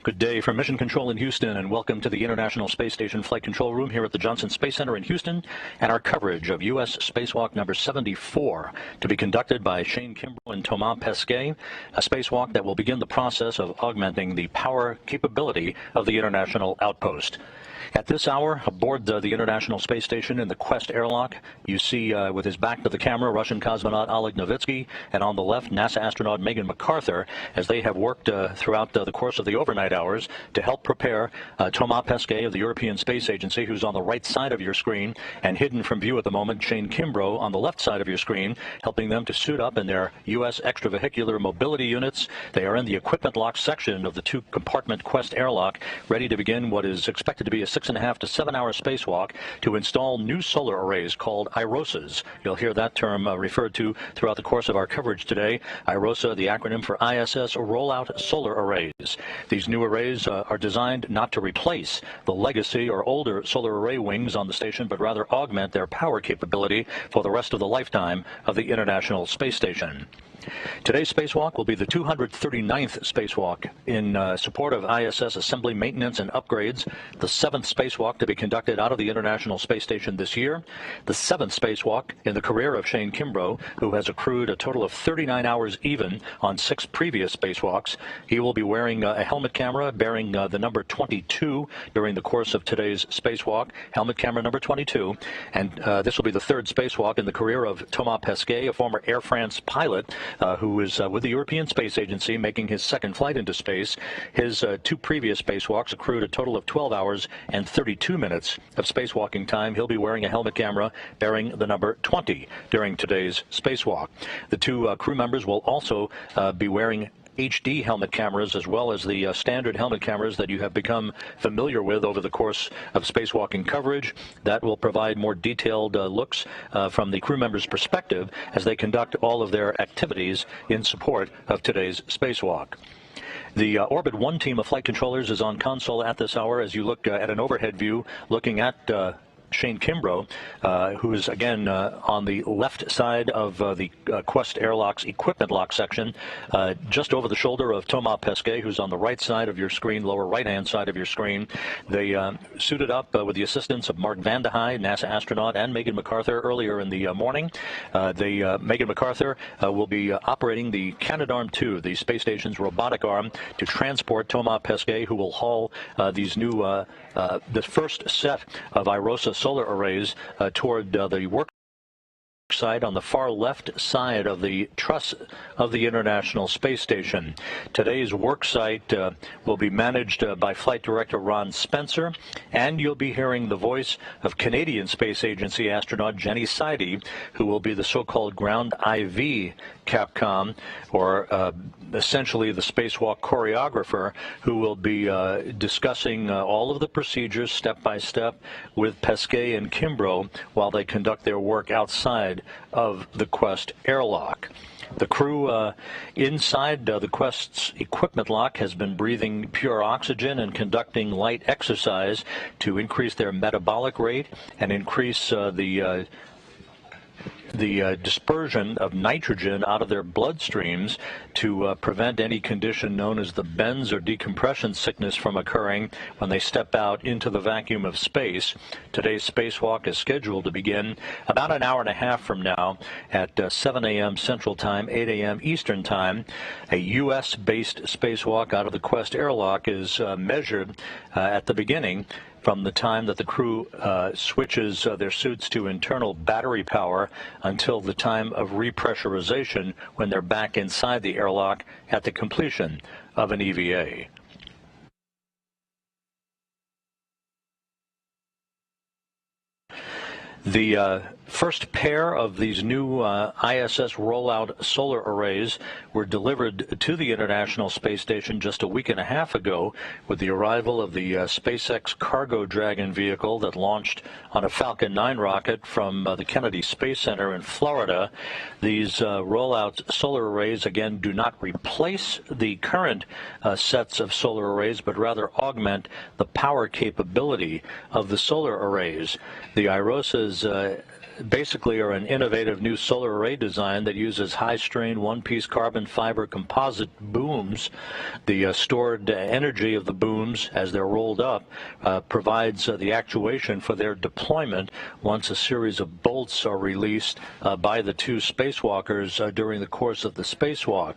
Good day from Mission Control in Houston, and welcome to the International Space Station Flight Control Room here at the Johnson Space Center in Houston, and our coverage of U.S. Spacewalk number 74, to be conducted by Shane Kimbrough and Thomas Pesquet, a spacewalk that will begin the process of augmenting the power capability of the International Outpost. At this hour, aboard the International Space Station in the Quest airlock, you see with his back to the camera Russian cosmonaut Oleg Novitsky, and on the left NASA astronaut Megan McArthur, as they have worked throughout the course of the overnight hours to help prepare Thomas Pesquet of the European Space Agency, who's on the right side of your screen, and hidden from view at the moment, Shane Kimbrough on the left side of your screen, helping them to suit up in their U.S. extravehicular mobility units. They are in the equipment lock section of the two-compartment Quest airlock, ready to begin what is expected to be a 6.5 to 7 hour spacewalk to install new solar arrays called IROSAs. You'll hear that term referred to throughout the course of our coverage today. IROSA, the acronym for ISS Rollout Solar Arrays. These new arrays are designed not to replace the legacy or older solar array wings on the station, but rather augment their power capability for the rest of the lifetime of the International Space Station. Today's spacewalk will be the 239th spacewalk in support of ISS assembly, maintenance, and upgrades, the 7th spacewalk to be conducted out of the International Space Station this year, the 7th spacewalk in the career of Shane Kimbrough, who has accrued a total of 39 hours even on 6 previous spacewalks. He will be wearing a helmet camera bearing the number 22 during the course of today's spacewalk, helmet camera number 22, and this will be the 3rd spacewalk in the career of Thomas Pesquet, a former Air France pilot, who is with the European Space Agency making his 2nd flight into space. His 2 previous spacewalks accrued a total of 12 hours and 32 minutes of spacewalking time. He'll be wearing a helmet camera bearing the number 20 during today's spacewalk. The 2 crew members will also be wearing HD helmet cameras, as well as the standard helmet cameras that you have become familiar with over the course of spacewalking coverage. That will provide more detailed looks from the crew members' perspective as they conduct all of their activities in support of today's spacewalk. The Orbit 1 team of flight controllers is on console at this hour as you look at an overhead view looking at Shane Kimbrough, who is again on the left side of the Quest airlock's equipment lock section, just over the shoulder of Thomas Pesquet, who's on the right side of your screen, lower right-hand side of your screen. They suited up with the assistance of Mark Vande Hei, NASA astronaut, and Megan McArthur earlier in the morning. Megan McArthur will be operating the Canadarm2, the space station's robotic arm, to transport Thomas Pesquet, who will haul these new the first set of IROSA solar arrays toward the Worksite on the far left side of the truss of the International Space Station. Today's Worksite will be managed by Flight Director Ron Spencer, and you'll be hearing the voice of Canadian Space Agency astronaut Jenny Sidey, who will be the so-called ground IV Capcom, or essentially the spacewalk choreographer, who will be discussing all of the procedures step by step with Pesquet and Kimbrough while they conduct their work outside of the Quest airlock. The crew inside the Quest's equipment lock has been breathing pure oxygen and conducting light exercise to increase their metabolic rate and increase the dispersion of nitrogen out of their bloodstreams to prevent any condition known as the bends or decompression sickness from occurring when they step out into the vacuum of space. Today's spacewalk is scheduled to begin about an hour and a half from now at 7 a.m. Central Time, 8 a.m. Eastern Time. A U.S.-based spacewalk out of the Quest airlock is measured at the beginning from the time that the crew switches their suits to internal battery power until the time of repressurization, when they're back inside the airlock at the completion of an EVA. The first pair of these new ISS rollout solar arrays were delivered to the International Space Station just a week and a half ago with the arrival of the SpaceX Cargo Dragon vehicle that launched on a Falcon 9 rocket from the Kennedy Space Center in Florida. These rollout solar arrays, again, do not replace the current sets of solar arrays, but rather augment the power capability of the solar arrays. The IROSAs basically are an innovative new solar array design that uses high-strain one-piece carbon fiber composite booms. The stored energy of the booms, as they're rolled up, provides the actuation for their deployment once a series of bolts are released by the two spacewalkers during the course of the spacewalk.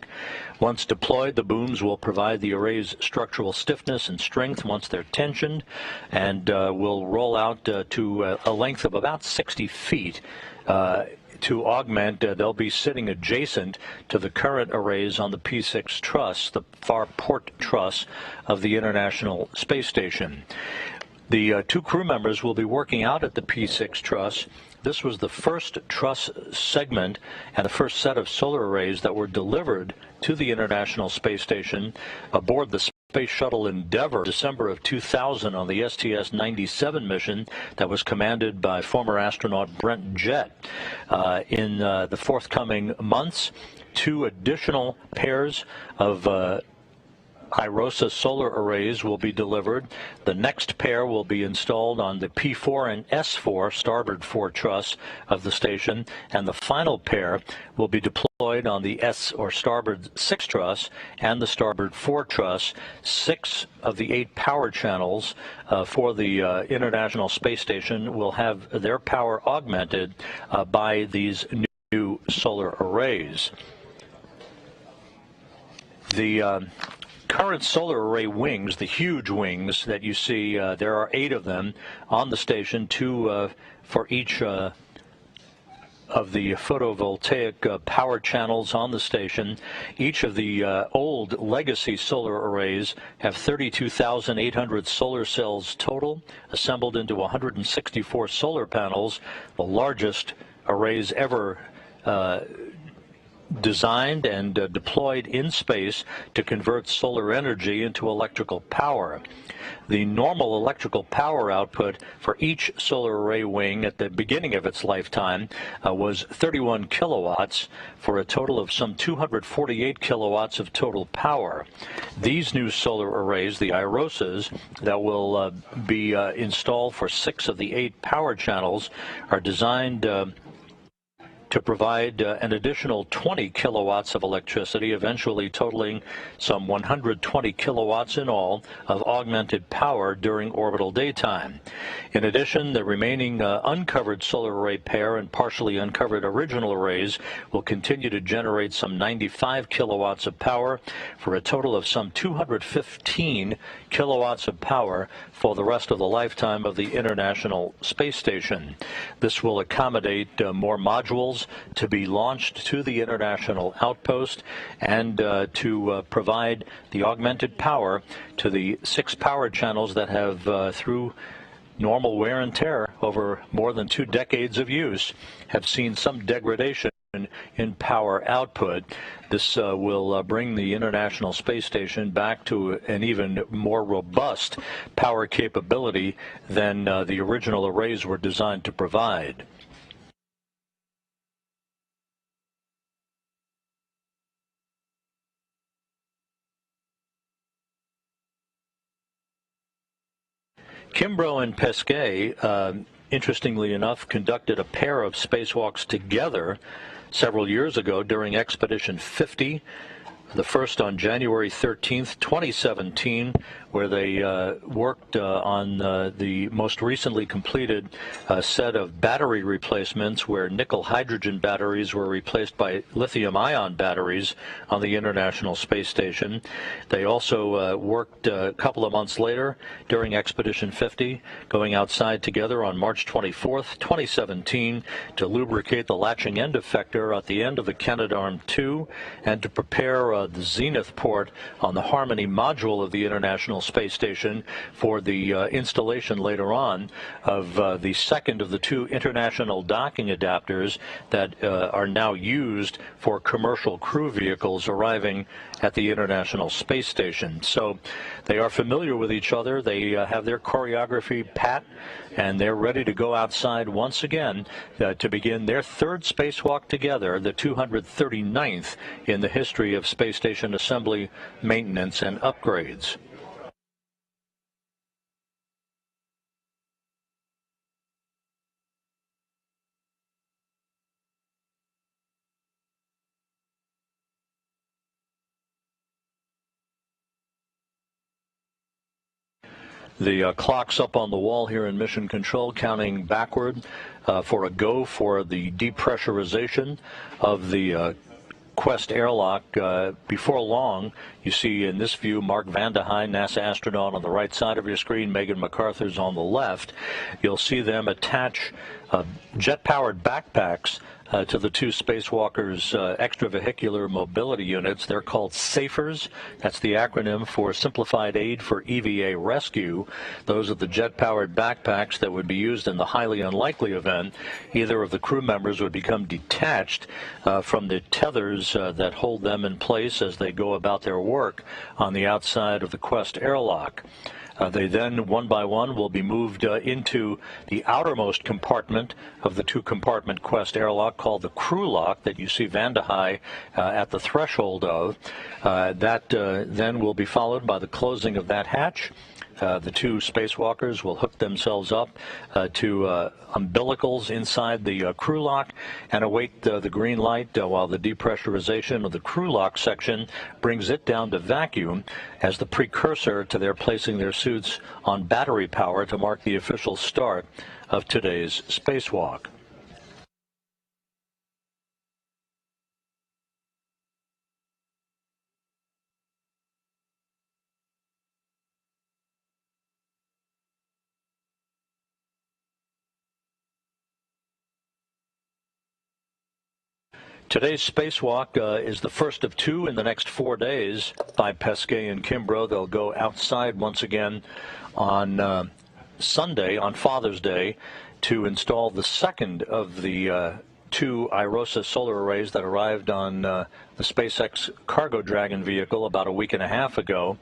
Once deployed, the booms will provide the array's structural stiffness and strength once they're tensioned, and will roll out to a length of about 60 feet. To augment, they'll be sitting adjacent to the current arrays on the P6 Truss, the far port truss of the International Space Station. The two crew members will be working out at the P6 Truss. This was the first truss segment and the first set of solar arrays that were delivered to the International Space Station aboard the Space Shuttle Endeavour, December of 2000, on the STS-97 mission that was commanded by former astronaut Brent Jett. In the forthcoming months, two additional pairs of IROSA solar arrays will be delivered. The next pair will be installed on the P4 and S4 starboard 4 truss of the station, and the final pair will be deployed on the S or starboard 6 truss and the starboard 4 truss. 6 of the 8 power channels for the International Space Station will have their power augmented by these new solar arrays. The current solar array wings, the huge wings that you see, there are 8 of them on the station, 2 for each of the photovoltaic power channels on the station. Each of the old legacy solar arrays have 32,800 solar cells total, assembled into 164 solar panels, the largest arrays ever designed and deployed in space to convert solar energy into electrical power. The normal electrical power output for each solar array wing at the beginning of its lifetime was 31 kilowatts, for a total of some 248 kilowatts of total power. These new solar arrays, the IROSAs, that will be installed for 6 of the 8 power channels, are designed to provide an additional 20 kilowatts of electricity, eventually totaling some 120 kilowatts in all of augmented power during orbital daytime. In addition, the remaining uncovered solar array pair and partially uncovered original arrays will continue to generate some 95 kilowatts of power, for a total of some 215 kilowatts of power for the rest of the lifetime of the International Space Station. This will accommodate more modules to be launched to the International Outpost, and to provide the augmented power to the 6 power channels that have, through normal wear and tear over more than 2 decades of use, have seen some degradation in power output. This will bring the International Space Station back to an even more robust power capability than the original arrays were designed to provide. Kimbrough and Pesquet, interestingly enough, conducted a pair of spacewalks together several years ago during Expedition 50, the first on January 13th, 2017, where they worked on the most recently completed set of battery replacements, where nickel-hydrogen batteries were replaced by lithium-ion batteries on the International Space Station. They also worked a couple of months later during Expedition 50, going outside together on March 24th, 2017, to lubricate the latching end effector at the end of the Canadarm2 and to prepare the Zenith port on the Harmony module of the International Space Station for the installation later on of the second of the 2 international docking adapters that are now used for commercial crew vehicles arriving at the International Space Station. So they are familiar with each other. They have their choreography pat, and they're ready to go outside once again to begin their 3rd spacewalk together, the 239th in the history of space station assembly, maintenance, and upgrades. The clock's up on the wall here in Mission Control, counting backward for a go for the depressurization of the Quest airlock. Before long, you see in this view Mark Vande Hei, NASA astronaut, on the right side of your screen. Megan McArthur's on the left. You'll see them attach jet-powered backpacks to the two spacewalkers' extravehicular mobility units. They're called SAFERs. That's the acronym for Simplified Aid for EVA Rescue. Those are the jet-powered backpacks that would be used in the highly unlikely event either of the crew members would become detached from the tethers that hold them in place as they go about their work on the outside of the Quest airlock. They then, one by one, will be moved into the outermost compartment of the two-compartment Quest airlock called the crew lock that you see Vande Hei at the threshold of. That then will be followed by the closing of that hatch. The two spacewalkers will hook themselves up to umbilicals inside the crew lock and await the green light while the depressurization of the crew lock section brings it down to vacuum as the precursor to their placing their suits on battery power to mark the official start of today's spacewalk. Today's spacewalk is the first of two in the next 4 days by Pesquet and Kimbrough. They'll go outside once again on Sunday, on Father's Day, to install the second of the two IROSA solar arrays that arrived on the SpaceX Cargo Dragon vehicle about a week and a half ago.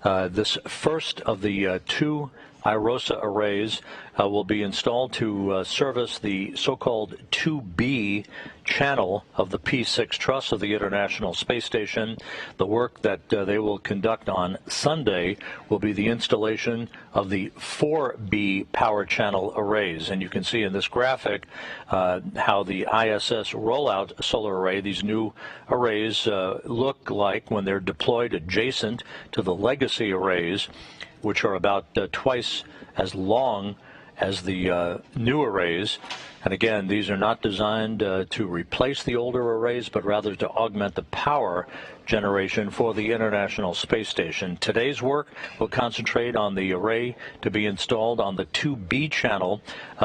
This first of the two IROSA arrays will be installed to service the so-called 2B channel of the P6 Truss of the International Space Station. The work that they will conduct on Sunday will be the installation of the 4B power channel arrays. And you can see in this graphic how the ISS rollout solar array, these new arrays look like when they're deployed adjacent to the legacy arrays, which are about twice as long as the new arrays. And again, these are not designed to replace the older arrays, but rather to augment the power generation for the International Space Station. Today's work will concentrate on the array to be installed on the 2B channel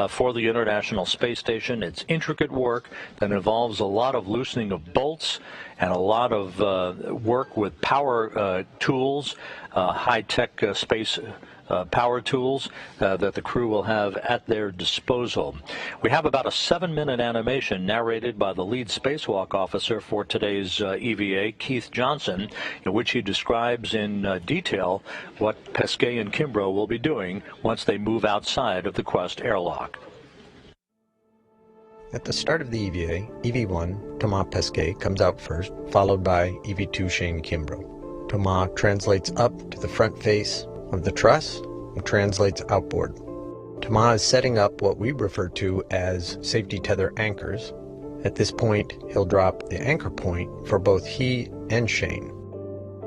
for the International Space Station. It's intricate work that involves a lot of loosening of bolts and a lot of work with power tools, high-tech space power tools that the crew will have at their disposal. We have about a 7-minute animation narrated by the lead spacewalk officer for today's EVA, Keith Johnson, in which he describes in detail what Pesquet and Kimbrough will be doing once they move outside of the Quest airlock. At the start of the EVA, EV1, Thomas Pesquet, comes out first, followed by EV2, Shane Kimbrough. Thomas translates up to the front face of the truss and translates outboard. Thomas is setting up what we refer to as safety tether anchors. At this point, he'll drop the anchor point for both he and Shane.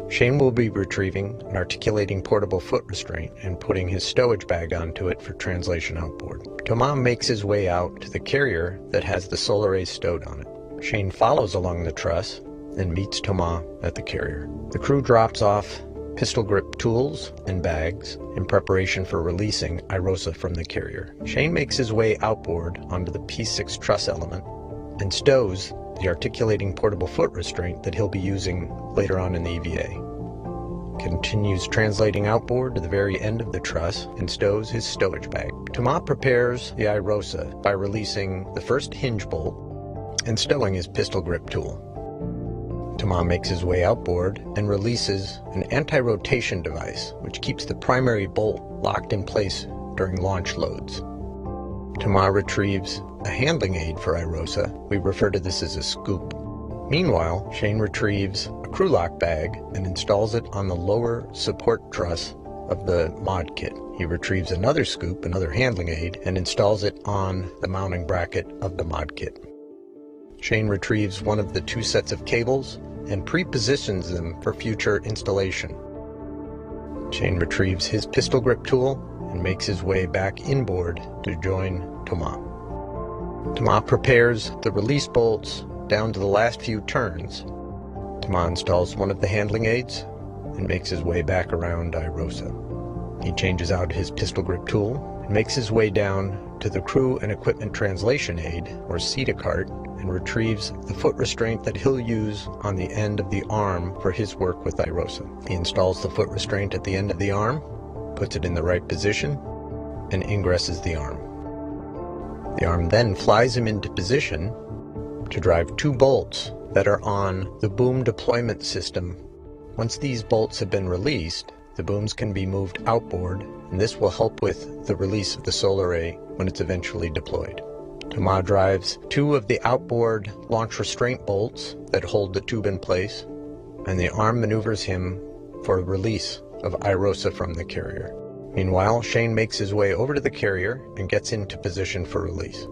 Shane will be retrieving an articulating portable foot restraint and putting his stowage bag onto it for translation outboard. Thomas makes his way out to the carrier that has the solar arrays stowed on it. Shane follows along the truss and meets Thomas at the carrier. The crew drops off pistol grip tools and bags in preparation for releasing IROSA from the carrier. Shane makes his way outboard onto the P6 Truss element and stows the articulating portable foot restraint that he'll be using later on in the EVA. Continues translating outboard to the very end of the truss and stows his stowage bag. Thomas prepares the IROSA by releasing the first hinge bolt and stowing his pistol grip tool. Thomas makes his way outboard and releases an anti-rotation device which keeps the primary bolt locked in place during launch loads. Thomas retrieves a handling aid for IROSA. We refer to this as a scoop. Meanwhile, Shane retrieves a crew lock bag and installs it on the lower support truss of the mod kit. He retrieves another scoop, another handling aid, and installs it on the mounting bracket of the mod kit. Shane retrieves one of the two sets of cables and pre-positions them for future installation. Shane retrieves his pistol grip tool and makes his way back inboard to join Thomas. Thomas prepares the release bolts down to the last few turns. Thomas installs one of the handling aids and makes his way back around IROSA. He changes out his pistol grip tool and makes his way down to the crew and equipment translation aid, or CETA cart, and retrieves the foot restraint that he'll use on the end of the arm for his work with IROSA. He installs the foot restraint at the end of the arm, puts it in the right position, and ingresses the arm. The arm then flies him into position to drive two bolts that are on the boom deployment system. Once these bolts have been released, the booms can be moved outboard, and this will help with the release of the solar array when it's eventually deployed. Thomas drives two of the outboard launch restraint bolts that hold the tube in place, and the arm maneuvers him for release of IROSA from the carrier. Meanwhile, Shane makes his way over to the carrier and gets into position for release.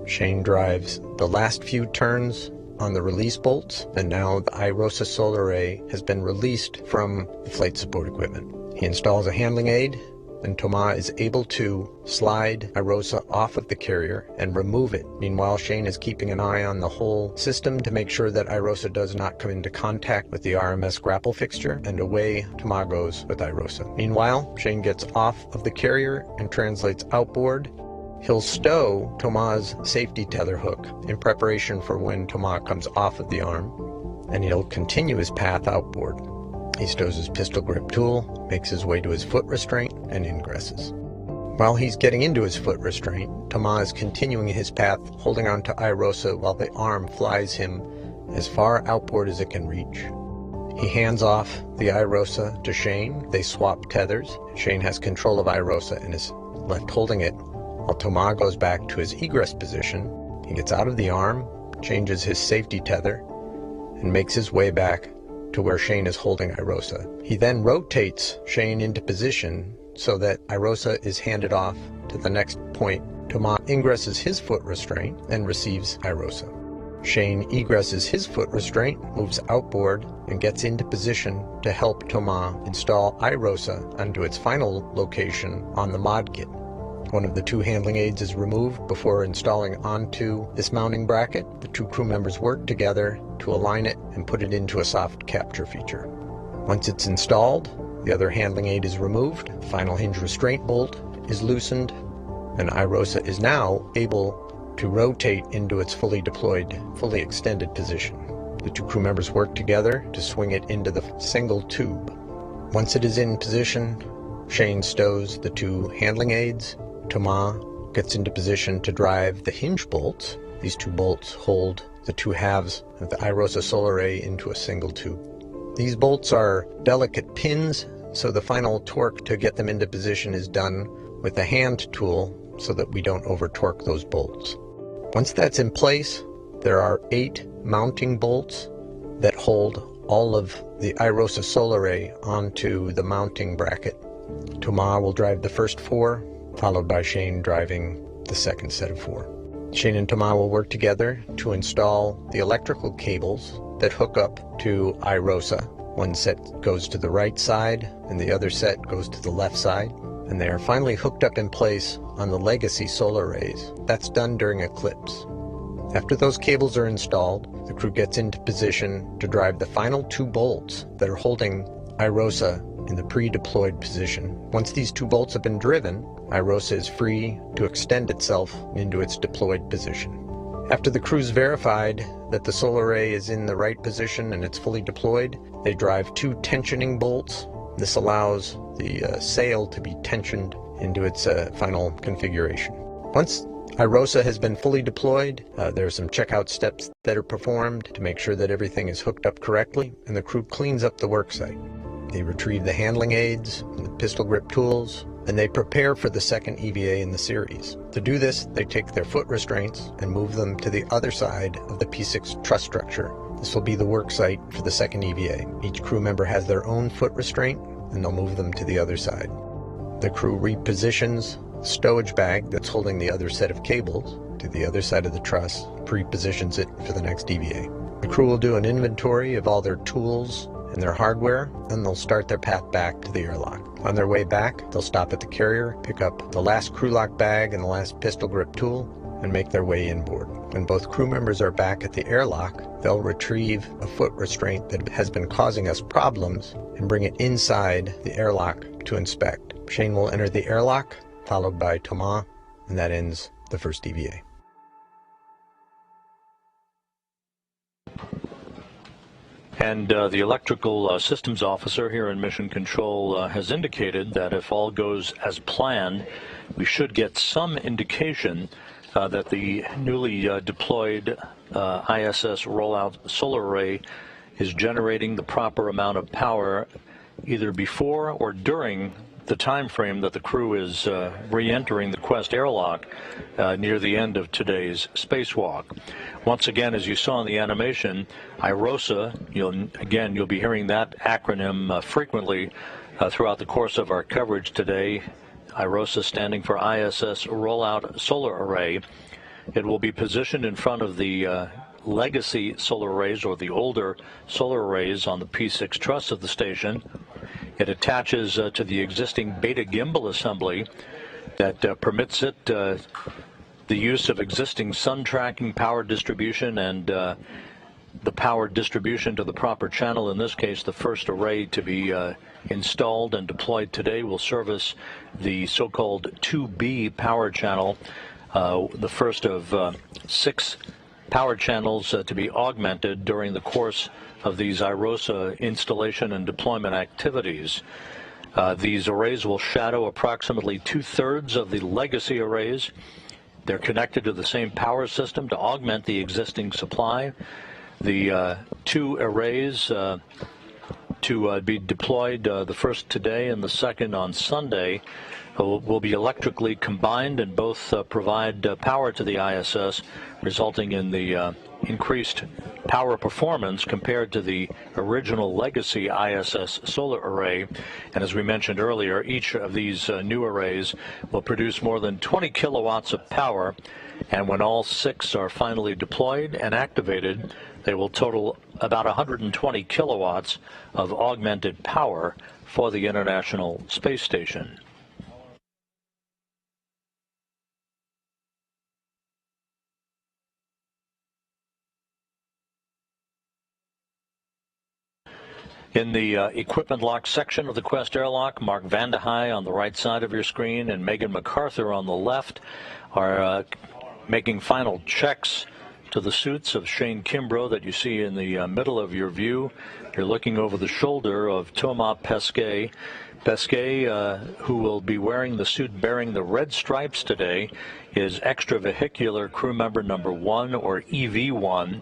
Shane drives the last few turns on the release bolts, and now the IROSA solar array has been released from the flight support equipment. He installs a handling aid, and Thomas is able to slide IROSA off of the carrier and remove it. Meanwhile, Shane is keeping an eye on the whole system to make sure that IROSA does not come into contact with the RMS grapple fixture, and away Thomas goes with IROSA. Meanwhile, Shane gets off of the carrier and translates outboard. He'll stow Thomas' safety tether hook in preparation for when Thomas comes off of the arm, and he'll continue his path outboard. He stows his pistol grip tool, makes his way to his foot restraint, and ingresses. While he's getting into his foot restraint, Thomas is continuing his path, holding on to IROSA while the arm flies him as far outboard as it can reach. He hands off the IROSA to Shane. They swap tethers. Shane has control of IROSA and is left holding it, while Thomas goes back to his egress position. He gets out of the arm, changes his safety tether, and makes his way back to where Shane is holding IROSA. He then rotates Shane into position so that IROSA is handed off to the next point. Thomas ingresses his foot restraint and receives IROSA. Shane egresses his foot restraint, moves outboard, and gets into position to help Thomas install IROSA onto its final location on the mod kit. One of the two handling aids is removed before installing onto this mounting bracket. The two crew members work together to align it and put it into a soft capture feature. Once it's installed, the other handling aid is removed, the final hinge restraint bolt is loosened, and IROSA is now able to rotate into its fully deployed, fully extended position. The two crew members work together to swing it into the single tube. Once it is in position, Shane stows the two handling aids. Thomas gets into position to drive the hinge bolts. These two bolts hold the two halves of the IROSA solar array into a single tube. These bolts are delicate pins, so the final torque to get them into position is done with a hand tool so that we don't over torque those bolts. Once that's in place, there are 8 mounting bolts that hold all of the IROSA solar array onto the mounting bracket. Thomas will drive the first 4, followed by Shane driving the second set of 4. Shane and Thomas will work together to install the electrical cables that hook up to IROSA. One set goes to the right side and the other set goes to the left side, and they are finally hooked up in place on the legacy solar arrays. That's done during eclipse. After those cables are installed, the crew gets into position to drive the final 2 bolts that are holding IROSA in the pre-deployed position. Once these 2 bolts have been driven, IROSA is free to extend itself into its deployed position. After the crew's verified that the solar array is in the right position and it's fully deployed, they drive 2 tensioning bolts. This allows the sail to be tensioned into its final configuration. Once IROSA has been fully deployed, there are some checkout steps that are performed to make sure that everything is hooked up correctly, and the crew cleans up the worksite. They retrieve the handling aids and the pistol grip tools, and they prepare for the second EVA in the series. To do this, they take their foot restraints and move them to the other side of the P6 Truss structure. This will be the worksite for the second EVA. Each crew member has their own foot restraint, and they'll move them to the other side. The crew repositions the stowage bag that's holding the other set of cables to the other side of the truss, pre-positions it for the next EVA. The crew will do an inventory of all their tools and their hardware, and they'll start their path back to the airlock. On their way back, they'll stop at the carrier, pick up the last crew lock bag and the last pistol grip tool, and make their way inboard. When both crew members are back at the airlock, they'll retrieve a foot restraint that has been causing us problems and bring it inside the airlock to inspect. Shane will enter the airlock, followed by Thomas, and that ends the first DVA. And the electrical systems officer here in Mission Control has indicated that if all goes as planned, we should get some indication that the newly deployed ISS rollout solar array is generating the proper amount of power either before or during the time frame that the crew is re-entering the Quest airlock near the end of today's spacewalk. Once again, as you saw in the animation, IROSA, you'll be hearing that acronym frequently throughout the course of our coverage today. IROSA standing for ISS Rollout Solar Array. It will be positioned in front of the legacy solar arrays, or the older solar arrays on the P6 Truss of the station. It attaches to the existing beta gimbal assembly that permits it the use of existing sun tracking, power distribution, and the power distribution to the proper channel. In this case, the first array to be installed and deployed today will service the so-called 2B power channel, the first of 6 power channels to be augmented during the course of these IROSA installation and deployment activities. These arrays will shadow approximately 2/3 of the legacy arrays. They're connected to the same power system to augment the existing supply. The 2 arrays to be deployed, the first today and the second on Sunday, will be electrically combined and both provide power to the ISS, resulting in the increased power performance compared to the original legacy ISS solar array. And as we mentioned earlier, each of these new arrays will produce more than 20 kilowatts of power, and when all 6 are finally deployed and activated, they will total about 120 kilowatts of augmented power for the International Space Station. In the equipment lock section of the Quest airlock, Mark Vandehei on the right side of your screen and Megan MacArthur on the left are making final checks to the suits of Shane Kimbrough that you see in the middle of your view. You're looking over the shoulder of Thomas Pesquet. Pesquet, who will be wearing the suit bearing the red stripes today, is extravehicular crew member number 1, or EV1.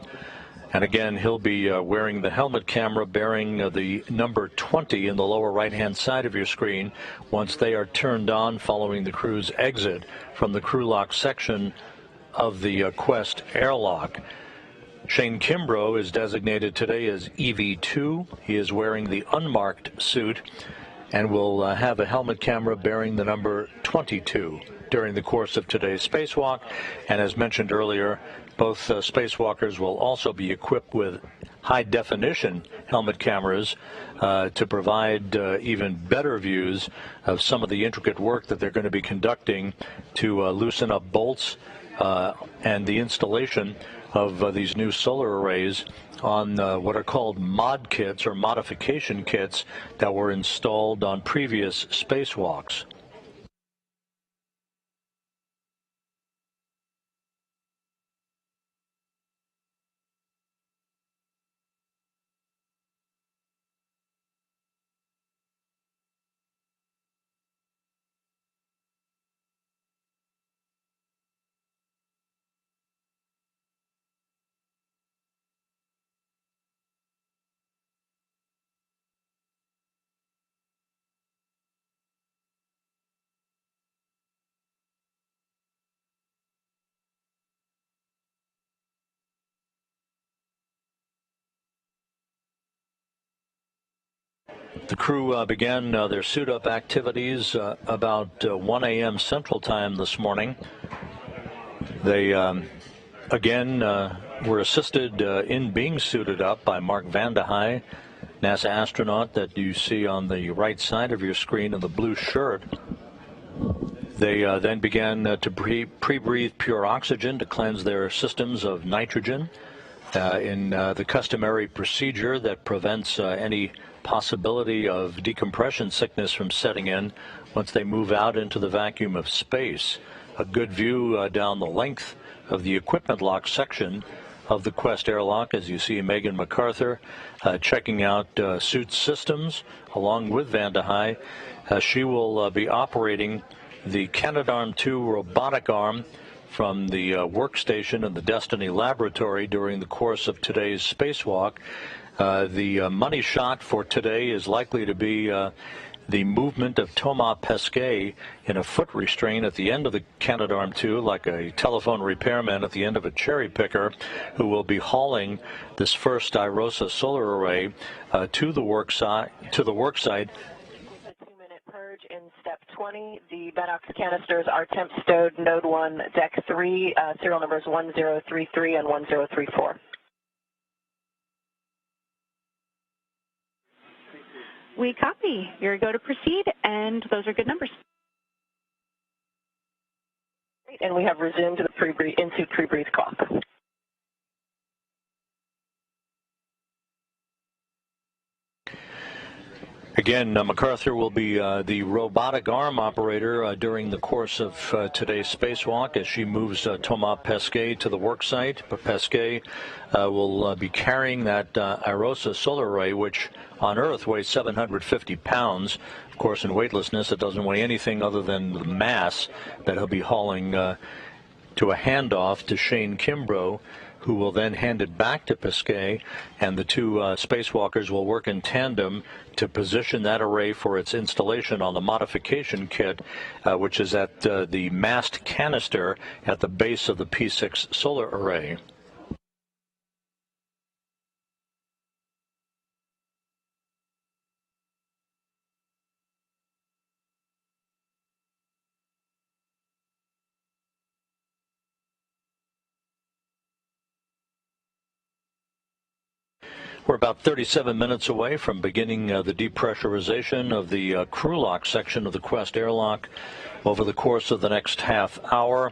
And again, he'll be wearing the helmet camera bearing the number 20 in the lower right-hand side of your screen once they are turned on following the crew's exit from the crew lock section of the Quest airlock. Shane Kimbrough is designated today as EV2. He is wearing the unmarked suit and will have a helmet camera bearing the number 22 during the course of today's spacewalk. And as mentioned earlier, both spacewalkers will also be equipped with high-definition helmet cameras to provide even better views of some of the intricate work that they're going to be conducting to loosen up bolts and the installation of these new solar arrays on what are called mod kits, or modification kits, that were installed on previous spacewalks. The crew began their suit-up activities about 1 a.m. Central Time this morning. They, again, were assisted in being suited up by Mark Vandehei NASA astronaut that you see on the right side of your screen in the blue shirt. They then began to pre-breathe pure oxygen to cleanse their systems of nitrogen in the customary procedure that prevents any possibility of decompression sickness from setting in once they move out into the vacuum of space. A good view down the length of the equipment lock section of the Quest airlock, as you see Megan MacArthur checking out suit systems along with Van de Heye. She will be operating the Canadarm2 robotic arm from the workstation in the Destiny laboratory during the course of today's spacewalk. The money shot for today is likely to be the movement of Thomas Pesquet in a foot restraint at the end of the Canadarm2, like a telephone repairman at the end of a cherry picker, who will be hauling this first IROSA solar array to the worksite. Purge in step 20. The Bedox canisters are temp stowed node 1, deck 3, serial numbers 1033 and 1034. We copy. You're go to proceed, and those are good numbers. And we have resumed the in-suit pre-breathe clock. Again, MacArthur will be the robotic arm operator during the course of today's spacewalk as she moves Thomas Pesquet to the worksite. But Pesquet will be carrying that IROSA solar array, which on Earth weighs 750 pounds. Of course, in weightlessness, it doesn't weigh anything other than the mass that he'll be hauling to a handoff to Shane Kimbrough, who will then hand it back to Pesquet, and the two spacewalkers will work in tandem to position that array for its installation on the modification kit, which is at the mast canister at the base of the P6 solar array. We're about 37 minutes away from beginning the depressurization of the crew lock section of the Quest airlock. Over the course of the next half hour,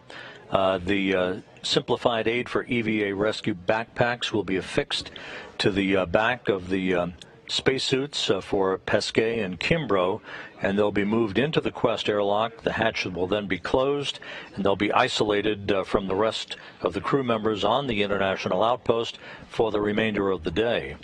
the simplified aid for EVA rescue backpacks will be affixed to the back of the spacesuits for Pesquet and Kimbrough, and they'll be moved into the Quest airlock. The hatch will then be closed, and they'll be isolated from the rest of the crew members on the International Outpost for the remainder of the day.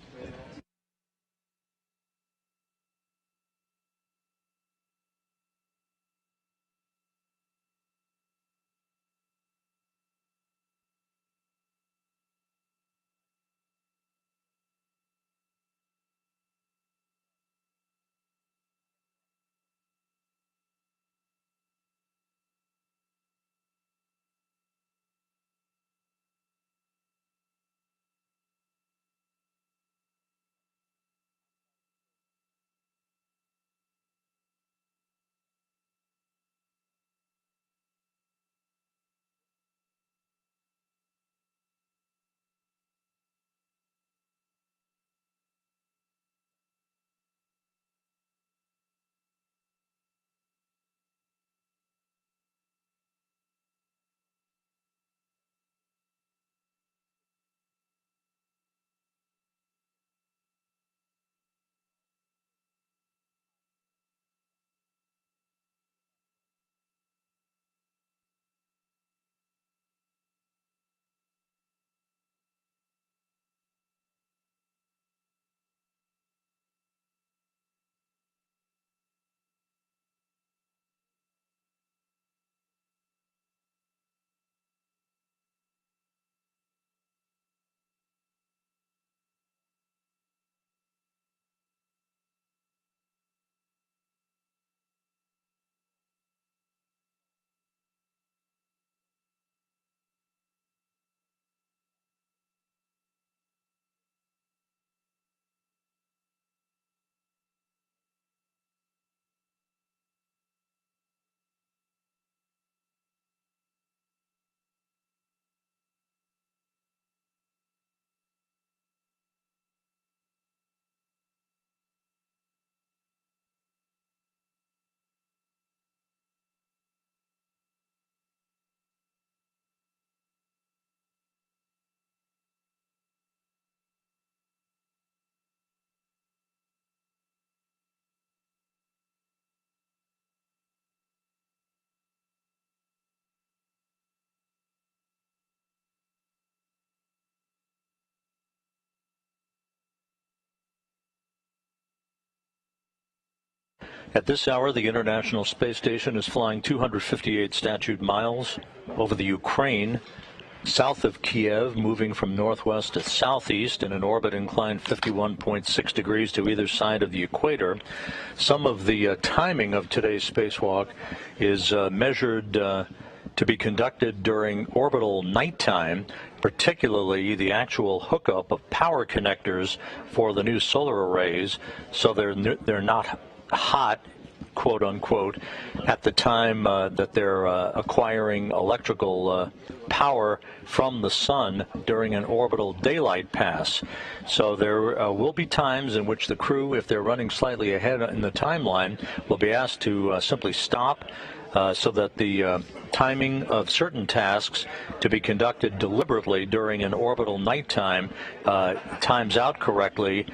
At this hour, the International Space Station is flying 258 statute miles over the Ukraine, south of Kiev, moving from northwest to southeast in an orbit inclined 51.6 degrees to either side of the equator. Some of the timing of today's spacewalk is measured to be conducted during orbital nighttime, particularly the actual hookup of power connectors for the new solar arrays, so they're not hot, quote unquote, at the time that they're acquiring electrical power from the sun during an orbital daylight pass. So there will be times in which the crew, if they're running slightly ahead in the timeline, will be asked to simply stop so that the timing of certain tasks to be conducted deliberately during an orbital nighttime times out correctly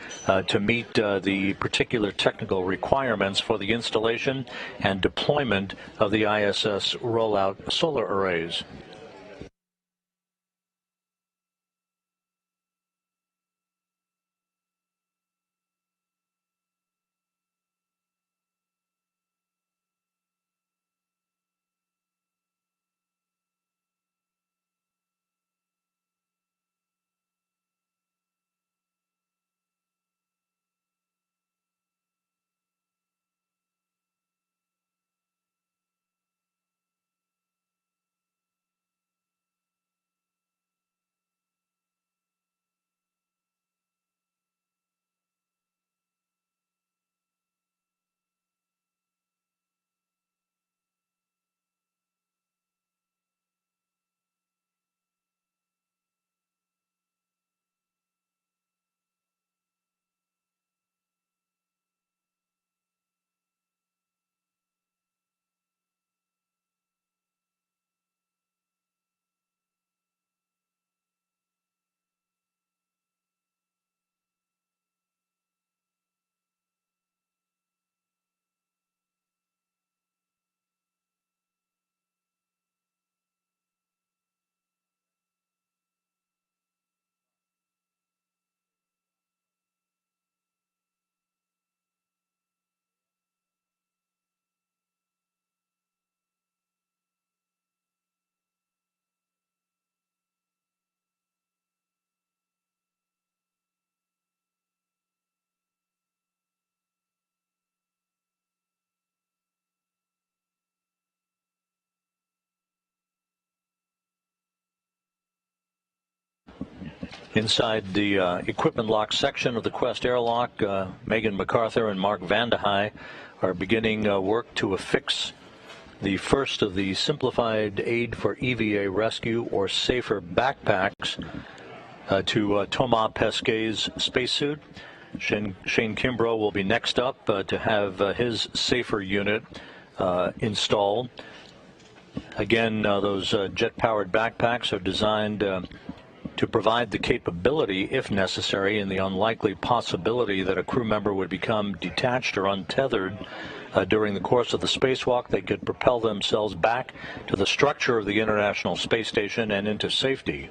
to meet the particular technical requirements for the installation and deployment of the ISS rollout solar arrays. Inside the equipment lock section of the Quest airlock, Megan MacArthur and Mark Vandehei are beginning work to affix the first of the simplified aid for EVA rescue or safer backpacks to Thomas Pesquet's spacesuit. Shane Kimbrough will be next up to have his safer unit installed. Again, those jet-powered backpacks are designed to provide the capability, if necessary, in the unlikely possibility that a crew member would become detached or untethered during the course of the spacewalk, they could propel themselves back to the structure of the International Space Station and into safety.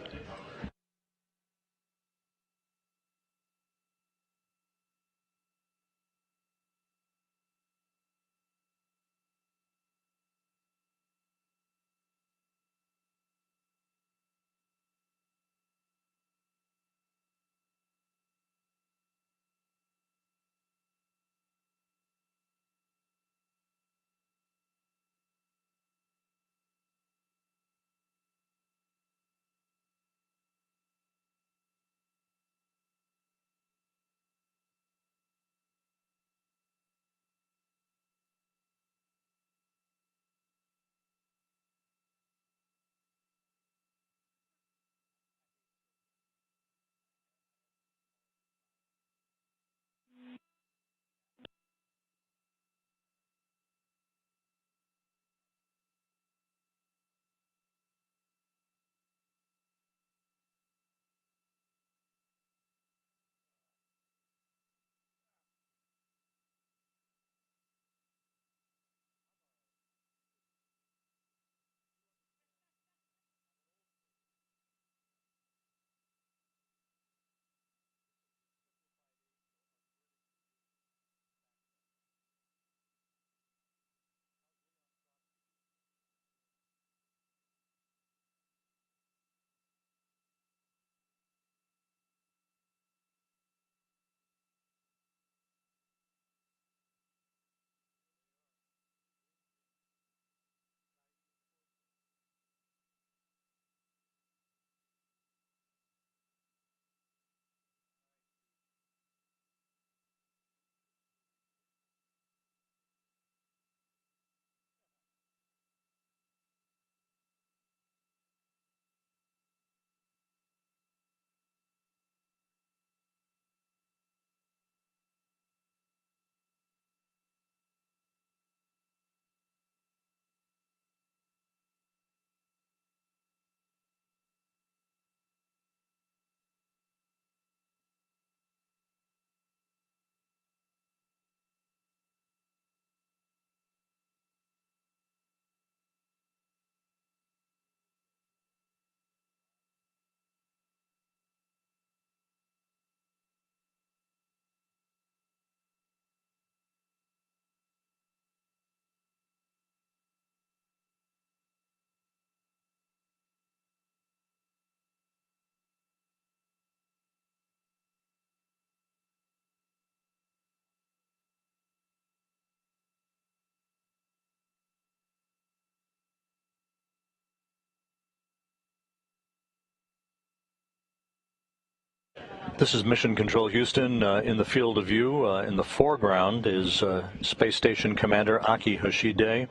This is Mission Control Houston in the field of view. In the foreground is Space Station Commander Aki Hoshide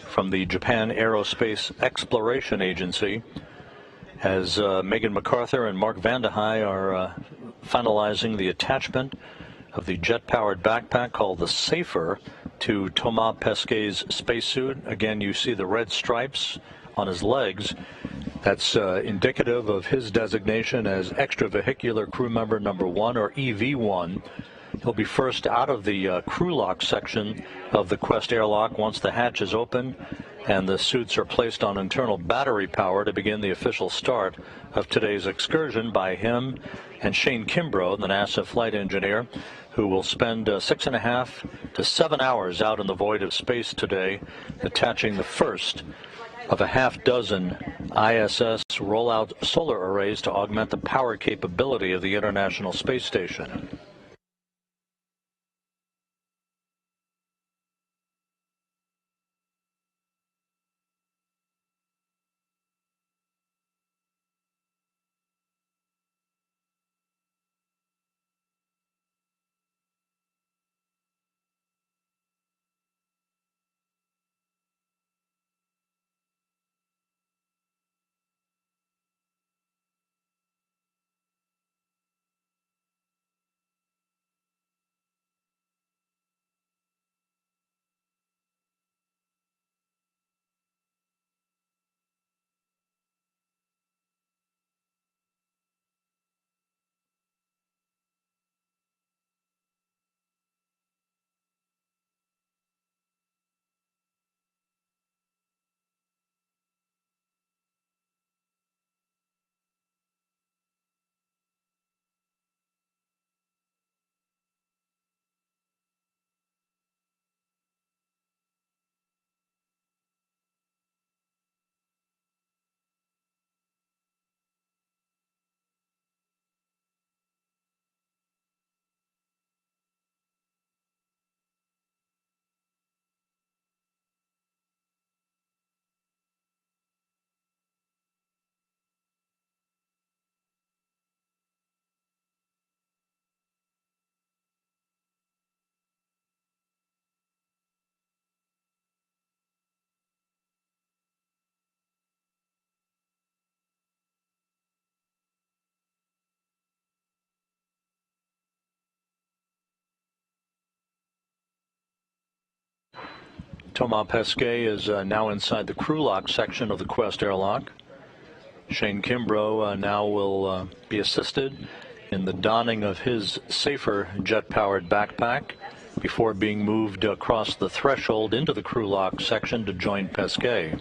from the Japan Aerospace Exploration Agency, as Megan MacArthur and Mark Vandehei are finalizing the attachment of the jet-powered backpack called the Safer to Thomas Pesquet's spacesuit. Again, you see the red stripes on his legs. That's indicative of his designation as extravehicular crew member number 1, or EV1. He'll be first out of the crew lock section of the Quest airlock once the hatch is open and the suits are placed on internal battery power to begin the official start of today's excursion by him and Shane Kimbrough, the NASA flight engineer, who will spend 6.5 to 7 hours out in the void of space today, attaching the first of a half-dozen ISS rollout solar arrays to augment the power capability of the International Space Station. Thomas Pesquet is now inside the crew lock section of the Quest airlock. Shane Kimbrough now will be assisted in the donning of his Safer jet-powered backpack before being moved across the threshold into the crew lock section to join Pesquet.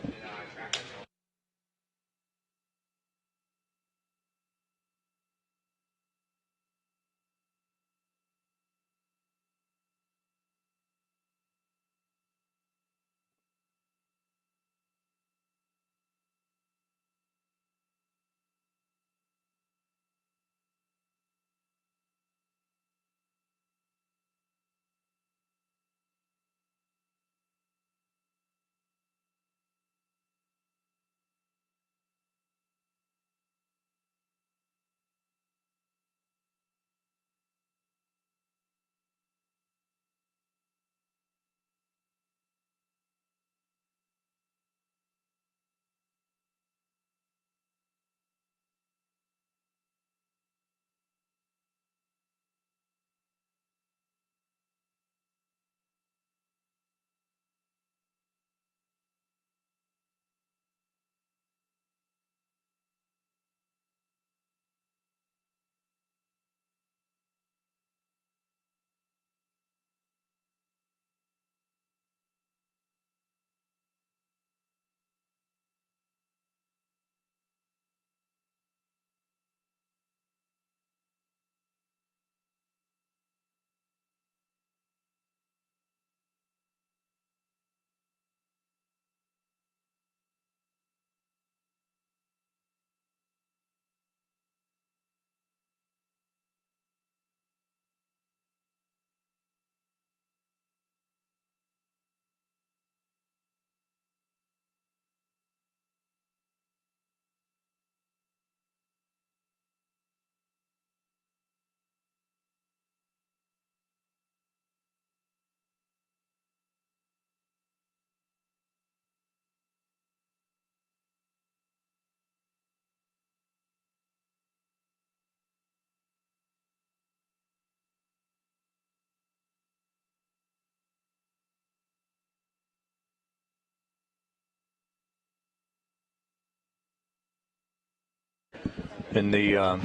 In the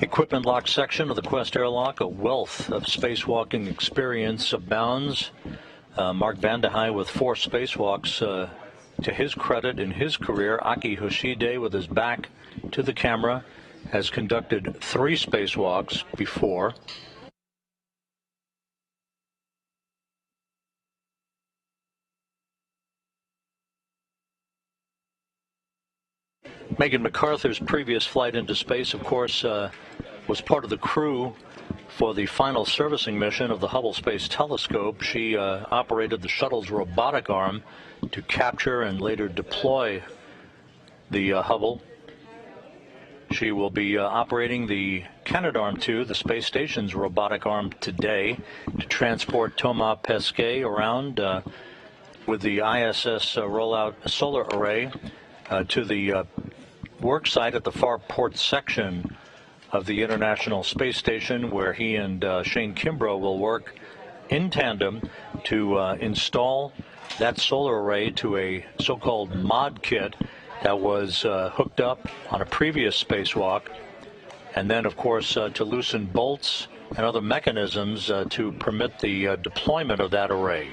equipment lock section of the Quest Airlock, a wealth of spacewalking experience abounds. Mark Vandehei with 4 spacewalks to his credit in his career. Aki Hoshide, with his back to the camera, has conducted 3 spacewalks before. Megan MacArthur's previous flight into space, of course, was part of the crew for the final servicing mission of the Hubble Space Telescope. She operated the shuttle's robotic arm to capture and later deploy the Hubble. She will be operating the Canadarm2, the space station's robotic arm, today to transport Thomas Pesquet around with the ISS rollout solar array to the Worksite at the far port section of the International Space Station, where he and Shane Kimbrough will work in tandem to install that solar array to a so-called mod kit that was hooked up on a previous spacewalk, and then, of course, to loosen bolts and other mechanisms to permit the deployment of that array.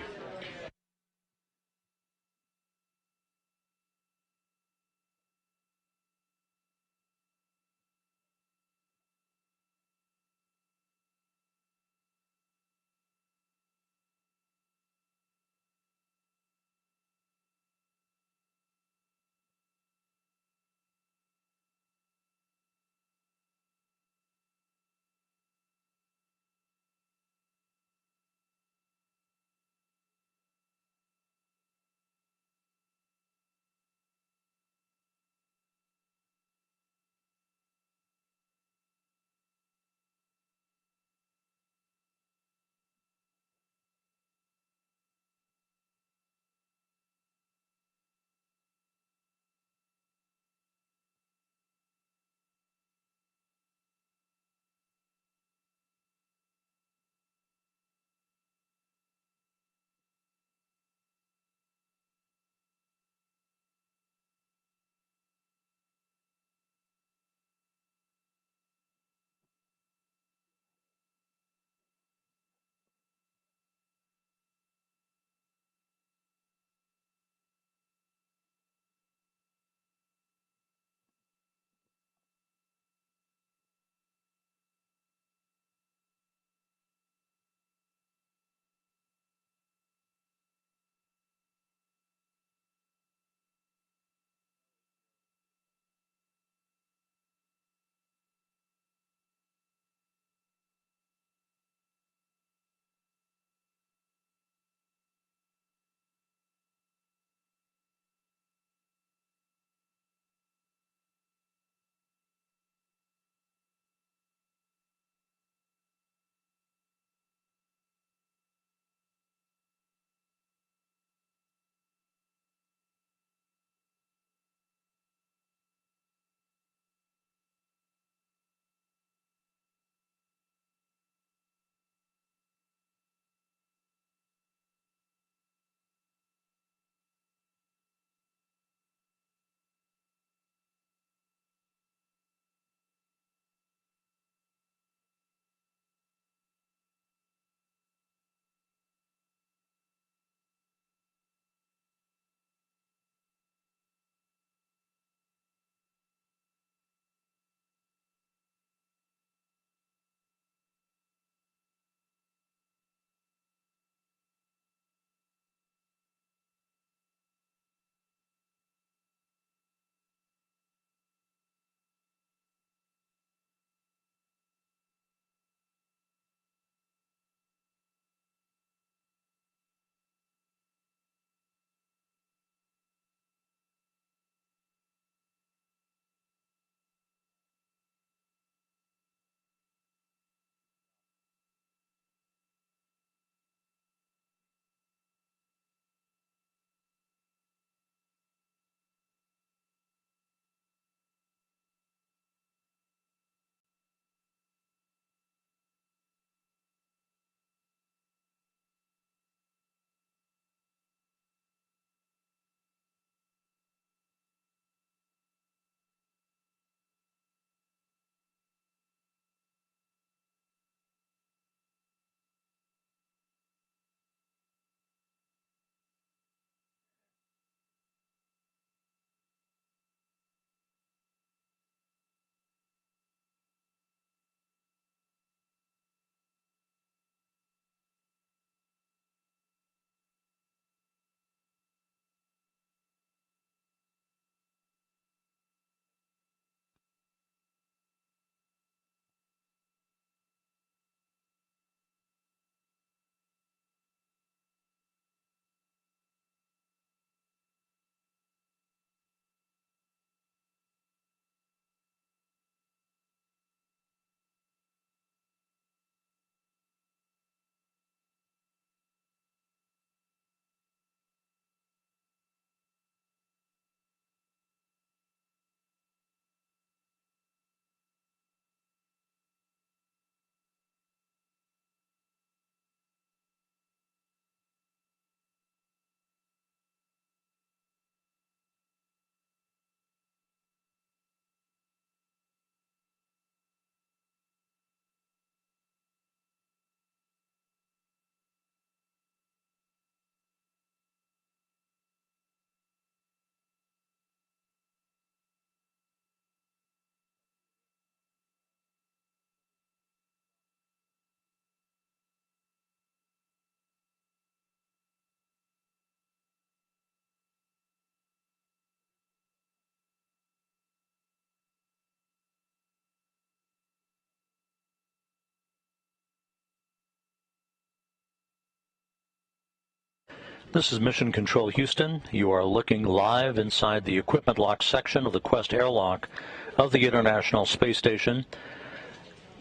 This is Mission Control Houston. You are looking live inside the equipment lock section of the Quest airlock of the International Space Station.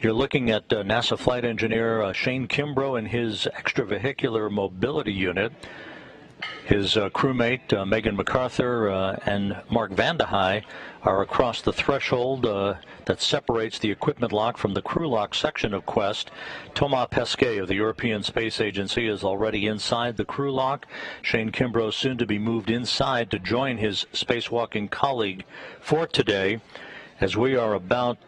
You're looking at NASA flight engineer Shane Kimbrough and his extravehicular mobility unit. His crewmate, Megan MacArthur and Mark Vandehei, are across the threshold that separates the equipment lock from the crew lock section of Quest. Thomas Pesquet of the European Space Agency is already inside the crew lock. Shane Kimbrough soon to be moved inside to join his spacewalking colleague for today, as we are about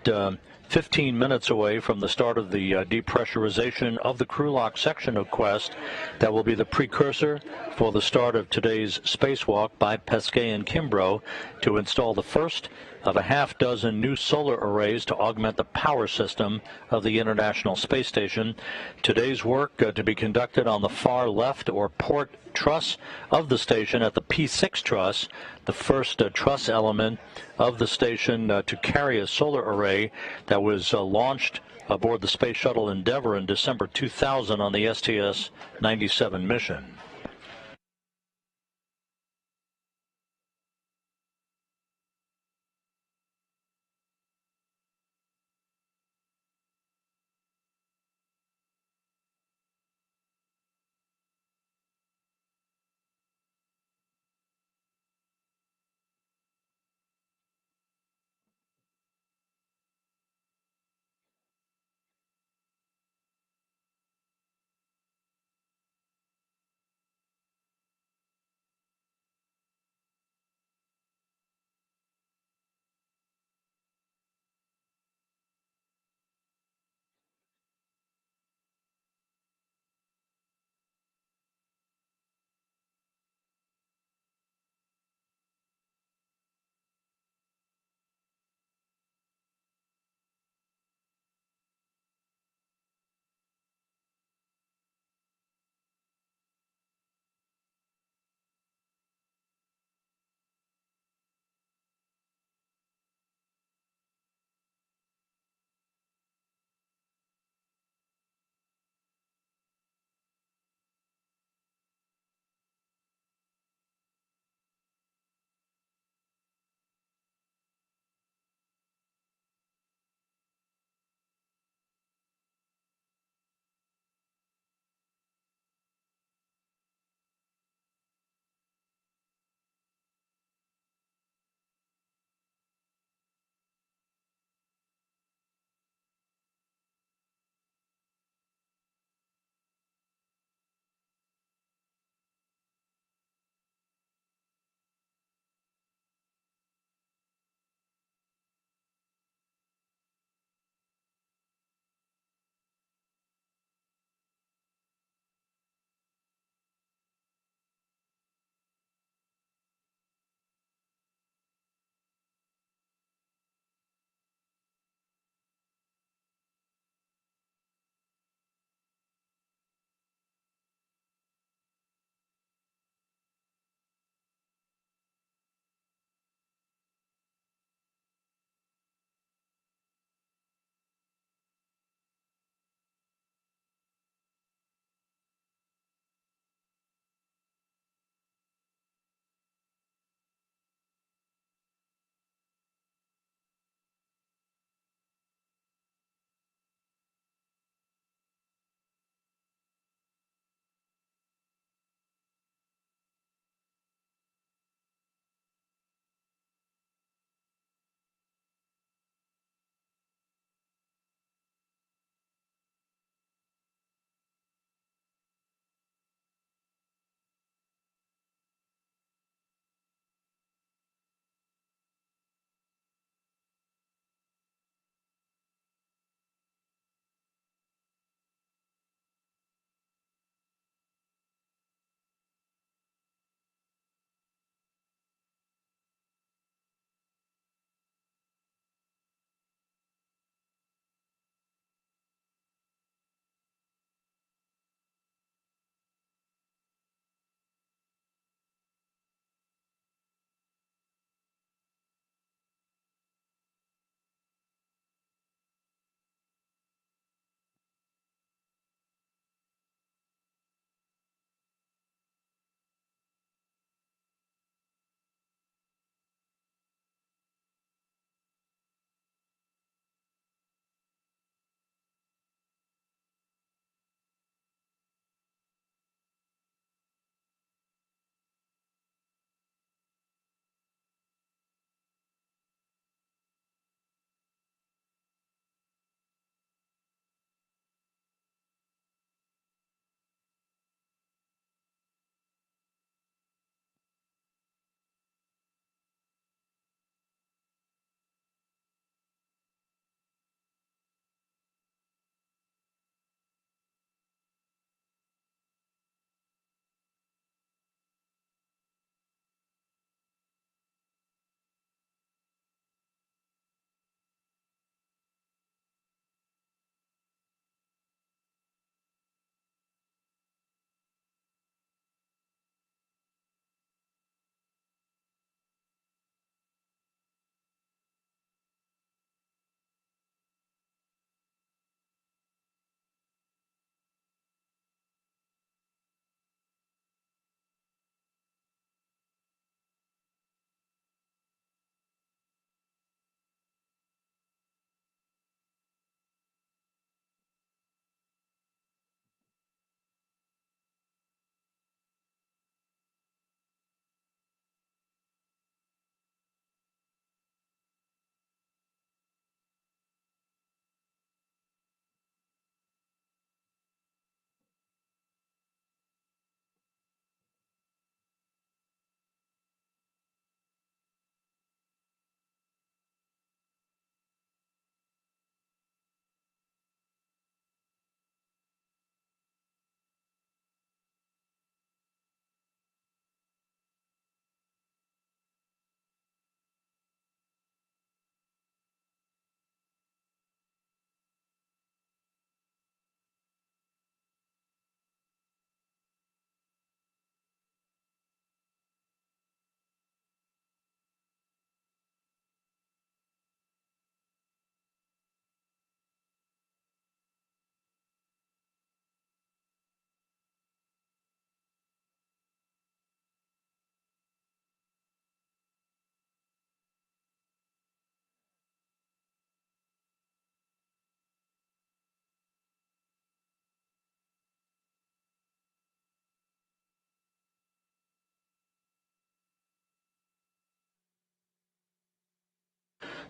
15 minutes away from the start of the depressurization of the crew lock section of Quest. That will be the precursor for the start of today's spacewalk by Pesquet and Kimbrough to install the first of a half-dozen new solar arrays to augment the power system of the International Space Station. Today's work to be conducted on the far left or port truss of the station at the P6 Truss, the first truss element of the station to carry a solar array that was launched aboard the Space Shuttle Endeavour in December 2000 on the STS-97 mission.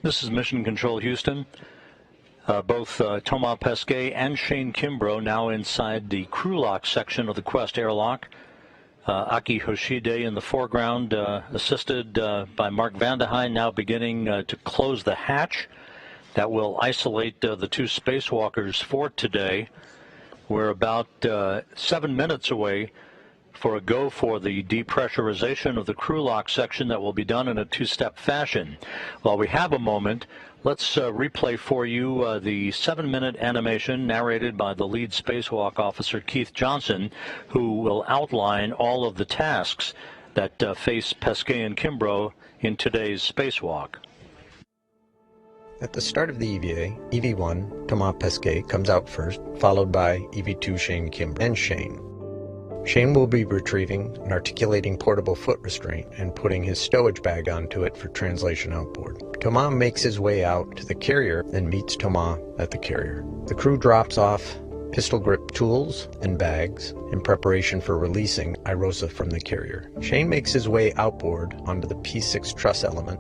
This is Mission Control Houston. Both Thomas Pesquet and Shane Kimbrough now inside the crew lock section of the Quest airlock. Aki Hoshide in the foreground, assisted by Mark Vandehei, now beginning to close the hatch. That will isolate the two spacewalkers for today. We're about 7 minutes away for a go for the depressurization of the crew lock section that will be done in a two-step fashion. While we have a moment, let's replay for you the 7-minute animation narrated by the lead spacewalk officer, Keith Johnson, who will outline all of the tasks that face Pesquet and Kimbrough in today's spacewalk. At the start of the EVA, EV1, Thomas Pesquet, comes out first, followed by EV2 Shane Kimbrough and Shane. Shane will be retrieving an articulating portable foot restraint and putting his stowage bag onto it for translation outboard. Thomas makes his way out to the carrier and meets Thomas at the carrier. The crew drops off pistol grip tools and bags in preparation for releasing IROSA from the carrier. Shane makes his way outboard onto the P6 Truss element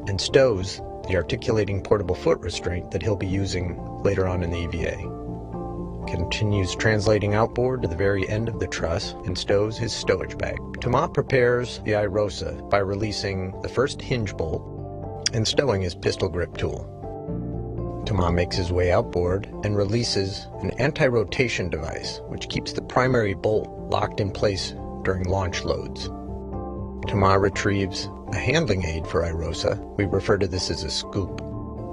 and stows the articulating portable foot restraint that he'll be using later on in the EVA. Continues translating outboard to the very end of the truss and stows his stowage bag. Thomas prepares the IROSA by releasing the first hinge bolt and stowing his pistol grip tool. Thomas makes his way outboard and releases an anti-rotation device which keeps the primary bolt locked in place during launch loads. Thomas retrieves a handling aid for IROSA. We refer to this as a scoop.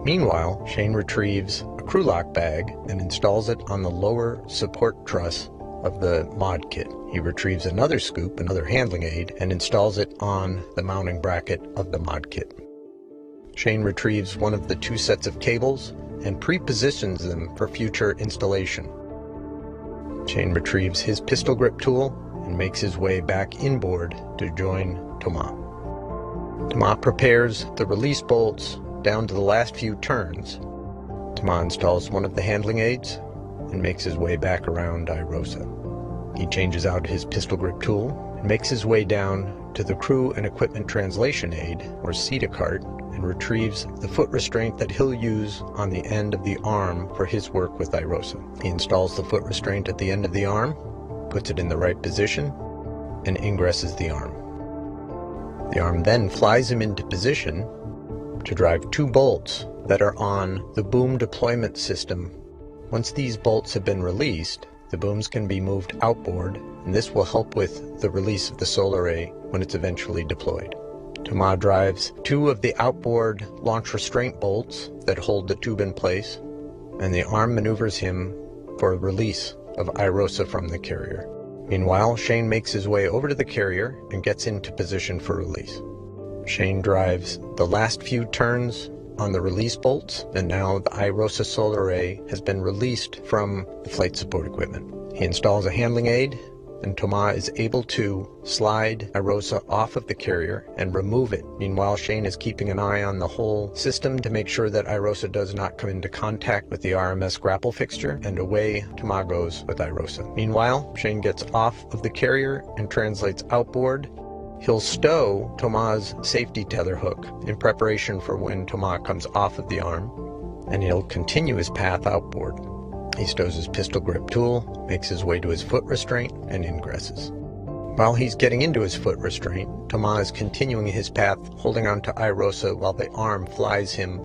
Meanwhile, Shane retrieves a crew lock bag and installs it on the lower support truss of the mod kit. He retrieves another scoop, another handling aid, and installs it on the mounting bracket of the mod kit. Shane retrieves one of the two sets of cables and pre-positions them for future installation. Shane retrieves his pistol grip tool and makes his way back inboard to join Thomas. Thomas prepares the release bolts down to the last few turns. Thomas installs one of the handling aids and makes his way back around IROSA. He changes out his pistol grip tool and makes his way down to the crew and equipment translation aid, or CETA cart, and retrieves the foot restraint that he'll use on the end of the arm for his work with IROSA. He installs the foot restraint at the end of the arm, puts it in the right position, and ingresses the arm. The arm then flies him into position to drive two bolts that are on the boom deployment system. Once these bolts have been released, the booms can be moved outboard, and this will help with the release of the solar array when it's eventually deployed. Thomas drives two of the outboard launch restraint bolts that hold the tube in place, and the arm maneuvers him for release of IROSA from the carrier. Meanwhile, Shane makes his way over to the carrier and gets into position for release. Shane drives the last few turns on the release bolts, and now the IROSA solar array has been released from the flight support equipment. He installs a handling aid, and Thomas is able to slide IROSA off of the carrier and remove it. Meanwhile, Shane is keeping an eye on the whole system to make sure that IROSA does not come into contact with the RMS grapple fixture, and away Thomas goes with IROSA. Meanwhile, Shane gets off of the carrier and translates outboard. He'll stow Thomas' safety tether hook in preparation for when Thomas comes off of the arm, and he'll continue his path outboard. He stows his pistol grip tool, makes his way to his foot restraint, and ingresses. While he's getting into his foot restraint, Thomas is continuing his path, holding on to IROSA while the arm flies him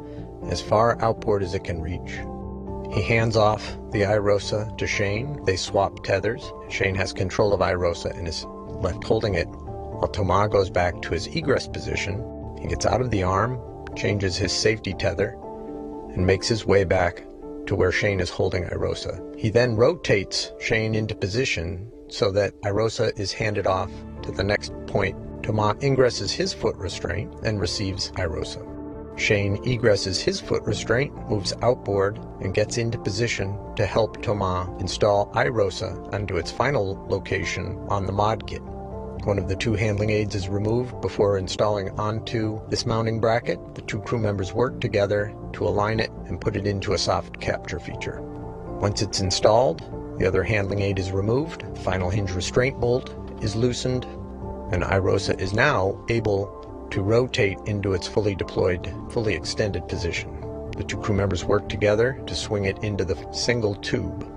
as far outboard as it can reach. He hands off the IROSA to Shane. They swap tethers. Shane has control of IROSA and is left holding it, while Thomas goes back to his egress position. He gets out of the arm, changes his safety tether, and makes his way back to where Shane is holding IROSA. He then rotates Shane into position so that IROSA is handed off to the next point. Thomas ingresses his foot restraint and receives IROSA. Shane egresses his foot restraint, moves outboard, and gets into position to help Thomas install IROSA onto its final location on the mod kit. One of the two handling aids is removed before installing onto this mounting bracket. The two crew members work together to align it and put it into a soft capture feature. Once it's installed, the other handling aid is removed, the final hinge restraint bolt is loosened, and IROSA is now able to rotate into its fully deployed, fully extended position. The two crew members work together to swing it into the single tube.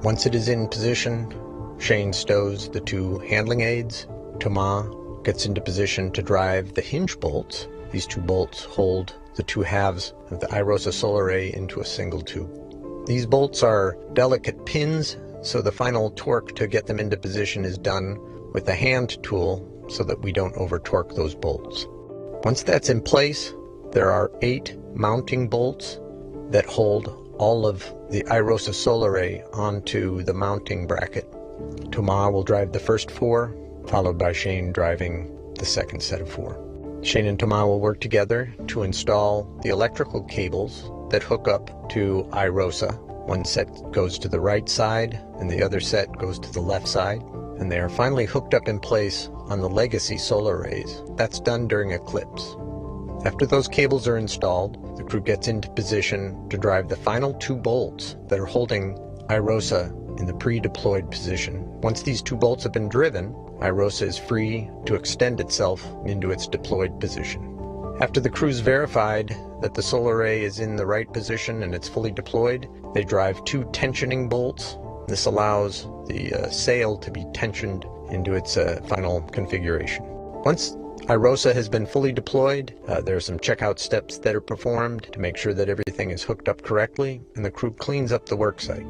Once it is in position, Shane stows the two handling aids. Thomas gets into position to drive the hinge bolts. These two bolts hold the two halves of the IROSA solar array into a single tube. These bolts are delicate pins, so the final torque to get them into position is done with a hand tool so that we don't over torque those bolts. Once that's in place, there are 8 mounting bolts that hold all of the IROSA solar array onto the mounting bracket. Thomas will drive the first 4, followed by Shane driving the second set of 4. Shane and Thomas will work together to install the electrical cables that hook up to IROSA. One set goes to the right side and the other set goes to the left side, and they are finally hooked up in place on the legacy solar arrays. That's done during eclipse. After those cables are installed, the crew gets into position to drive the final 2 bolts that are holding IROSA in the pre-deployed position. Once these 2 bolts have been driven, IROSA is free to extend itself into its deployed position. After the crew's verified that the solar array is in the right position and it's fully deployed, they drive 2 tensioning bolts. This allows the sail to be tensioned into its final configuration. Once IROSA has been fully deployed, there are some checkout steps that are performed to make sure that everything is hooked up correctly, and the crew cleans up the worksite.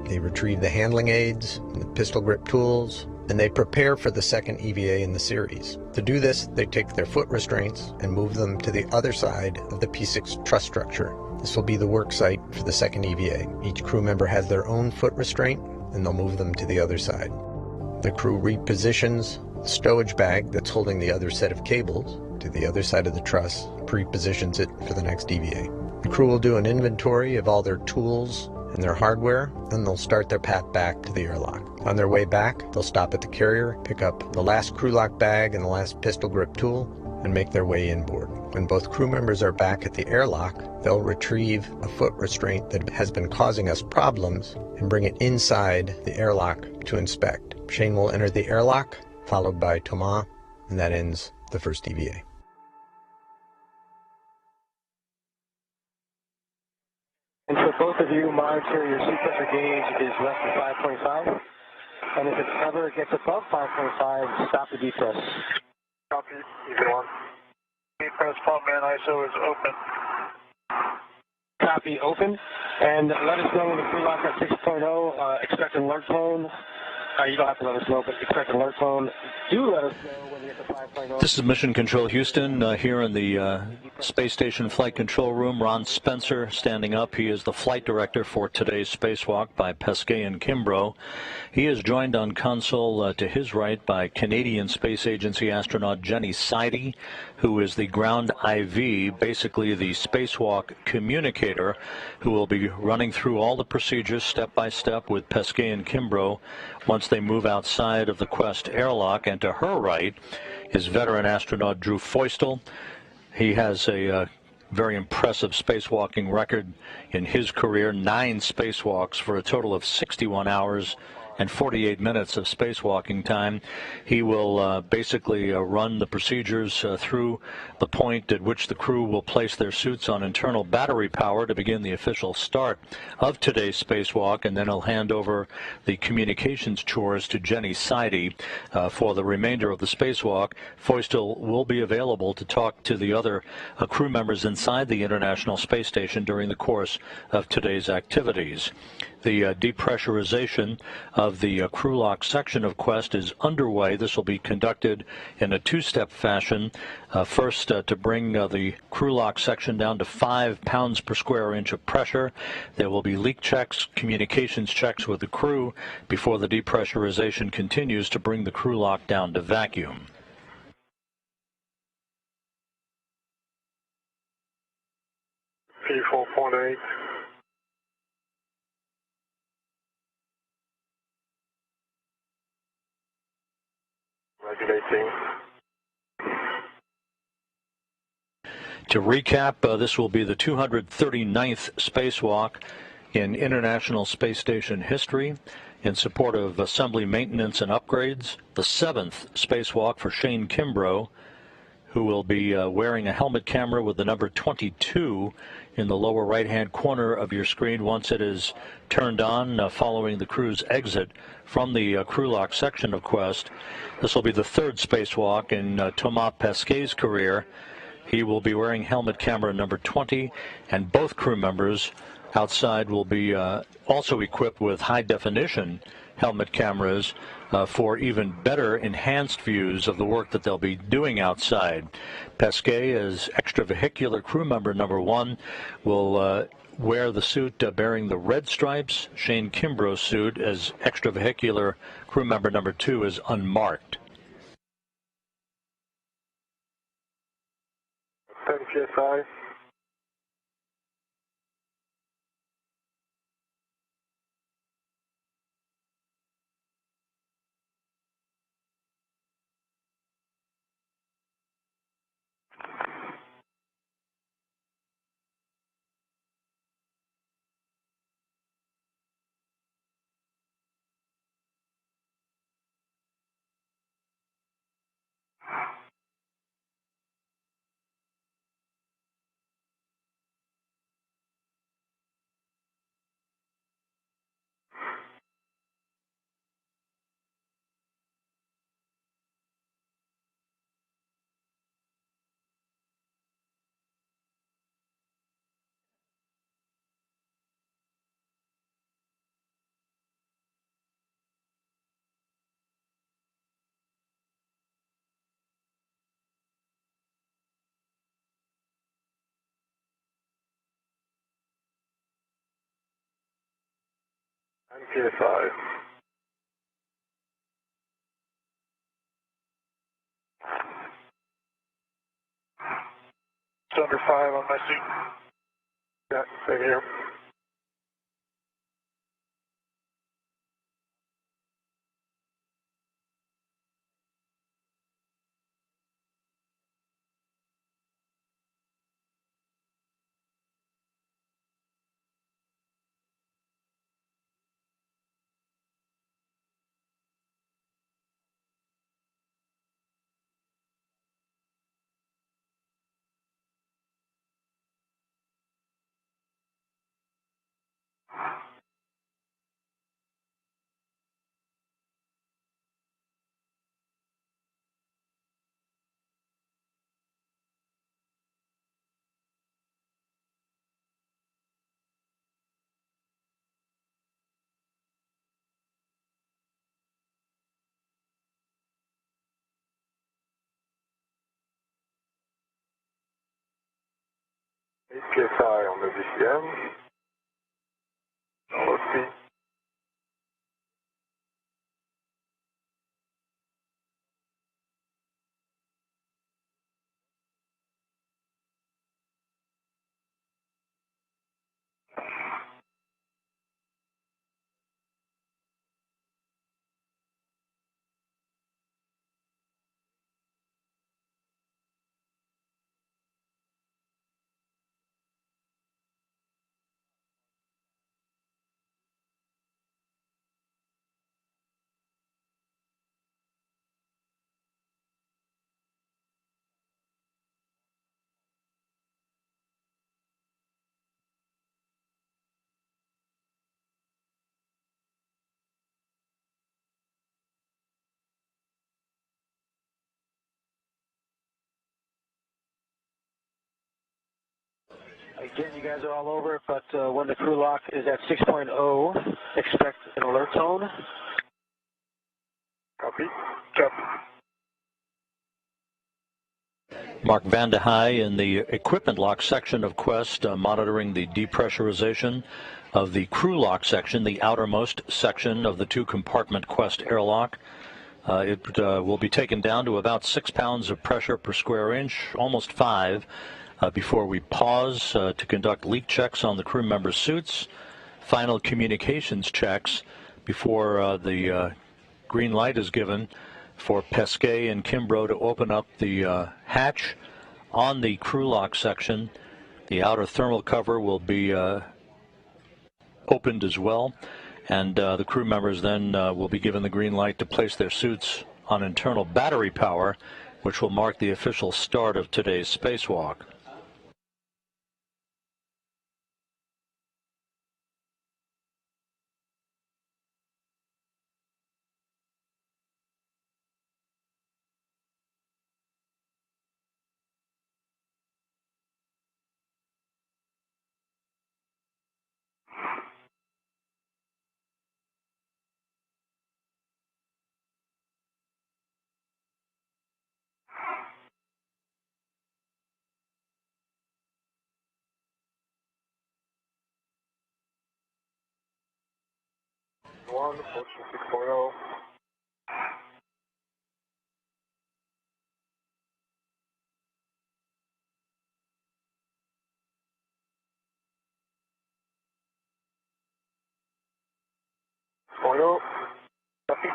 They retrieve the handling aids and the pistol grip tools, and they prepare for the second EVA in the series. To do this, they take their foot restraints and move them to the other side of the P6 Truss structure. This will be the worksite for the second EVA. Each crew member has their own foot restraint, and they'll move them to the other side. The crew repositions the stowage bag that's holding the other set of cables to the other side of the truss, pre-positions it for the next EVA. The crew will do an inventory of all their tools and their hardware, and they'll start their path back to the airlock. On their way back, they'll stop at the carrier, pick up the last crew lock bag and the last pistol grip tool, and make their way inboard. When both crew members are back at the airlock, they'll retrieve a foot restraint that has been causing us problems and bring it inside the airlock to inspect. Shane will enter the airlock, followed by Thomas, and that ends the first EVA. And for both of you, monitor your seat pressure gauge is less than 5.5. And if it ever gets above 5.5, stop the depress. Copy, EV1. Depress pump man ISO is open. Copy, open. And let us know when the crew lock at 6.0, expect an alert tone. You don't have to let us know, but expect an alert tone. Do let us know when you get to 5.0. This is Mission Control Houston here in the Space Station Flight Control Room. Ron Spencer standing up. He is the flight director for today's spacewalk by Pesquet and Kimbrough. He is joined on console to his right by Canadian Space Agency astronaut Jenny Sidey, who is the ground IV, basically the spacewalk communicator, who will be running through all the procedures step by step with Pesquet and Kimbrough once they move outside of the Quest airlock. And to her right is veteran astronaut Drew Feustel. He has a very impressive spacewalking record in his career, 9 spacewalks for a total of 61 hours and 48 minutes of spacewalking time. He will basically run the procedures through the point at which the crew will place their suits on internal battery power to begin the official start of today's spacewalk, and then he'll hand over the communications chores to Jenny Sidey for the remainder of the spacewalk. Feustel will be available to talk to the other crew members inside the International Space Station during the course of today's activities. The depressurization of the crew lock section of Quest is underway. This will be conducted in a 2-step fashion. First, to bring the crew lock section down to 5 pounds per square inch of pressure. There will be leak checks, communications checks with the crew before the depressurization continues to bring the crew lock down to vacuum. P4.8. Regulating. To recap, this will be the 239th spacewalk in International Space Station history in support of assembly maintenance and upgrades, the 7th spacewalk for Shane Kimbrough, who will be wearing a helmet camera with the number 22 in the lower right-hand corner of your screen once it is turned on following the crew's exit from the crew lock section of Quest. This will be the third spacewalk in Thomas Pesquet's career. He will be wearing helmet camera number 20, and both crew members outside will be also equipped with high-definition helmet cameras for even better enhanced views of the work that they'll be doing outside. Pesquet, as extravehicular crew member number 1, will wear the suit bearing the red stripes. Shane Kimbrough's suit as extravehicular crew member number 2 is unmarked. 10 PSI. PSI. It's under 5 on my suit. Yeah, same here. PSI on the VCM. Let's see. Again, you guys are all over, but when the crew lock is at 6.0, expect an alert tone. Copy. Copy. Mark Van de Heij in the equipment lock section of Quest, monitoring the depressurization of the crew lock section, the outermost section of the two-compartment Quest airlock. It will be taken down to about 6 pounds of pressure per square inch, almost 5, before we pause to conduct leak checks on the crew members' suits, final communications checks before the green light is given for Pesquet and Kimbrough to open up the hatch on the crew lock section. The outer thermal cover will be opened as well, and the crew members then will be given the green light to place their suits on internal battery power which will mark the official start of today's spacewalk. Approaching 6.0. Copy.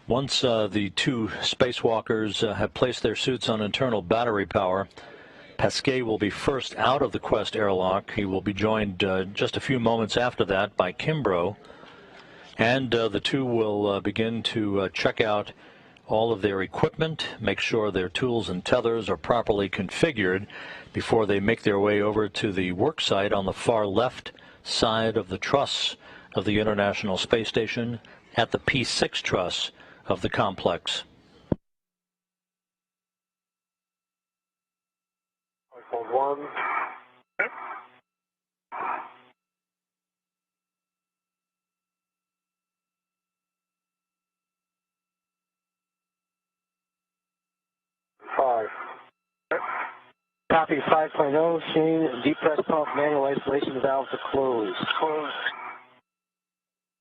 Once the two spacewalkers have placed their suits on internal battery power, Pesquet will be first out of the Quest airlock. He will be joined just a few moments after that by Kimbrough, and the two will begin to check out all of their equipment, make sure their tools and tethers are properly configured before they make their way over to the Worksite on the far left side of the truss of the International Space Station at the P6 Truss of the complex. iPhone 1. Five. Copy 5.0, Shane, depress pump manual isolation valve to close. Closed.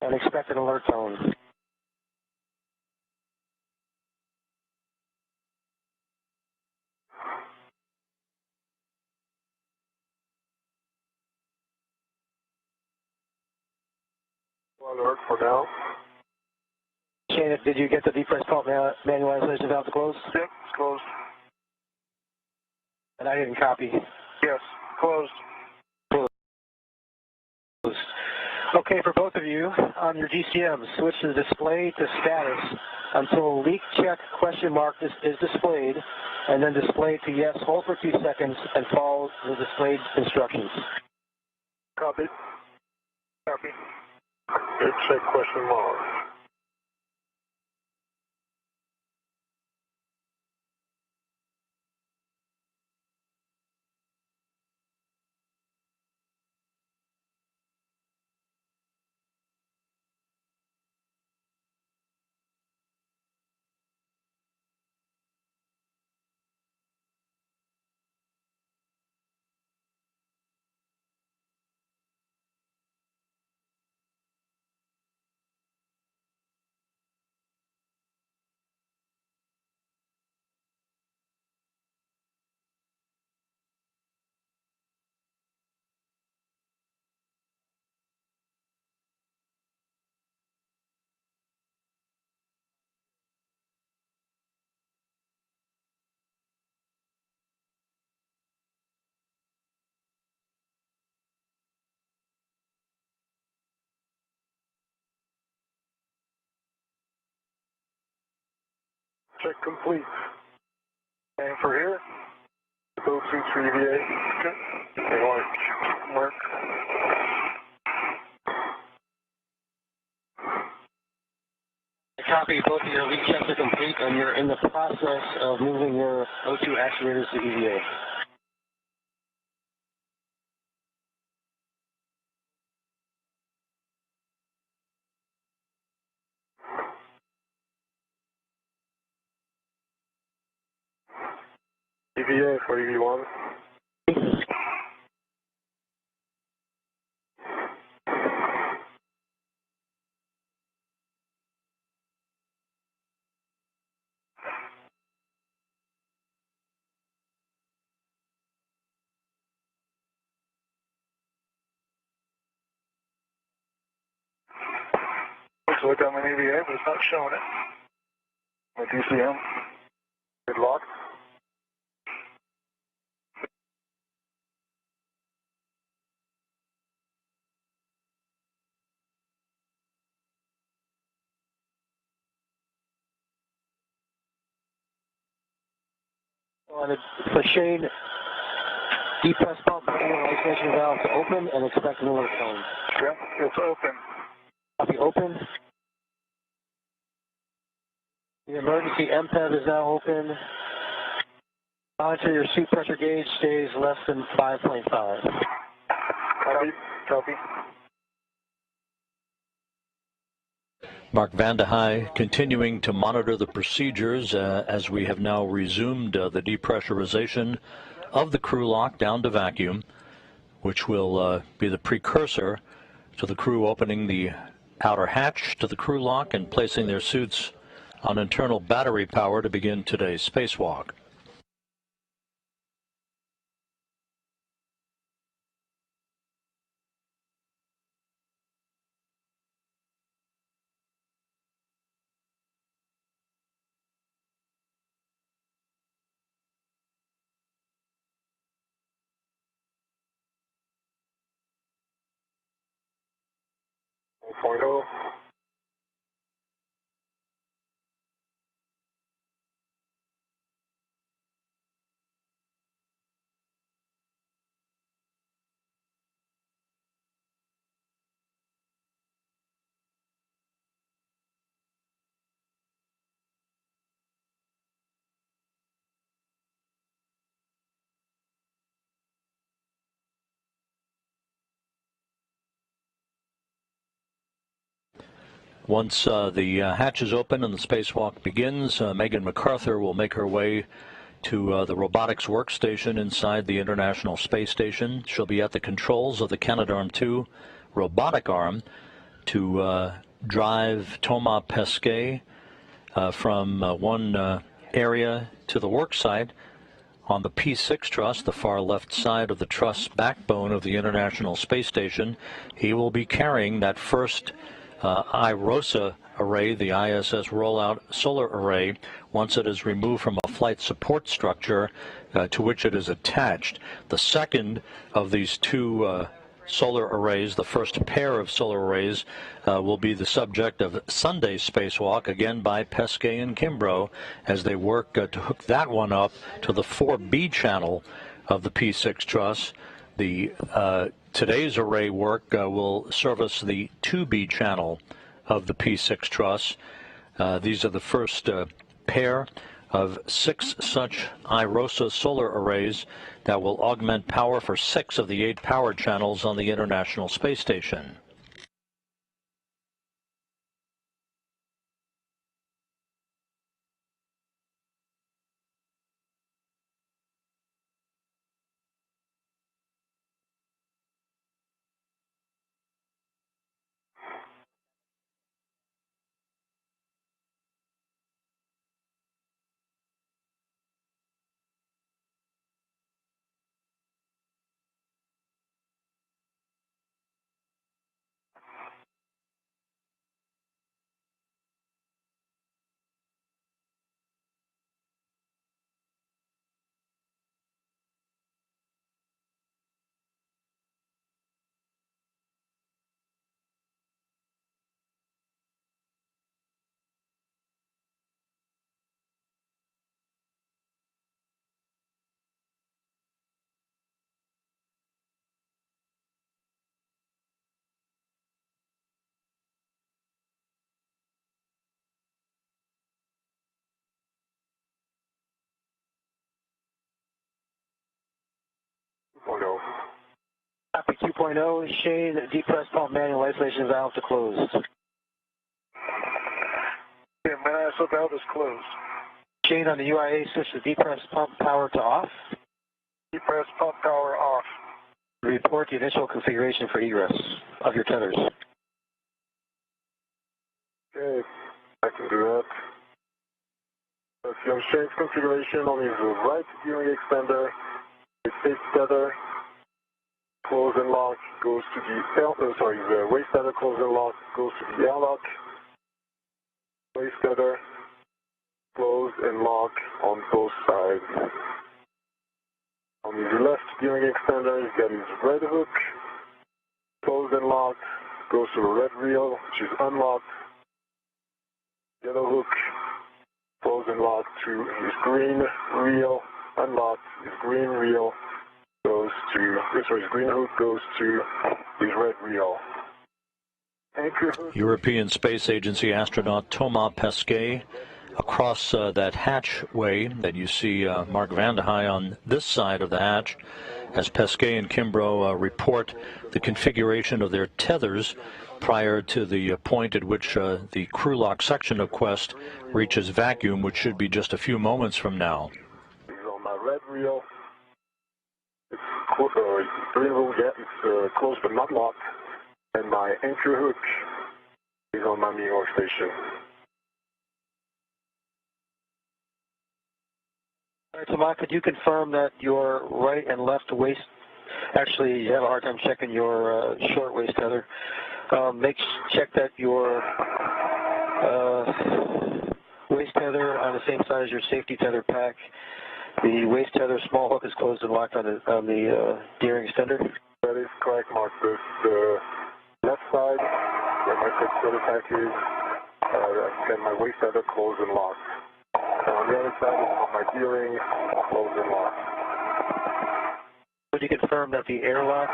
And expect an alert tone. Alert for now. Shane, did you get the depress pump manual isolation valve to close? Yep, it's closed. And I didn't copy. Yes, closed. Closed. Okay, for both of you, on your GCM, switch the display to status until leak check question mark is displayed, and then display to yes, hold for a few seconds, and follow the displayed instructions. Copy. Copy. Leak check question mark. Check complete. And for here, go to 3VA. Okay. Mark. Copy, both of your leak checks are complete, and you're in the process of moving your O2 actuators to EVA. EVA for EV1. Let's look on my EVA, but it's not showing it. My DCM. Good lock. For Shane, depress pump manual isolation valve to open and expect Miller tone. Yep, it's open. Copy open. The emergency MPEV is now open. Monitor your seat pressure gauge stays less than 5.5. Copy. Copy. Mark Vandehei continuing to monitor the procedures as we have now resumed the depressurization of the crew lock down to vacuum, which will be the precursor to the crew opening the outer hatch to the crew lock and placing their suits on internal battery power to begin today's spacewalk. Once the hatch is open and the spacewalk begins, Megan MacArthur will make her way to the robotics workstation inside the International Space Station. She'll be at the controls of the Canadarm2 robotic arm to drive Thomas Pesquet from one area to the worksite on the P6 Truss, the far left side of the truss backbone of the International Space Station. He will be carrying that first IROSA array, the ISS rollout solar array, once it is removed from a flight support structure to which it is attached. The second of these two solar arrays, the first pair of solar arrays, will be the subject of Sunday's spacewalk, again by Pesquet and Kimbrough, as they work to hook that one up to the 4B channel of the P6 Truss. The today's array work will service the 2B channel of the P6 Truss. These are the first pair of 6 such IROSA solar arrays that will augment power for 6 of the 8 power channels on the International Space Station. Copy 2.0, Shane, depress pump manual isolation valve to close. Yeah, manual valve is closed. Shane, on the UIA, switch the depress pump power to off. Depress pump power off. Report the initial configuration for egress of your tethers. Okay, I can do that. So on Shane's configuration on his right gearing extender, his safety tether, close and lock goes to the waist tether, close and lock goes to the airlock. Waist tether, close and lock on both sides. On his left gearing extender, he's got his red hook, closed and locked, goes to the red reel, which is unlocked. Yellow hook, closed and locked to his green reel, unlocked. His green reel goes to, his green hook goes to his red reel. Anchor hook. European Space Agency astronaut Thomas Pesquet. Across that hatchway that you see Mark Vande Hei on this side of the hatch, as Pesquet and Kimbrough report the configuration of their tethers prior to the point at which the crew lock section of Quest reaches vacuum, which should be just a few moments from now. He's on my red reel. It's green reel, yeah, it's closed but not locked. And my anchor hook is on my main workstation. All right, Tomas, could you confirm that your right and left waist, actually you have a hard time checking your short waist tether. Check that your waist tether on the same side as your safety tether pack. The waist tether small hook is closed and locked on the gearing extender. That is correct, Mark. The left side where my safety tether pack is, and my waist tether closed and locked. On the other side is my gearing, closed and locked. Would you confirm that the airlock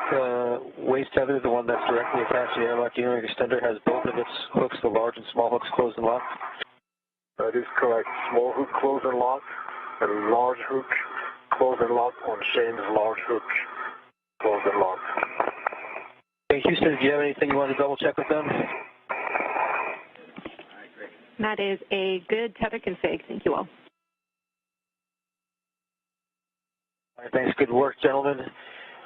waist tether, the one that's directly attached to the airlock gearing extender, has both of its hooks, the large and small hooks, closed and locked? That is correct. Small hook closed and locked, and large hook closed and locked on Shane's large hook, closed and locked. Hey, Houston, do you have anything you want to double check with them? That is a good tether config. Thank you all. All right, thanks. Good work, gentlemen.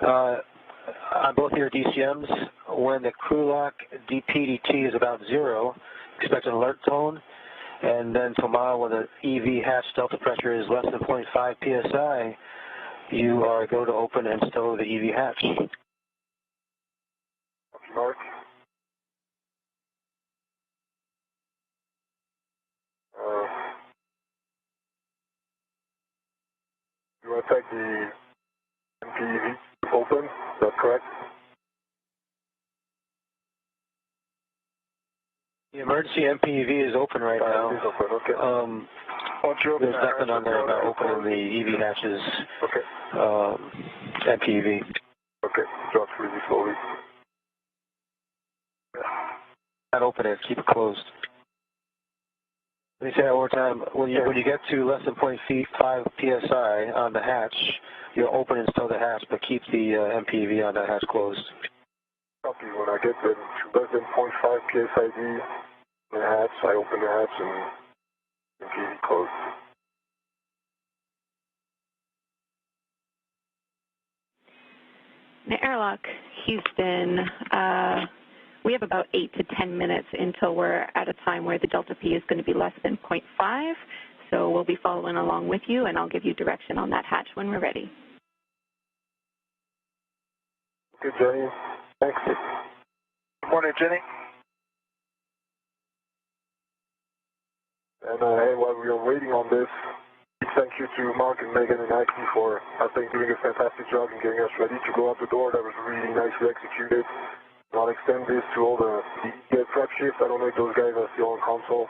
On both of your DCMs, when the crew lock DPDT is about 0, expect an alert tone. And then tomorrow, when the EV hatch delta pressure is less than 0.5 psi, you are go to open and stow the EV hatch. Mark. You want to take the MPEV open? Is that correct? The emergency MPEV is open right now. It is open, okay. There's nothing on there about opening the EV hatches. Okay. MPEV. Okay, drop really slowly. Not open it, keep it closed. Let me say that one more time. When you get to less than 0.5 psi on the hatch, you'll open and stow the hatch, but keep the MPEV on that hatch closed. Copy. When I get to less than 0.5 psid in the hatch, I open the hatch and MPEV closed. The airlock, Houston, we have about 8 to 10 minutes until we're at a time where the delta P is going to be less than 0.5. So we'll be following along with you, and I'll give you direction on that hatch when we're ready. Good, Jenny. Thanks. Good morning, Jenny. And hey, while we are waiting on this, thank you to Mark and Megan and Ike for, I think, doing a fantastic job in getting us ready to go out the door. That was really nicely executed. And I'll extend this to all the prep shift. I don't know if those guys are still on console.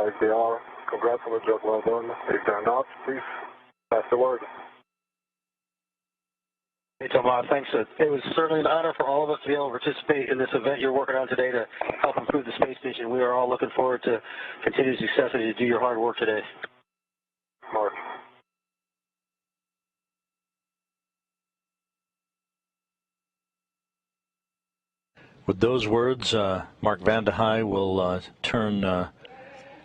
If they are, congrats on the job well done. If they're not, please pass the word. Hey, Tomas, thanks. It was certainly an honor for all of us to be able to participate in this event you're working on today to help improve the space station. We are all looking forward to continued success as you do your hard work today. Mark. With those words, Mark Vande Hei will turn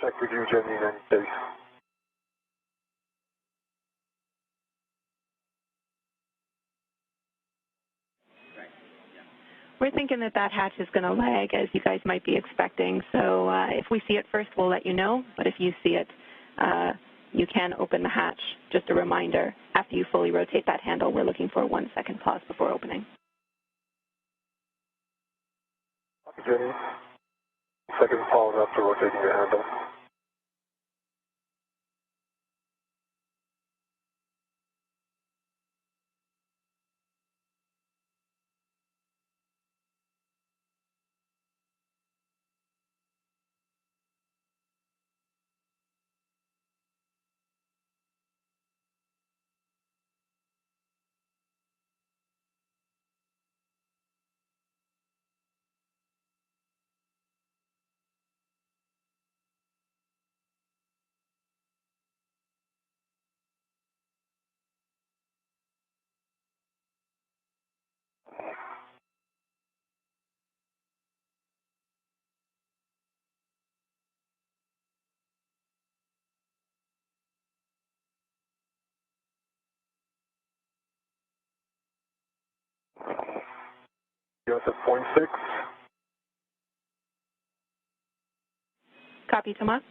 Check with you, Jenny, in any case. We're thinking that that hatch is going to lag, as you guys might be expecting. So if we see it first, we'll let you know. But if you see it, you can open the hatch. Just a reminder, after you fully rotate that handle, we're looking for a 1 second pause before opening. Okay, Jenny. Second pause after rotating your handle. US at 0.6. Copy, Tomas.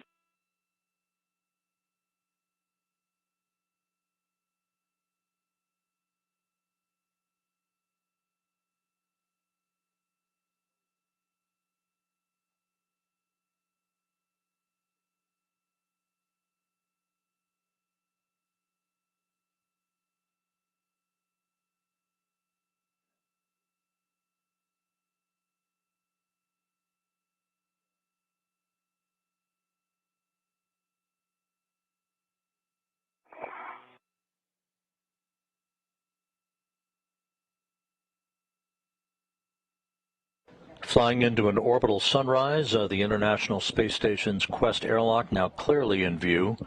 Flying into an orbital sunrise, the International Space Station's Quest airlock now clearly in view.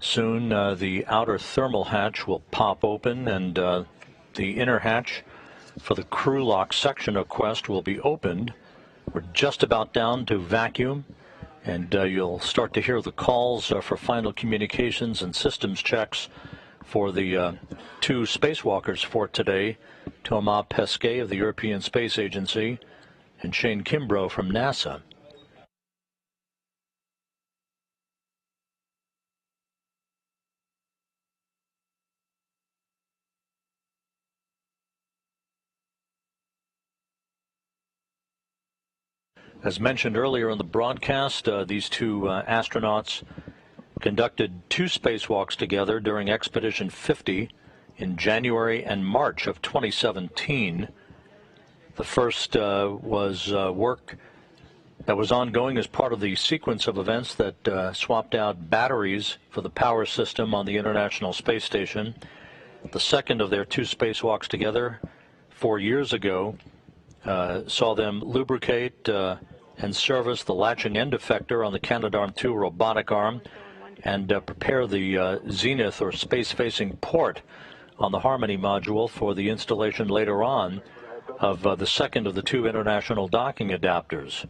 Soon the outer thermal hatch will pop open, and the inner hatch for the crew lock section of Quest will be opened. We're just about down to vacuum, and you'll start to hear the calls for final communications and systems checks for the two spacewalkers for today, Thomas Pesquet of the European Space Agency and Shane Kimbrough from NASA. As mentioned earlier in the broadcast, these two astronauts conducted two spacewalks together during Expedition 50 in January and March of 2017. The first was work that was ongoing as part of the sequence of events that swapped out batteries for the power system on the International Space Station. The second of their two spacewalks together 4 years ago saw them lubricate and service the latching end effector on the Canadarm2 robotic arm and prepare the Zenith or space-facing port on the Harmony module for the installation later on of the second of the two international docking adapters.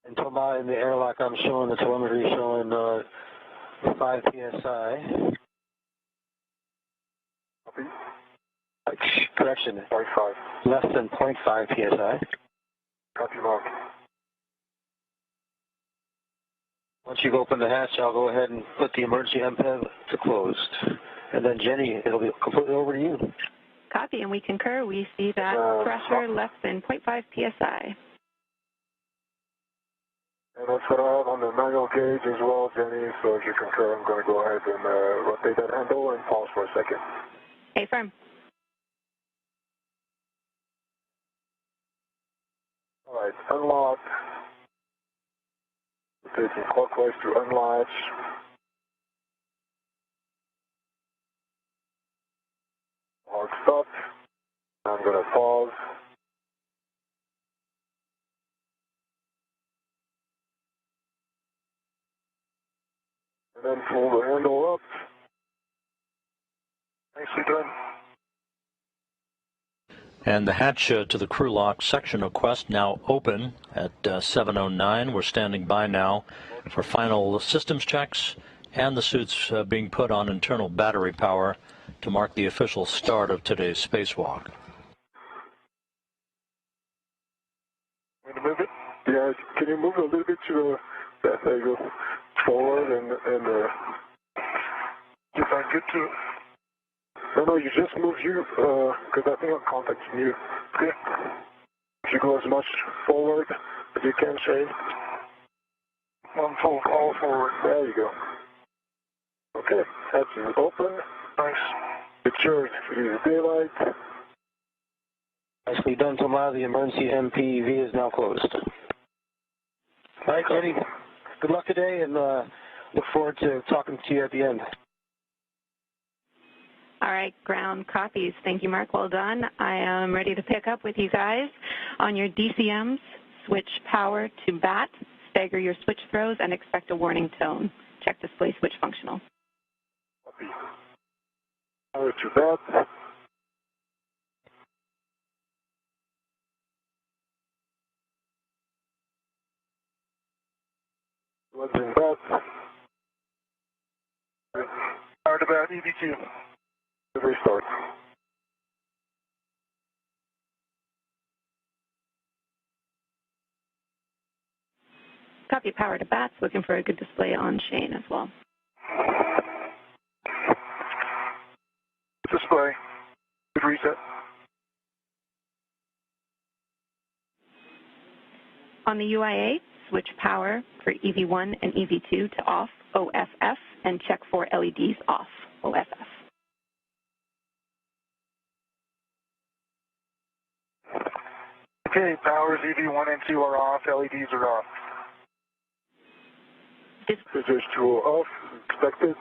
And Thomas, in the airlock, I'm showing the telemetry showing 5 psi. Copy. Correction. 0.5. Less than 0.5 psi. Copy, Mark. Once you've opened the hatch, I'll go ahead and put the emergency MPEV to closed. And then Jenny, it'll be completely over to you. Copy, and we concur. We see that pressure less than 0.5 psi. And that's what I have on the manual gauge as well, Jenny, so if you concur, I'm going to go ahead and rotate that handle and pause for a second. A firm. All right, unlock. Rotating clockwise to unlatch. Hard stop. I'm going to pause. And then pull the handle up. Nicely done. And the hatch to the crew lock section of Quest now open at 7:09. We're standing by now for final systems checks and the suits being put on internal battery power to mark the official start of today's spacewalk. Want to move it? Yeah, can you move a little bit to that? There you go. Forward and if I get to. No, you just move you, because I think I'm contacting you. Okay? If you go as much forward as you can, Shane. One full all forward. There you go. Okay, hatch is open. Nice. Secured for the daylight. Nicely done, Thomas. The emergency MPV is now closed. All right, Jenny. Good luck today, and look forward to talking to you at the end. All right, ground copies. Thank you, Mark. Well done. I am ready to pick up with you guys on your DCMs. Switch power to BAT, stagger your switch throws, and expect a warning tone. Check display switch functional. Copy. Power to BAT. What's in BAT? Power to BAT, EV2. Restart. Copy, power to BATs. Looking for a good display on Shane as well. Display. Good reset. On the UIA, switch power for EV1 and EV2 to off, OFF, and check for LEDs off, OFF. Okay, powers EV1 and 2 are off, LEDs are off. Scissors tool off, expected.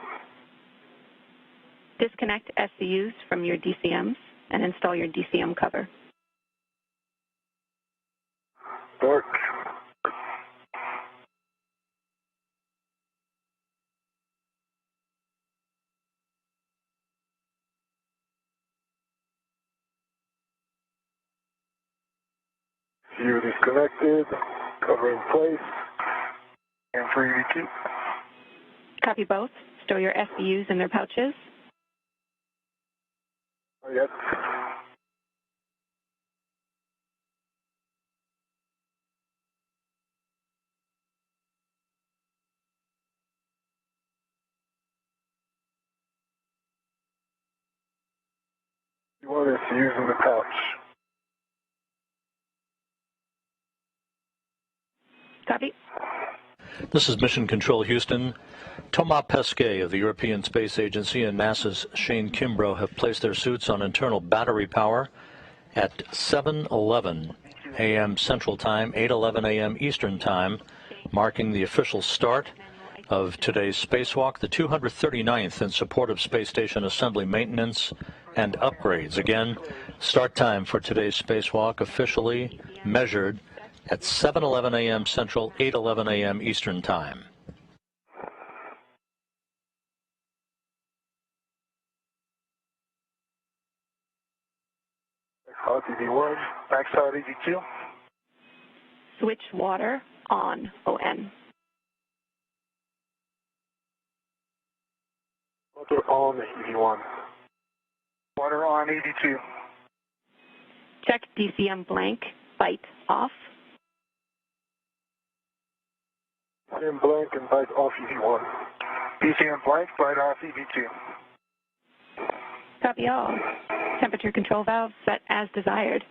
Disconnect SCUs from your DCMs and install your DCM cover. Dark. View disconnected, cover in place, and for EV2. Copy both. Stow your SCUs in their pouches. Oh, yes. You want us to use in the pouch. Copy. This is Mission Control Houston. Thomas Pesquet of the European Space Agency and NASA's Shane Kimbrough have placed their suits on internal battery power at 7:11 a.m. Central Time, 8:11 a.m. Eastern Time, marking the official start of today's spacewalk, the 239th in support of space station assembly maintenance and upgrades. Again, start time for today's spacewalk officially measured at 7:11 a.m. Central, 8:11 a.m. Eastern Time. EV1, backside EV2. Switch water on, O-N. Water on, EV1. Water on, EV2. Check DCM blank, bite off. DCM blank and bite off, EV1. DCM blank, bite off, EV2. Copy all. Temperature control valve set as desired.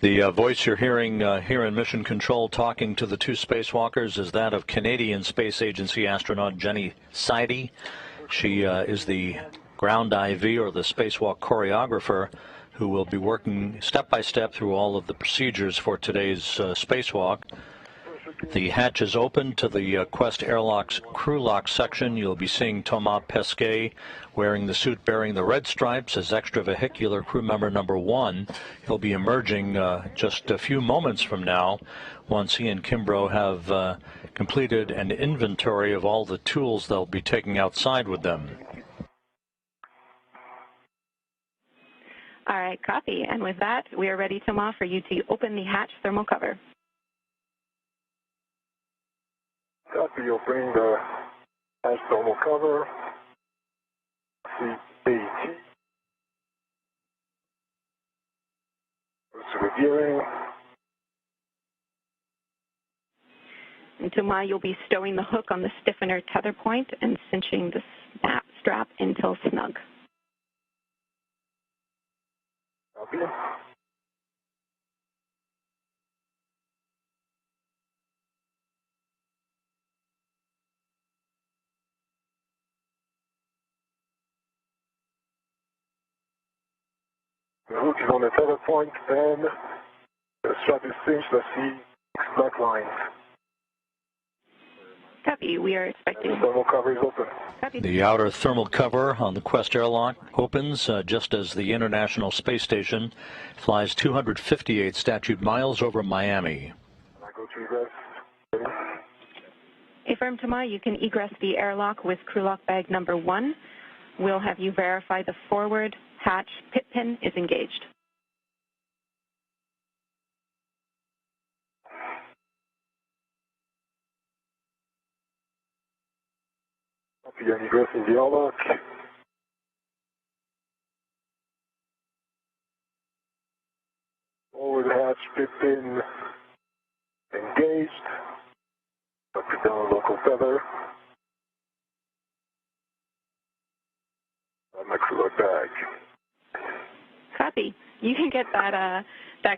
The voice you're hearing here in Mission Control talking to the two spacewalkers is that of Canadian Space Agency astronaut Jenny Sidey. She is the ground IV, or the spacewalk choreographer, who will be working step by step through all of the procedures for today's spacewalk. The hatch is open to the Quest Airlock's crew lock section. You'll be seeing Thomas Pesquet wearing the suit bearing the red stripes as extravehicular crew member number 1. He'll be emerging just a few moments from now once he and Kimbrough have completed an inventory of all the tools they'll be taking outside with them. All right, copy. And with that, we are ready, Thomas, for you to open the hatch thermal cover. Copy, opening the hatch thermal cover. CAT. Goes to the gearing. And Thomas, you'll be stowing the hook on the stiffener tether point and cinching the strap until snug. Copy. The hook is on the tether point, and the strap is cinched. Let's see black lines. Copy. We are expecting. And the thermal cover is open. Copy. The outer thermal cover on the Quest Airlock opens just as the International Space Station flies 258 statute miles over Miami. I go to egress. Affirm, Thomas, you can egress the airlock with crew lock bag number 1. We'll have you verify the forward hatch pit pin is engaged. Copy, and egressing the airlock. Forward hatch pit pin engaged. Up and down local tether. On my crew lock bag. Copy. You can get that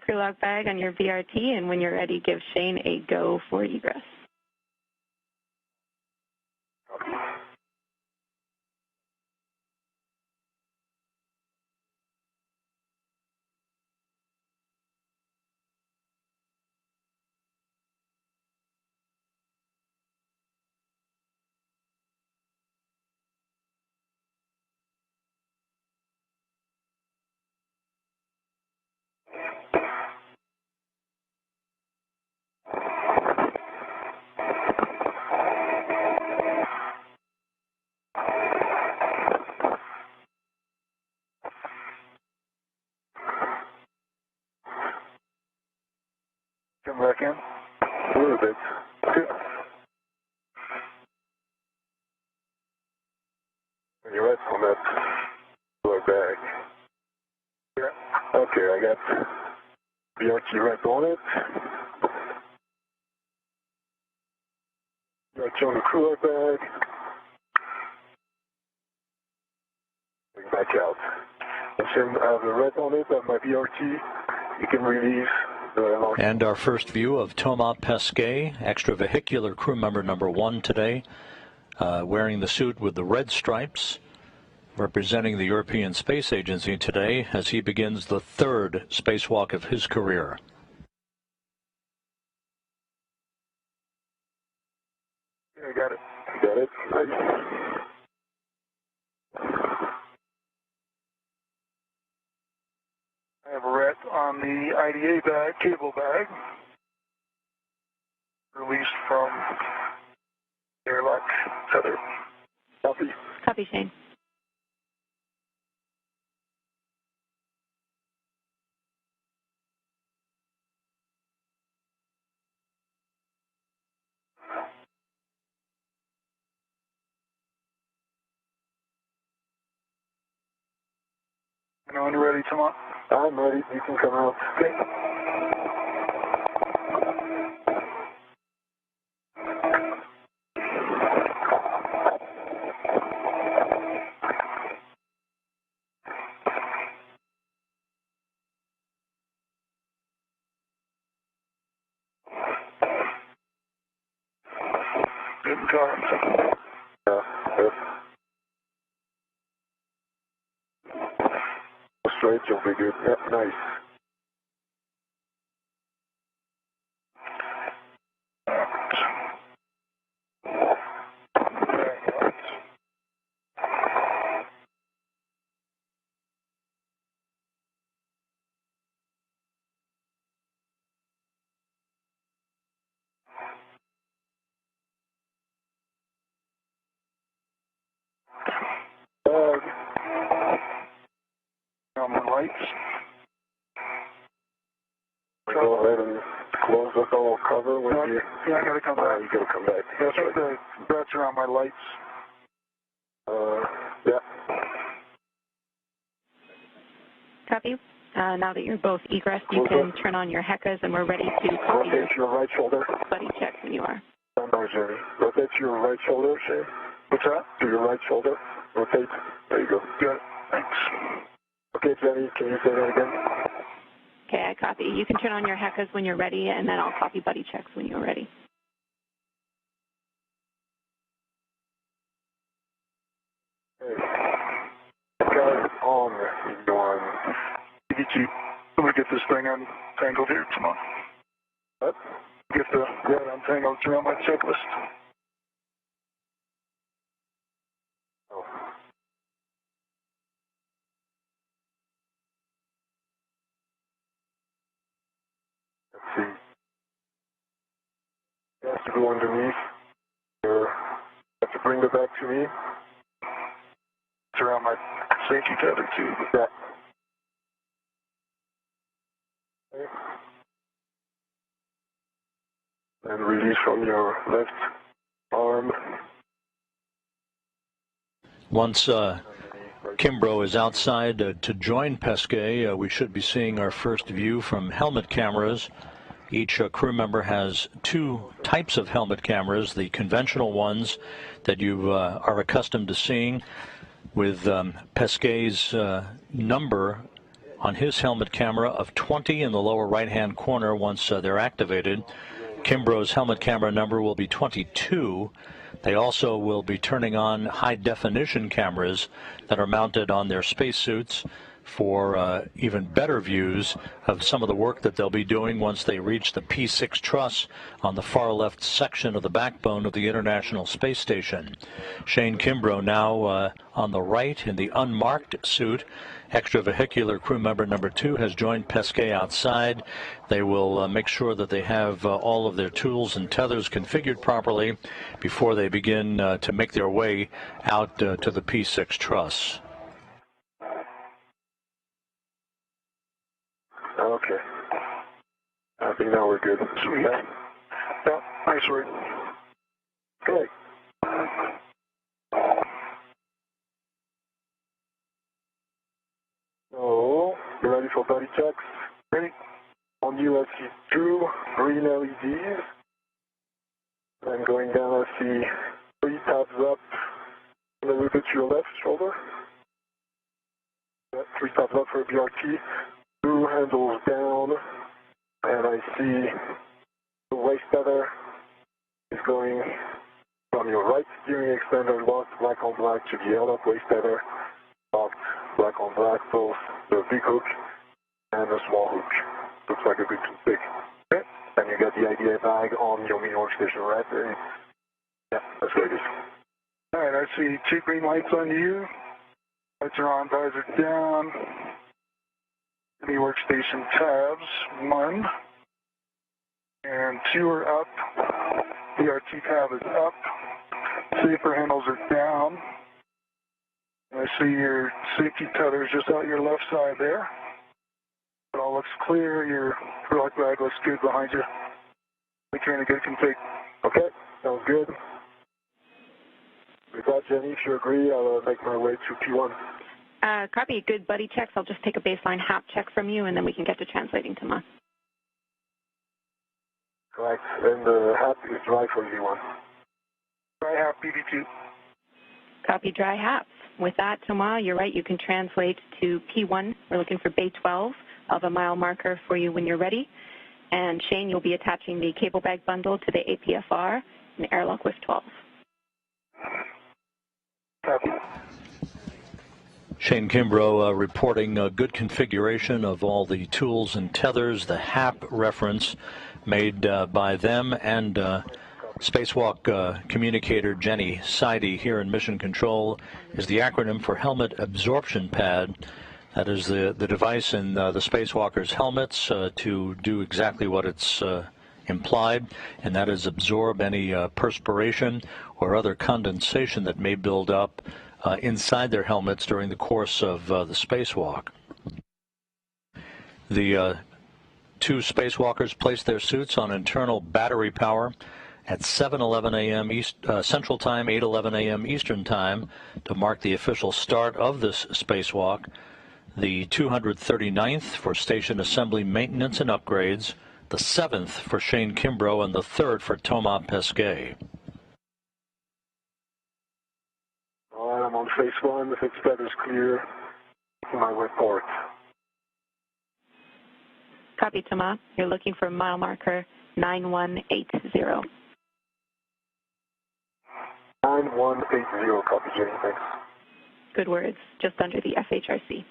crew lock bag on your VRT, and when you're ready, give Shane a go for egress. Copy. Come back in. A little bit. When you're right on that lower bag. Yeah. Okay, I got BRT right on it. BRT on the cooler bag. Bring back out. Once you have the red on it, on my BRT, you can release. And our first view of Thomas Pesquet, extravehicular crew member number 1 today, wearing the suit with the red stripes, representing the European Space Agency today as he begins the 3rd spacewalk of his career. I got it. Got it. Nice. I have a red on the IDA bag, cable bag, released from airlock tether. Copy. Copy, Shane. When you're ready, come on. I'm ready. You can come out. Okay. Good car. Yep. Straight, you'll be good. Yep, nice. On the lights. Go ahead and close the whole cover with you. Yeah, I gotta come back. You gotta come back. That's right. The breaths around my lights. Yeah. Copy. Now that you're both egress, you can turn on your HECAs, and we're ready to copy Rotate your right shoulder. buddy check when you are. No, Jenny. Rotate to your right shoulder, Shane. What's that? To your right shoulder. Rotate. There you go. Good. Thanks. Okay, Jenny, can you say that again? Okay, I copy. You can turn on your HECAs when you're ready, and then I'll copy buddy checks when you're ready. Okay. Guys, on EV1. EV2. Let me get this thing untangled here. Come on. What? Get the red untangled around my checklist. Oh. Let's see. You have to go underneath. You have to bring it back to me. It's around my safety tether too. Yeah. Okay. And release from your left arm. Once Kimbrough is outside to join Pesquet, we should be seeing our first view from helmet cameras. Each crew member has two types of helmet cameras, the conventional ones that you are accustomed to seeing with Pesquet's number on his helmet camera of 20 in the lower right-hand corner once they're activated. Kimbrough's helmet camera number will be 22. They also will be turning on high-definition cameras that are mounted on their spacesuits for even better views of some of the work that they'll be doing once they reach the P6 Truss on the far left section of the backbone of the International Space Station. Shane Kimbrough now on the right in the unmarked suit. Extravehicular crew member number 2 has joined Pesquet outside. They will make sure that they have all of their tools and tethers configured properly before they begin to make their way out to the P6 Truss. Okay. I think now we're good. Sweet. Yeah, nice work. Okay. So, you ready for body checks? Ready? On you, I see 2 green LEDs. And going down, I see 3 tabs up. And then we put your left shoulder. 3 tabs up for BRT. 2 handles down. And I see the waist tether is going from your right steering extender locked black on black to the Airlock waist tether locked black on black, both the big hook and the small hook. Looks like a good toothpick. Okay. And you got the IDA bag on your main workstation, right? Yeah, that's what it is. All right, I see 2 green lights on you. Lights are on, visor down. The workstation tabs, 1. And 2 are up. The RT tab is up. Safer handles are down. I see your safety tethers just out your left side there. It all looks clear. Your product bag looks good behind you. Make sure you're in a good config. Okay, sounds good. With that, Jenny, if you agree, I'll make my way to P1. Copy. Good buddy checks. I'll just take a baseline HAP check from you, and then we can get to translating to Ma. Correct. And the HAP is dry for V1. Dry HAP, BD2. Copy dry HAP. With that, Thomas, you're right. You can translate to P1. We're looking for Bay 12. I'll have a mile marker for you when you're ready. And Shane, you'll be attaching the cable bag bundle to the APFR and Airlock with 12. Copy. Shane Kimbrough reporting good configuration of all the tools and tethers, the HAP reference made by them and Spacewalk communicator Jenny Seide here in Mission Control is the acronym for Helmet Absorption Pad. That is the device in the spacewalkers' helmets to do exactly what it's implied, and that is absorb any perspiration or other condensation that may build up inside their helmets during the course of the spacewalk. The two spacewalkers placed their suits on internal battery power at 7:11 a.m. Central Time, 8:11 a.m. Eastern Time to mark the official start of this spacewalk. The 239th for station assembly maintenance and upgrades, the 7th for Shane Kimbrough, and the 3rd for Thomas Pesquet. All right, I'm on phase 1. The fixed pad is clear. My report. Copy, Thomas. You're looking for mile marker 9180. 9180, copy, Jenny, thanks. Good words, just under the FHRC.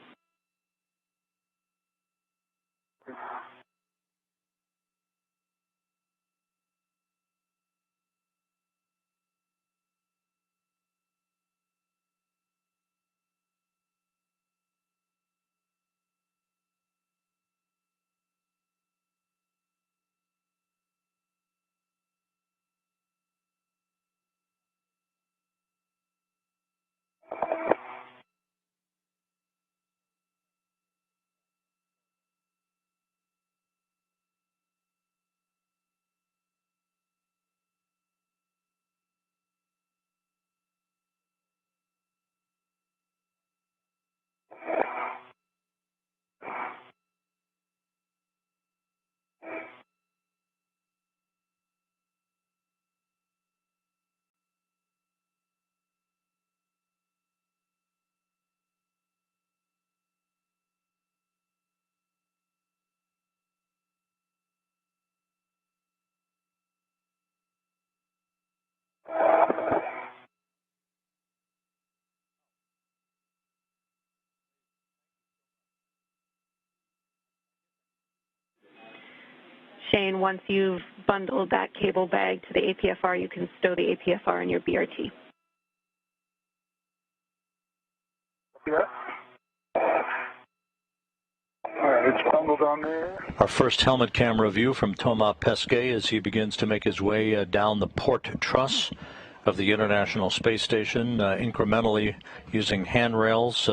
Shane, once you've bundled that cable bag to the APFR, you can stow the APFR in your BRT. Yeah. All right, it's bundled on there. Our first helmet camera view from Thomas Pesquet as he begins to make his way down the port truss of the International Space Station, incrementally using handrails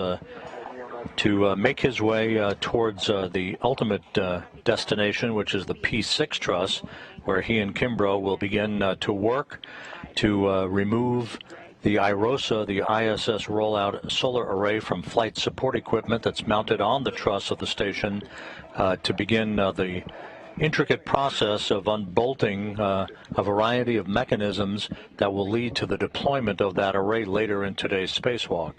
to make his way towards the ultimate destination, which is the P6 Truss, where he and Kimbrough will begin to work to remove the IROSA, the ISS rollout solar array from flight support equipment that's mounted on the truss of the station to begin the intricate process of unbolting a variety of mechanisms that will lead to the deployment of that array later in today's spacewalk.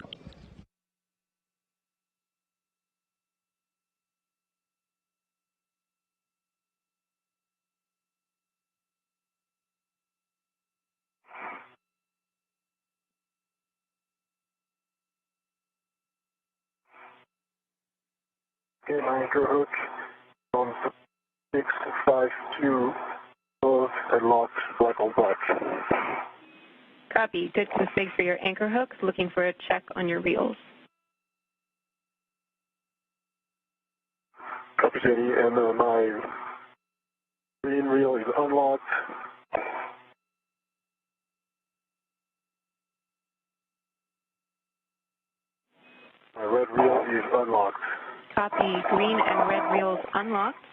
Okay, my anchor hook on 652, closed and locked, black on black. Copy. Good config for your anchor hooks. Looking for a check on your reels. Copy, Jenny, and my green reel is unlocked. My red reel is unlocked. Copy. Green and red reels unlocked.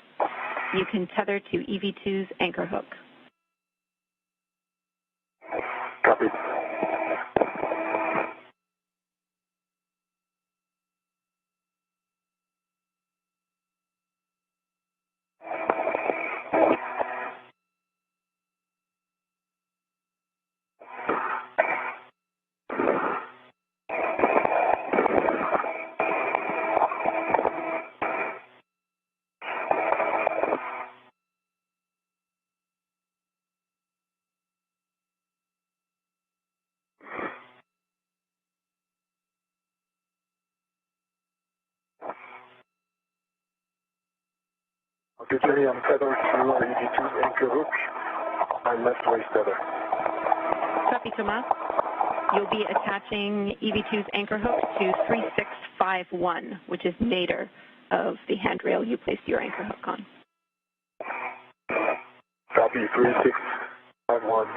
You can tether to EV2's anchor hook. Copy. Okay, Jenny, I'm tethered to EV2's anchor hook. I'm left waist tether. Copy, Thomas. You'll be attaching EV2's anchor hook to 3651, which is nadir of the handrail you placed your anchor hook on. Copy, 3651.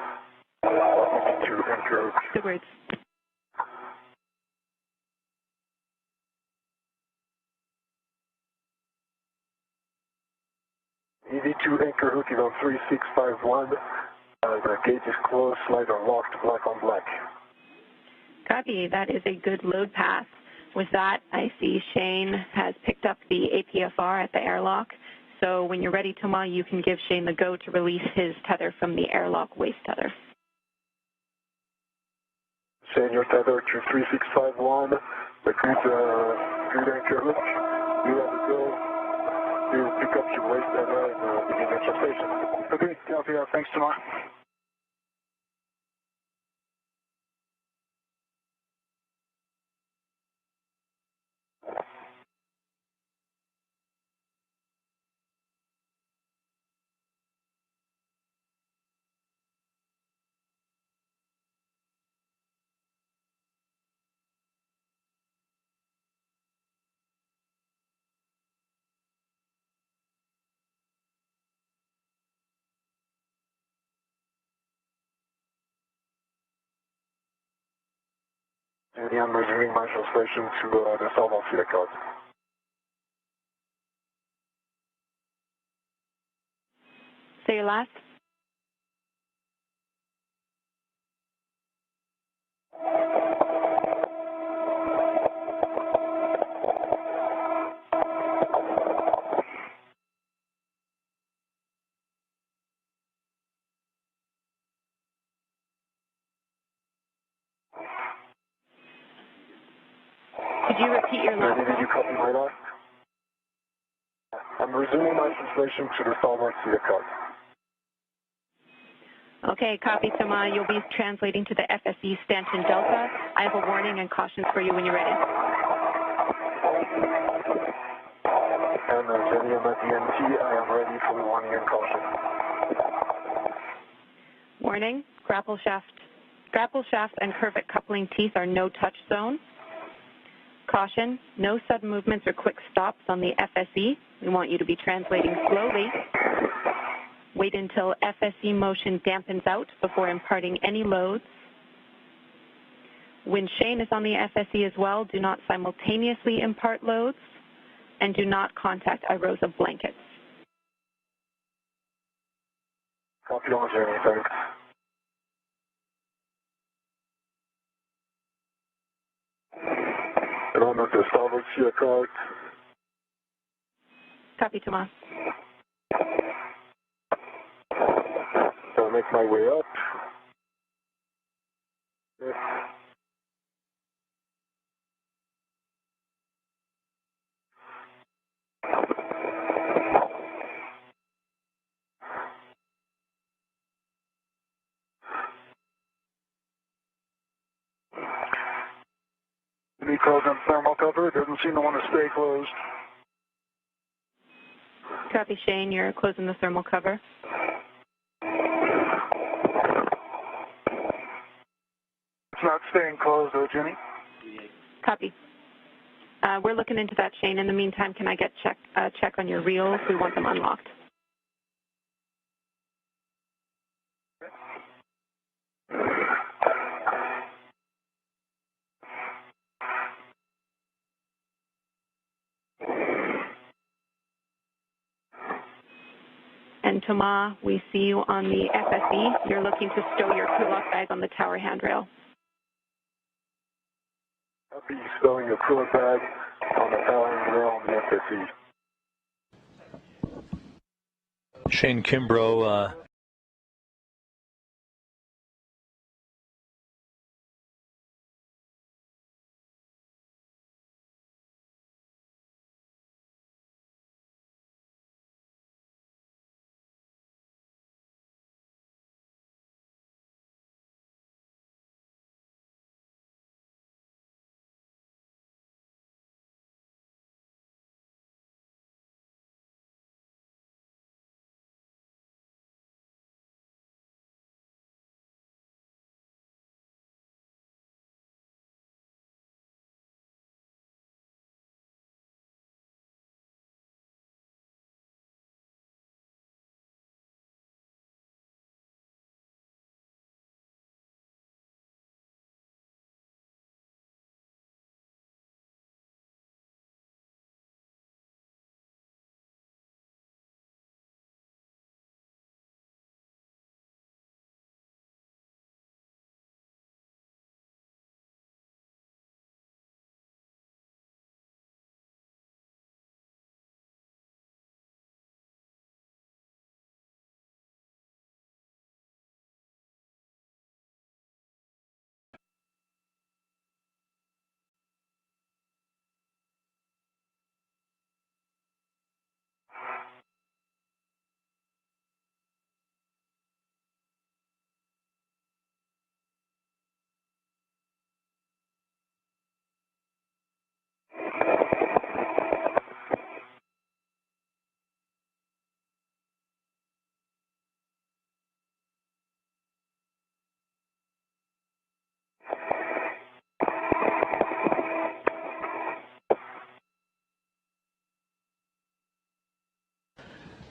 EV2 anchor hook. Good words. EV2 anchor hook is on 3651. The gate is closed, slides are locked, black on black. Copy. That is a good load pass. With that, I see Shane has picked up the APFR at the airlock. So when you're ready, Thomas, you can give Shane the go to release his tether from the airlock waist tether. Shane, you're tethered to 3651. The good anchor hook. You have to go. You pick up your waist tether and begin repressurization. Okay, copy that. Thanks, Thomas. Jenny, I'm resuming my translation to the starboard seat card. Say your last. Could you repeat your last? Did you copy my last? I'm resuming my translation to the starboard seat card. Okay, copy, Thomas. You'll be translating to the FSE stanchion Delta. I have a warning and cautions for you when you're ready. And Jenny, I'm at the NT. I am ready for the warning and caution. Warning, grapple shaft and curvet coupling teeth are no touch zone. Caution, no sudden movements or quick stops on the FSE. We want you to be translating slowly. Wait until FSE motion dampens out before imparting any loads. When Shane is on the FSE as well, do not simultaneously impart loads and do not contact IROSA blankets. Copy on, Jenny, thanks. And I'm at the starboard seat card. Copy, Thomas. I'll make my way up. Yes. Any closed on thermal cover? It doesn't seem to want to stay closed. Copy, Shane. You're closing the thermal cover. It's not staying closed, though, Jenny. Copy. We're looking into that, Shane. In the meantime, can I get check on your reels? We want them unlocked. And Thomas, we see you on the FSE. You're looking to stow your crew-lock bag on the tower handrail. Copy, stowing your crew bag on the tower handrail on the FSE. Shane Kimbrough,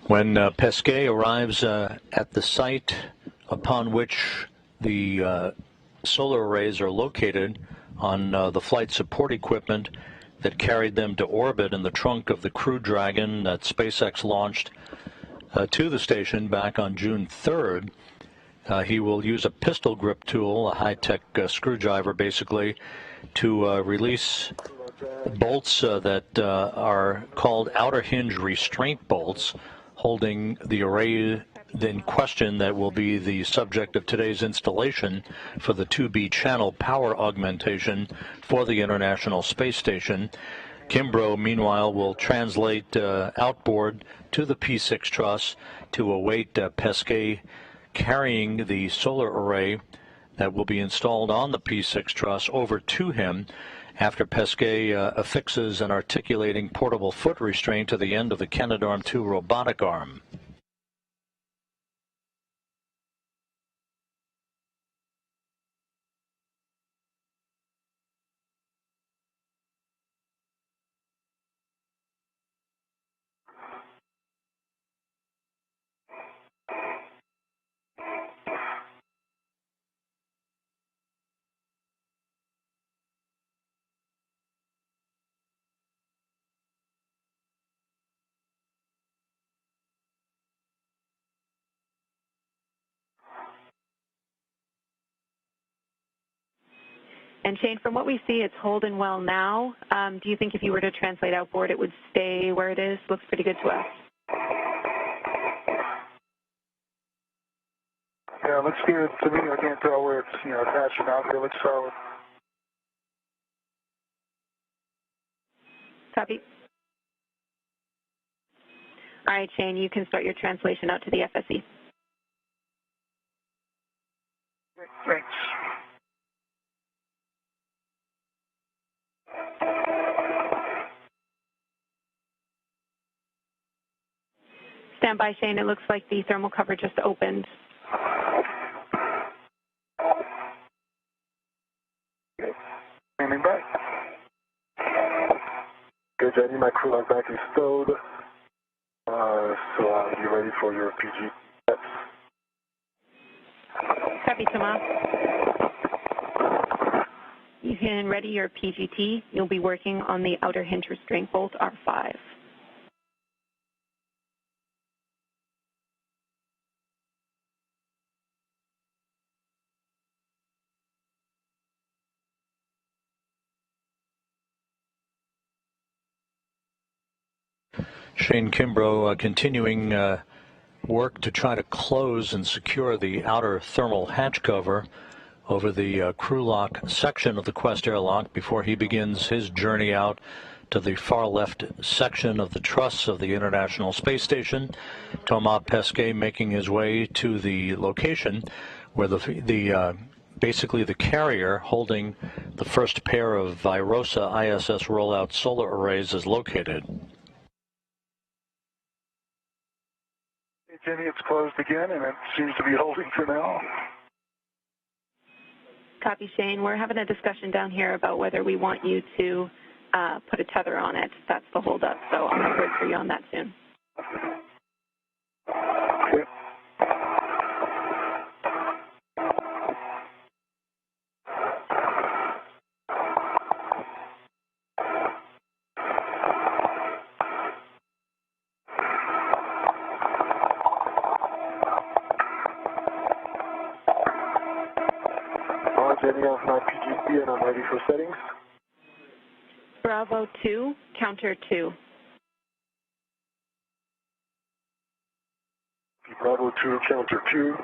When Pesquet arrives at the site upon which the solar arrays are located on the flight support equipment that carried them to orbit in the trunk of the Crew Dragon that SpaceX launched to the station back on June 3rd, he will use a pistol grip tool, a high-tech screwdriver basically, to release bolts that are called outer hinge restraint bolts, holding the array in question that will be the subject of today's installation for the 2B channel power augmentation for the International Space Station. Kimbrough, meanwhile, will translate outboard to the P6 Truss to await Pesquet carrying the solar array that will be installed on the P6 Truss over to him after Pesquet affixes an articulating portable foot restraint to the end of the Canadarm2 robotic arm. And Shane, from what we see, it's holding well now. Do you think if you were to translate outboard, it would stay where it is? Looks pretty good to us. Yeah, looks good to me. I can't tell where it's, attaching out there. Looks solid. Copy. All right, Shane, you can start your translation out to the FSE. Thanks. Stand by, Shane. It looks like the thermal cover just opened. Standing by. Good, Jenny. My crew lock back is stowed. So I'll be ready for your PG steps. Copy, Thomas. You can ready your PGT. You'll be working on the outer hinge restraint bolt R5. Shane Kimbrough continuing work to try to close and secure the outer thermal hatch cover over the crew lock section of the Quest airlock before he begins his journey out to the far left section of the truss of the International Space Station. Thomas Pesquet making his way to the location where basically the carrier holding the first pair of IROSA ISS rollout solar arrays is located. Hey, Jenny, it's closed again, and it seems to be holding for now. Copy, Shane. We're having a discussion down here about whether we want you to put a tether on it. That's the holdup, so I'll have word for you on that soon. Okay. Jenny, off my PGT and I'm ready for settings. Bravo 2, counter 2. Bravo 2, counter 2.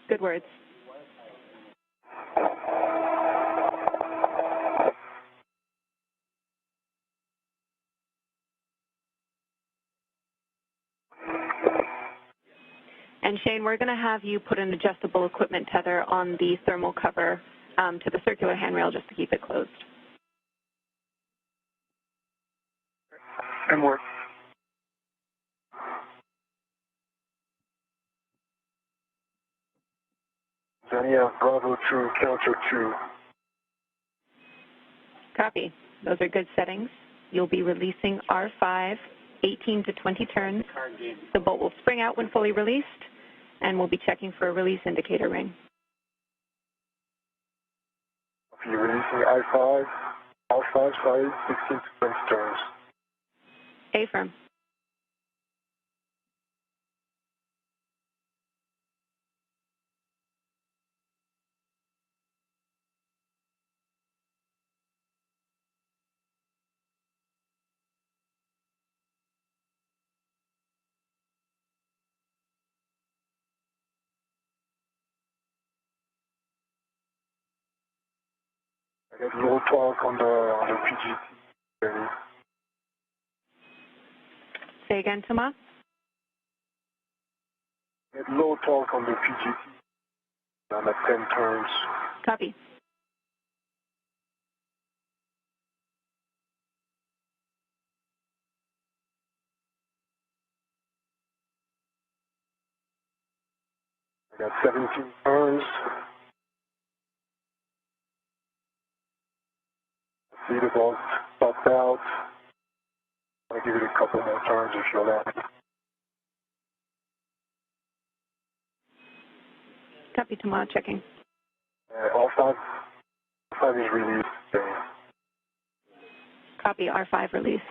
Good words. And Shane, we're going to have you put an adjustable equipment tether on the thermal cover to the circular handrail just to keep it closed. And work. Zania, Bravo 2, counter 2. Copy. Those are good settings. You'll be releasing R5 18 to 20 turns. The bolt will spring out when fully released, and we'll be checking for a release indicator ring. You're releasing I5, R5 side, 16 to 20 turns. A-firm. I got low torque on the PGT. Ready. Say again, Thomas? I got low torque on the PGT. I'm at 10 turns. Copy. I got 17 turns. See the bolt popped out. I'll give it a couple more turns if you'll allow me. Copy, Thomas, checking. R5 is released. Copy, R5 released.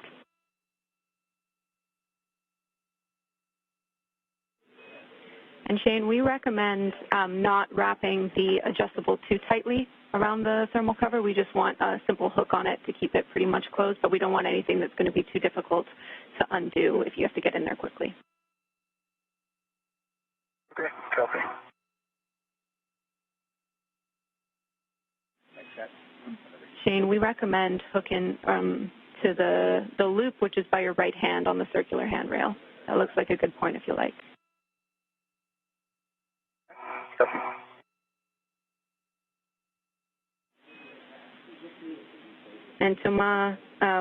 And Shane, we recommend not wrapping the adjustable too tightly around the thermal cover. We just want a simple hook on it to keep it pretty much closed, but we don't want anything that's going to be too difficult to undo if you have to get in there quickly. Okay, copy. Shane, we recommend hooking to the loop, which is by your right hand on the circular handrail. That looks like a good point if you like. Copy. And Thomas,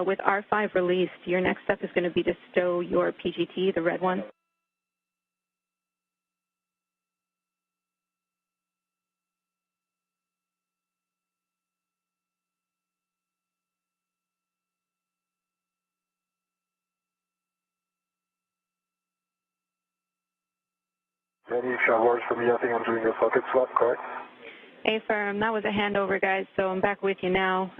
with R5 released, your next step is going to be to stow your PGT, the red one. Any words for me? I think I'm doing a socket swap, correct? A-firm, that was a handover, guys, so I'm back with you now.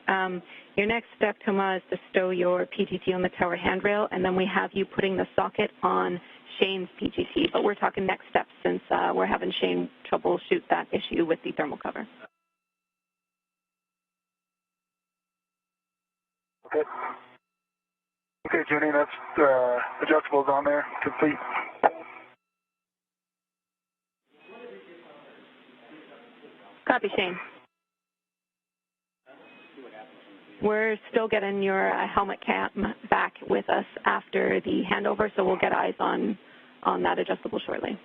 Your next step, Thomas, is to stow your PGT on the tower handrail, and then we have you putting the socket on Shane's PGT, but we're talking next steps since we're having Shane troubleshoot that issue with the thermal cover. Okay. Okay, Jenny, that's adjustables on there, complete. Copy, Shane. We're still getting your helmet cam back with us after the handover, so we'll get eyes on that adjustable shortly.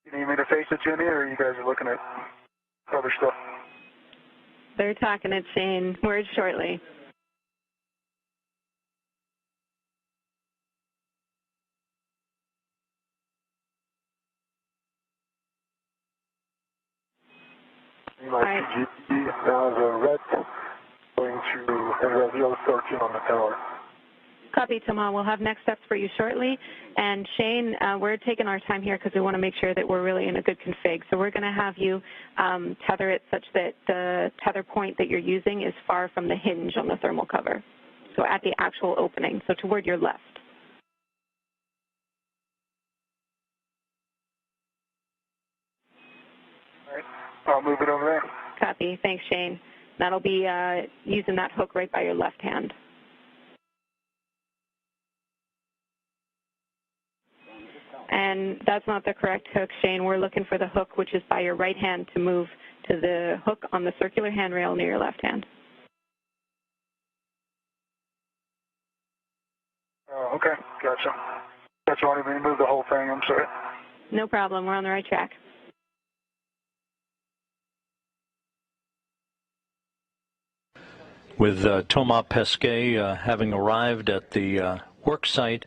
You need me to face it, Jenny, or you guys are looking at other stuff? They're talking at Shane. Word shortly. My PGT now is a red going to reveal 13 on the tower. Copy, Thomas. We'll have next steps for you shortly. And Shane, we're taking our time here because we want to make sure that we're really in a good config. So we're going to have you tether it such that the tether point that you're using is far from the hinge on the thermal cover. So at the actual opening, so toward your left. All right. I'll move it over there. Copy. Thanks, Shane. That'll be using that hook right by your left hand. And then that's not the correct hook, Shane. We're looking for the hook, which is by your right hand, to move to the hook on the circular handrail near your left hand. Okay, gotcha. Gotcha. I didn't move the whole thing. I'm sorry. No problem. We're on the right track. With Thomas Pesquet having arrived at the Worksite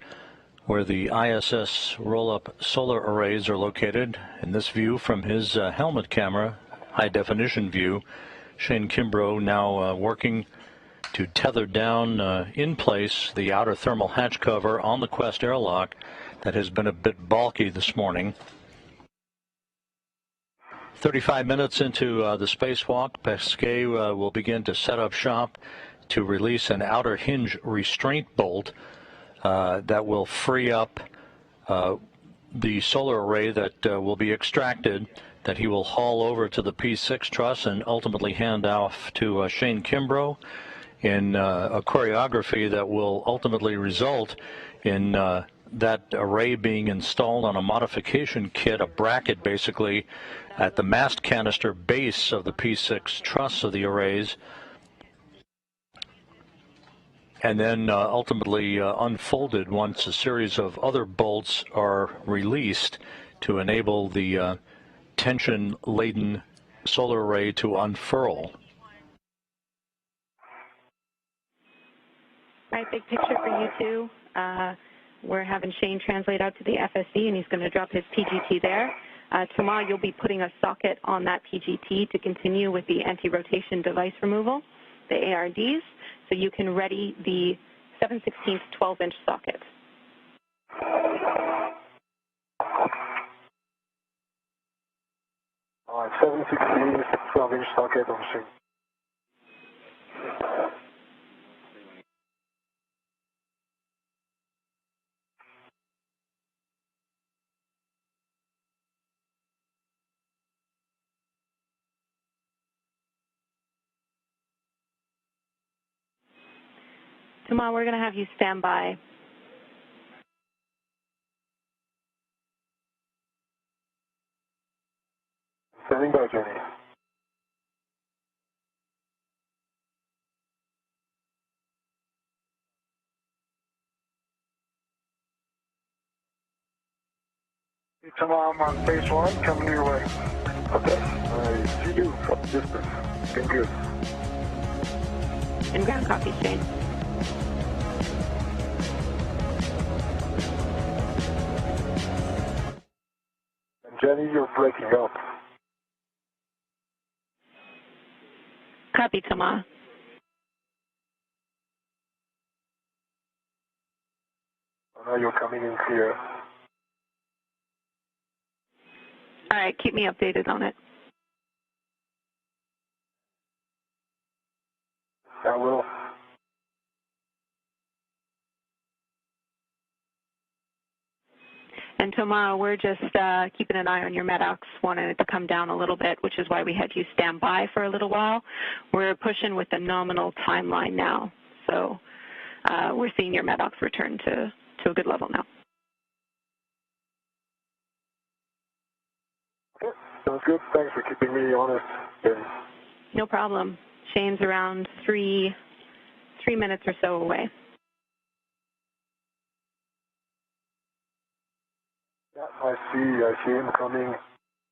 where the ISS roll-up solar arrays are located, in this view from his helmet camera, high-definition view, Shane Kimbrough now working to tether down in place the outer thermal hatch cover on the Quest airlock that has been a bit bulky this morning. 35 minutes into the spacewalk, Pesquet will begin to set up shop to release an outer hinge restraint bolt that will free up the solar array that will be extracted, that he will haul over to the P6 Truss and ultimately hand off to Shane Kimbrough in a choreography that will ultimately result in that array being installed on a modification kit, a bracket basically, at the mast canister base of the P6 Truss of the arrays, and then ultimately unfolded once a series of other bolts are released to enable the tension-laden solar array to unfurl. All right, big picture for you too. We're having Shane translate out to the FSC, and he's going to drop his PGT there. Tomorrow you'll be putting a socket on that PGT to continue with the anti-rotation device removal, the ARDs, so you can ready the 7/16 12-inch socket. 7/16 12-inch socket on Shane. Tomorrow we're going to have you stand by. Standing by, Jenny. Tomorrow I'm on Spacewalk, coming your way. Okay, I see you from distance. Thank you. And ground copy, Shane. And Jenny, you're breaking up. Copy, Thomas. Oh, now you're coming in clear. All right, keep me updated on it. I will. And tomorrow we're just keeping an eye on your Medox, wanting it to come down a little bit, which is why we had you stand by for a little while. We're pushing with the nominal timeline now. So we're seeing your Medox return to a good level now. Okay, sounds good. Thanks for keeping me honest, Jenny. No problem. Shane's around three minutes or so away. Yeah, I see him coming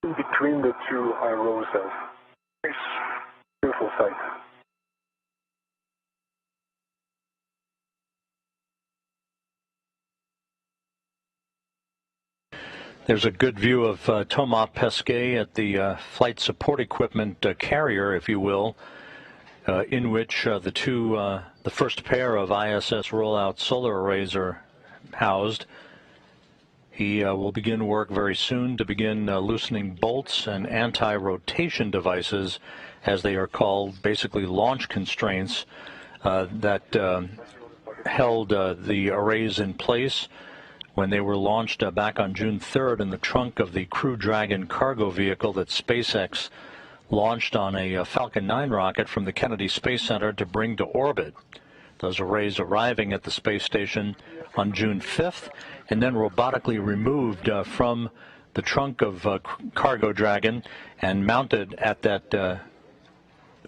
in between the two IROSAs. Nice. Beautiful sight. There's a good view of Thomas Pesquet at the flight support equipment carrier, if you will, in which the first pair of ISS rollout solar arrays are housed. He will begin work very soon to begin loosening bolts and anti-rotation devices, as they are called, basically launch constraints that held the arrays in place when they were launched back on June 3rd in the trunk of the Crew Dragon cargo vehicle that SpaceX launched on a Falcon 9 rocket from the Kennedy Space Center to bring to orbit. Those arrays arriving at the space station on June 5th and then robotically removed from the trunk of Cargo Dragon and mounted at that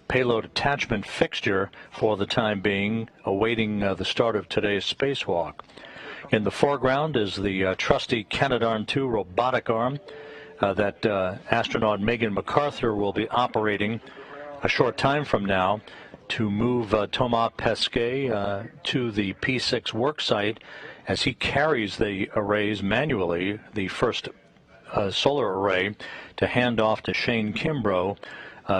payload attachment fixture for the time being, awaiting the start of today's spacewalk. In the foreground is the trusty Canadarm2 robotic arm that astronaut Megan MacArthur will be operating a short time from now to move Thomas Pesquet to the P6 Worksite as he carries the arrays manually, the first solar array, to hand off to Shane Kimbrough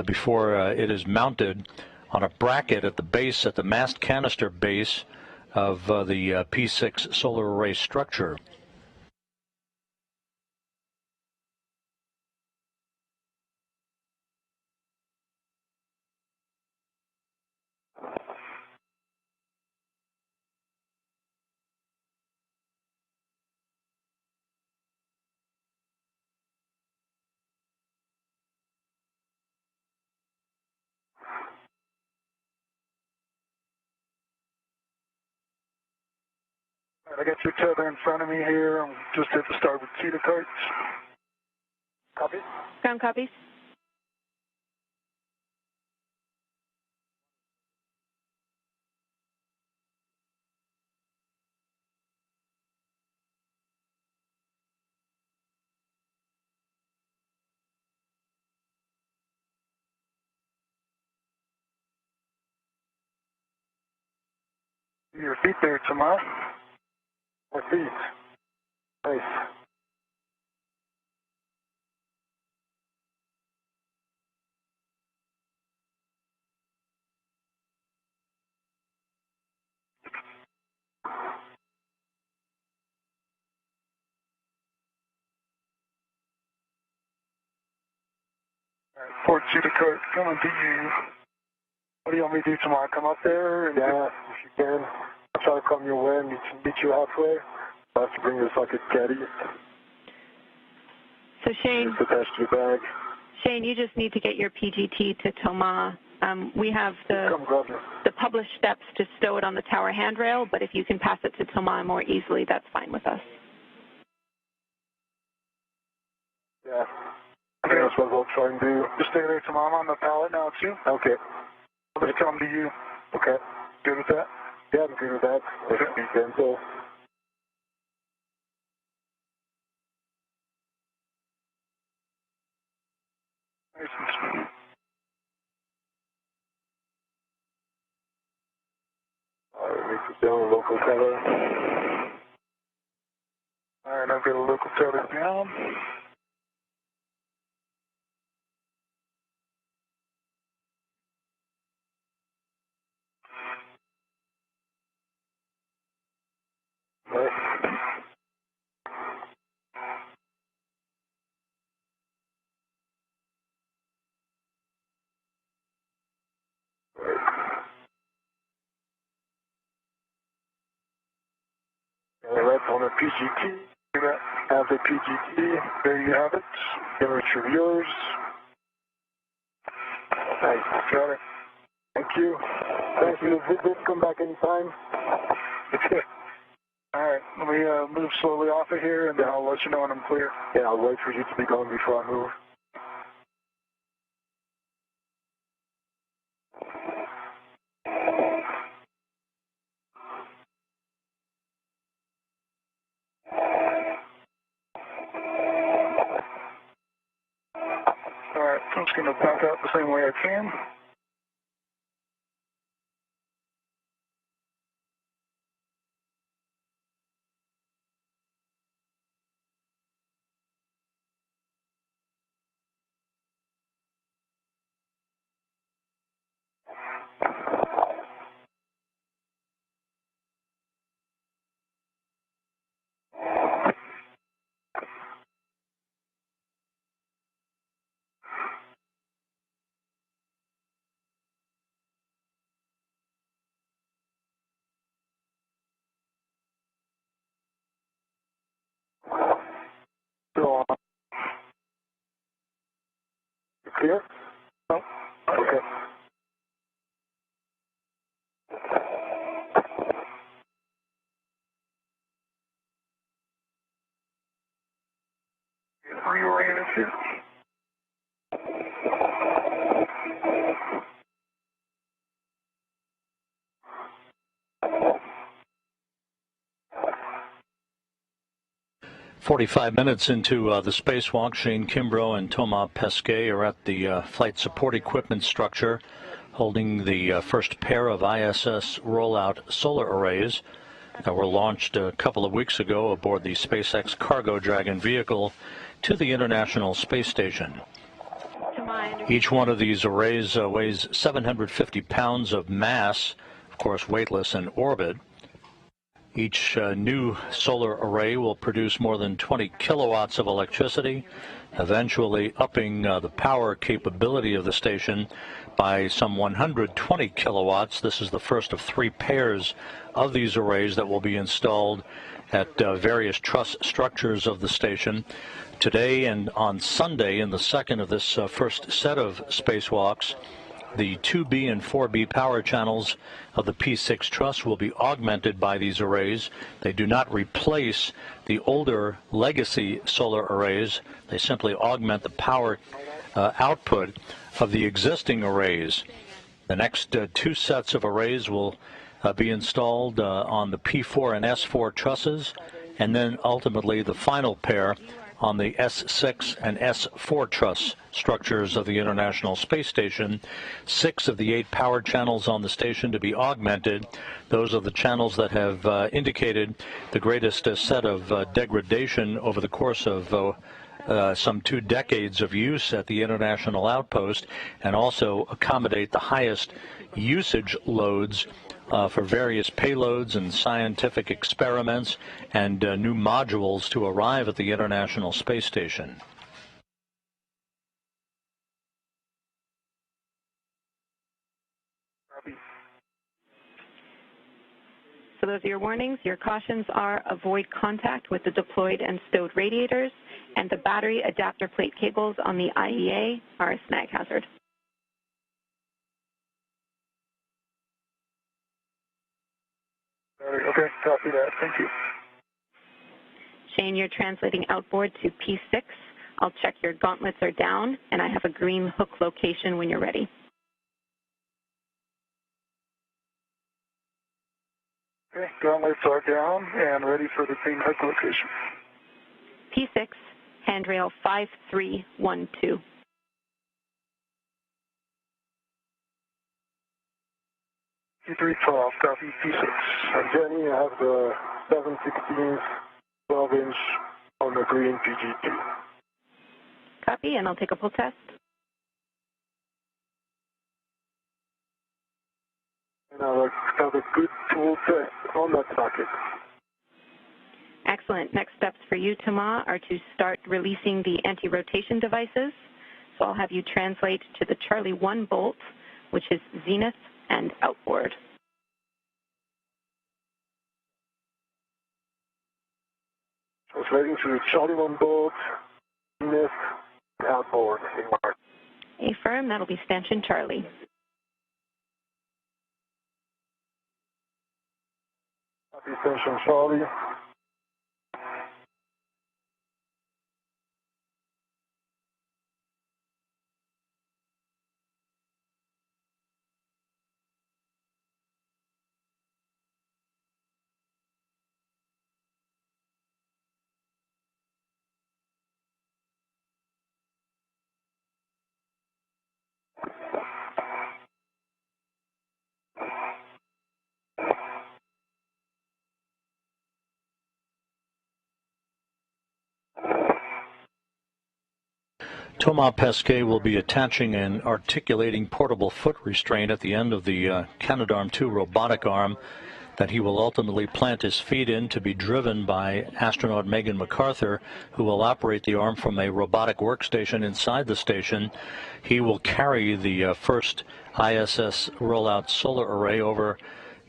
before it is mounted on a bracket at the base, at the mast canister base of the P6 solar array structure. I got your tether in front of me here. I'm just at the starboard seat of carts. Copy? Ground copies. Your feet there, Tomas. My feet. Nice. Port seat of cart coming to you. What do you want me to do tomorrow? Come up there? And yeah, if you can. I'll try to come your way and meet you halfway. I'll have to bring this bucket caddy. So Shane, just attached to your bag. Shane, you just need to get your PGT to Thomas. We have the published steps to stow it on the tower handrail, but if you can pass it to Thomas more easily, that's fine with us. Yeah. I think that's what we'll try and do. Just stay there, Tomas. I'm on the pallet now, too. Okay. I'll just come to you. Okay. Good with that? Yeah, I'm good with that. Okay. So. Nice and smooth. All right, make this down a local tether. All right, I've got a local tether down. That's on a PGT. Have the PGT. There you have it. Temperature of yours. Nice. Got it. Thank you. Thank you. Visit. Come back anytime. All right. Let me move slowly off of here, and then I'll let you know when I'm clear. Yeah, I'll wait for you to be gone before I move. All right. I'm just going to back out the same way I can. So, you clear? No. Okay. 45 minutes into the spacewalk, Shane Kimbrough and Thomas Pesquet are at the flight support equipment structure, holding the first pair of ISS rollout solar arrays that were launched a couple of weeks ago aboard the SpaceX Cargo Dragon vehicle to the International Space Station. Each one of these arrays weighs 750 pounds of mass, of course weightless in orbit. Each new solar array will produce more than 20 kilowatts of electricity, eventually upping the power capability of the station by some 120 kilowatts. This is the first of 3 pairs of these arrays that will be installed at various truss structures of the station. Today and on Sunday, in the second of this first set of spacewalks, the 2B and 4B power channels of the P6 Truss will be augmented by these arrays. They do not replace the older legacy solar arrays. They simply augment the power output of the existing arrays. The next 2 sets of arrays will be installed on the P4 and S4 trusses, and then ultimately the final pair on the S6 and S4 truss structures of the International Space Station. 6 of the 8 power channels on the station to be augmented. Those are the channels that have indicated the greatest set of degradation over the course of some 2 decades of use at the International Outpost, and also accommodate the highest usage loads for various payloads and scientific experiments and new modules to arrive at the International Space Station. So those are your warnings. Your cautions are: avoid contact with the deployed and stowed radiators, and the battery adapter plate cables on the IEA are a snag hazard. Okay, copy that. Thank you. Shane, you're translating outboard to P6. I'll check your gauntlets are down, and I have a green hook location when you're ready. Okay, gauntlets are down and ready for the green hook location. P6, handrail 5312. P312, copy P6. And Jenny, I have the 7/16 12-inch on the green PG2. Copy, and I'll take a pull test. And I'll have a good tool test on that socket. Excellent. Next steps for you, Thomas, are to start releasing the anti-rotation devices. So I'll have you translate to the Charlie 1 bolt, which is zenith and outboard. Translating to the Charlie 1 bolt, zenith, outboard. Affirm, that'll be stanchion Charlie. Copy stanchion Charlie. Thomas Pesquet will be attaching an articulating portable foot restraint at the end of the Canadarm2 robotic arm that he will ultimately plant his feet in, to be driven by astronaut Megan MacArthur, who will operate the arm from a robotic workstation inside the station. He will carry the first ISS rollout solar array over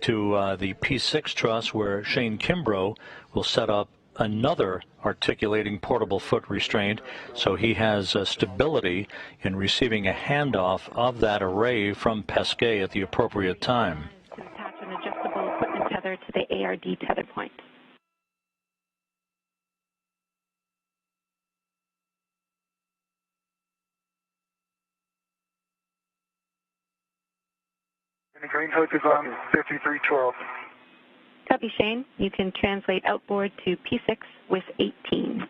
to the P6 truss, where Shane Kimbrough will set up another articulating portable foot restraint, so he has stability in receiving a handoff of that array from Pesquet at the appropriate time. To attach an adjustable equipment tether to the ARD tether point. And the green hook is on 5312. Copy, Shane. You can translate outboard to P6 with 18.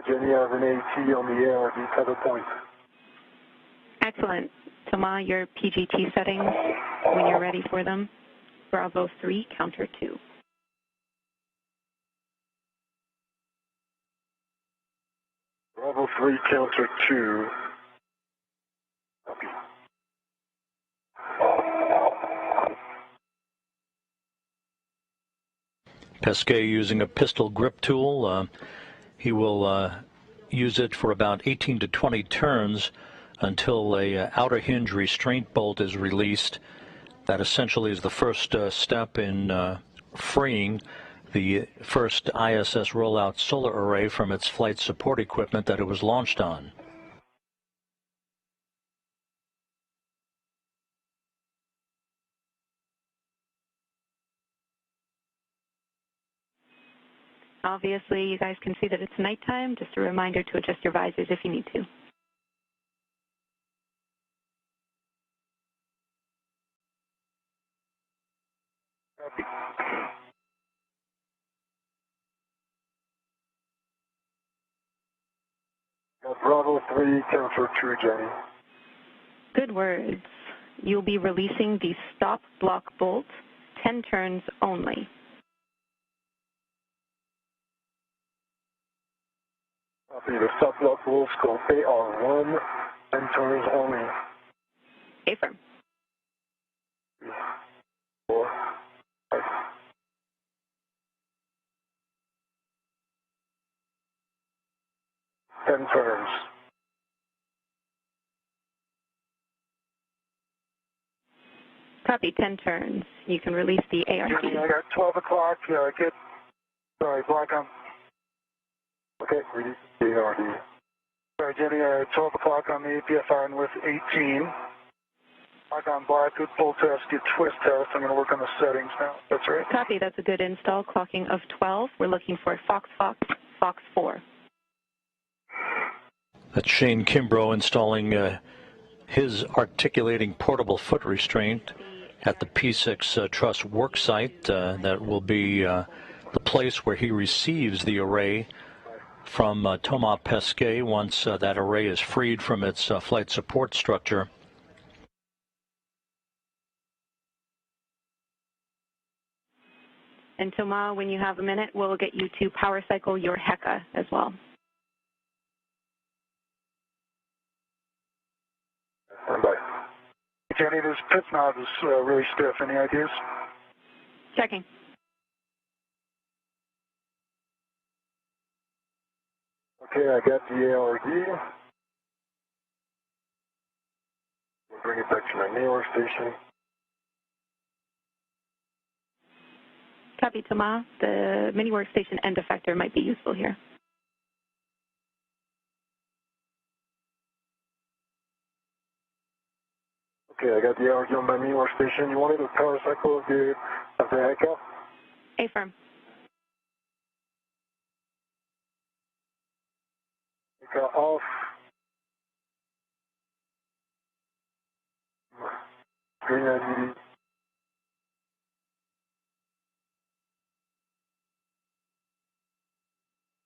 Jenny has an AT on the ARD tether point. Excellent. Thomas, your PGT settings when you're ready for them. Bravo 3, counter 2. Bravo 3, counter 2. Copy. Pesquet using a pistol grip tool. He will use it for about 18 to 20 turns until a outer hinge restraint bolt is released. That essentially is the first step in freeing the first ISS rollout solar array from its flight support equipment that it was launched on. Obviously, you guys can see that it's nighttime. Just a reminder to adjust your visors if you need to. Copy. Bravo 3, counter 2, Jenny. Good words. You'll be releasing the stop block bolt, 10 turns only. Copy. The stop block bolts called AR1, 10 turns only. Affirm. 4, 5. 10 turns. Copy, 10 turns. You can release the ARD. Jenny, I got 12 o'clock. Sorry, black on. Okay, release the ARD. Sorry, Jenny, 12 o'clock on the APFR and with 18. Black on black, good pull test, good twist test. I'm going to work on the settings now. That's right. Copy, that's a good install. Clocking of 12. We're looking for Fox, Fox, Fox 4. That's Shane Kimbrough installing his articulating portable foot restraint at the P6 Truss Worksite. That will be the place where he receives the array from Thomas Pesquet once that array is freed from its flight support structure. And Thomas, when you have a minute, we'll get you to power cycle your HECA as well. Standby. Jenny, this pit knob is really stiff. Any ideas? Checking. Okay, I got the ARD. We'll bring it back to my main workstation. Copy, Thomas. The mini workstation end effector might be useful here. Okay, I got the ARD on my main workstation. You wanted a power cycle of the HECA? Affirm. HECA off. Green LED.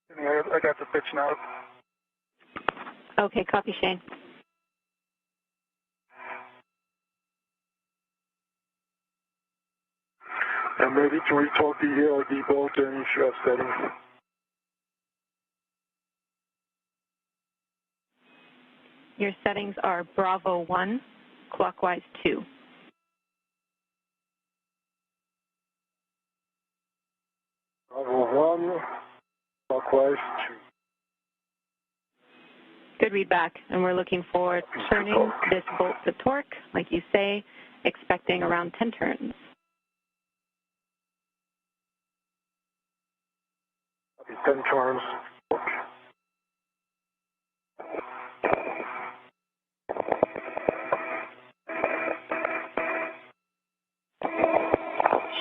Jenny, I got the pitch knob. Okay, copy, Shane. I'm ready to retorque the ARD bolt and if you have settings. Your settings are Bravo 1, clockwise 2. Bravo 1, clockwise 2. Good readback, and we're looking for turning this bolt to torque, like you say, expecting around 10 turns. Copy, 10 turns.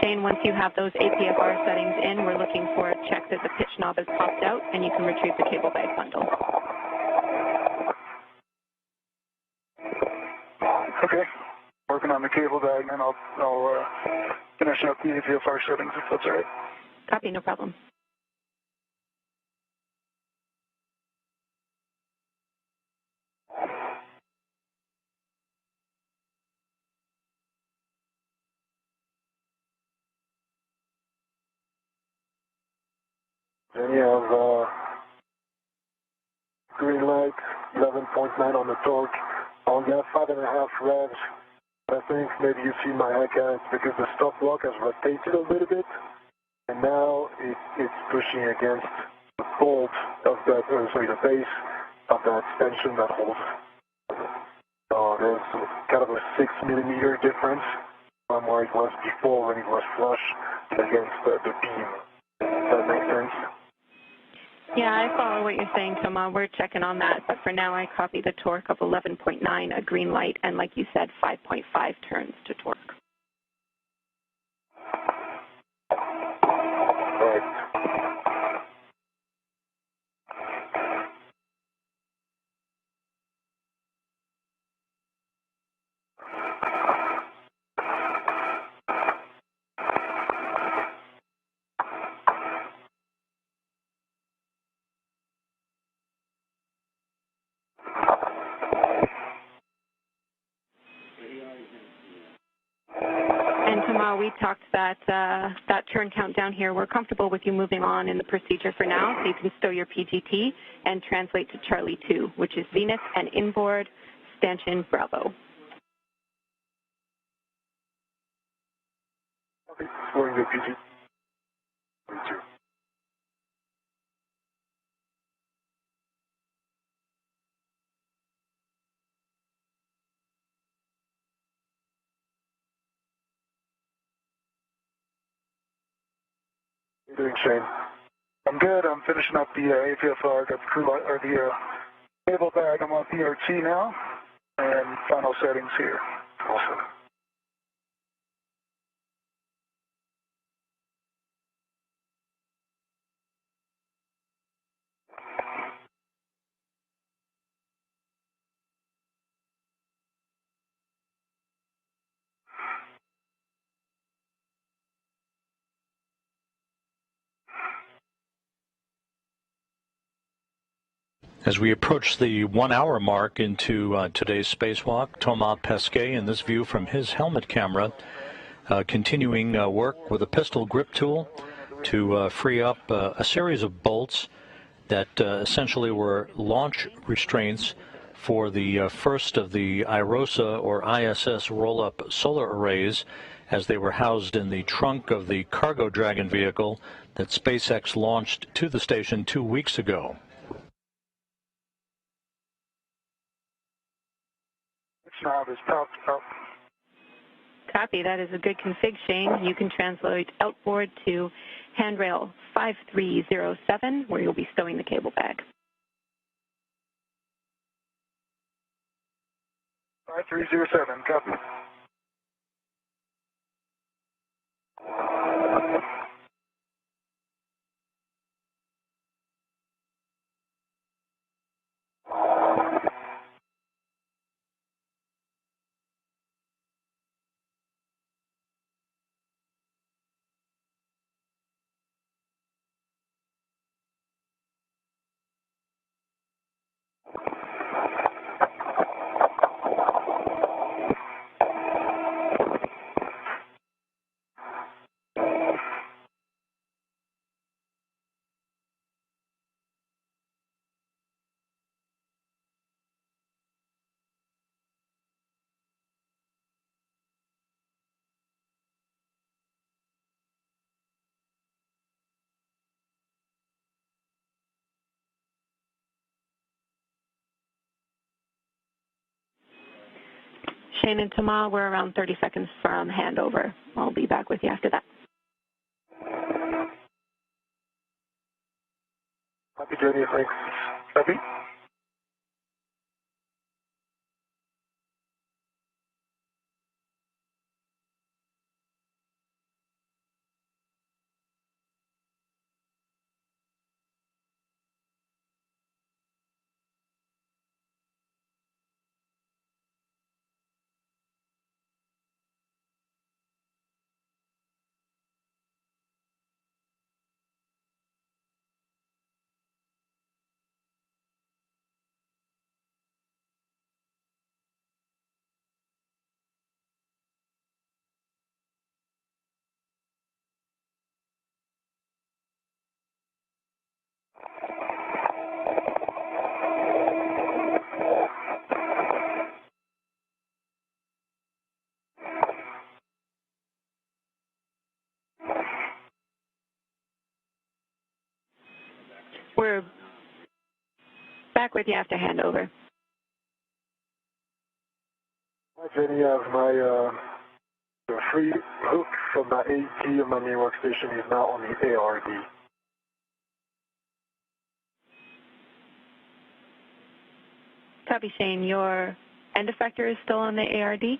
Shane, once you have those APFR settings in, we're looking for a check that the pitch knob has popped out, and you can retrieve the cable bag bundle. Okay. Working on the cable bag, and then I'll finish up the APFR settings if that's all right. Copy, no problem. Then you have green light, 11.9 on the torque. I only have 5.5 revs. I think maybe you see my icon, it's because the stop block has rotated a little bit, and now it's pushing against the bolt of that, the base of that extension that holds. So there's kind of a 6 millimeter difference from where it was before when it was flush against the beam. Does that make sense? Yeah, I follow what you're saying, Thomas. We're checking on that, but for now I copy the torque of 11.9, a green light, and like you said, 5.5 turns to torque. Right. And Thomas, we talked that turn count down here. We're comfortable with you moving on in the procedure for now, so you can stow your PGT and translate to Charlie 2, which is Zenith and inboard stanchion Bravo. Okay, storing the PG. 2. How you doing, Shane? I'm good. I'm finishing up the APFR. Got the crew light, or the cable bag. I'm on PRT now, and final settings here. Awesome. As we approach the 1 hour mark into today's spacewalk, Thomas Pesquet, in this view from his helmet camera, continuing work with a pistol grip tool to free up a series of bolts that essentially were launch restraints for the first of the IROSA or ISS roll-up solar arrays as they were housed in the trunk of the Cargo Dragon vehicle that SpaceX launched to the station 2 weeks ago. Knob is popped up. Copy. That is a good config, Shane. You can translate outboard to handrail 5307, where you'll be stowing the cable bag. 5307, copy. Shane and Thomas, we're around 30 seconds from handover. I'll be back with you after that. Happy journey, thanks. Happy? We're back with you after handover. Hi, Jenny. I have my the free hook from my AT of my main workstation is now on the ARD. Copy, Shane. Your end effector is still on the ARD?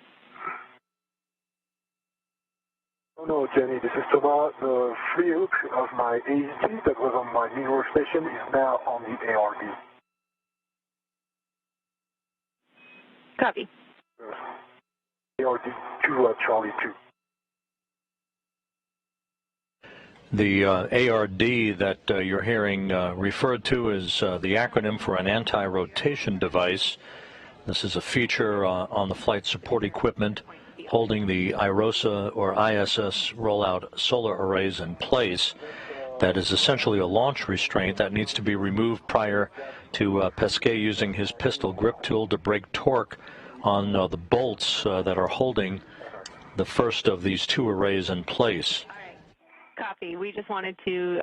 Oh no, Jenny, this is Thomas. The free hook of my AT that was on my main workstation is now on the ARD. Copy. ARD 2 Charlie 2. The ARD that you're hearing referred to is the acronym for an anti-rotation device. This is a feature on the flight support equipment holding the IROSA or ISS rollout solar arrays in place. That is essentially a launch restraint that needs to be removed prior to Pesquet using his pistol grip tool to break torque on the bolts that are holding the first of these two arrays in place. Copy. We just wanted to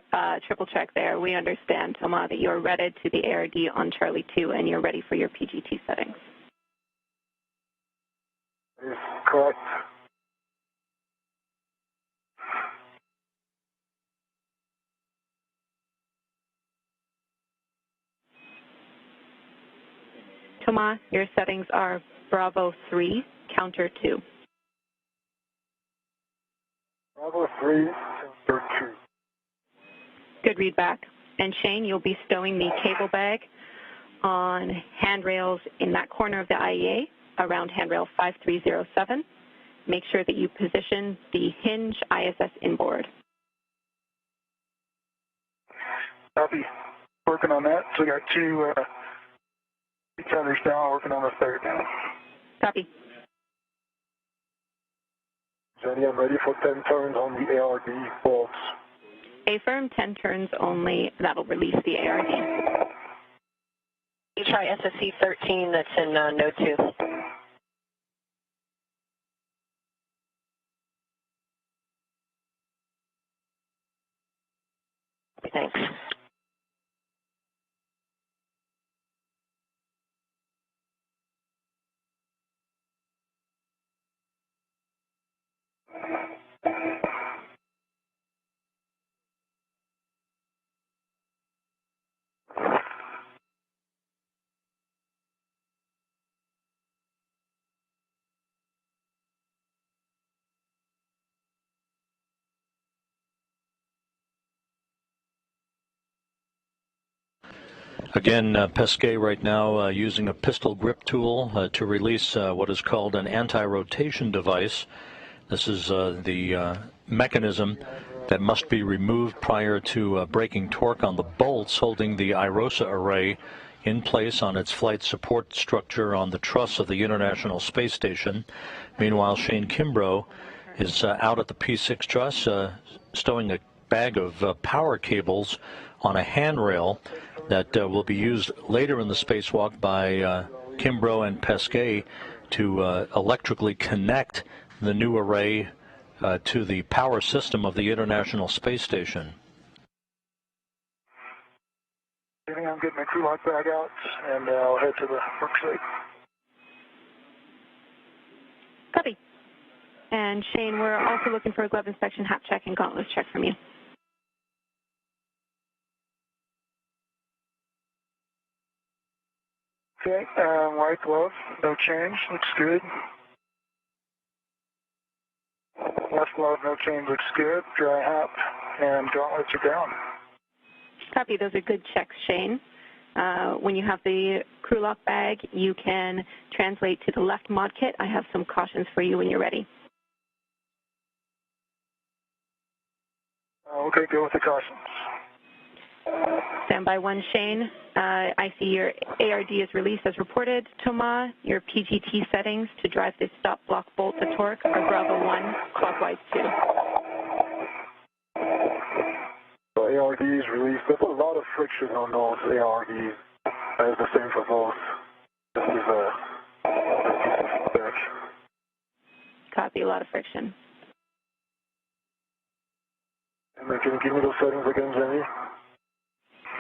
triple check there. We understand, Thomas, that you're ready to the ARD on Charlie 2 and you're ready for your PGT settings. Is correct. Thomas, your settings are Bravo 3, counter 2. Bravo 3, counter 2. Good read back. And Shane, you'll be stowing the cable bag on handrails in that corner of the IEA around handrail 5307. Make sure that you position the hinge ISS inboard. Copy. Working on that. So we got two tethers down, working on the third now. Copy. Jenny, I'm ready for 10 turns on the ARD bolts. A-firm, 10 turns only. That'll release the ARD. You try SSC 13, that's in node 2. Thanks. Again, Pesquet right now using a pistol grip tool to release what is called an anti-rotation device. This is the mechanism that must be removed prior to breaking torque on the bolts holding the IROSA array in place on its flight support structure on the truss of the International Space Station. Meanwhile, Shane Kimbrough is out at the P6 Truss stowing a bag of power cables on a handrail that will be used later in the spacewalk by Kimbrough and Pesquet to electrically connect the new array to the power system of the International Space Station. I'm getting my crew lock bag out, and I'll head to the worksite. Copy. And Shane, we're also looking for a glove inspection, hat check, and gauntlets check from you. Okay, white glove, no change, looks good. Left glove, no change, looks good. Dry hat and gauntlets are down. Copy, those are good checks, Shane. When you have the crew lock bag, you can translate to the left mod kit. I have some cautions for you when you're ready. Okay, go with the cautions. Standby 1, Shane. I see your ARD is released as reported. Thomas, your PGT settings to drive the stop block bolt to torque are Bravo 1, clockwise 2. So ARD is released. There's a lot of friction on those ARDs. It's the same for both. This is a spec. Copy, a lot of friction. And then can you give me those settings again, Jenny?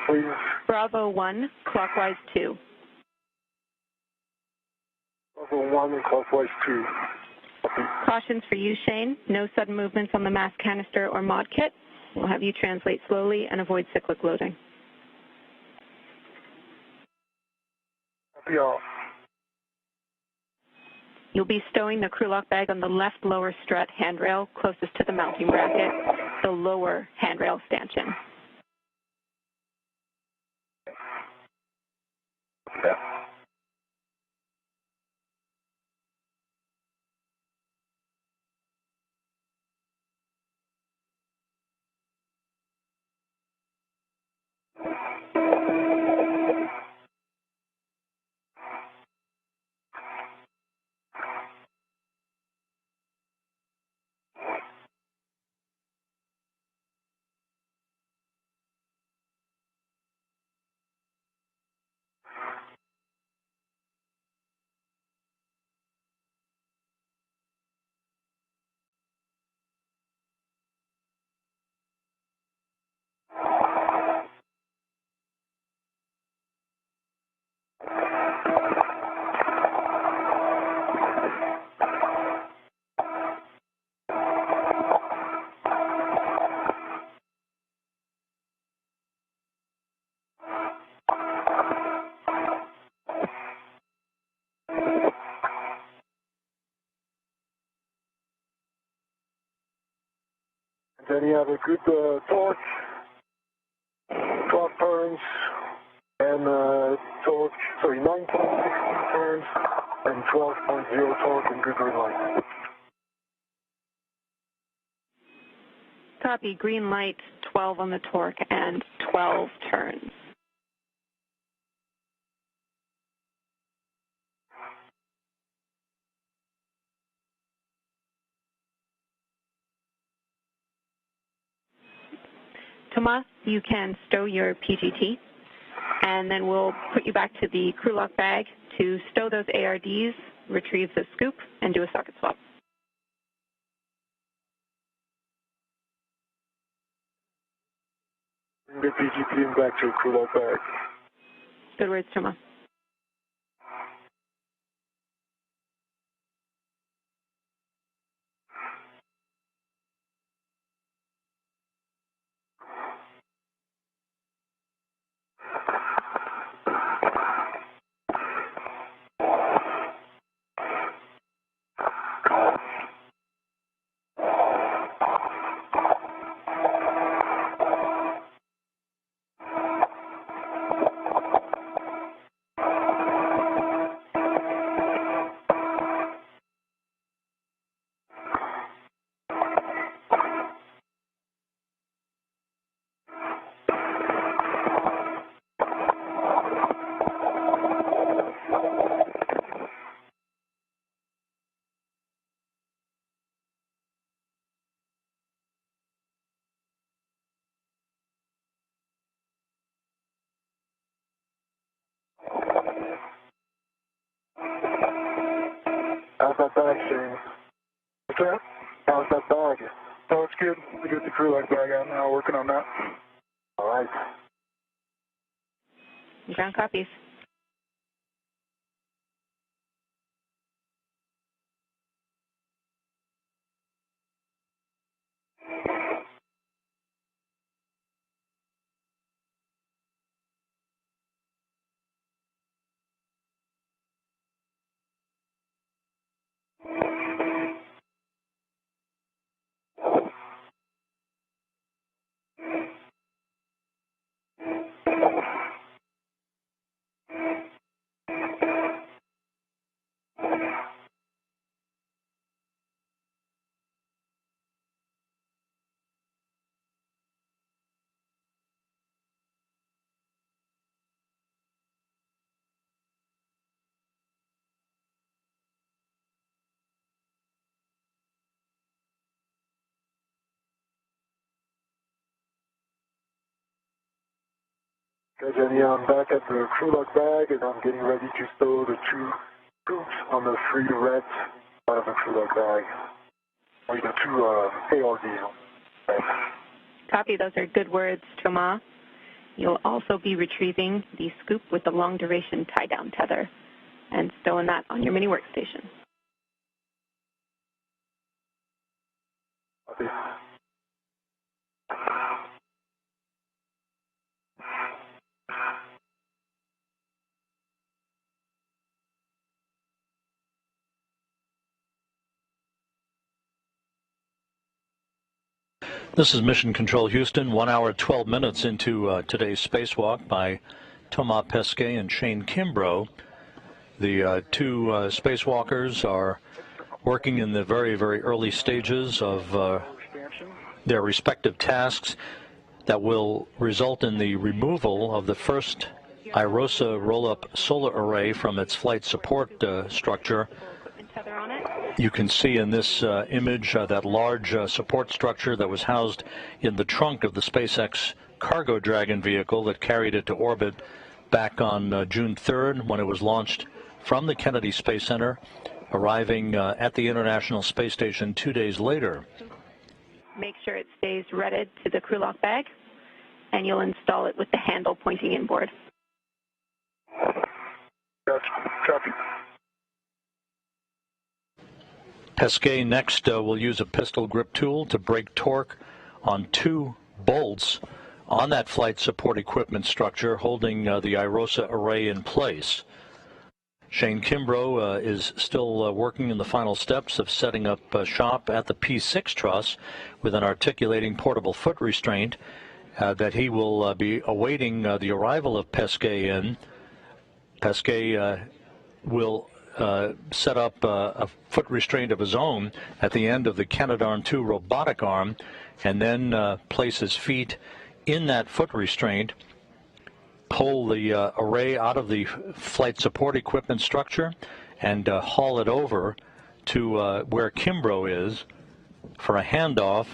Please. Bravo 1, clockwise 2. Bravo 1 and clockwise 2. Cautions for you, Shane. No sudden movements on the mass canister or mod kit. We'll have you translate slowly and avoid cyclic loading. Copy all. You'll be stowing the crew lock bag on the left lower strut handrail closest to the mounting bracket, the lower handrail stanchion. Yeah. And then you have a good torque, 12 turns, and torque, sorry, 9.6 turns, and 12.0 torque and good green light. Copy, green light, 12 on the torque and 12 turns. Tomas, you can stow your PGT, and then we'll put you back to the crew lock bag to stow those ARDs, retrieve the scoop, and do a socket swap. Bring the PGT back to the crew lock bag. Good words, Tomas. How's that bag, Shane? What's that? How's that bag? Oh, it's good. We got the crew lock bag out now, working on that. All right. Ground copies. Okay, Jenny, I'm back at the crew lock bag and I'm getting ready to stow the two scoops on the three red out of the crew lock bag. Or the two ARDs. Copy, those are good words, Thomas. You'll also be retrieving the scoop with the long duration tie-down tether and stowing that on your mini workstation. Copy. This is Mission Control Houston, 1 hour, 12 minutes into today's spacewalk by Thomas Pesquet and Shane Kimbrough. The two spacewalkers are working in the very, very early stages of their respective tasks that will result in the removal of the first IROSA roll-up solar array from its flight support structure. You can see in this image that large support structure that was housed in the trunk of the SpaceX Cargo Dragon vehicle that carried it to orbit back on June 3rd when it was launched from the Kennedy Space Center, arriving at the International Space Station 2 days later. Make sure it stays redded to the crew lock bag, and you'll install it with the handle pointing inboard. Copy. Pesquet next will use a pistol grip tool to break torque on two bolts on that flight support equipment structure holding the IROSA array in place. Shane Kimbrough is still working in the final steps of setting up shop at the P6 Truss with an articulating portable foot restraint that he will be awaiting the arrival of Pesquet in. Pesquet will set up a foot restraint of his own at the end of the Canadarm2 robotic arm and then place his feet in that foot restraint, pull the array out of the flight support equipment structure and haul it over to where Kimbrough is for a handoff.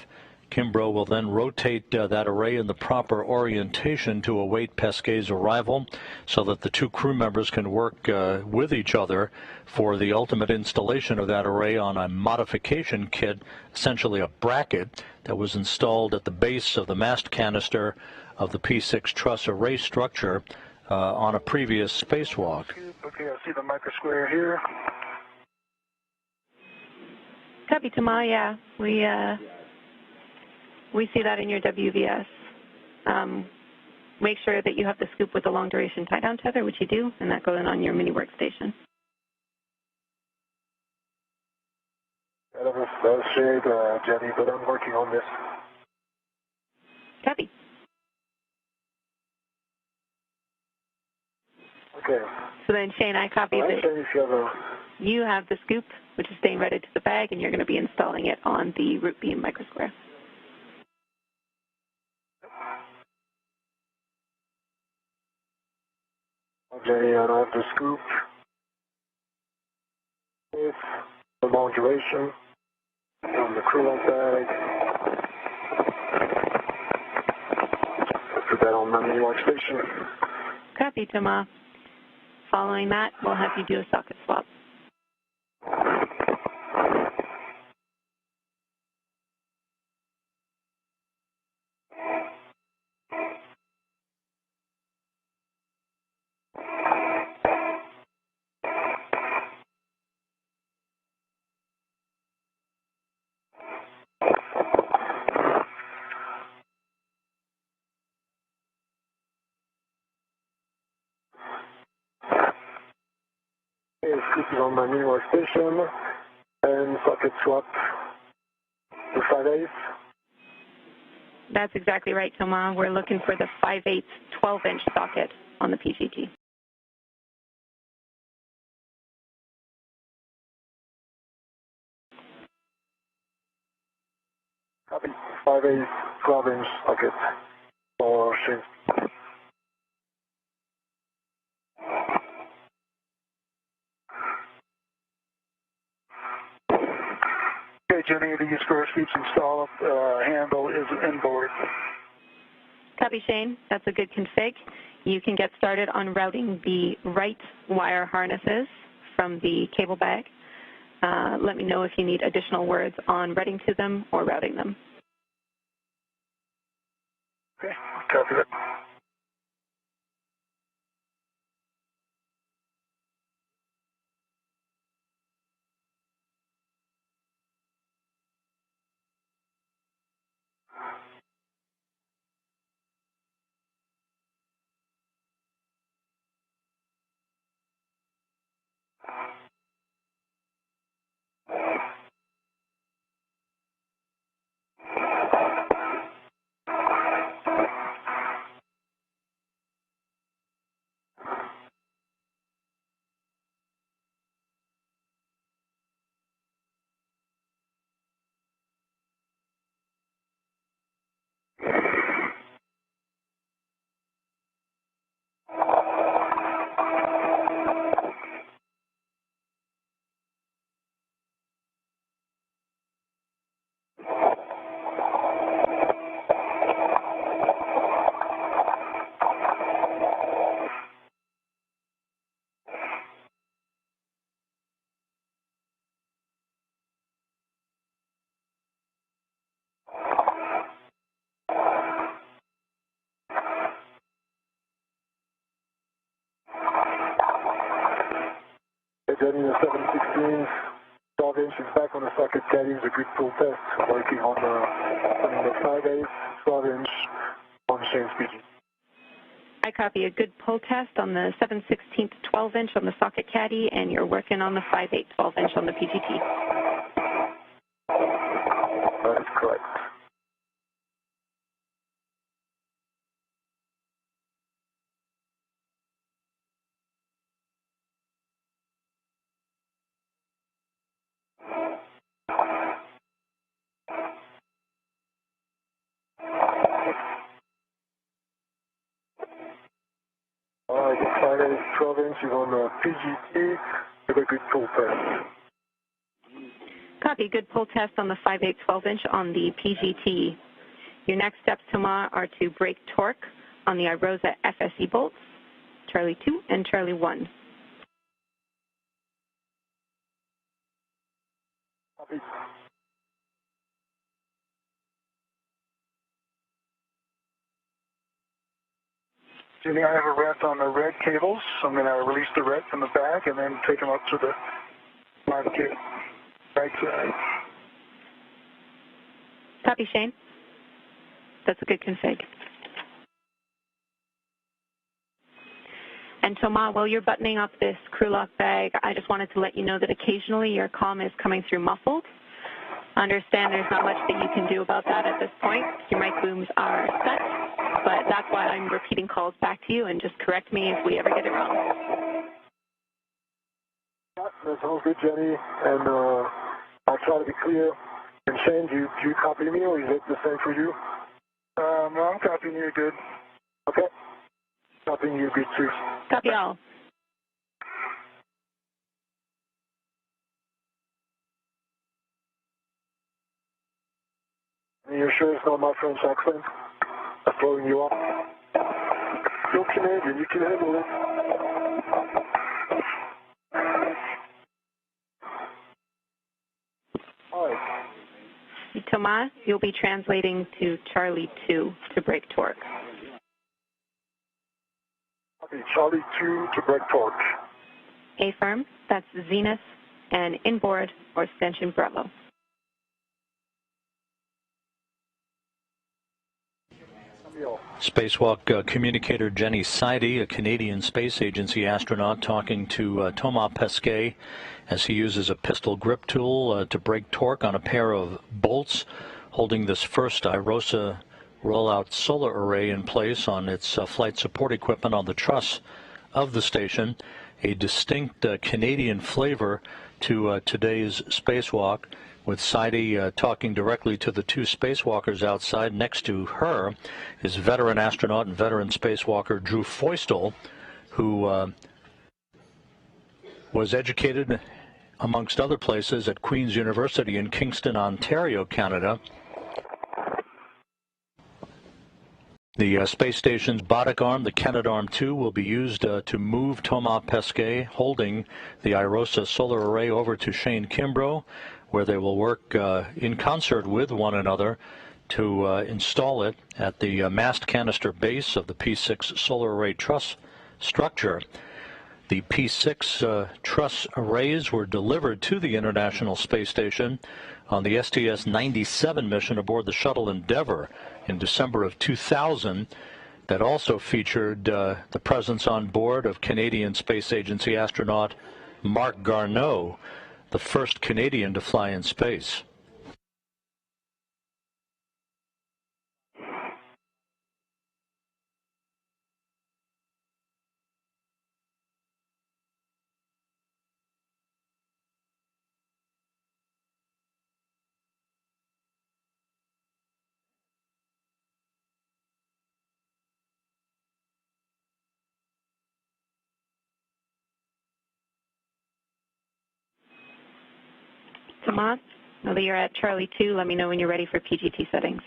Kimbrough will then rotate that array in the proper orientation to await Pesquet's arrival so that the two crew members can work with each other for the ultimate installation of that array on a modification kit, essentially a bracket that was installed at the base of the mast canister of the P6 Truss array structure on a previous spacewalk. Okay, I see the micro square here. Copy, Thomas, yeah. We see that in your WVS. Make sure that you have the scoop with the long duration tie-down tether, which you do, and that goes on your mini workstation. That was shared, Jenny, but I'm working on this. Copy. Okay. So then, Shane, I copy that you have the scoop, which is staying ready to the bag, and you're going to be installing it on the root beam microsquare. Okay, and I have the scoop with the long duration on the crew lock bag. Put that on my mini workstation. Copy, Thomas. Following that, we'll have you do a socket swap. Scoop is on my mini workstation and socket swap to 5/8. That's exactly right, Thomas. We're looking for the 5/8 12-inch socket on the PGT. Copy. 5/8 12-inch socket for Shane. Okay, Jenny, the first scoops installed. Handle is inboard. Copy, Shane. That's a good config. You can get started on routing the right wire harnesses from the cable bag. Let me know if you need additional words on running to them or routing them. Okay, copy that. Rejoining the 716, 12 inches back on the socket caddy is a good pull test, working on the 5/8, 12 inch on Shane's PG. I copy a good pull test on the 7/16 12 inch on the socket caddy, and you're working on the 5/8 12 inch on the PGT. That is correct. Alright, the 5/8 12 inches on the PGT with a good pull test. Copy, good pull test on the 5/8 12 inch on the PGT. Your next steps, Thomas, are to break torque on the IROSA FSE bolts, Charlie 2 and Charlie 1. Copy. Jenny, I have a ret on the red cables. So I'm going to release the ret from the back and then take them up to the market right side. Copy, Shane. That's a good config. And Thomas, while you're buttoning up this crew lock bag, I just wanted to let you know that occasionally your comm is coming through muffled. I understand there's not much that you can do about that at this point. Your mic booms are set, but that's why I'm repeating calls back to you, and just correct me if we ever get it wrong. Yeah, that sounds good, Jenny, and I'll try to be clear. And Shane, do you copy me, or is it the same for you? No, I'm copying you good. Okay. Copying you good too. Copy all. And you're sure it's not my French accent that's throwing you off? You're Canadian, you can handle it. All right. Thomas, you'll be translating to Charlie 2 to break torque. Okay, Charlie 2 to break torque. A-firm, that's Zenith, and inboard or extension Bravo. Spacewalk communicator Jenny Seide, a Canadian Space Agency astronaut, talking to Thomas Pesquet as he uses a pistol grip tool to break torque on a pair of bolts holding this first IROSA rollout solar array in place on its flight support equipment on the truss of the station. A distinct Canadian flavor to today's spacewalk, with Seide talking directly to the two spacewalkers outside. Next to her is veteran astronaut and veteran spacewalker Drew Feustel, who was educated, amongst other places, at Queen's University in Kingston, Ontario, Canada. The space station's Bodic Arm, the Canadarm2, will be used to move Thomas Pesquet, holding the IROSA solar array, over to Shane Kimbrough, where they will work in concert with one another to install it at the mast canister base of the P6 solar array truss structure. The P6 truss arrays were delivered to the International Space Station on the STS-97 mission aboard the shuttle Endeavour in December of 2000. That also featured the presence on board of Canadian Space Agency astronaut Marc Garneau, the first Canadian to fly in space. Tomas, now that you're at Charlie 2, let me know when you're ready for PGT settings.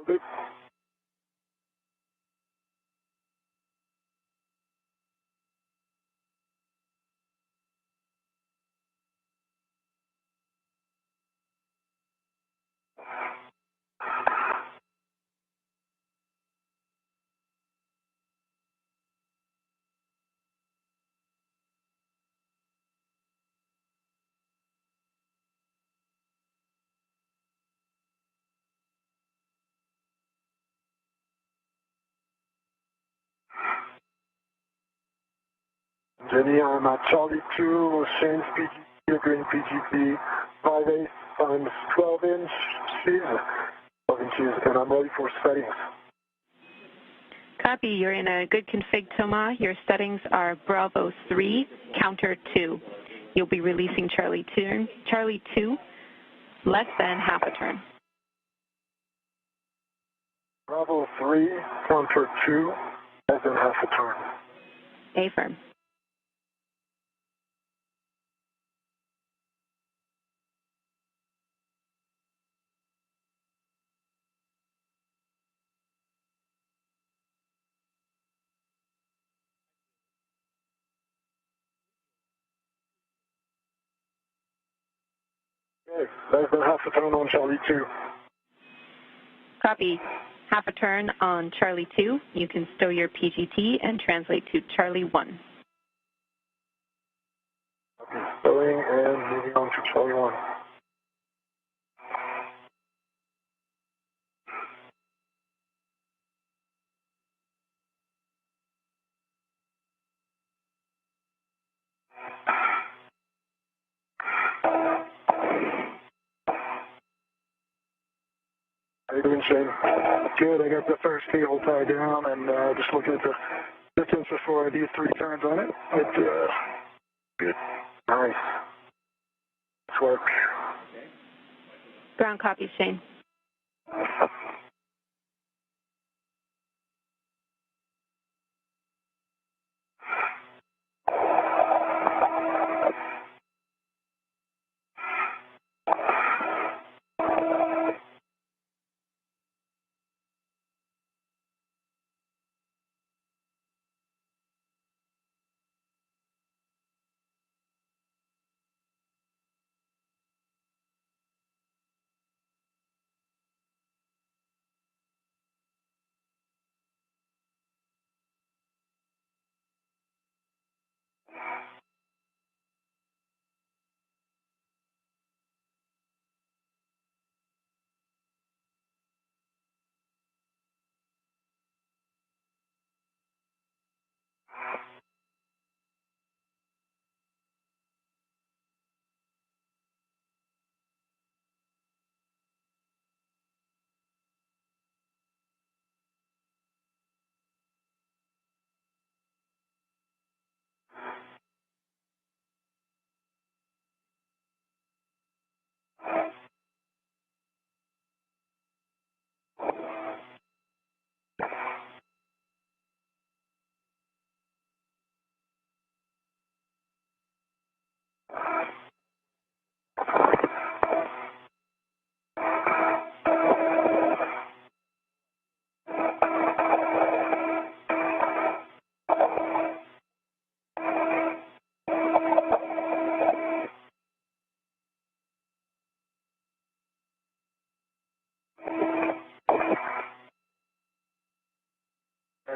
Okay. Jenny, I'm at Charlie 2, Shane's PGT, green PGT, 5/8 times 12 inches, and I'm ready for settings. Copy, you're in a good config, Thomas. Your settings are Bravo 3, counter 2. You'll be releasing Charlie 2, less than half a turn. Bravo 3, counter 2, less than half a turn. Affirm. Okay, less than half a turn on Charlie 2. Copy. Half a turn on Charlie 2. You can stow your PGT and translate to Charlie 1. Okay, stowing and moving on to Charlie 1. How you doing, Shane? Good. I got the first cable tied down and just looking at the distance before I do 3 turns on it. It's good. Nice. Nice work. Ground copy, Shane.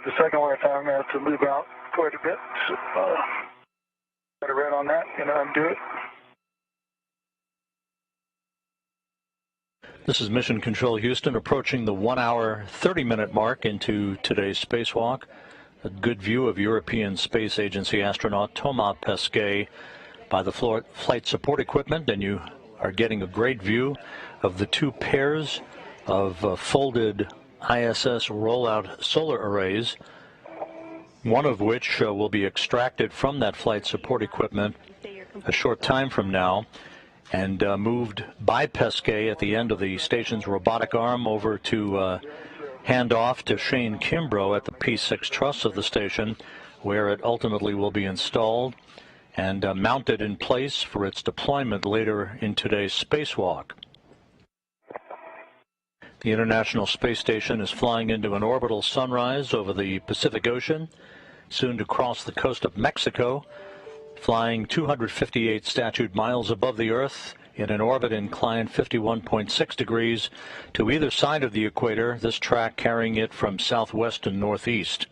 The second one, I'm going to have to move out quite a bit. So, got a red on that and undo it. This is Mission Control Houston, approaching the 1 hour, 30-minute mark into today's spacewalk. A good view of European Space Agency astronaut Thomas Pesquet by the flight support equipment, and you are getting a great view of the two pairs of folded ISS rollout solar arrays, one of which will be extracted from that flight support equipment a short time from now and moved by Pesquet at the end of the station's robotic arm over to hand off to Shane Kimbrough at the P6 Truss of the station, where it ultimately will be installed and mounted in place for its deployment later in today's spacewalk. The International Space Station is flying into an orbital sunrise over the Pacific Ocean, soon to cross the coast of Mexico, flying 258 statute miles above the Earth in an orbit inclined 51.6 degrees to either side of the equator, this track carrying it from southwest to northeast.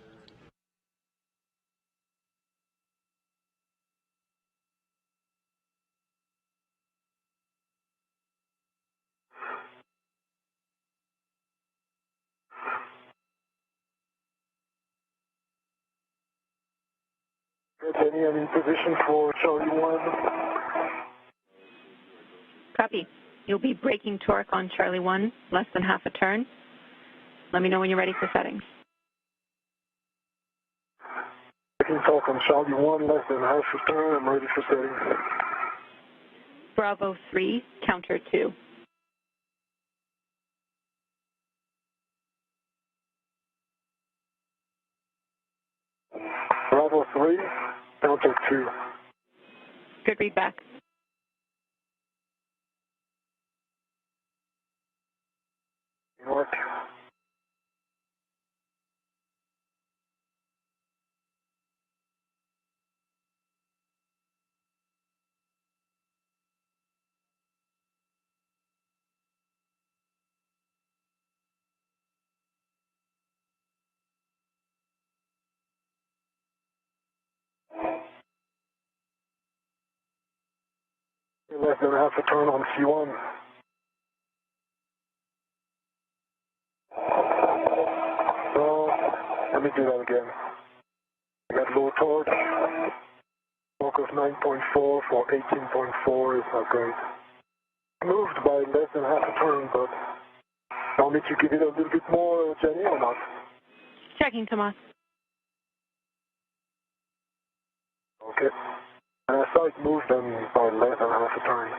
Jenny, I'm in position for Charlie 1. Copy. You'll be braking torque on Charlie 1, less than half a turn. Let me know when you're ready for settings. Braking torque on Charlie 1, less than half a turn. I'm ready for settings. Bravo 3, counter 2. Bravo 3, counter 2. Good read back. North. Less than half a turn on C1. So, let me do that again. I got low torque. Torque of 9.4 for 18.4 is not great. Moved by less than half a turn, but want me to give it a little bit more, Jenny, or not? Checking, Tomas. Okay. And I saw it moved then by less than half a turn.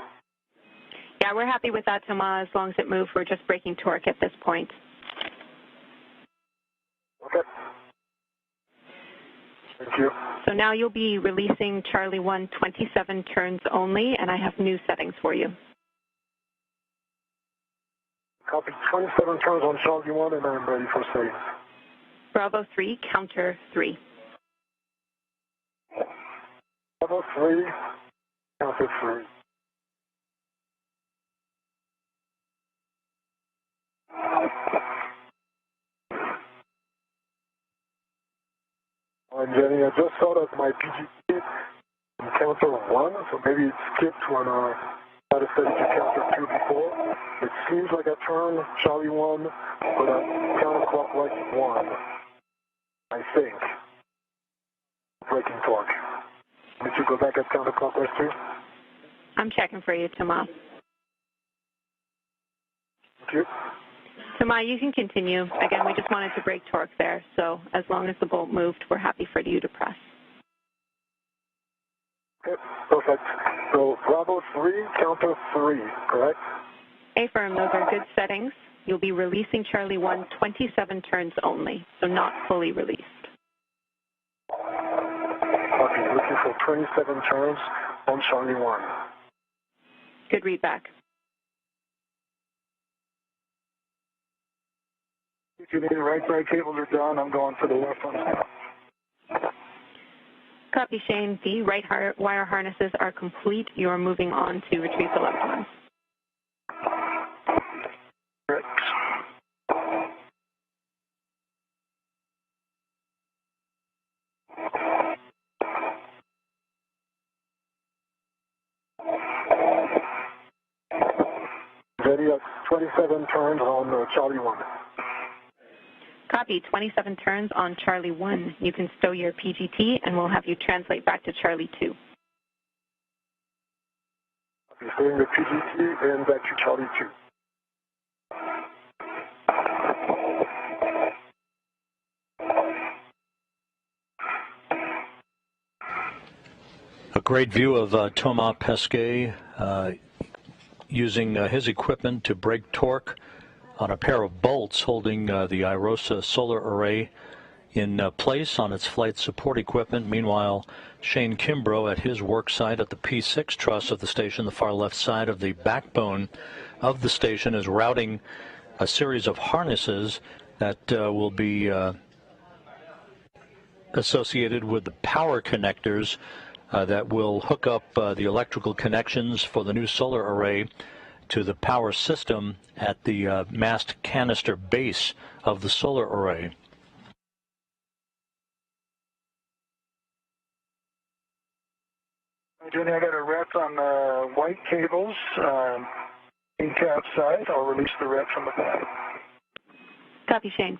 Yeah, we're happy with that, Tomas. As long as it moved, we're just braking torque at this point. Okay. Thank you. So now you'll be releasing Charlie 1 27 turns only, and I have new settings for you. Copy. 27 turns on Charlie 1, and I'm ready for settings. Bravo 3, counter 3. Bravo 3, counter 3. And Jenny, I just saw that my PGP in counter 1, so maybe it skipped when I had to set it to counter 2 before. It seems like I turned Charlie 1, but I'm counterclockwise 1, I think. Braking torque. Did you go back at counterclockwise 2? I'm checking for you, Tomas. Thank you. Tomas, you can continue. Again, we just wanted to break torque there, so as long as the bolt moved, we're happy for you to press. Okay, perfect. So Bravo 3, counter 3, correct? Affirm, those are good settings. You'll be releasing Charlie 1 27 turns only, so not fully released. Okay, looking for 27 turns on Charlie 1. Good read back. If you need the right side cables are done, I'm going for the left ones now. Copy, Shane. The right wire harnesses are complete. You are moving on to retrieve the left ones. Right. Ready at 27 turns on Charlie 1. Copy. 27 turns on Charlie 1. You can stow your PGT, and we'll have you translate back to Charlie 2. Okay, stowing the PGT and back to Charlie 2. A great view of Thomas Pesquet using his equipment to break torque on a pair of bolts holding the IROSA solar array in place on its flight support equipment. Meanwhile, Shane Kimbrough at his work site at the P6 Truss of the station, the far left side of the backbone of the station, is routing a series of harnesses that will be associated with the power connectors that will hook up the electrical connections for the new solar array to the power system at the mast canister base of the solar array. Jenny, I got a rep on the white cables in cap side. I'll release the rep from the back. Copy, Shane.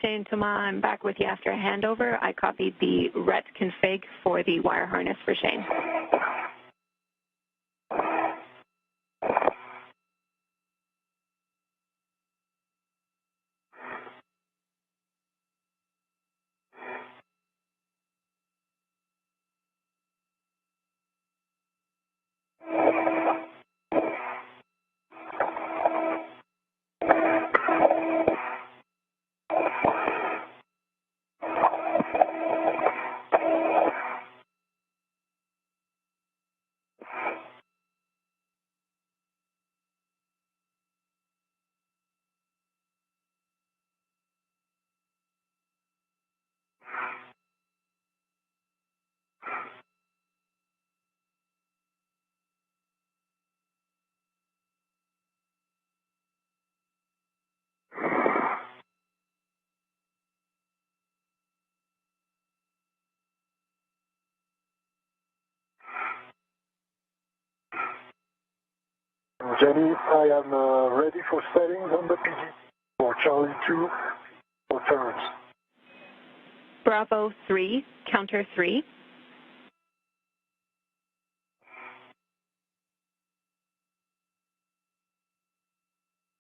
Shane, Thomas, I'm back with you after a handover. I copied the RET config for the wire harness for Shane. Jenny, I am ready for settings on the PGT for Charlie 2 for turns. Bravo 3, counter 3.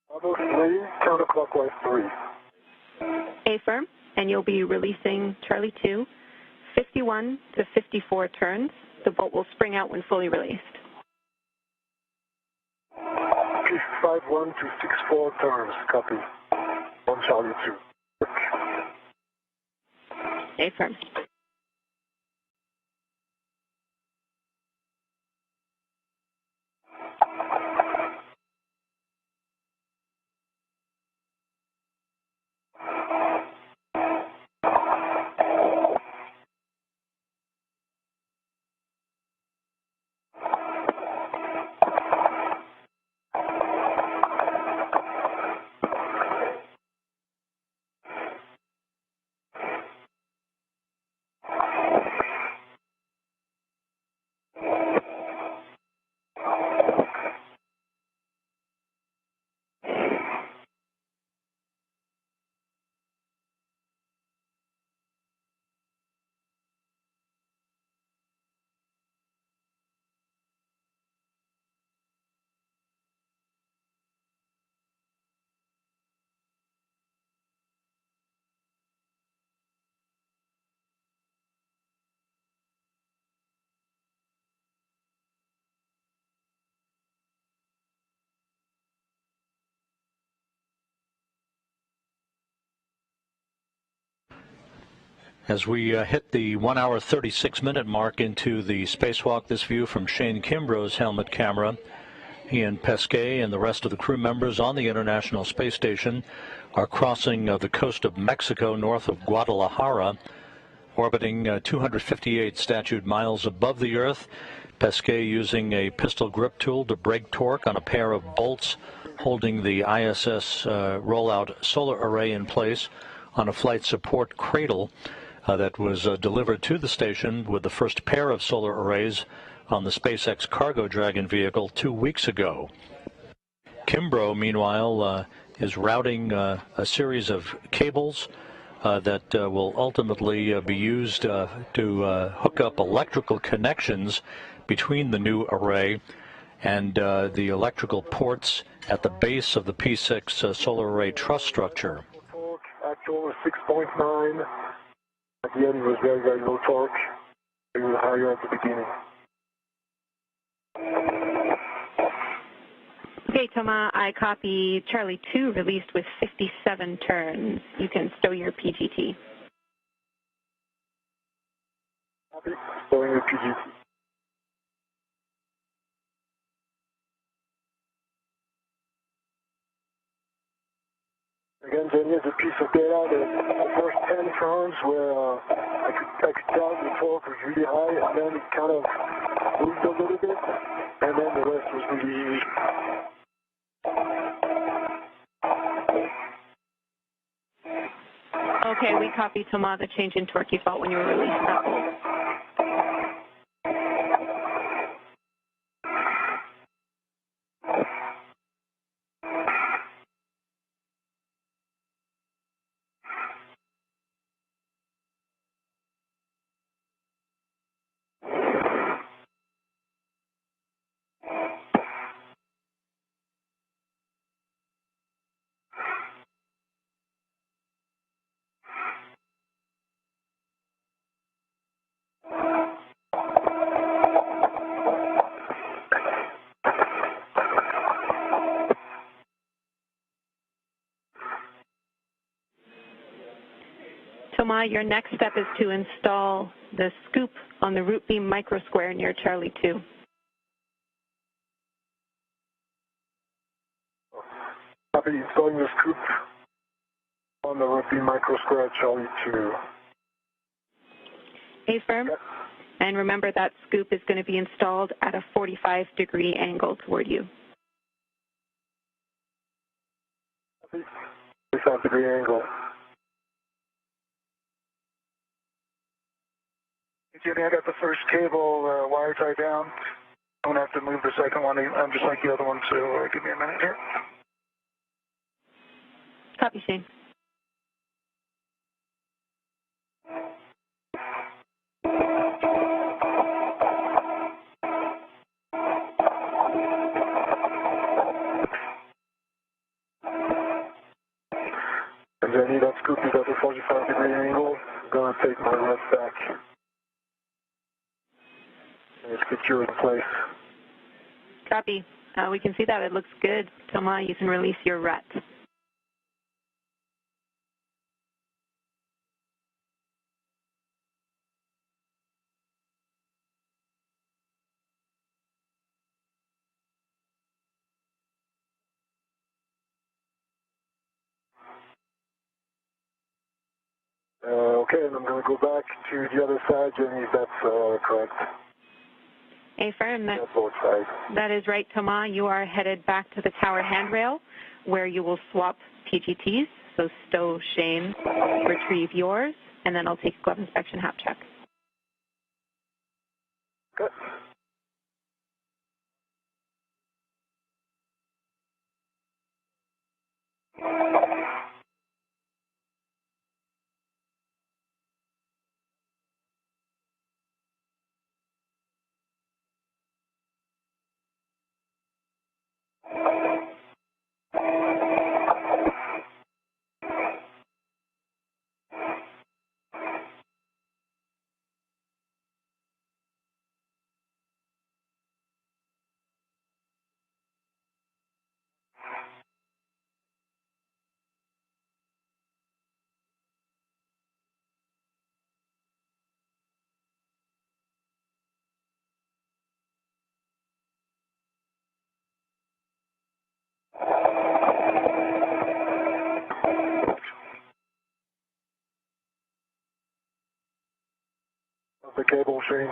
Bravo 3, counterclockwise 3. Affirm, and you'll be releasing Charlie 2, 51 to 54 turns. The bolt will spring out when fully released. 51 to 64 turns, copy. On Charlie 2. Affirm. As we hit the 1 hour 36-minute mark into the spacewalk, this view from Shane Kimbrough's helmet camera, he and Pesquet and the rest of the crew members on the International Space Station are crossing the coast of Mexico north of Guadalajara, orbiting 258 statute miles above the Earth. Pesquet using a pistol grip tool to break torque on a pair of bolts holding the ISS rollout solar array in place on a flight support cradle that was delivered to the station with the first pair of solar arrays on the SpaceX Cargo Dragon vehicle 2 weeks ago. Kimbrough, meanwhile, is routing a series of cables that will ultimately be used to hook up electrical connections between the new array and the electrical ports at the base of the P6 solar array truss structure. Actual was 6.9. At the end, it was very, very low torque. It was higher at the beginning. Okay, Thomas, I copy Charlie 2 released with 57 turns. You can stow your PGT. Copy. Stowing your PGT. Again, Jenny, is a piece of data. The first 10 turns where I could tell the torque was really high, and then it kind of moved a little bit, and then the rest was really easy. Okay, we copy, Thomas, the change in torque you felt when you were releasing that bolt. Thomas, your next step is to install the scoop on the root beam microsquare near Charlie 2. Copy, installing the scoop on the root beam microsquare at Charlie 2. A-firm. Yep. And remember that scoop is going to be installed at a 45-degree angle toward you. 45-degree angle. Jenny, I got the first cable wire tied down. I'm going to have to move the second one. I'm just like the other one, so give me a minute here. Copy, Shane. And Jenny, that scoop is at a 45-degree angle. I'm going to take my left back. And secure in place. Copy. We can see that. It looks good. Thomas, you can release your rut. Okay, and I'm going to go back to the other side, Jenny, if that's correct. A-firm. Both sides. That is right, Thomas. You are headed back to the tower handrail where you will swap PGTs. So stow Shane, retrieve yours, and then I'll take a glove inspection half check. Good. the cable, Shane?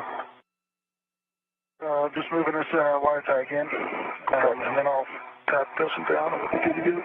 Just moving this wire tie again, and then I'll tap this one down and we'll be good to go.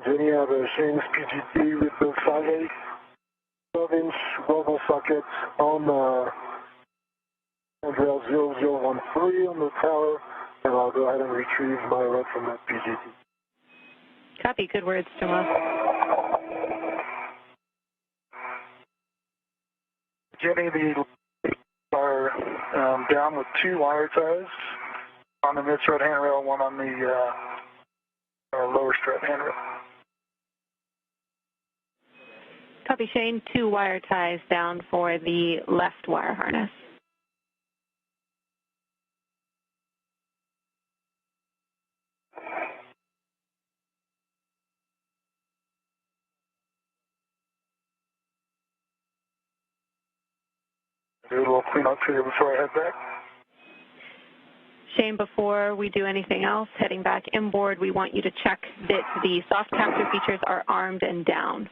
Jenny, I have a Shane's PGT with the 5/8 12-inch Volvo socket on handrail 0013 on the tower, and I'll go ahead and retrieve my rod from that PGT. Copy. Good words, Tomas. Jenny, the are down with 2 wire ties on the mid-strut handrail, one on the lower strut handrail. Copy, Shane. 2 wire ties down for the left wire harness. Do a little cleanup here before I head back. Shane, before we do anything else, heading back inboard, we want you to check that the soft capture features are armed and down.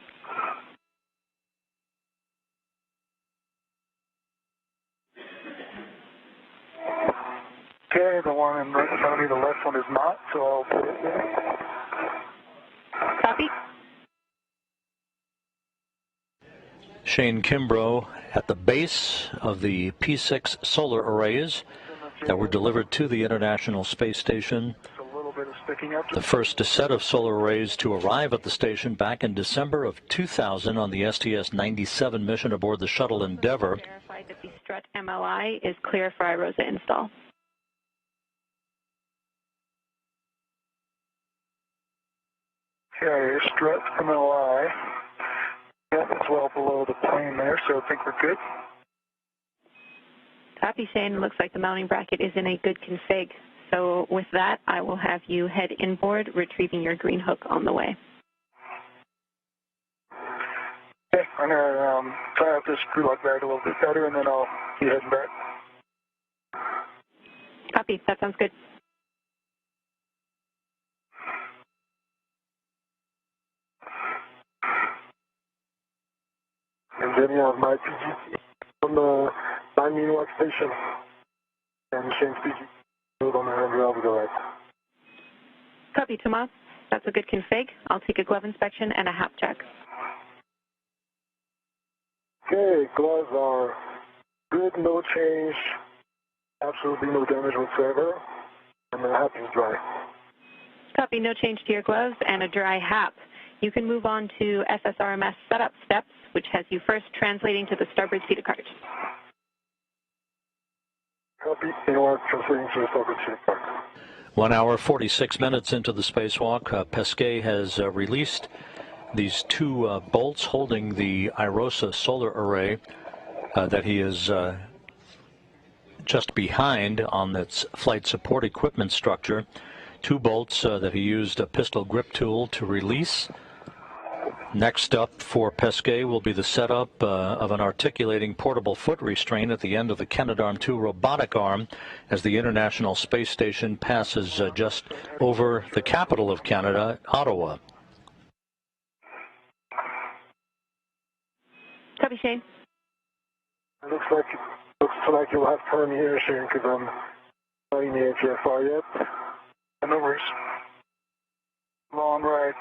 Okay, the one in right in front of me, the left one is not, so I'll put it there. Copy. Shane Kimbrough at the base of the P6 solar arrays that were delivered to the International Space Station. Just a little bit of sticking up. The first set of solar arrays to arrive at the station back in December of 2000 on the STS-97 mission aboard the shuttle Endeavour. Verified that the strut MLI is clear for IROSA install. Okay, strut MLI. Yep, it's well below the plane there, so I think we're good. Copy, Shane. Looks like the mounting bracket is in a good config. So with that, I will have you head inboard, retrieving your green hook on the way. Okay, I'm going to tie up this screw lock bag a little bit better, and then I'll be heading back. Copy. That sounds good. And then you have my PGT on the 9-mean workstation, and Shane's PGT on the handrail to the right. Copy, Tomas. That's a good config. I'll take a glove inspection and a hap check. Okay, gloves are good, no change, absolutely no damage whatsoever, and the hap is dry. Copy, no change to your gloves and a dry hap. You can move on to SSRMS setup steps, which has you first translating to the starboard seat of cart. Copy, AOR translating to the starboard seat of cart. 1 hour, 46 minutes into the spacewalk, Pesquet has released these two bolts holding the IROSA solar array that he is just behind on its flight support equipment structure. Two bolts that he used a pistol grip tool to release. Next up for Pesquet will be the setup of an articulating portable foot restraint at the end of the Canadarm2 robotic arm as the International Space Station passes just over the capital of Canada, Ottawa. Copy, Shane. It looks like you'll have time here, Shane, because I'm not in the APFR yet. No worries. Long ride.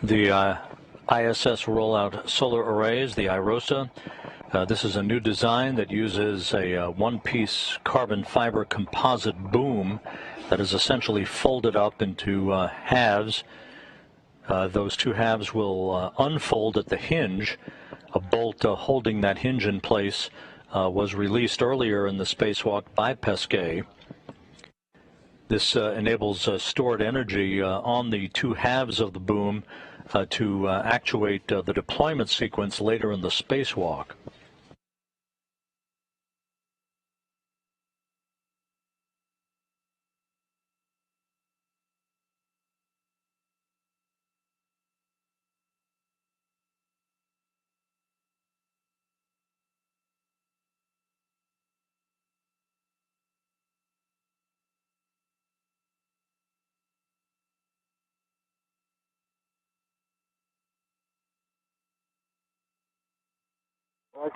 The ISS rollout solar arrays, the IROSA. This is a new design that uses a one-piece carbon fiber composite boom that is essentially folded up into halves. Those two halves will unfold at the hinge. A bolt holding that hinge in place was released earlier in the spacewalk by Pesquet. This enables stored energy on the two halves of the boom to actuate the deployment sequence later in the spacewalk.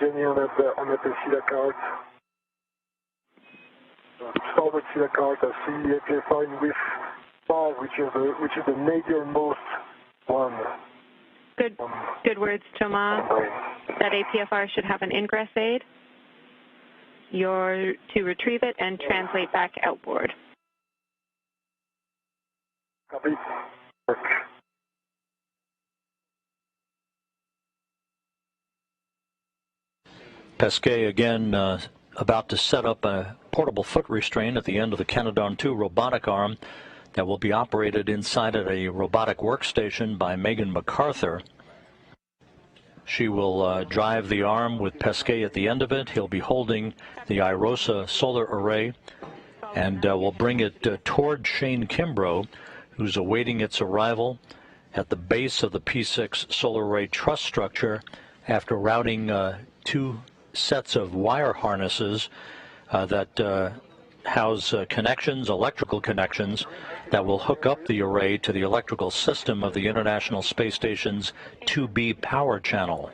Jenny, on met de SIDA-kaart. Starboard SIDA-kaart, I see APFR in width 5, which is the major-most one. Good words, Thomas. That APFR should have an ingress aid. You're to retrieve it and translate back outboard. Copy. Pesquet again about to set up a portable foot restraint at the end of the Canadarm2 robotic arm that will be operated inside of a robotic workstation by Megan MacArthur. She will drive the arm with Pesquet at the end of it. He'll be holding the IROSA solar array and will bring it toward Shane Kimbrough, who's awaiting its arrival at the base of the P6 solar array truss structure after routing two sets of wire harnesses that house connections, electrical connections, that will hook up the array to the electrical system of the International Space Station's 2B power channel.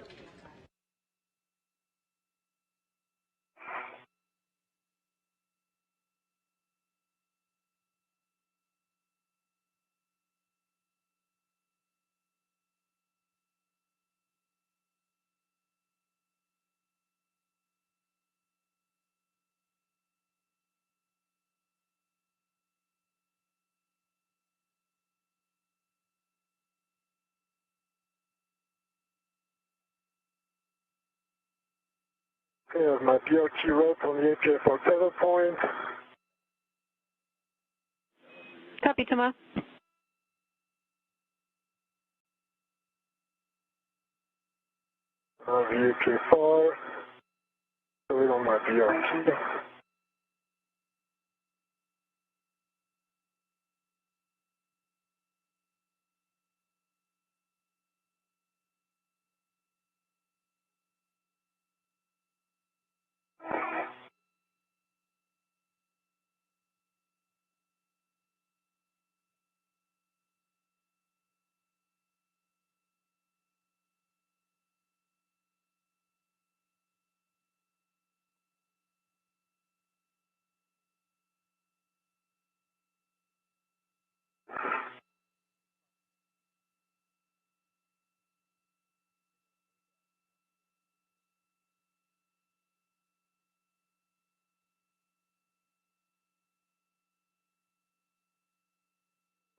Okay, I have my BRT route on the APFR tether point. Copy, Thomas. I have the APFR. Put it on my BRT.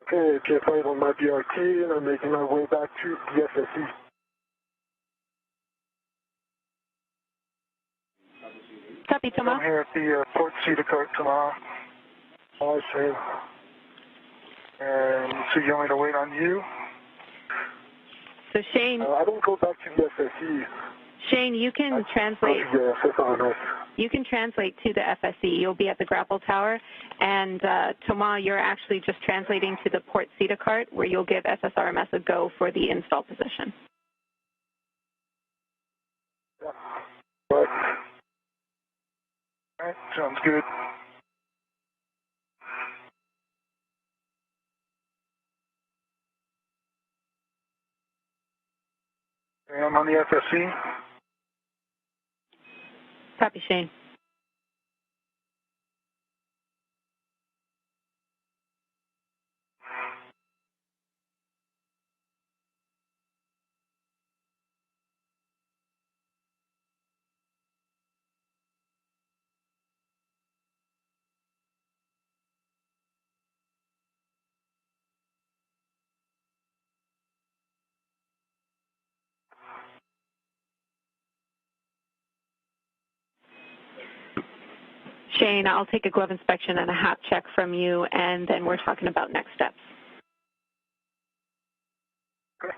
Okay, J5 on my BRT, and I'm making my way back to the FSE. Copy, Thomas. I'm here at the port cedar cart tomorrow. Oh, Shane. And so you want me to wait on you? So Shane, I don't go back to the FSE. Shane, you can translate. Yeah, FSRMS. You can translate to the FSE. You'll be at the grapple tower, and Thomas, you're actually just translating to the port CETA cart, where you'll give SSRMS a go for the install position. Yeah. Right. All right, sounds good. Okay, I'm on the FSE. Copy, Shane. Shane, I'll take a glove inspection and a HAP check from you, and then we're talking about next steps. Okay.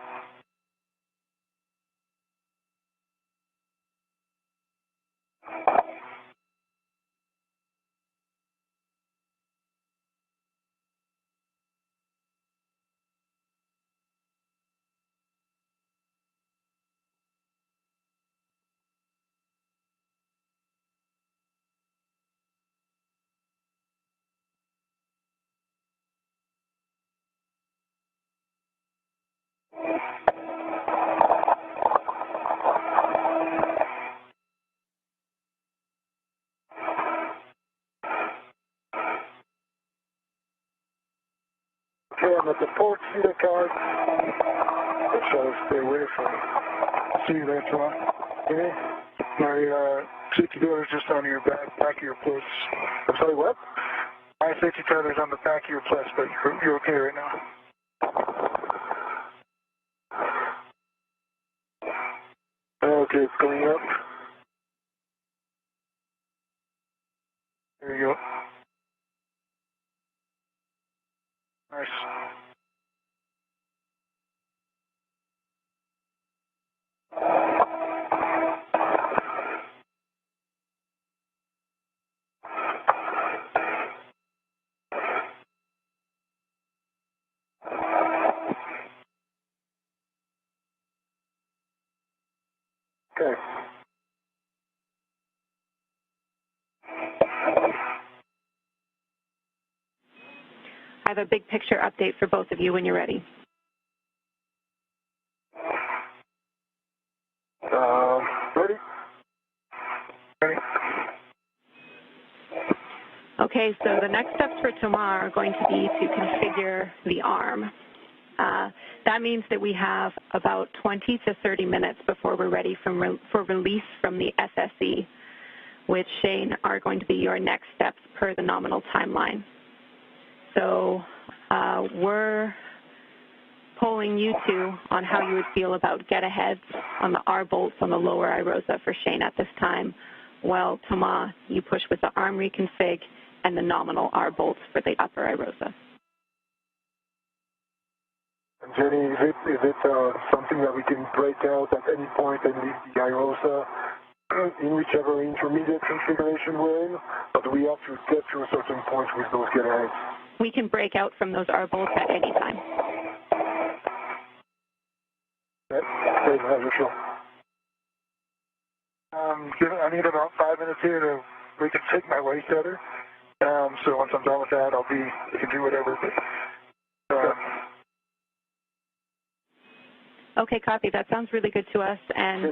Okay, I'm at the port CETA cart. I try to stay away from it. See you there, Tom. Okay. My safety door is just on your back of your plus. I'm sorry, what? My safety tether's on the back of your plus, but you're okay right now. Okay, it's going up. There you go. Nice. Okay. I have a big picture update for both of you when you're ready. Ready? Ready? Okay, so the next steps for tomorrow are going to be to configure the arm. That means that we have about 20 to 30 minutes before we're ready for release from the SSE, which, Shane, are going to be your next steps per the nominal timeline. So we're polling you two on how you would feel about get-aheads on the R bolts on the lower IROSA for Shane at this time, while Thomas, you push with the arm reconfig and the nominal R bolts for the upper IROSA. And Jenny, is it something that we can break out at any point and leave the IROSA in whichever intermediate configuration we're in, or do we have to get to a certain point with those get-aheads? We can break out from those R bolts at any time. Sure. I need about 5 minutes here to reconfigure my waist tether. So once I'm done with that, I can do whatever. Okay, copy. That sounds really good to us. And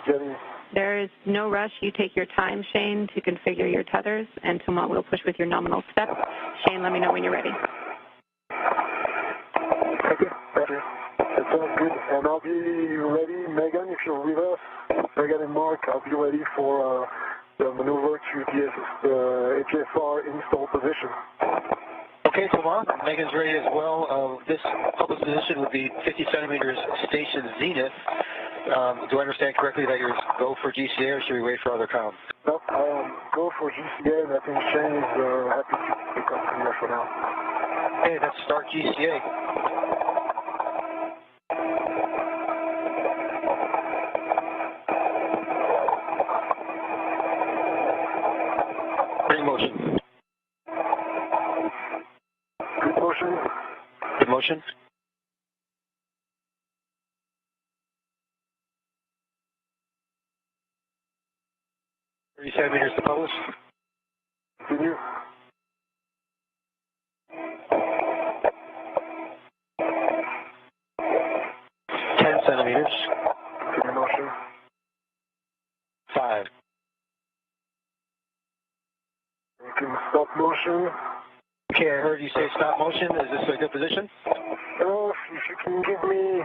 there is no rush. You take your time, Shane, to configure your tethers, and Thomas will push with your nominal steps. Shane, let me know when you're ready. Okay, ready. That sounds good. And I'll be ready, Megan, if you're with us. Megan and Mark, I'll be ready for the maneuver to the HFR install position. Okay, Thomas, Megan's ready as well. This public position would be 50 centimeters station zenith. Do I understand correctly that you're go for GCA, or should we wait for other count? No, go for GCA, and I think Shane is happy to come here for now. Okay, let's start GCA. Bring motion. Good motion. Good motion. Centimeters to publish. Continue. Centimeters. Continue motion. 5. You can stop motion. Okay, I heard you say stop motion. Is this a good position? If you can give me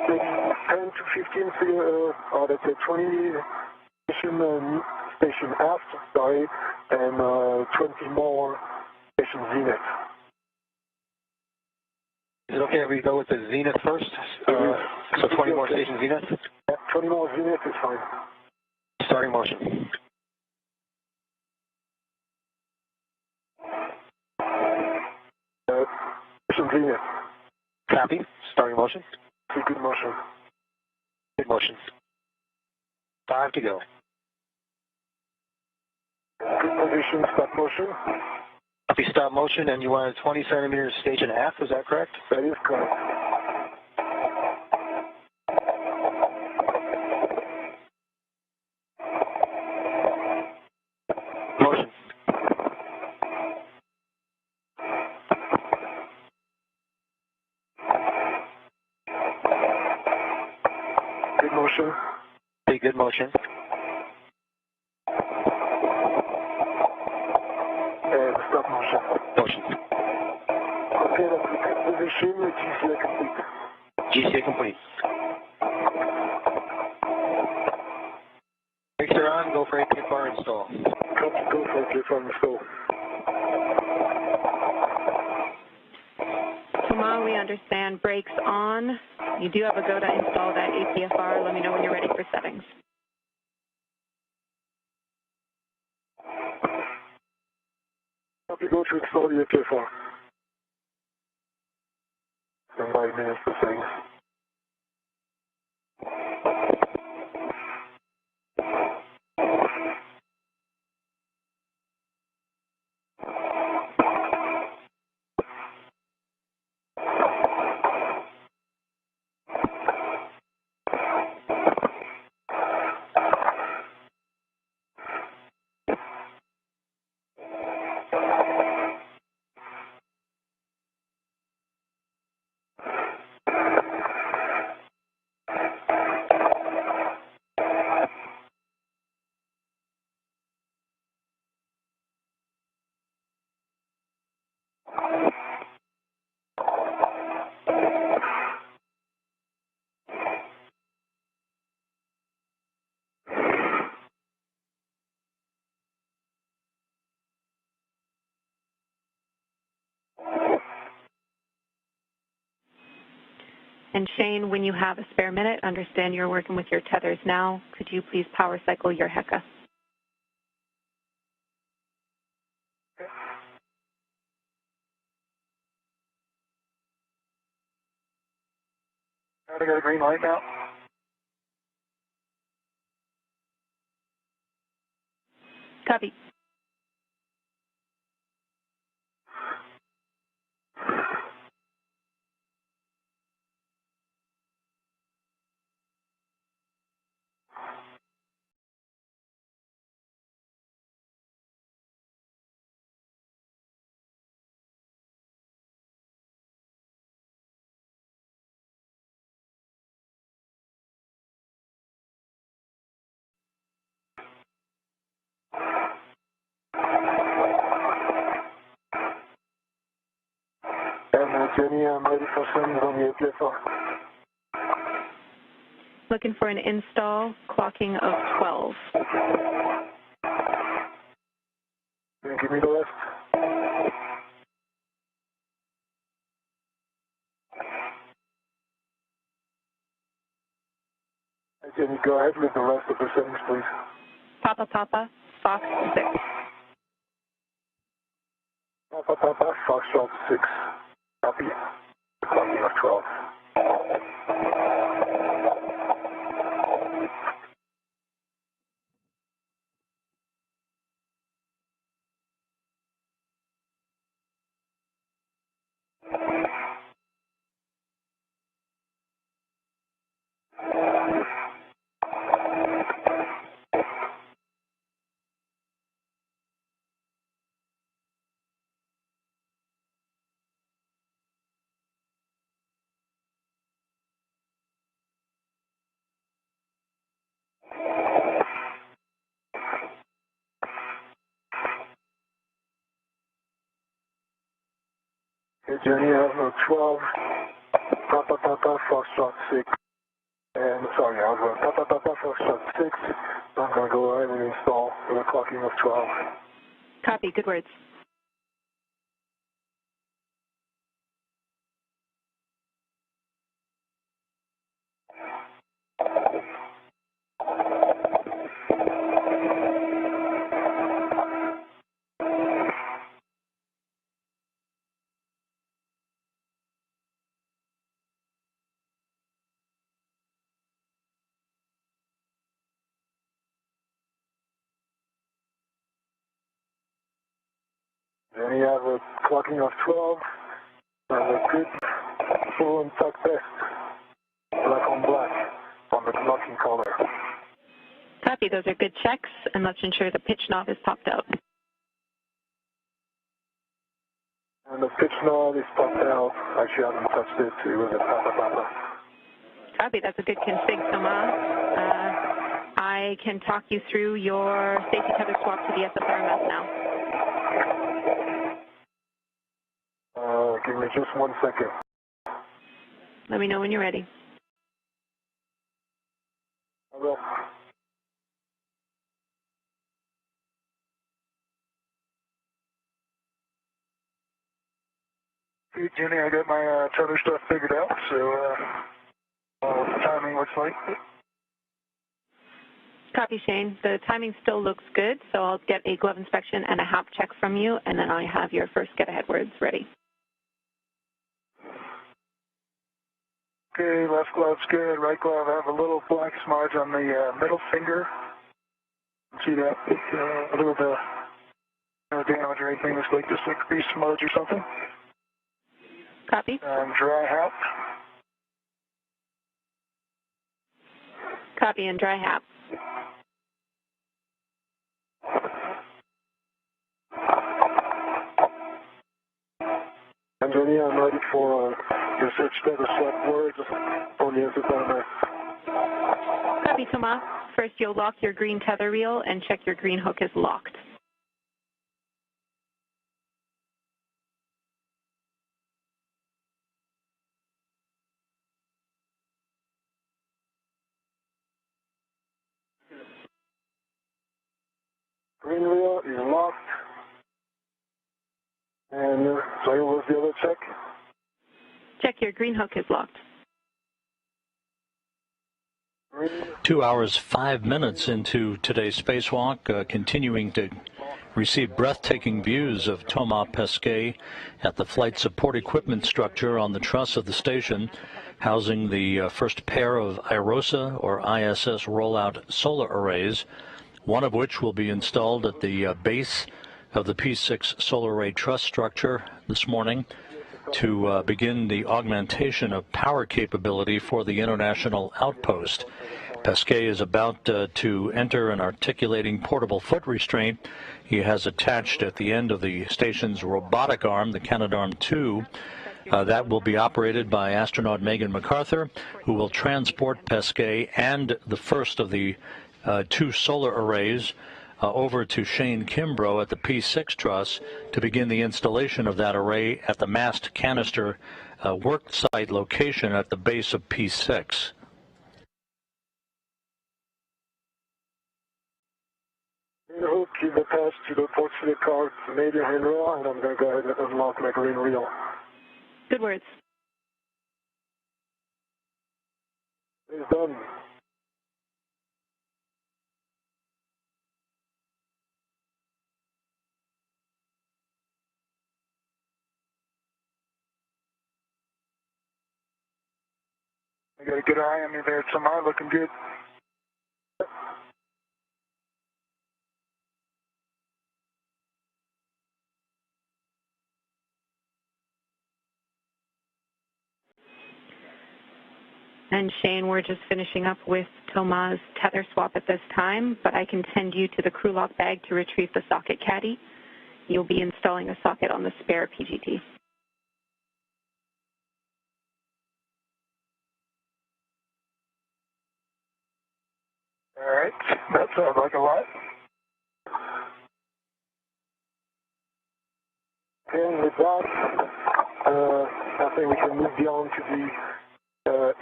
maybe 10 to 15, or let's say 20 station aft, sorry, and 20 more station zenith. Is it okay if we go with the zenith first? So 20 more station zenith? Yeah, 20 more zenith is fine. Starting motion. Station zenith. Copy. Starting motion. Good motion. Good motion. 5 to go. Good position, stop motion. Copy, stop motion, and you wanted 20 centimeters station aft, is that correct? That is correct. Motion. Good motion. Okay, good motion. And stop motion. Motion. Okay, that's the good position, GCA complete. GCA complete. Brakes are on, go for APFR install. Copy, go for APFR install. Thomas, we understand brakes on. You do have a go to install that APFR. Let me know when you're ready for settings. Copy, go to install the APFR. And 5 minutes for settings. And Shane, when you have a spare minute, understand you're working with your tethers now. Could you please power cycle your HECA? I got a green light now. Copy. And Jenny, I'm ready for settings on the APFR. Looking for an install, clocking of 12. Can you give me the left? go ahead with the rest of the settings, please. Papa, Papa, Fox 6. Papa, Papa, Foxtrot 6. Copy. Clocking of 12. Okay, Jenny, I have 12. Papa, Papa, Foxtrot 6. And, sorry, I have Papa, Papa, Foxtrot 6. I'm going to go ahead and install with a clocking of 12. Copy, good words. Then you have a clocking of 12, and a good full and tuck vest, black on black, on the clocking collar. Copy, those are good checks, and let's ensure the pitch knob is popped out. And the pitch knob is popped out. Actually, I haven't touched it. It was a Papa, Papa. Copy, that's a good config, Thomas. I can talk you through your safety tether swap to the SFRMS now. Give me just 1 second. Let me know when you're ready. I will. Hey, Jenny, I got my tether stuff figured out, so what the timing looks like. Copy, Shane. The timing still looks good, so I'll get a glove inspection and a HAP check from you, and then I have your first get-ahead words ready. Okay, left glove's good. Right glove, I have a little black smudge on the middle finger. See that? A little bit no damage or anything. Looks like just like a grease smudge or something. Copy. Dry hat. Copy and dry HAP. And Jenny, I'm ready for your search tether swap words on the SFRMS. Copy, Thomas. First, you'll lock your green tether reel and check your green hook is locked. Green reel is locked. And, sorry, what was the other check? Check your green hook is locked. 2 hours, 5 minutes into today's spacewalk, continuing to receive breathtaking views of Thomas Pesquet at the flight support equipment structure on the truss of the station, housing the first pair of IROSA or ISS rollout solar arrays, one of which will be installed at the base of the P6 solar array truss structure this morning to begin the augmentation of power capability for the international outpost. Pesquet is about to enter an articulating portable foot restraint he has attached at the end of the station's robotic arm, the Canadarm2. That will be operated by astronaut Megan MacArthur, who will transport Pesquet and the first of the two solar arrays over to Shane Kimbrough at the P6 Truss to begin the installation of that array at the mast canister worksite location at the base of P6. Green hook is attached to the port for the car major handrail, and I'm going to go ahead and unlock my green reel. Good words. It's done. You got a good eye on me there, Tamar, looking good. And Shane, we're just finishing up with Thomas' tether swap at this time, but I can send you to the crew lock bag to retrieve the socket caddy. You'll be installing a socket on the spare PGT. All right, that sounds like a lot. And with that, I think we can move beyond to the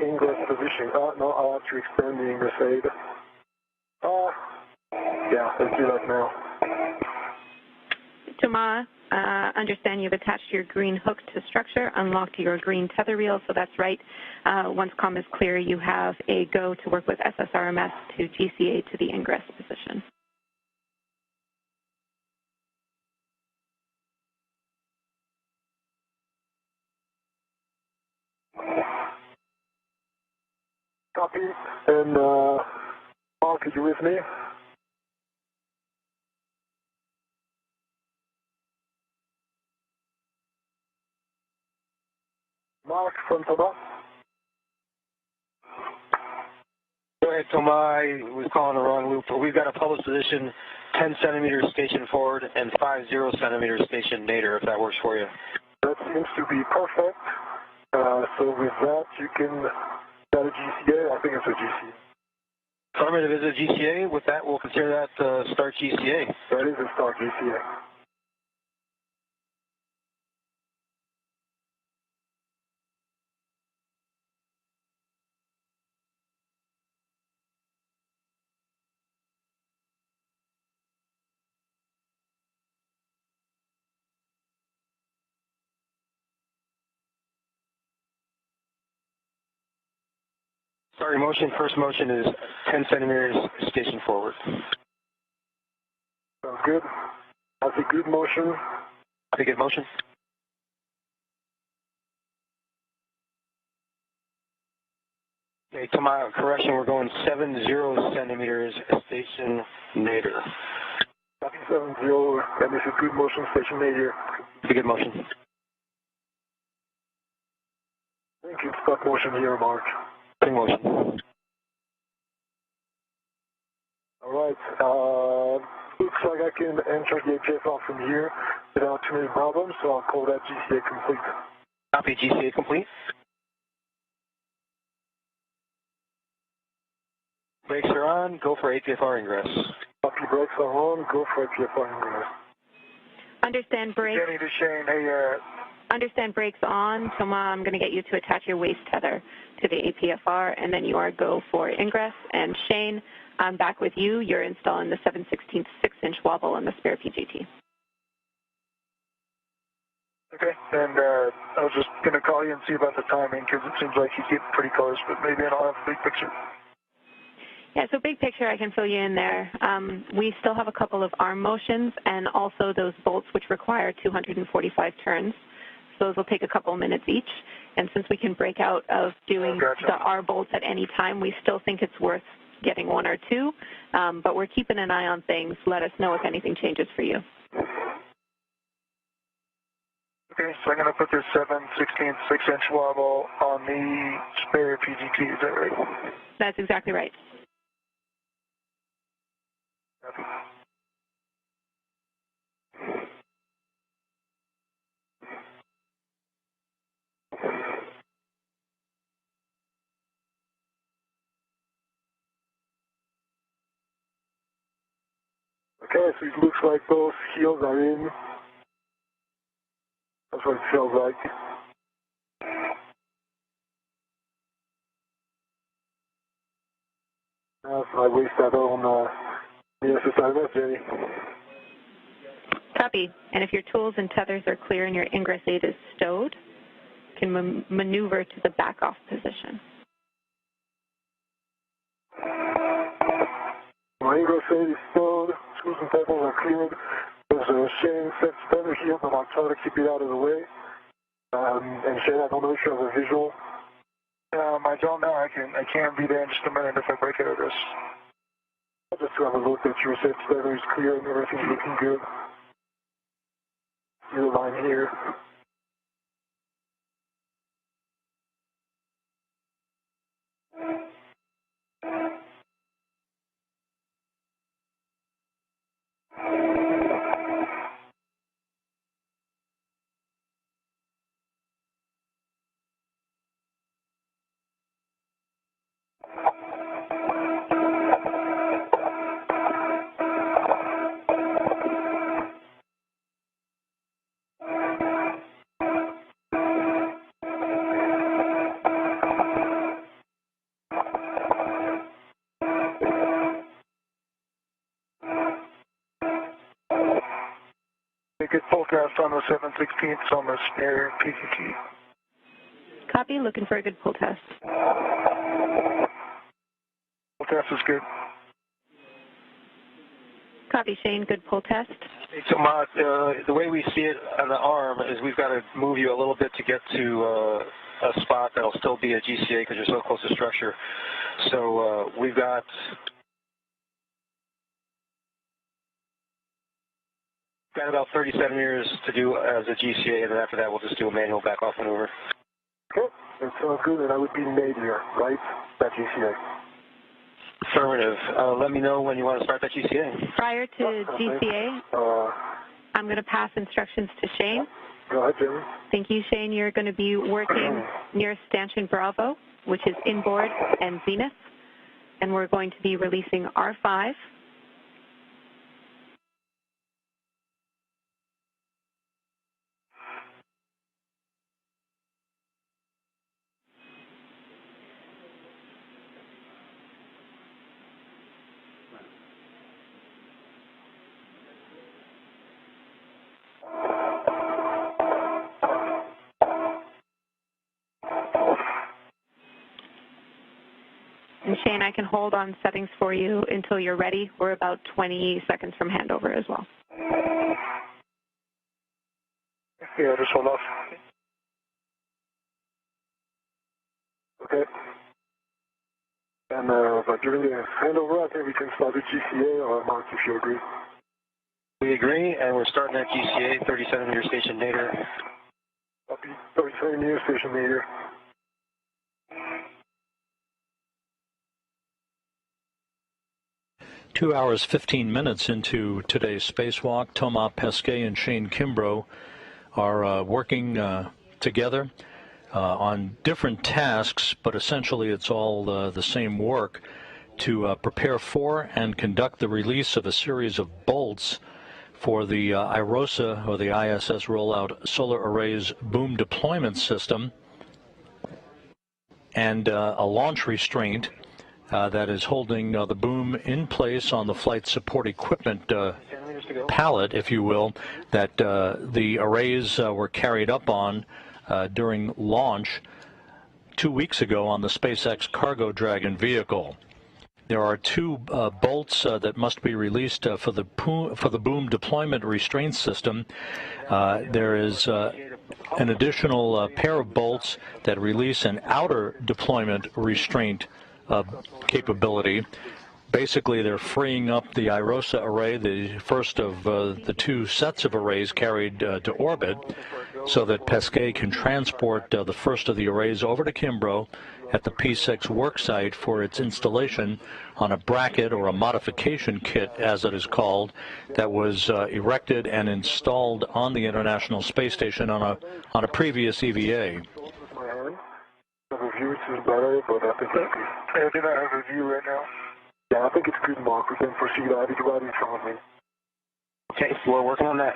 ingress position. No, I'll have to expand the ingress aid. Yeah, let's do that now. Thomas, understand you've attached your green hook to structure, unlocked your green tether reel, so that's right. Once comm is clear, you have a go to work with SSRMS to GCA to the ingress position. Copy. And Mark, are you with me? Mark from Thomas? Go ahead, Tomai. We're calling the wrong loop, but we've got a published position 10 centimeters station forward and 50 centimeters station nadir, if that works for you. That seems to be perfect. So with that, you can, is that a GCA? I think it's a GCA. Affirmative is a GCA. With that, we'll consider that start GCA. That is a start GCA. Starting motion, first motion is 10 centimeters station forward. Sounds good. That's a good motion. That's a good motion. Okay, Tomai, correction, we're going 70 centimeters station nadir. Copy 70, and it's a good motion station nadir. It's a good motion. Thank you. Stop motion here, Mark. Good motion. All right. Looks like I can enter the HFR from here without too many problems, so I'll call that GCA complete. Copy, GCA complete. Brakes are on, go for APFR ingress. Copy, brakes are on, go for APFR ingress. Understand brakes. Jenny to Shane, hey, Understand brakes on. Thomas, I'm going to get you to attach your waist tether to the APFR, and then you are go for ingress. And Shane, I'm back with you. You're installing the 7/16 6-inch wobble on the spare PGT. Okay, and I was just going to call you and see about the timing because it seems like you get pretty close, but maybe I don't have a big picture. Yeah, so big picture, I can fill you in there. We still have a couple of arm motions and also those bolts which require 245 turns. So those will take a couple minutes each. And since we can break out of doing the R bolts at any time, we still think it's worth getting one or two. But we're keeping an eye on things. Let us know if anything changes for you. Okay, so I'm going to put this 7/16 6-inch wobble on the spare PGT, is that right? That's exactly right. Copy. Okay, so it looks like both heels are in. That's what it feels like. Now if I waste that on the SSRMS, Jenny. Copy. And if your tools and tethers are clear and your ingress aid is stowed, you can maneuver to the back off position. My ingress aid is stowed, screws and tethers are cleared. There's a Shane set tether here, but I'll try to keep it out of the way. And Shane, I don't know if you have a visual. I don't know. I can be there in just a minute if I break it address. Just to have a look that your set status is clear and everything's looking good. Your line here. Make it full test on the 7/16 on the spare PCT. Copy, looking for a good pull test. Full test is good. Copy, Shane, good pull test. Hey, Tomas, the way we see it on the arm is we've got to move you a little bit to get to a spot that'll still be a GCA because you're so close to structure. So we've got about 30 centimeters to do as a GCA, and then after that we'll just do a manual back-off maneuver. Okay, that sounds good, and I would be nadir, right? That GCA. Affirmative. Let me know when you want to start that GCA. Prior to GCA, I'm going to pass instructions to Shane. Go ahead, Jimmy. Thank you, Shane. You're going to be working near stanchion Bravo, which is inboard and zenith, and we're going to be releasing R5. And Shane, I can hold on settings for you until you're ready. We're about 20 seconds from handover as well. Yeah, just hold off. Okay. And but during the handover, I think we can start the GCA, or Mark, if you agree. We agree, and we're starting that GCA, 30 centimeter station nadir. Copy. 30 centimeter station nadir. Two hours, 15 minutes into today's spacewalk, Thomas Pesquet and Shane Kimbrough are working together on different tasks, but essentially it's all the same work to prepare for and conduct the release of a series of bolts for the IROSA, or the ISS Rollout Solar Arrays Boom Deployment System, and a launch restraint that is holding the boom in place on the flight support equipment pallet, if you will, that the arrays were carried up on during launch 2 weeks ago on the SpaceX Cargo Dragon vehicle. There are two bolts that must be released for the boom deployment restraint system. There is an additional pair of bolts that release an outer deployment restraint capability. Basically, they're freeing up the IROSA array, the first of the two sets of arrays carried to orbit, so that Pesquet can transport the first of the arrays over to Kimbrough at the P6 Worksite for its installation on a bracket, or a modification kit, as it is called, that was erected and installed on the International Space Station on a previous EVA. The view is better, but I think it's good. I do not have a view right now. Yeah, I think it's good, Mark. We can proceed. I have it right in front of me. Okay, we're working on that.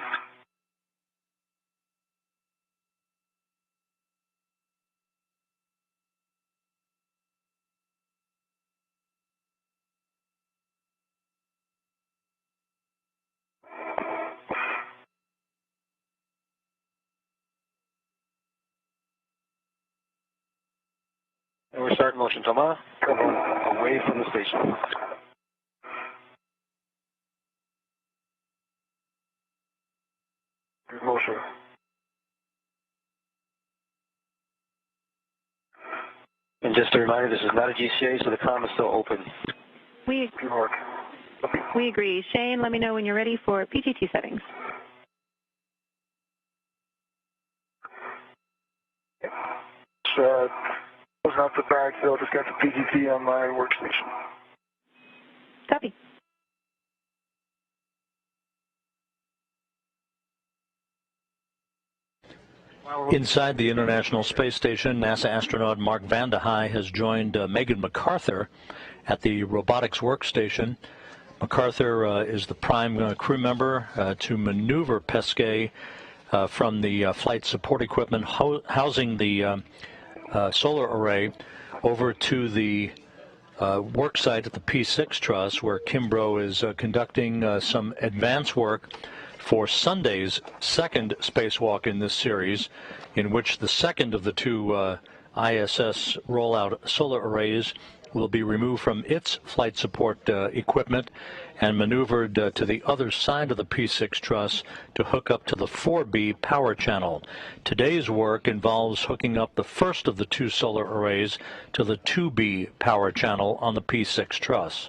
And we're starting motion, Thomas. Come on, away from the station. Good motion. And just a reminder, this is not a GCA, so the comm is still open. We agree. Shane, let me know when you're ready for PGT settings. Closing out the backfill, just got the PGT on my workstation. Copy. Inside the International Space Station, NASA astronaut Mark Vande Hei has joined Megan MacArthur at the robotics workstation. MacArthur is the prime crew member to maneuver Pesquet from the flight support equipment housing the solar array over to the worksite at the P6 Truss, where Kimbrough is conducting some advance work for Sunday's second spacewalk in this series, in which the second of the two ISS rollout solar arrays will be removed from its flight support equipment and maneuvered to the other side of the P6 truss to hook up to the 4B power channel. Today's work involves hooking up the first of the two solar arrays to the 2B power channel on the P6 truss.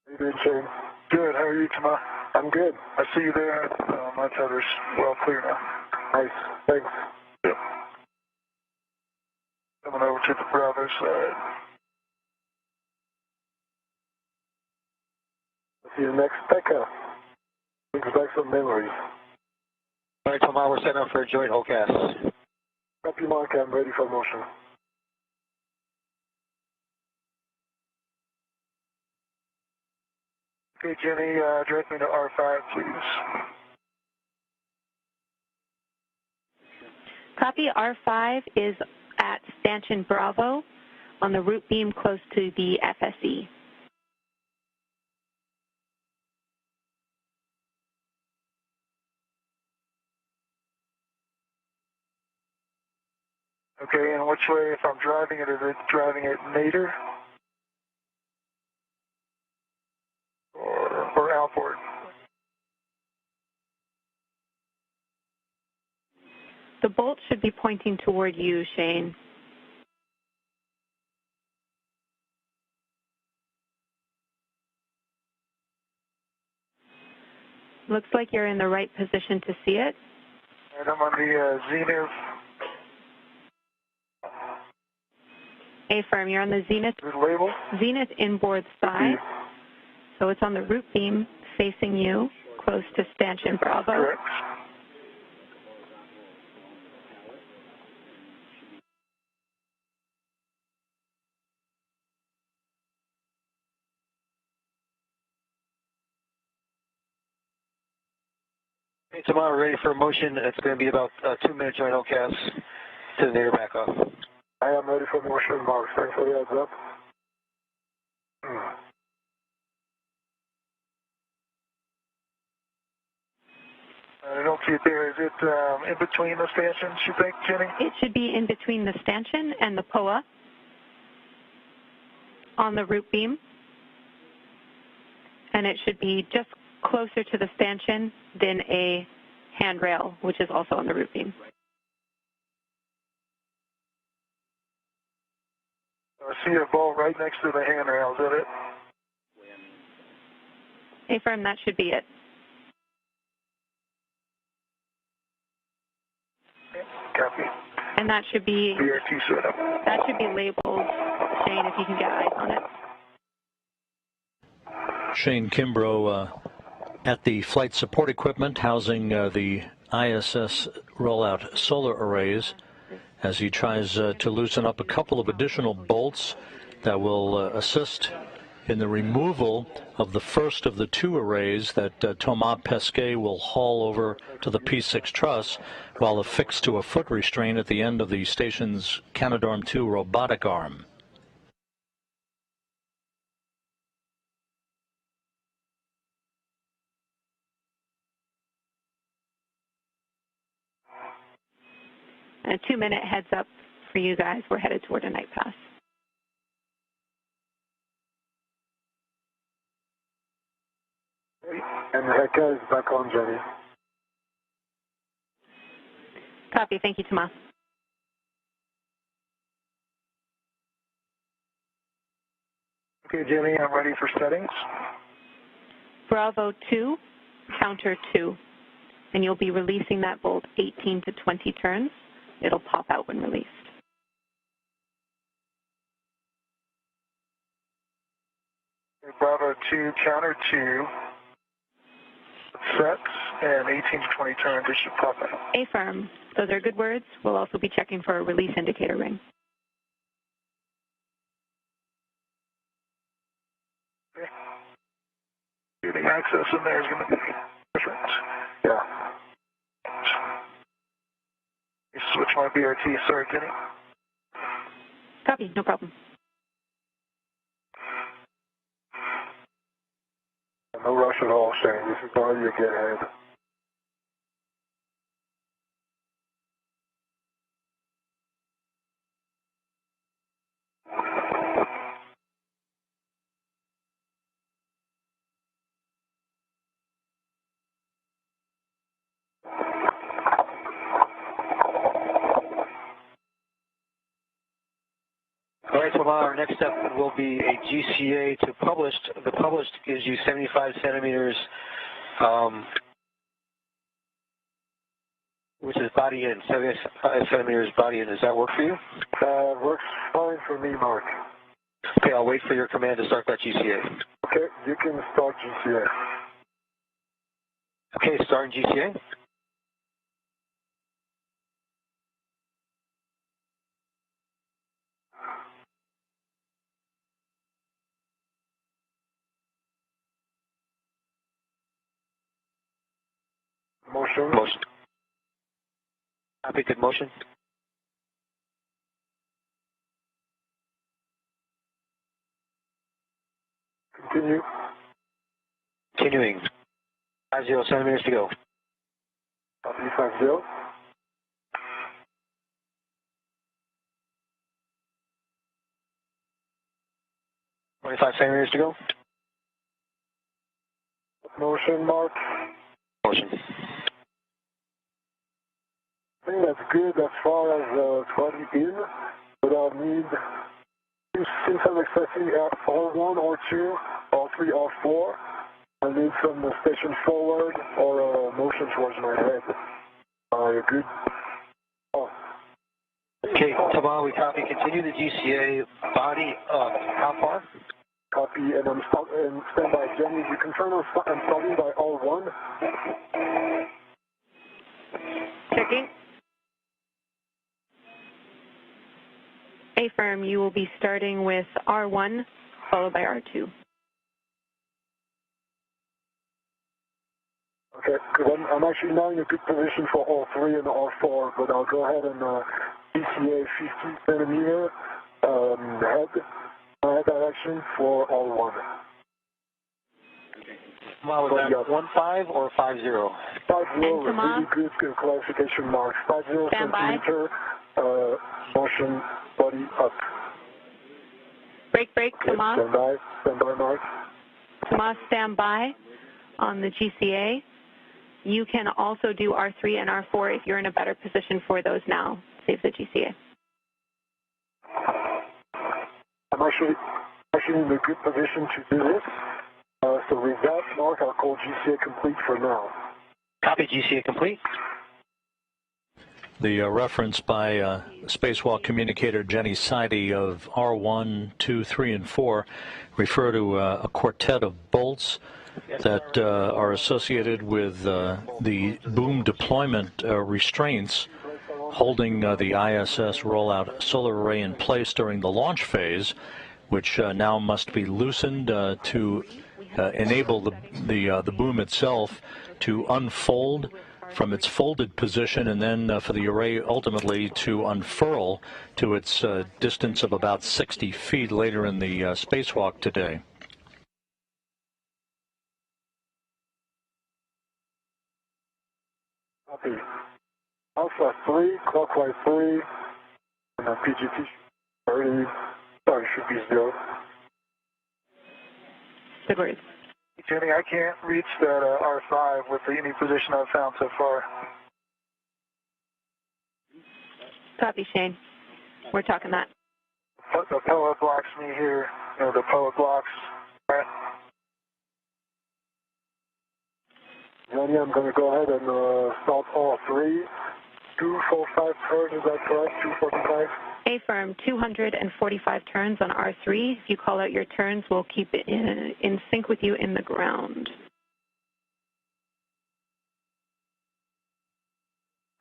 How you doing, Shane? Good. How are you, Tama? I'm good. I see you there. My tether's well clear now. Nice. Thanks. Yep. Coming over to the Bravo side. See you next Becca. Brings back some memories. All right, Tama, we're setting up for a joint HOCAS. Copy, Mark. I'm ready for motion. Okay, Jenny, direct me to R5, please. Copy. R5 is at stanchion Bravo on the root beam close to the FSE. Okay, and which way, if I'm driving it, is it driving it nadir or outboard? The bolt should be pointing toward you, Shane. Looks like you're in the right position to see it. And I'm on the zenith. A-firm, you're on the zenith. Label? Zenith inboard side. So it's on the root beam facing you, close to stanchion Bravo. Correct. Okay, Tama, we're ready for motion. It's going to be about a 2-minute joint HOCAS to the nadir back off. I am ready for motion, Mark. Thanks for the heads up. I don't see it there. Is it in between the stanchions, you think, Jenny? It should be in between the stanchion and the POA on the root beam. And it should be just closer to the stanchion than a handrail, which is also on the root beam. I see a bolt right next to the handrail. Is that it? A-firm, that should be it. Copy. And that should be BRT setup. that should be labeled, Shane, if you can get eyes on it. Shane Kimbrough at the flight support equipment housing the ISS rollout solar arrays as he tries to loosen up a couple of additional bolts that will assist in the removal of the first of the two arrays that Thomas Pesquet will haul over to the P6 truss while affixed to a foot restraint at the end of the station's Canadarm2 robotic arm. A 2-minute heads up for you guys. We're headed toward a night pass. And Heka is back on, Jenny. Copy. Thank you, Tomas. Okay, Jenny, I'm ready for settings. Bravo 2, counter 2. And you'll be releasing that bolt 18 to 20 turns. It'll pop out when released. Bravo 2, counter 2, sets, and 18 to 20 turns, it should pop out. Affirm. Those are good words. We'll also be checking for a release indicator ring. Okay. Shooting access in there is going to be different. Yeah. You switch my BRT, sorry, Jenny. Copy. No problem. No rush at all, Shane. This is already a get ahead. All right, so our next step will be a GCA to published. The published gives you 75 centimeters, which is body in, 75 centimeters body in. Does that work for you? Works fine for me, Mark. Okay, I'll wait for your command to start that GCA. Okay, you can start GCA. Okay, starting GCA. Motion. Motion. Copy, good motion. Continue. Continuing. 50 centimeters to go. Copy 50. 25 centimeters to go. Motion, Mark. Motion. I think that's good as far as 20 in, but I'll need, since I'm accessing R1, R2, R3, R4, I need some station forward or motion towards my head. You're good? Oh. Okay, Tomas, we copy. Continue the GCA. Body up. How far? Copy, and I'm stand by. Jenny, you confirm I'm starting by R1? Checking. Affirm, you will be starting with R1, followed by R2. Okay, because I'm actually now in a good position for R3 and R4, but I'll go ahead and GCA 50 centimeter head direction for R1. Well, was that 15 or 50? 50 is really good clarification mark. 50 centimeter motion body up. Break, Tomas. Stand by, Mark. Tomas, stand by on the GCA. You can also do R3 and R4 if you're in a better position for those now. Save the GCA. I'm actually in a good position to do this. So with that, Mark, I'll call GCA complete for now. Copy, GCA complete. The reference by Spacewalk communicator Jenny Seide of R1, 2, 3, and 4 refer to a quartet of bolts that are associated with the boom deployment restraints holding the ISS rollout solar array in place during the launch phase, which now must be loosened to enable the boom itself to unfold from its folded position, and then for the array ultimately to unfurl to its distance of about 60 feet later in the spacewalk today. Copy. Alpha 3, clockwise 3, and then PGT 30, sorry, should be 0. Good words. Jenny, I can't reach that R5 with any position I've found so far. Copy, Shane. We're talking that. The POA blocks me here. You know, the POA blocks. Right. Jenny, I'm going to go ahead and start all 3. 245 turns, is that correct? 245? A-firm, 245 turns on R3. If you call out your turns, we'll keep it in sync with you in the ground.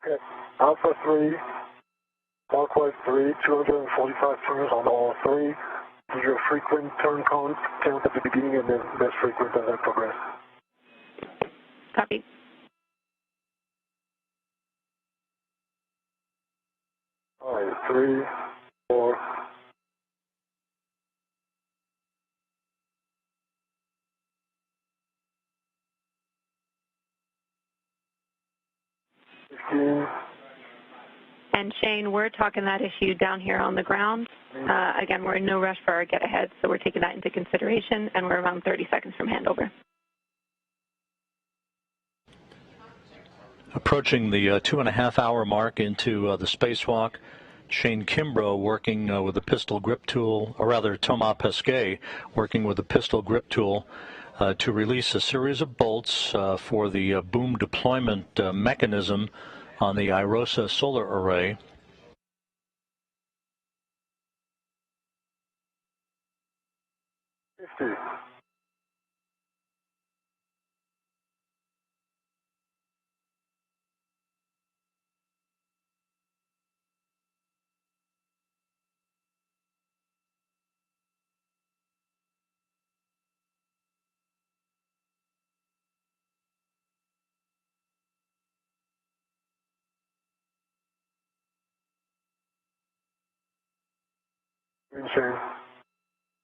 Okay. Alpha 3, clockwise 3, 245 turns on all 3. Do your frequent turn count at the beginning and then less frequent as I progress. Copy. All right, 3, 4, 15. And Shane, we're talking that issue down here on the ground. Again, we're in no rush for our get-ahead, so we're taking that into consideration, and we're around 30 seconds from handover. Approaching the 2.5-hour mark into the spacewalk, Shane Kimbrough working with the pistol grip tool, or rather Thomas Pesquet working with the pistol grip tool to release a series of bolts for the boom deployment mechanism on the IROSA solar array.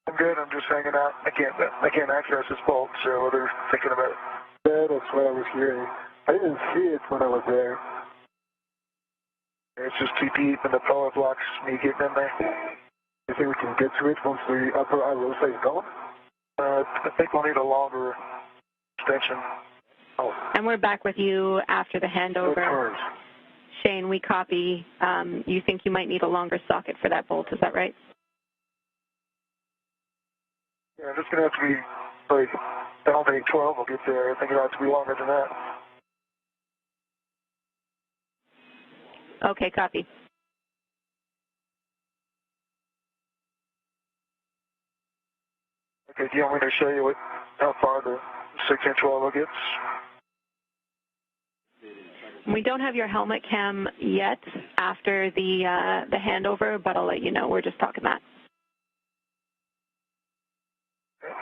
I'm good. I'm just hanging out. I can't access this bolt, so they're thinking about it. Yeah, that's what I was hearing. I didn't see it when I was there. It's just too deep, and the power blocks me getting in there. You think we can get to it once the upper IROSA is gone? I think we'll need a longer extension. Oh. And we're back with you after the handover. Shane, we copy. You think you might need a longer socket for that bolt, is that right? Yeah, it's going to have to be, like, I don't think 12 will get there. I think it'll have to be longer than that. Okay, copy. Okay, do you want me to show you how far the 6-inch level gets? We don't have your helmet cam yet after the handover, but I'll let you know. We're just talking that. Okay.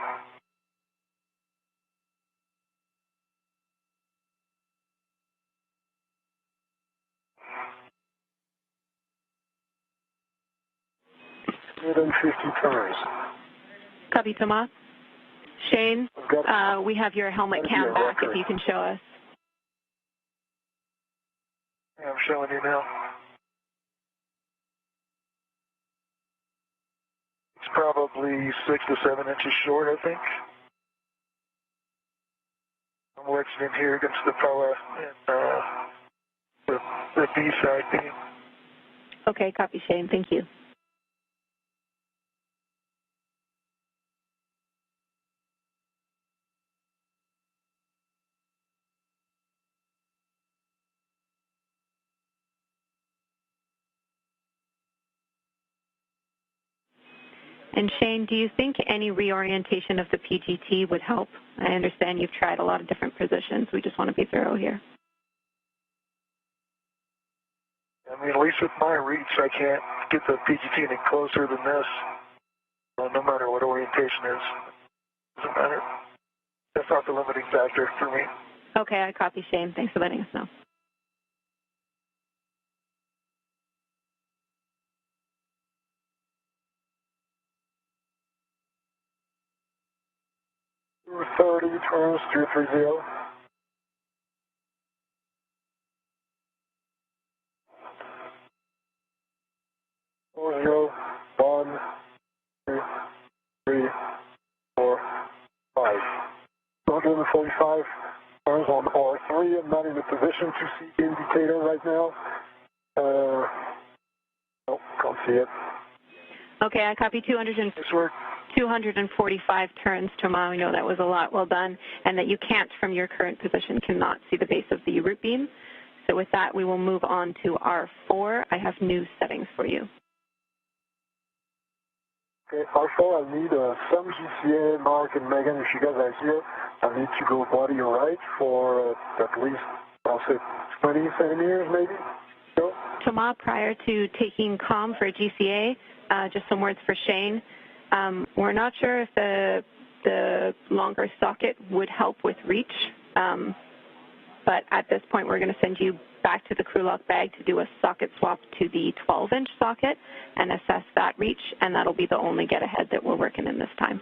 50 turns. Copy, Thomas. Shane, we have your helmet cam back if you can show us. Yeah, I'm showing you now. It's probably 6 to 7 inches short, I think. I'm wedged in here against the power and the B side beam. Okay, copy, Shane. Thank you. And Shane, do you think any reorientation of the PGT would help? I understand you've tried a lot of different positions. We just want to be thorough here. I mean, at least with my reach, I can't get the PGT any closer than this, no matter what orientation is. Doesn't matter. That's not the limiting factor for me. Okay, I copy, Shane. Thanks for letting us know. .30 turns, 230. 45 turns on R3. I'm not in a position to see the indicator right now. No, can't see it. Okay, I copy 245 turns, Thomas. We know that was a lot. Well done. And that you can't, from your current position, cannot see the base of the root beam. So with that, we will move on to R4. I have new settings for you. Okay, R4, I need some GCA, Mark and Megan, if you guys are here. I need to go body right for at least, I'll say, 20 centimeters maybe. So, Thomas, prior to taking COM for GCA, just some words for Shane. We're not sure if the longer socket would help with reach, but at this point we're going to send you back to the crew lock bag to do a socket swap to the 12-inch socket and assess that reach, and that'll be the only get ahead that we're working in this time.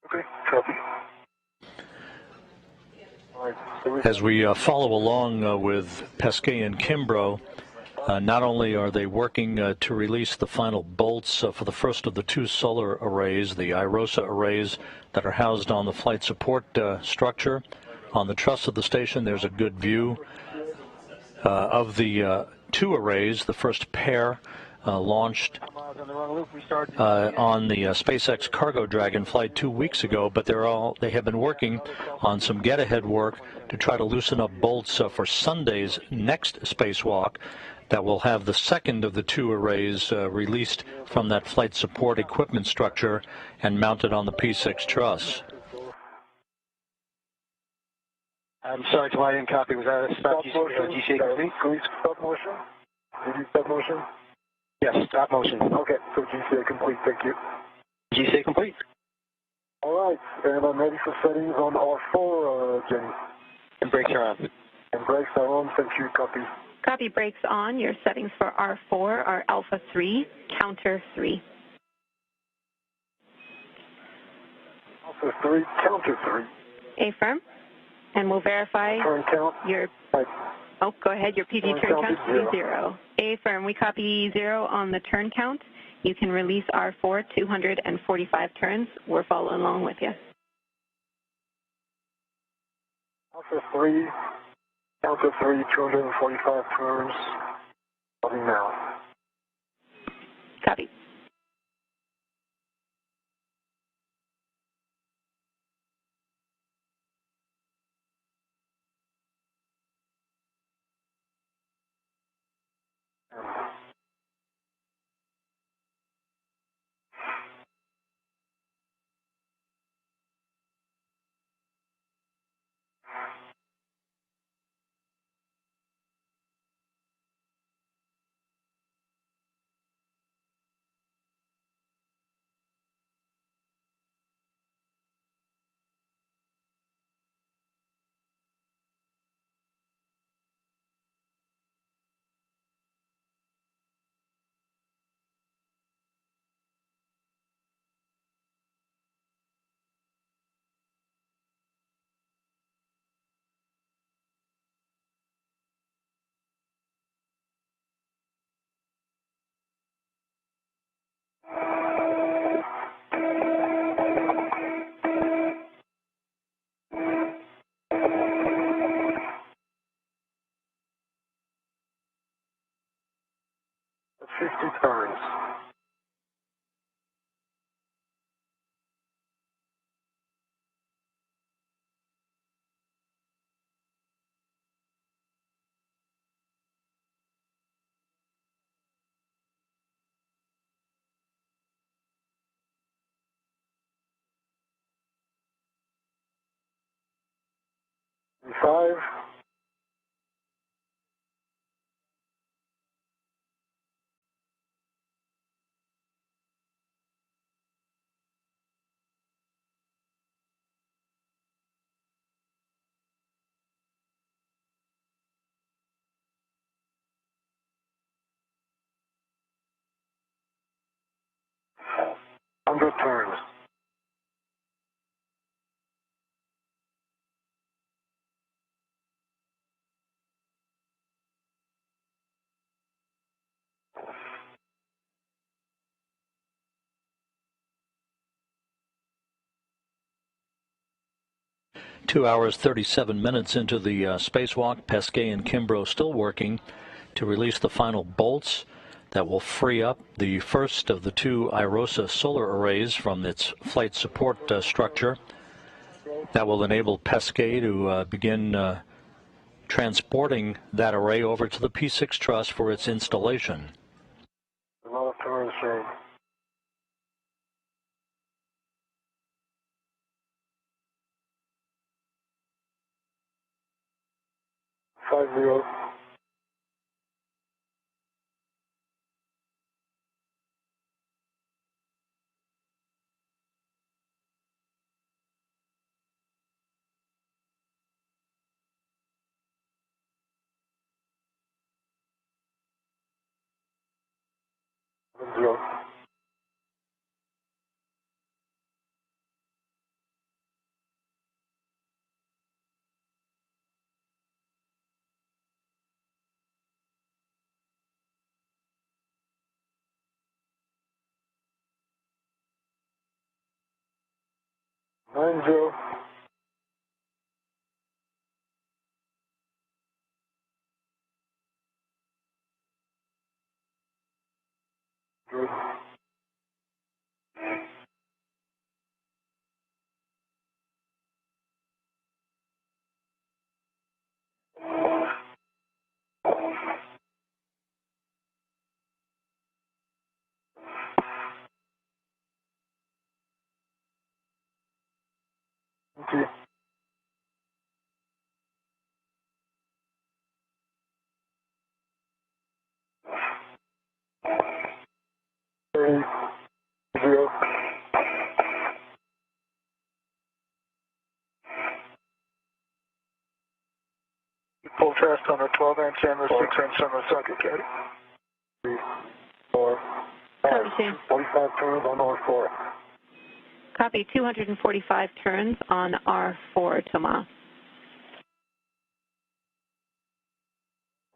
okay, copy. All right, so As we follow along with Pesquet and Kimbrough, not only are they working to release the final bolts for the first of the two solar arrays, the IROSA arrays that are housed on the flight support structure. On the truss of the station, there's a good view of the two arrays. The first pair launched on the SpaceX Cargo Dragon flight 2 weeks ago, but they have been working on some get-ahead work to try to loosen up bolts for Sunday's next spacewalk that will have the second of the two arrays released from that flight support equipment structure and mounted on the P6 Truss. I'm sorry, Tom, I didn't copy. Was that a stop GCA complete? Can we stop motion? Did you stop motion? Yes, stop motion. Okay, so GCA complete, thank you. GCA complete. All right, and I'm ready for settings on R4, Jenny. And brakes are on. And brakes are on, thank you, copy. Copy, brakes on. Your settings for R4 are alpha 3, counter 3. Alpha 3, counter 3. Affirm. And we'll verify Turn count. your, Right. oh, go ahead, your PG turn count to be 0. Affirm, we copy 0 on the turn count. You can release R4, 245 turns. We're following along with you. Alpha 3, counter 3, 245 turns. Coming now. Copy. That's 50 turns. Five. Hundred turns. 2 hours, 37 minutes into the spacewalk. Pesquet and Kimbrough still working to release the final bolts that will free up the first of the two IROSA solar arrays from its flight support structure. That will enable Pesquet to begin transporting that array over to the P6 Truss for its installation. A lot of turns, Shane. 50. Zero. Nine zero. Good. Okay. Zero. Full test on the 12-inch and the 6-inch on the socket, Caddy. 3, 4, 5, 45 turns on R4. Copy, 245 turns on R4, Thomas.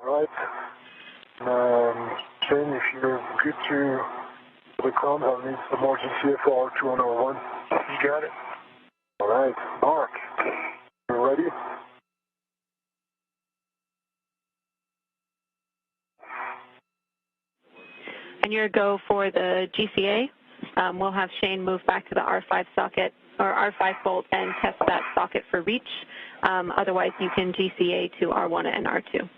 All right. Shane, if you're good to the comms, I'll need some more GCA for R2 on R1. You got it. All right. Mark, you ready? And your go for the GCA. We'll have Shane move back to the R5 socket or R5 bolt and test that socket for reach. Otherwise, you can GCA to R1 and R2.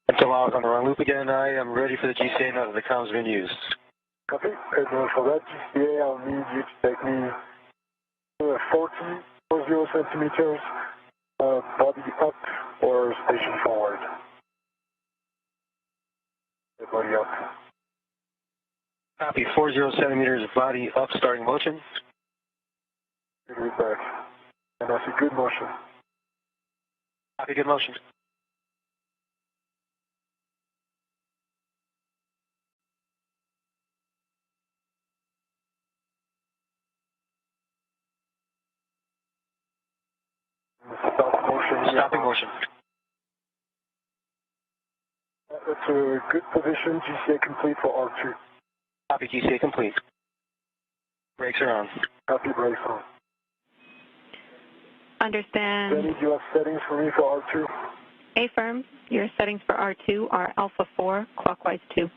Until I was on the wrong loop again, I am ready for the GCA now that the comms have been used. Copy. And for that GCA, I'll need you to take me 40 centimeters, body up or station forward. Body up. Copy, 40 centimeters, body up, starting motion. Good read back. And that's a good motion. Copy, good motion. Stop motion. Stopping motion. That's a good position. GCA complete for R2. Copy, GCA complete. Brakes are on. Copy, brakes on. Understand. Jenny, do you have settings for me for R2? A-firm, your settings for R2 are alpha 4, clockwise 2.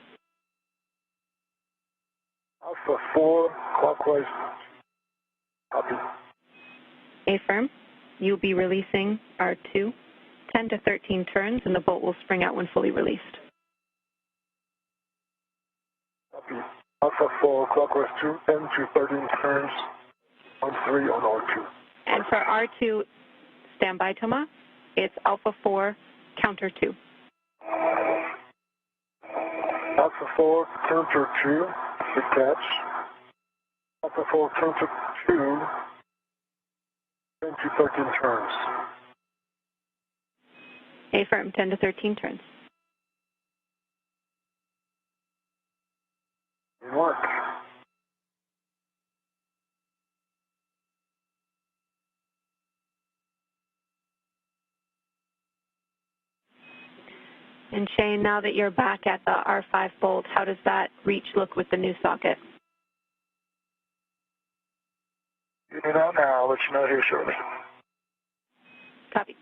Alpha 4, clockwise. Copy. A-firm, you'll be releasing R2, 10 to 13 turns, and the bolt will spring out when fully released. Copy. Alpha 4, clockwise 2, 10 to 13 turns, on 3 on R2. And for R2, standby, Thomas, it's alpha 4, counter 2. Alpha 4, counter 2, good catch. Alpha 4, counter 2, 10 to 13 turns. A-firm, 10 to 13 turns. Good work. And Shane, now that you're back at the R5 bolt, how does that reach look with the new socket? In and out now. I'll let you know here shortly. Copy.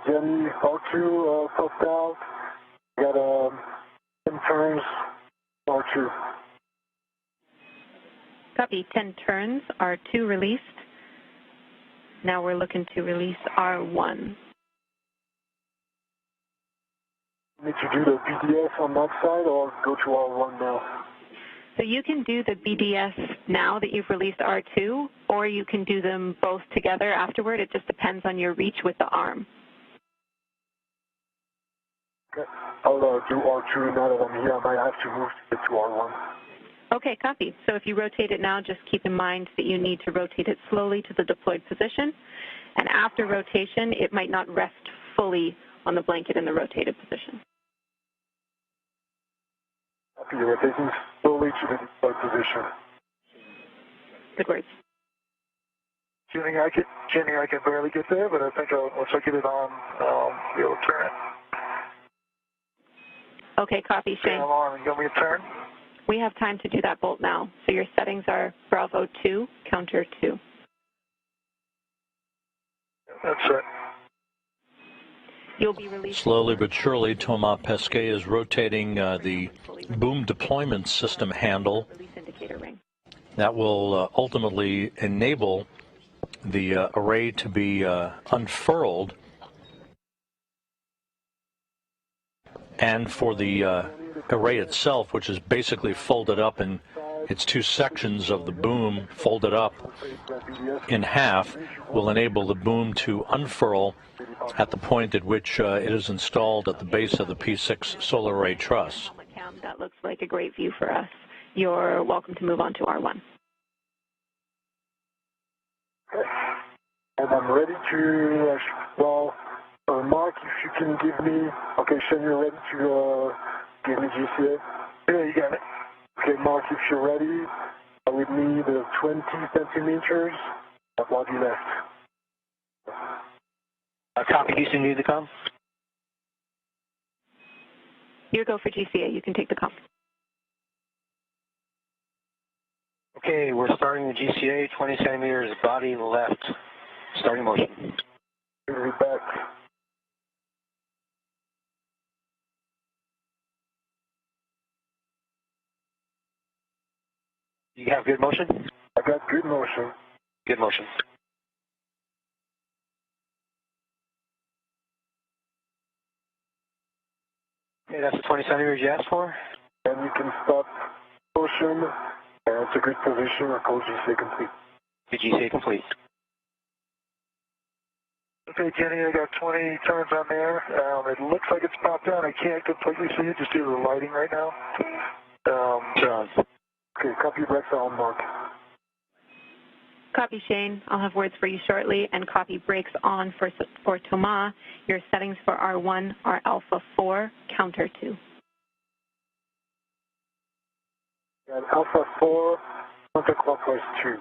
Jenny, R2, popped out. Got 10 turns, R2. Copy. 10 turns, R2 released. Now we're looking to release R1. Need to do the BDS on that side or go to R1 now? So you can do the BDS now that you've released R2, or you can do them both together afterward. It just depends on your reach with the arm. Okay. I'll do R2 now that I'm here. I might have to move to get to R1. Okay, copy. So if you rotate it now, just keep in mind that you need to rotate it slowly to the deployed position. And after rotation, it might not rest fully on the blanket in the rotated position. Copy. You're rotating slowly to the deployed position. Good words. Jenny, I can barely get there, but I think once I get it on, I'll be able to turn it. Okay, copy, Shane. Stand along and give me a turn. We have time to do that bolt now. So your settings are Bravo 2, counter 2. That's it. You'll be releasing. Slowly but surely, Thomas Pesquet is rotating the boom deployment system handle. That will ultimately enable the array to be unfurled, and for the array itself, which is basically folded up in its two sections of the boom folded up in half, will enable the boom to unfurl at the point at which it is installed at the base of the P6 solar array truss. That looks like a great view for us. You're welcome to move on to R1. And I'm ready to, Mark, if you can give me, okay, Shane, you're ready to give me GCA? Yeah, you got it. Okay, Mark, if you're ready, I would need 20 centimeters of body left. Copy, Houston, you need to come? You go for GCA. You can take the comp. Okay, we're starting the GCA, 20 centimeters, body left. Starting motion. We're back. You have good motion? I got good motion. Good motion. Okay, that's the 20 centimeters you asked for. And you can stop motion, and it's a good position. We'll call GCA complete. Good GCA complete. Okay, Jenny, I got 20 turns on there. It looks like it's popped out. I can't completely see it just due to the lighting right now. Turn. Okay, copy brakes on, Mark. Copy, Shane. I'll have words for you shortly. And copy brakes on for Thomas. Your settings for R1 are Alpha 4, counter 2. And Alpha 4, counterclockwise 2.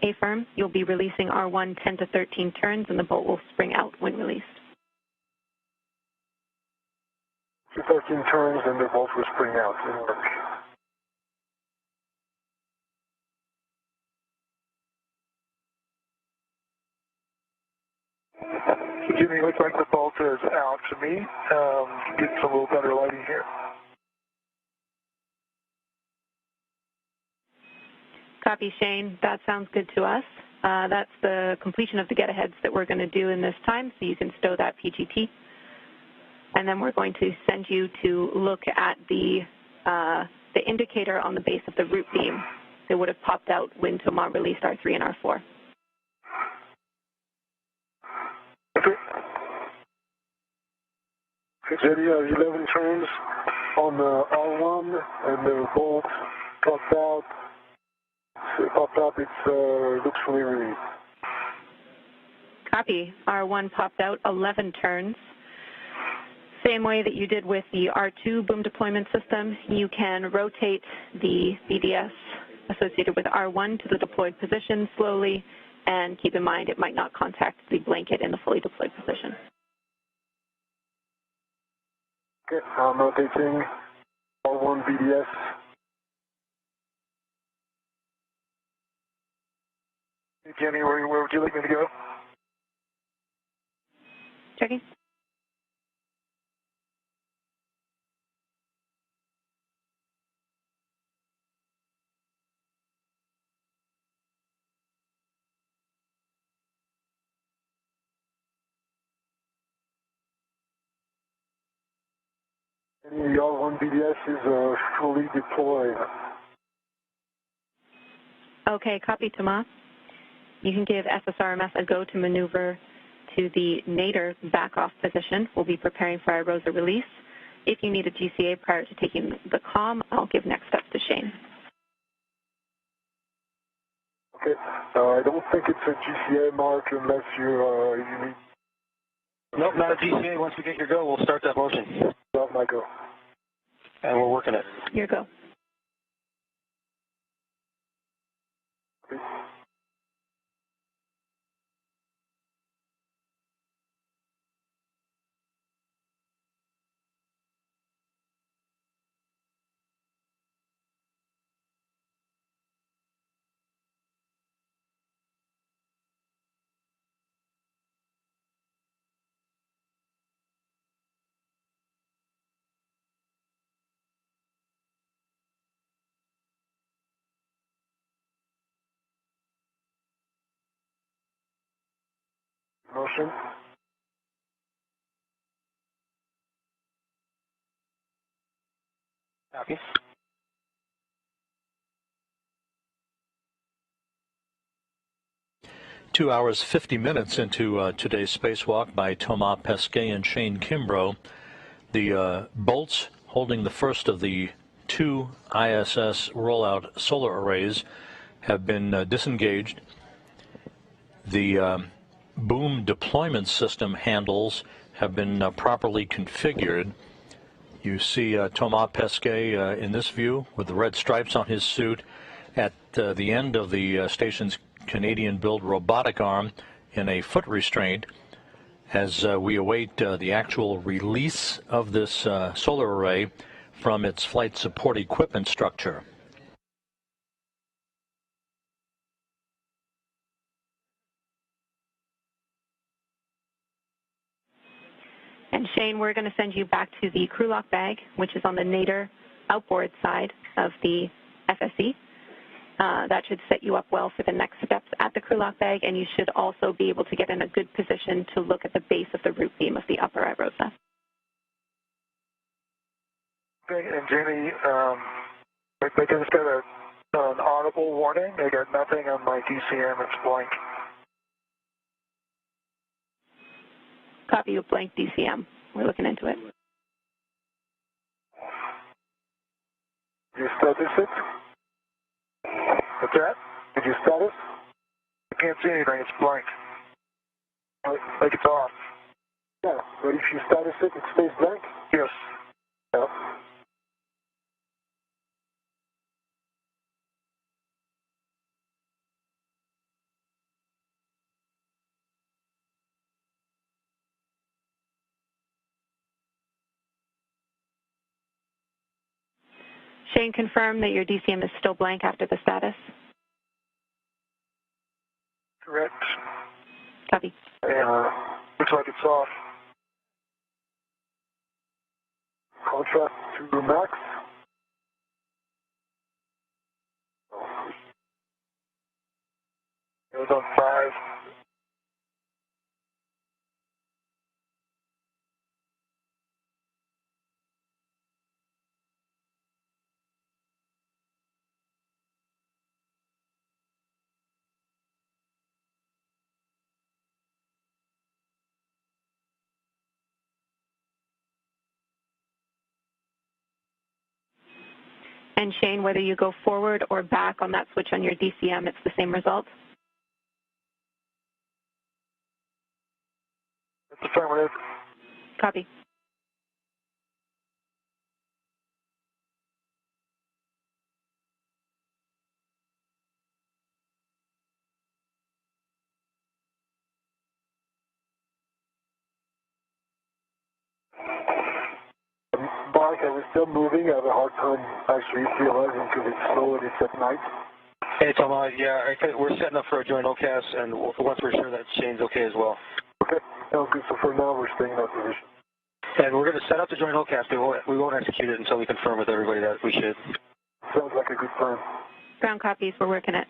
A-firm, you'll be releasing R1 10 to 13 turns, and the bolt will spring out when released. 13 turns, and the bolt will spring out. It'll work. Jimmy, it looks like the bolt is out to me. Get some little better lighting here. Copy, Shane. That sounds good to us. That's the completion of the get-aheads that we're going to do in this time, so you can stow that PGT. And then we're going to send you to look at the indicator on the base of the root beam that would have popped out when Thomas released R3 and R4. Okay. Jenny, 11 turns on the R1, and the bolt popped out. It looks fully released. Copy. R1 popped out 11 turns. Same way that you did with the R2 boom deployment system, you can rotate the BDS associated with R1 to the deployed position slowly, and keep in mind it might not contact the blanket in the fully deployed position. Okay, I'm rotating R1 BDS. Jenny, where would you like me to go? Checking. Jenny, the R1 BDS is fully deployed. Okay, copy, Tomas. You can give SSRMS a go to maneuver to the nadir back-off position. We'll be preparing for IROSA release. If you need a GCA prior to taking the comm, I'll give next steps to Shane. Okay, I don't think it's a GCA mark unless you need... Nope, not a GCA. Once we get your go, we'll start that motion. Not my go. And we're working it. Your go. Okay. Motion. Copy. Two hours, 50 minutes into today's spacewalk by Thomas Pesquet and Shane Kimbrough. The bolts holding the first of the two ISS rollout solar arrays have been disengaged. The boom deployment system handles have been properly configured. You see Thomas Pesquet in this view with the red stripes on his suit at the end of the station's Canadian-built robotic arm in a foot restraint as we await the actual release of this solar array from its flight support equipment structure. And Shane, we're going to send you back to the crew lock bag, which is on the nadir outboard side of the FSE. That should set you up well for the next steps at the crew lock bag, and you should also be able to get in a good position to look at the base of the root beam of the upper IROSA. Okay, and Jenny, I just got an audible warning. I got nothing on my DCM. It's blank. Copy of blank DCM. We're looking into it. Did you status it? What's that? Did you status? I can't see anything. It's blank. Like it's off. Yeah, but if you status it, it stays blank? Yes. Yeah. Shane, confirm that your DCM is still blank after the status. Correct. Copy. And looks like it's off. Contrast to max. It was on 5. And Shane, whether you go forward or back on that switch on your DCM, it's the same result? That's affirmative. Copy. Okay, we're still moving. I have a hard time actually realizing because it's slow and it's at night. Hey, Tom, yeah, we're setting up for a joint OCAS, and once we're sure that Shane's okay as well. Okay, okay, so for now we're staying in that position. And we're going to set up the joint OCAS, but we won't execute it until we confirm with everybody that we should. Sounds like a good plan. Ground copies, we're working it.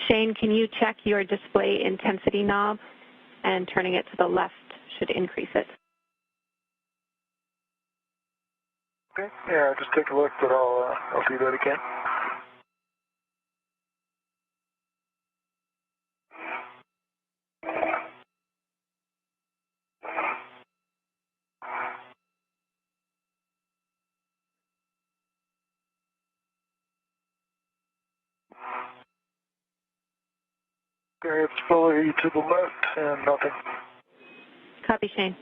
Shane, can you check your display intensity knob, and turning it to the left should increase it. Okay, yeah, just take a look, but I'll do that again. Okay, it's fully to the left and nothing. Copy, Shane.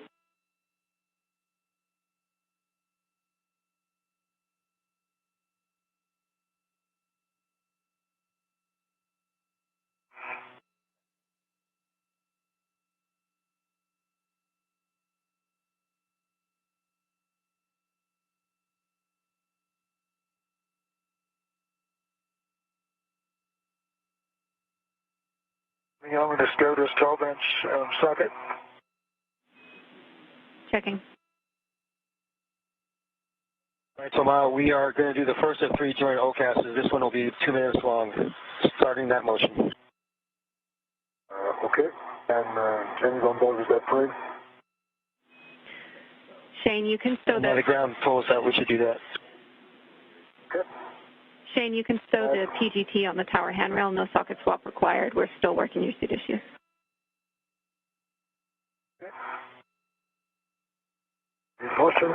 I'm going to stow this 12-inch socket. Checking. All right, so we are going to do the first of 3 joint OCASs. This one will be 2 minutes long, starting that motion. Okay, and Jenny's on board with that plan. Shane, you can stow the ground told us that we should do that. Okay. Shane, you can stow the PGT on the tower handrail. No socket swap required. We're still working your suit issues. Okay. In motion.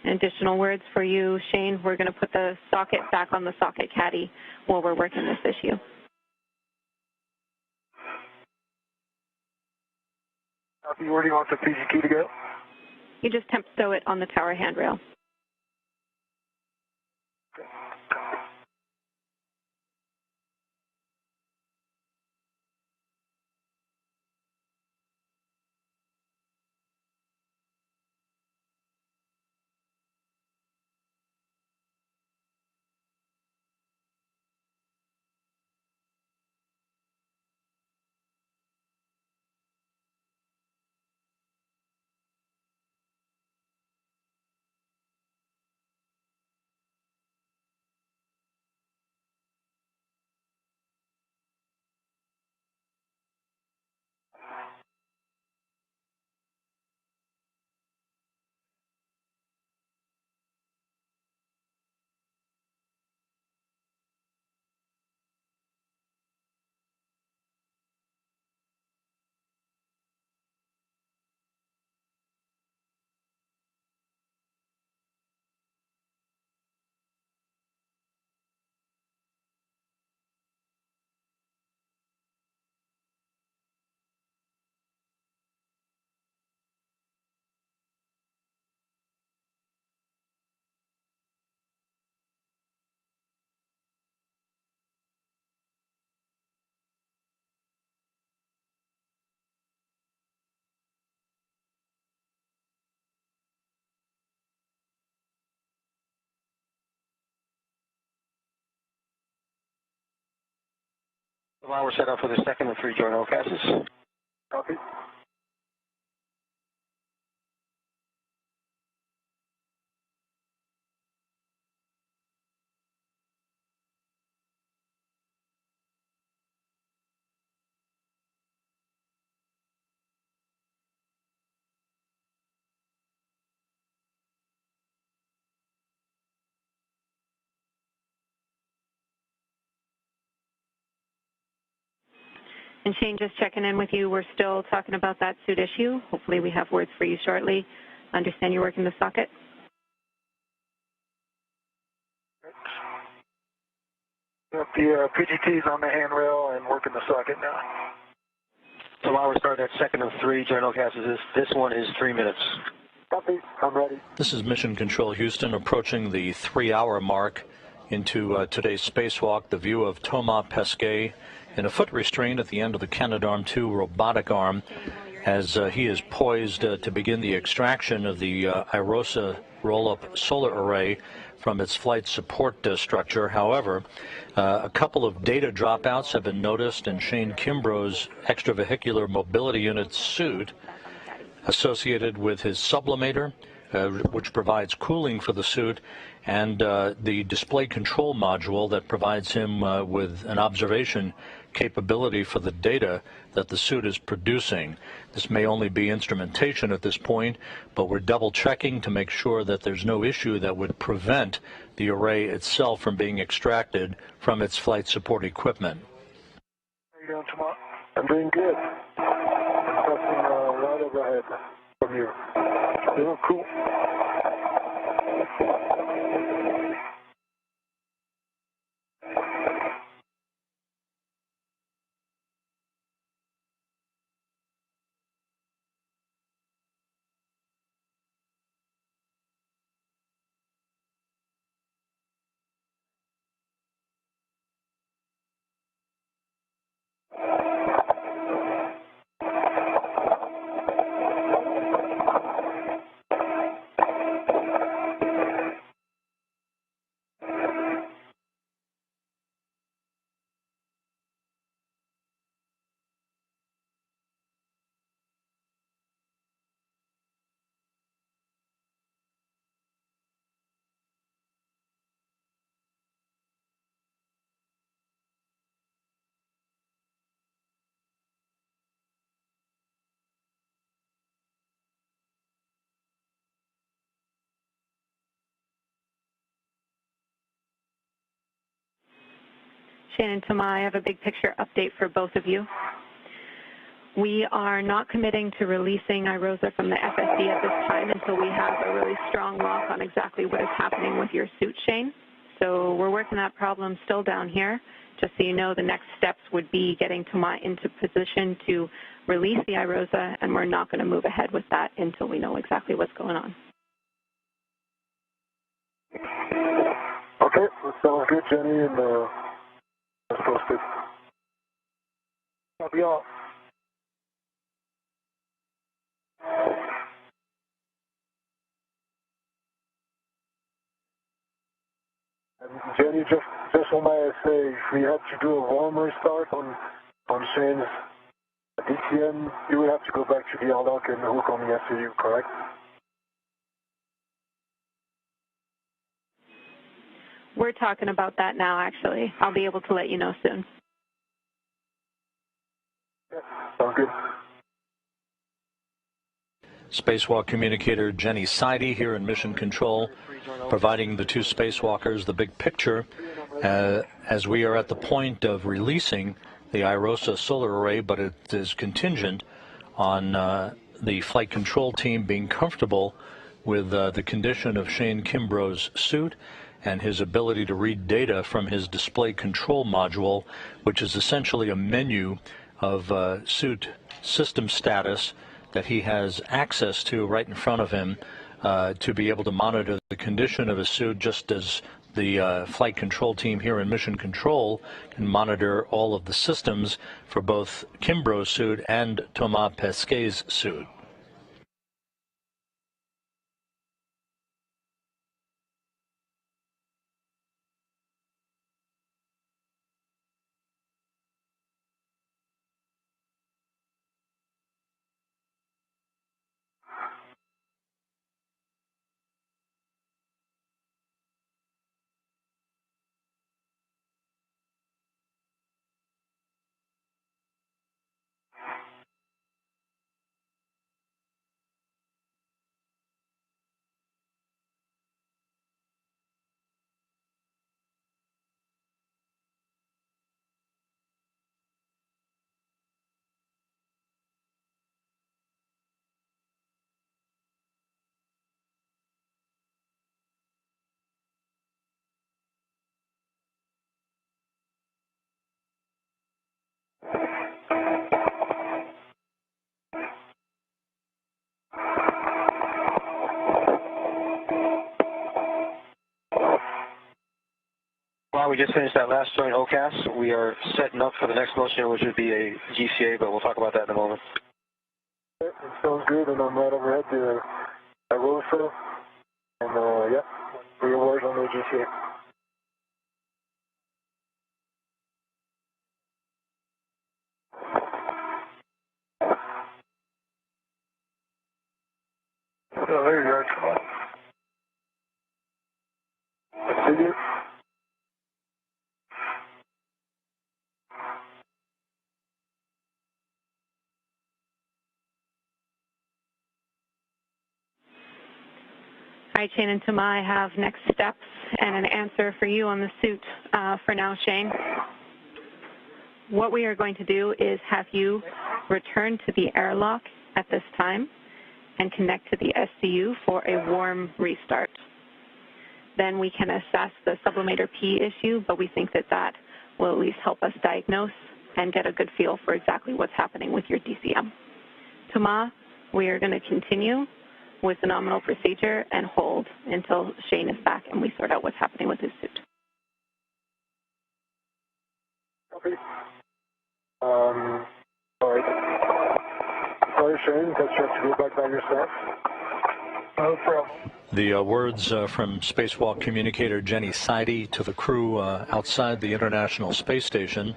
Additional words for you, Shane. We're going to put the socket back on the socket caddy while we're working this issue. Where do you want the PGT to go? You just temp stow it on the tower handrail. Okay. Now we're set up for the second of 3 joint passes. Copy. And Shane, just checking in with you. We're still talking about that suit issue. Hopefully we have words for you shortly. Understand you're working the socket. Got the PGTs on the handrail and working the socket now. So while we're starting that second of 3 joint passes, this one is 3 minutes. Copy. I'm ready. This is Mission Control Houston approaching the 3-hour mark into today's spacewalk. The view of Thomas Pesquet in a foot restraint at the end of the Canadarm2 robotic arm as he is poised to begin the extraction of the IROSA roll-up solar array from its flight support structure. However, a couple of data dropouts have been noticed in Shane Kimbrough's extravehicular mobility unit suit associated with his sublimator, which provides cooling for the suit, and the display control module that provides him with an observation capability for the data that the suit is producing. This may only be instrumentation at this point, but we're double checking to make sure that there's no issue that would prevent the array itself from being extracted from its flight support equipment. How are you doing, Tomas? I'm doing good. Passing right overhead from you. Yeah, cool. Shannon, Tomas, I have a big picture update for both of you. We are not committing to releasing IROSA from the FSD at this time until we have a really strong lock on exactly what is happening with your suit, Shane. So we're working that problem still down here. Just so you know, the next steps would be getting Tomas into position to release the IROSA, and we're not going to move ahead with that until we know exactly what's going on. Okay, that sounds good, Jenny, and let's post it. Copy all. And Jenny, just on my essay, if we had to do a warmer start on Shane's DTM, you would have to go back to the airlock and hook on the SAU, correct? We're talking about that now, actually. I'll be able to let you know soon. Yeah, sounds good. Spacewalk communicator Jenny Seide here in Mission Control, providing the two spacewalkers the big picture as we are at the point of releasing the IROSA solar array, but it is contingent on the flight control team being comfortable with the condition of Shane Kimbrough's suit and his ability to read data from his display control module, which is essentially a menu of suit system status that he has access to right in front of him to be able to monitor the condition of his suit, just as the flight control team here in Mission Control can monitor all of the systems for both Kimbrough's suit and Thomas Pesquet's suit. Well, we just finished that last joint OCAS. We are setting up for the next motion, which would be a GCA, but we'll talk about that in a moment. It sounds good, and I'm right overhead the IROSA, and yeah, for your words on the GCA. Oh, there you are. See you. Hi, Shane and Tama. I have next steps and an answer for you on the suit for now, Shane. What we are going to do is have you return to the airlock at this time and connect to the SCU for a warm restart. Then we can assess the sublimator P issue, but we think that that will at least help us diagnose and get a good feel for exactly what's happening with your DCM. Tama, we are going to continue with the nominal procedure and hold until Shane is back and we sort out what's happening with his suit. Okay. Sorry. Sorry, Shane, that you have to go back by yourself. No problem. The words from Spacewalk communicator Jenny Seide to the crew outside the International Space Station.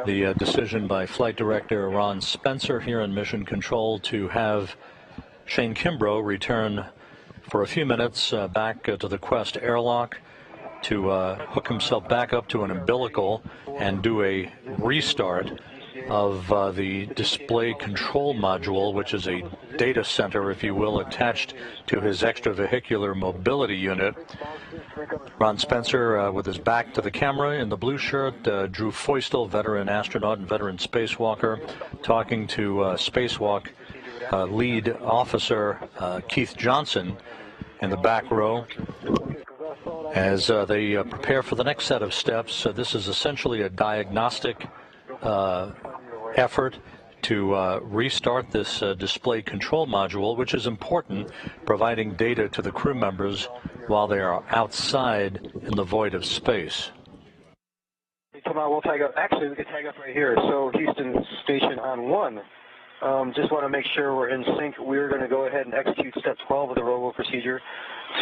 The decision by Flight Director Ron Spencer here in Mission Control to have Shane Kimbrough return for a few minutes back to the Quest airlock to hook himself back up to an umbilical and do a restart of the display control module, which is a data center, if you will, attached to his extravehicular mobility unit. Ron Spencer, with his back to the camera in the blue shirt, Drew Feustel, veteran astronaut and veteran spacewalker, talking to Spacewalk lead officer Keith Johnson in the back row as they prepare for the next set of steps. This is essentially a diagnostic effort to restart this display control module, which is important, providing data to the crew members while they are outside in the void of space. Come on, we'll tag up. Actually, we can tag up right here. So Houston Station on 1. Just want to make sure we're in sync. We're going to go ahead and execute step 12 of the robo procedure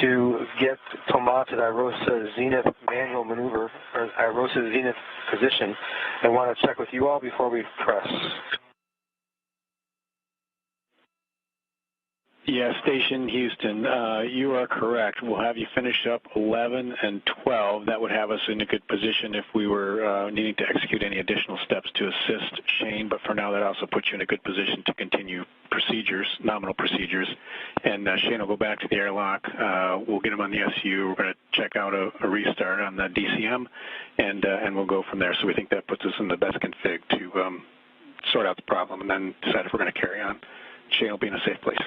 to get Toma to the IROSA Zenith manual maneuver, or IROSA Zenith position, and want to check with you all before we press. Yeah, Station Houston, you are correct. We'll have you finish up 11 and 12. That would have us in a good position if we were needing to execute any additional steps to assist Shane, but for now that also puts you in a good position to continue procedures, nominal procedures. And Shane will go back to the airlock. We'll get him on the SU. We're going to check out a restart on the DCM, and we'll go from there. So we think that puts us in the best config to sort out the problem and then decide if we're going to carry on. Shane will be in a safe place.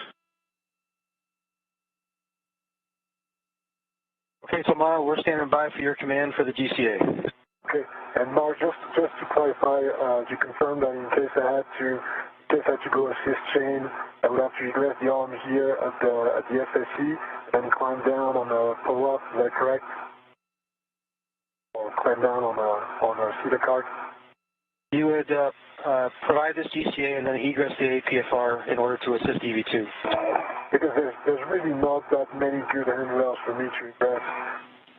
Okay, Toma, we're standing by for your command for the GCA. Okay, and Mark, just to clarify, you confirmed that in case I had to go assist Shane, I would have to egress the arm here at the FSC and climb down on a pull-up. Is that correct? Or climb down on a cedar cart? You would provide this GCA and then egress the APFR in order to assist EV2. Because there's really not that many good handrails for me to egress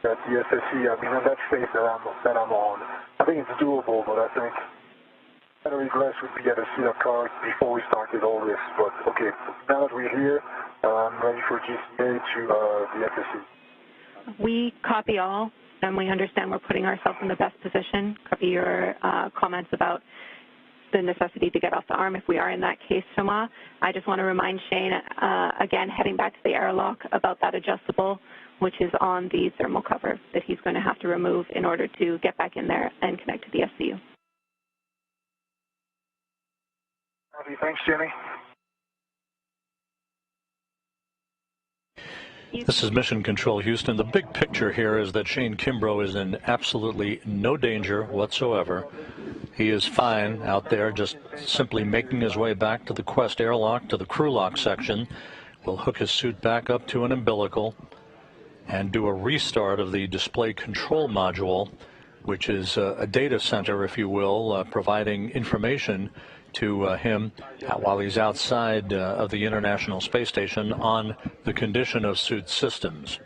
at the SSC. I mean, in that space that I'm on. I think it's doable, but I think better egress would be at a cedar cart before we started all this. But okay, now that we're here, I'm ready for GCA to the SSC. We copy all, and we understand we're putting ourselves in the best position. Copy your comments about the necessity to get off the arm if we are in that case, Toma. I just want to remind Shane, again, heading back to the airlock, about that adjustable, which is on the thermal cover that he's going to have to remove in order to get back in there and connect to the SCU. Thanks, Jenny. This is Mission Control Houston. The big picture here is that Shane Kimbrough is in absolutely no danger whatsoever. He is fine out there, just simply making his way back to the Quest airlock, to the crew lock section. We'll hook his suit back up to an umbilical and do a restart of the display control module, which is a data center, if you will, providing information to him while he's outside of the International Space Station on the condition of suit systems.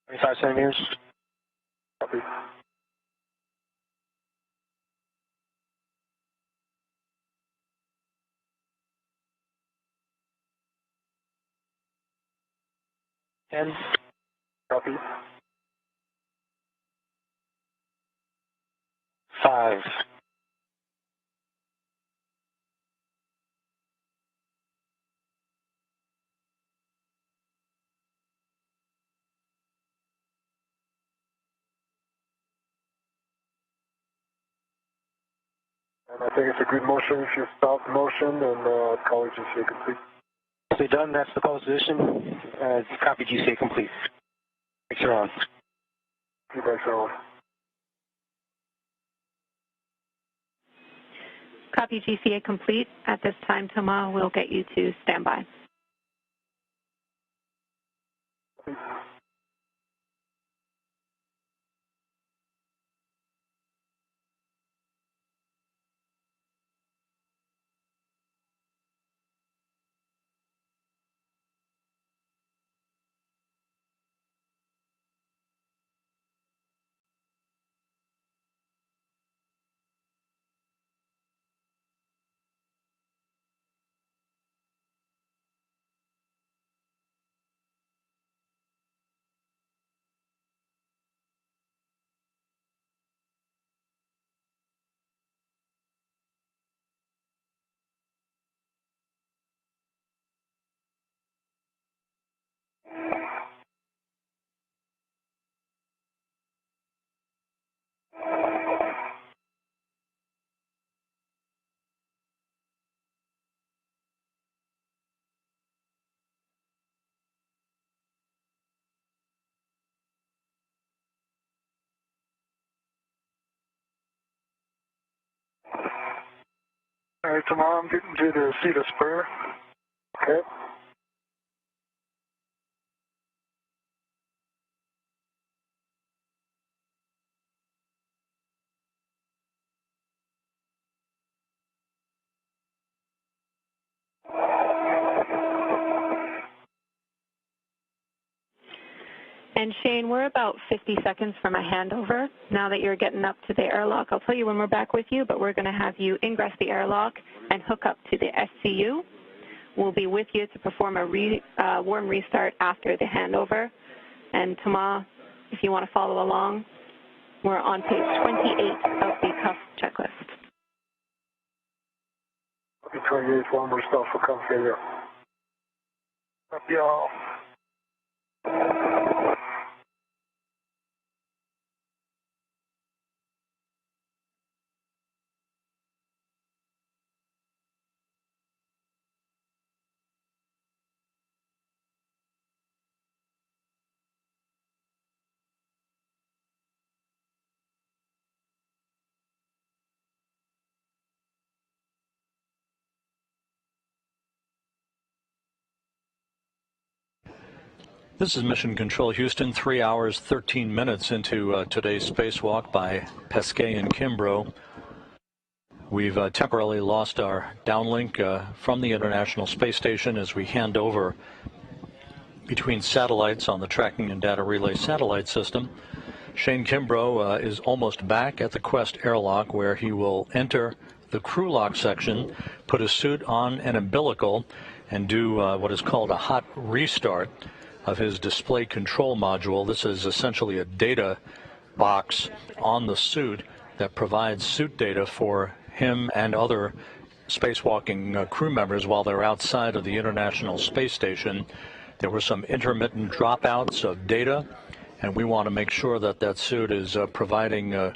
25 centimeters. Copy. Ten. Copy. 5. And I think it's a good motion if you stop the motion and call it GCA complete. So done, that's the position. Copy GCA complete. Brakes are on. Brakes are on. Copy GCA complete. At this time, Thomas will get you to standby. All right, tomorrow I'm getting to the seat of spur. Okay. And Shane, we're about 50 seconds from a handover. Now that you're getting up to the airlock, I'll tell you when we're back with you, but we're going to have you ingress the airlock and hook up to the SCU. We'll be with you to perform a warm restart after the handover. And Thomas, if you want to follow along, we're on page 28 of the CUF checklist. Copy 28, one more stop for CUF failure. Copy all. This is Mission Control Houston, 3 hours, 13 minutes into today's spacewalk by Pesquet and Kimbrough. We've temporarily lost our downlink from the International Space Station as we hand over between satellites on the Tracking and Data Relay Satellite System. Shane Kimbrough is almost back at the Quest airlock, where he will enter the crew lock section, put his suit on an umbilical, and do what is called a hot restart of his display control module. This is essentially a data box on the suit that provides suit data for him and other spacewalking crew members while they're outside of the International Space Station. There were some intermittent dropouts of data, and we want to make sure that that suit is providing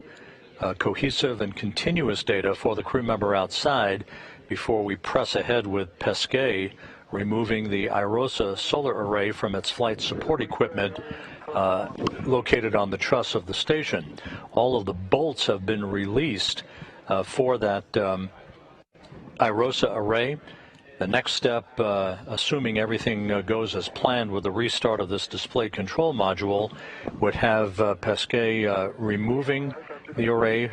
cohesive and continuous data for the crew member outside before we press ahead with Pesquet removing the IROSA solar array from its flight support equipment located on the truss of the station. All of the bolts have been released for that IROSA array. The next step, assuming everything goes as planned with the restart of this display control module, would have Pesquet removing the array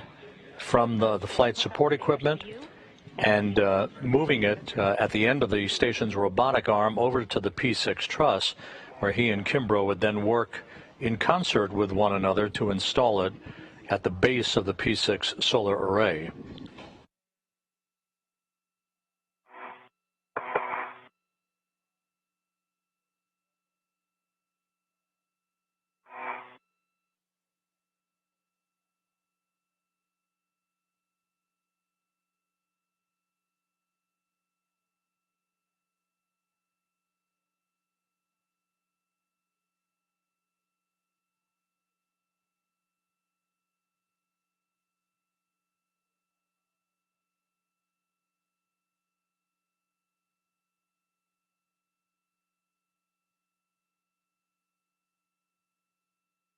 from the flight support equipment and moving it at the end of the station's robotic arm over to the P6 Truss, where he and Kimbrough would then work in concert with one another to install it at the base of the P6 solar array.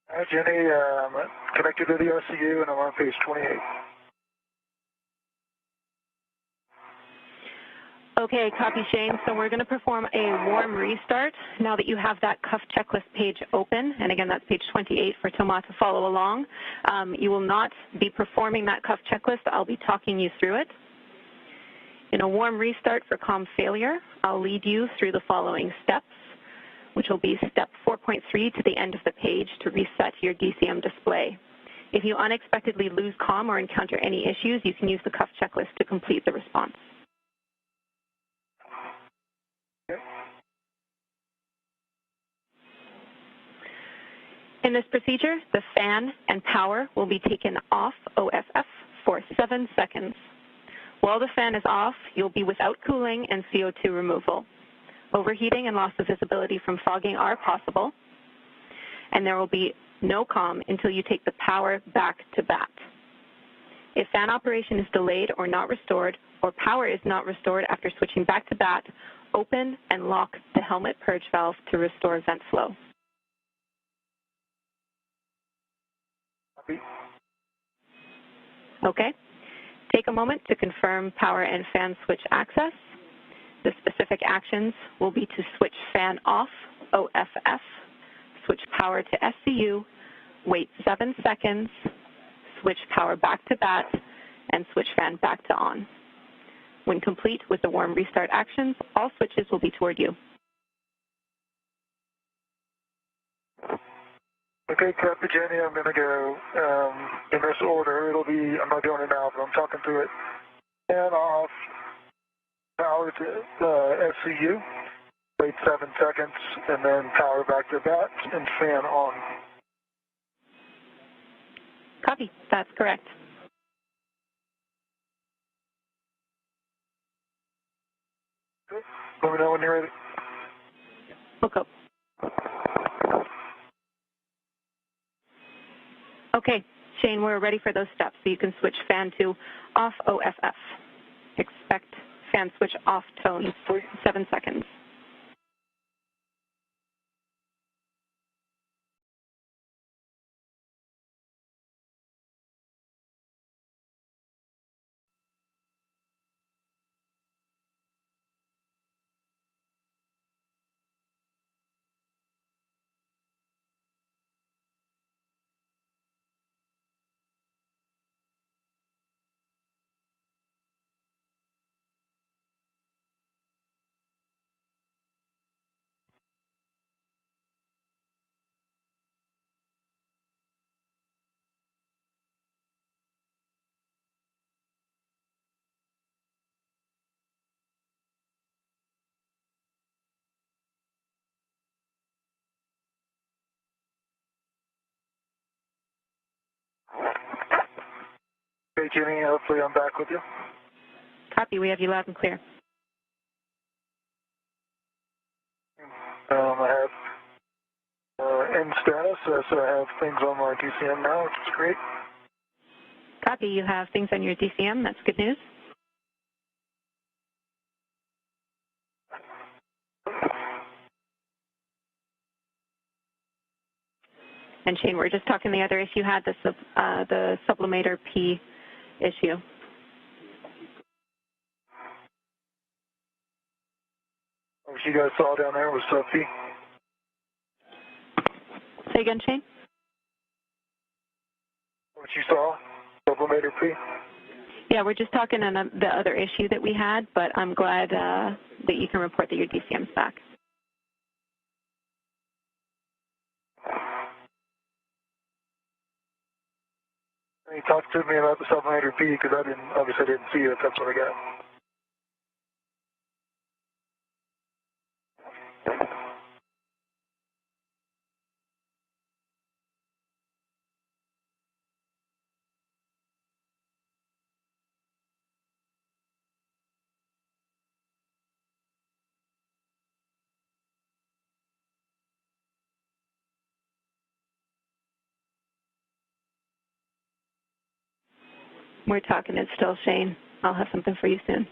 Hi, Jenny. I'm connected to the RCU, and I'm on page 28. Okay, copy, Shane. So we're going to perform a warm restart now that you have that cuff checklist page open. And again, that's page 28 for Thomas to follow along. You will not be performing that cuff checklist. I'll be talking you through it. In a warm restart for COM failure, I'll lead you through the following steps, which will be step 4.3 to the end of the page to reset your DCM display. If you unexpectedly lose COM or encounter any issues, you can use the cuff checklist to complete the response. In this procedure, the fan and power will be taken off OFF for 7 seconds. While the fan is off, you'll be without cooling and CO2 removal. Overheating and loss of visibility from fogging are possible, and there will be no COM until you take the power back to BAT. If fan operation is delayed or not restored, or power is not restored after switching back to BAT, open and lock the helmet purge valve to restore vent flow. Okay. Take a moment to confirm power and fan switch access. The specific actions will be to switch fan off, OFF, switch power to SCU, wait 7 seconds, switch power back to BAT, and switch fan back to on. When complete with the warm restart actions, all switches will be toward you. Okay, copy, Jenny. I'm going to go in this order. It'll be, I'm not doing it now, but I'm talking through it. Fan off, power to SCU, wait 7 seconds, and then power back to BAT, and fan on. Copy. That's correct. Okay. Let me know when you're ready. Okay. Okay, Shane, we're ready for those steps, so you can switch fan to off OFF. Expect fan switch off tone for 7 seconds. Okay, Jenny, hopefully I'm back with you. Copy. We have you loud and clear. I have in status, so I have things on my DCM now, which is great. Copy. You have things on your DCM. That's good news. And Shane, we're just talking the other issue you had, the sublimator P issue. What you guys saw down there was sub P. Say again, Shane? What you saw, sublimator P. Yeah, we're just talking on the other issue that we had, but I'm glad that you can report that your DCM's back. Can you talk to me about the sublimator P, because I obviously didn't see it. That's what I got. We're talking it still, Shane. I'll have something for you soon.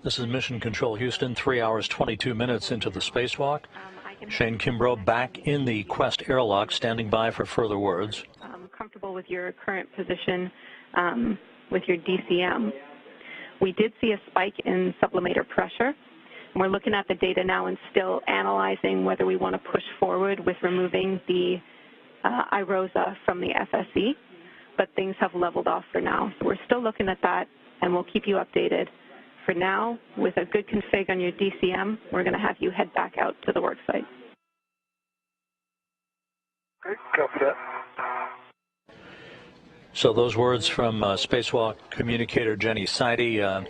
This is Mission Control Houston, 3 hours, 22 minutes into the spacewalk. Shane Kimbrough back in the Quest airlock, standing by for further words. Comfortable with your current position with your DCM. We did see a spike in sublimator pressure. We're looking at the data now and still analyzing whether we want to push forward with removing the IROSA from the FSE, but things have leveled off for now. So we're still looking at that, and we'll keep you updated. For now, with a good config on your DCM, we're going to have you head back out to the worksite. Okay, copy that. So those words from Spacewalk communicator Jenny Seide,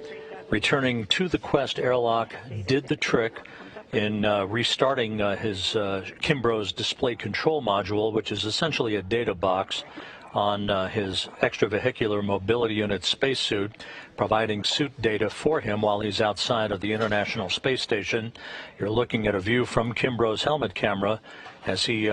returning to the Quest airlock, did the trick in restarting his Kimbrough's display control module, which is essentially a data box on his extravehicular mobility unit spacesuit, providing suit data for him while he's outside of the International Space Station. You're looking at a view from Kimbrough's helmet camera as he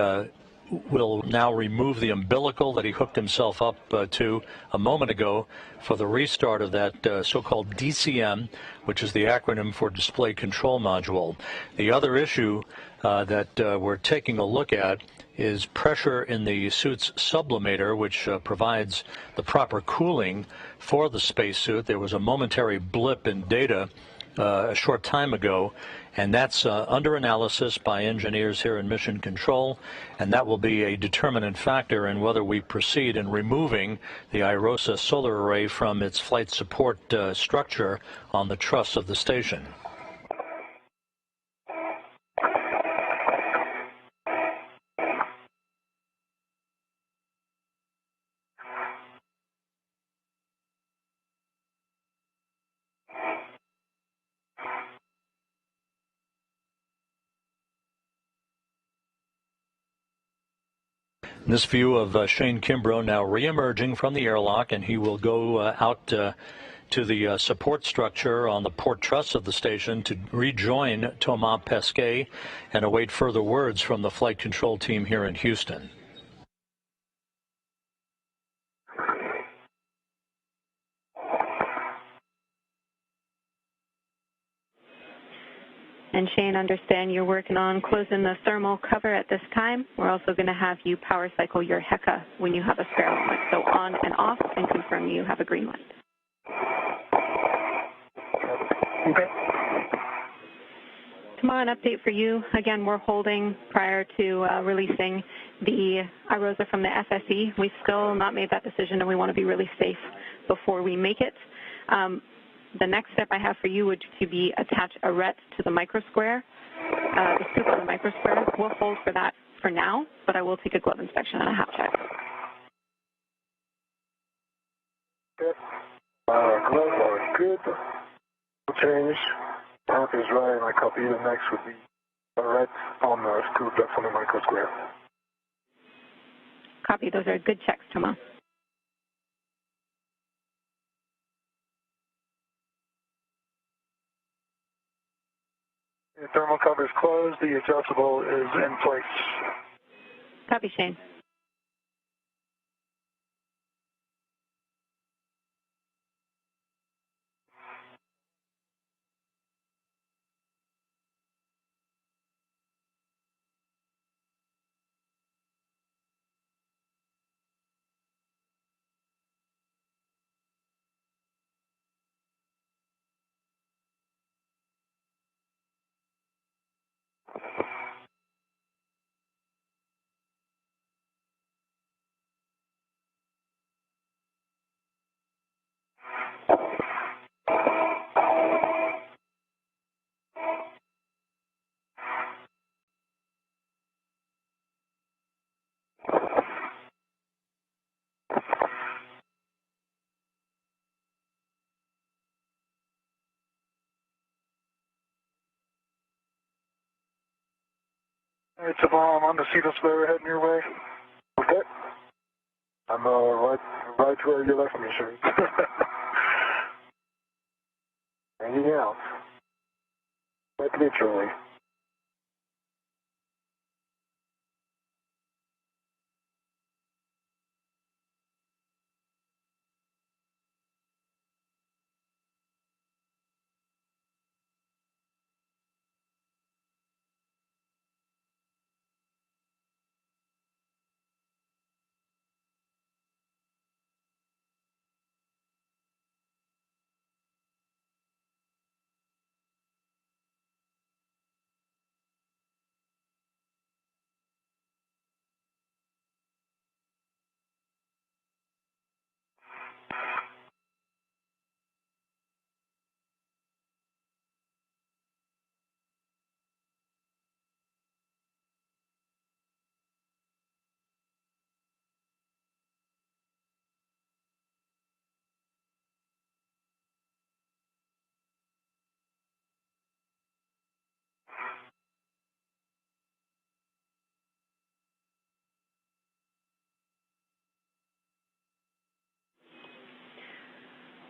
will now remove the umbilical that he hooked himself up to a moment ago for the restart of that so-called DCM, which is the acronym for Display Control Module. The other issue that we're taking a look at is pressure in the suit's sublimator, which provides the proper cooling for the spacesuit. There was a momentary blip in data a short time ago, and that's under analysis by engineers here in Mission Control, and that will be a determinant factor in whether we proceed in removing the IROSA solar array from its flight support structure on the truss of the station. This view of Shane Kimbrough now re-emerging from the airlock, and he will go out to the support structure on the port truss of the station to rejoin Thomas Pesquet and await further words from the flight control team here in Houston. And Shane, understand you're working on closing the thermal cover at this time. We're also going to have you power cycle your HECA when you have a spare moment. So on and off, and confirm you have a green light. Okay. Tomorrow, an update for you. Again, we're holding prior to releasing the IROSA from the FSE. We've still not made that decision, and we want to be really safe before we make it. The next step I have for you would to be attach a RET to the microsquare, the scoop on the microsquare. We'll hold for that for now, but I will take a glove inspection and a half check. Good. Gloves are good. Change. Half is right, and I copy the next would be a RET on the scoop that's on the microsquare. Copy. Those are good checks, Thomas. The thermal cover is closed. The adjustable is in place. Copy, Shane. It's a bomb on the seat of spare heading your way. Okay. I'm right where you left me, Shane. Hanging out. Quite literally.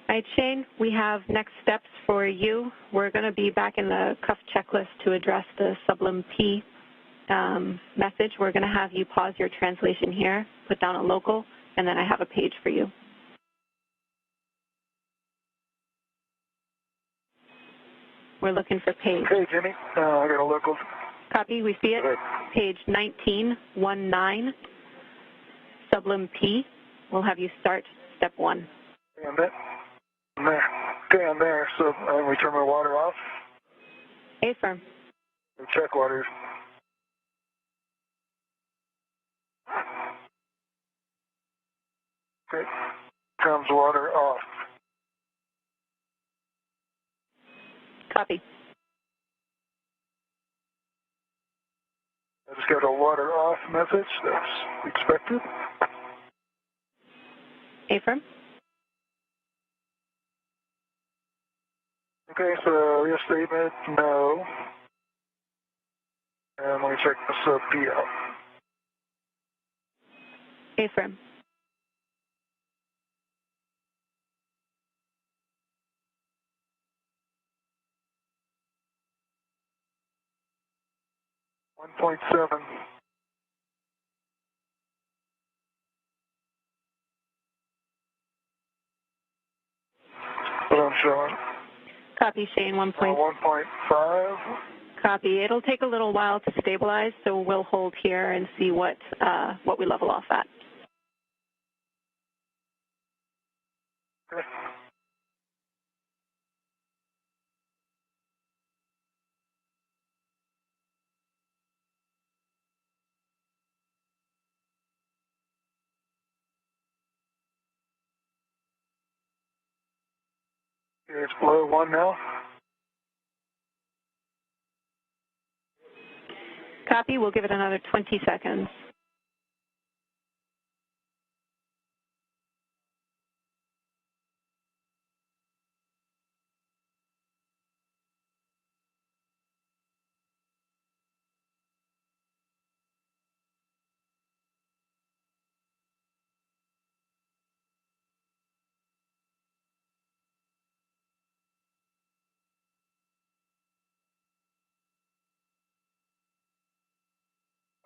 All right, Shane, we have next steps for you. We're going to be back in the cuff checklist to address the sublim P message, we're going to have you pause your translation here, put down a local, and then I have a page for you. We're looking for page. Hey, Jimmy. I got a local. Copy, we see it. Page 1919, Sublime P. We'll have you start step 1. Okay, I'm there. So we turn my water off. Affirm. Check water. Okay. Comes water off. Copy. I just got a water off message. That's expected. Affirm. Okay, so your statement, no. And let me check the sub P out. Affirm. .7. What I'm showing. Copy, Shane, 1.5. Copy. It'll take a little while to stabilize, so we'll hold here and see what we level off at. Okay. It's below 1 now. Copy. We'll give it another 20 seconds.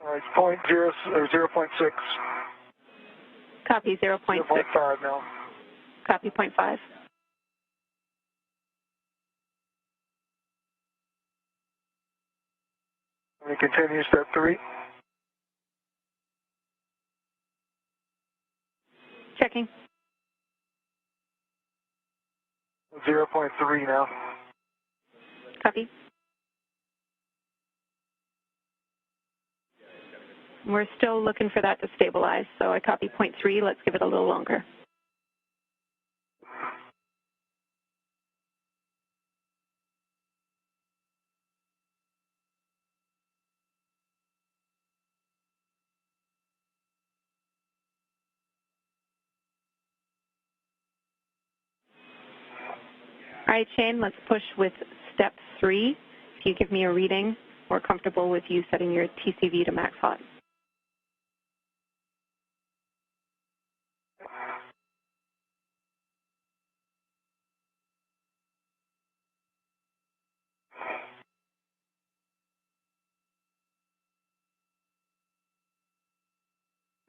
It's 0.6. Copy, 0.6. 0.5 now. Copy, 0.5. We continue step 3. Checking. 0.3 now. Copy. We're still looking for that to stabilize, so I copy 0.3. Let's give it a little longer. All right, Shane, let's push with step 3. If you give me a reading, we're comfortable with you setting your TCV to max hot.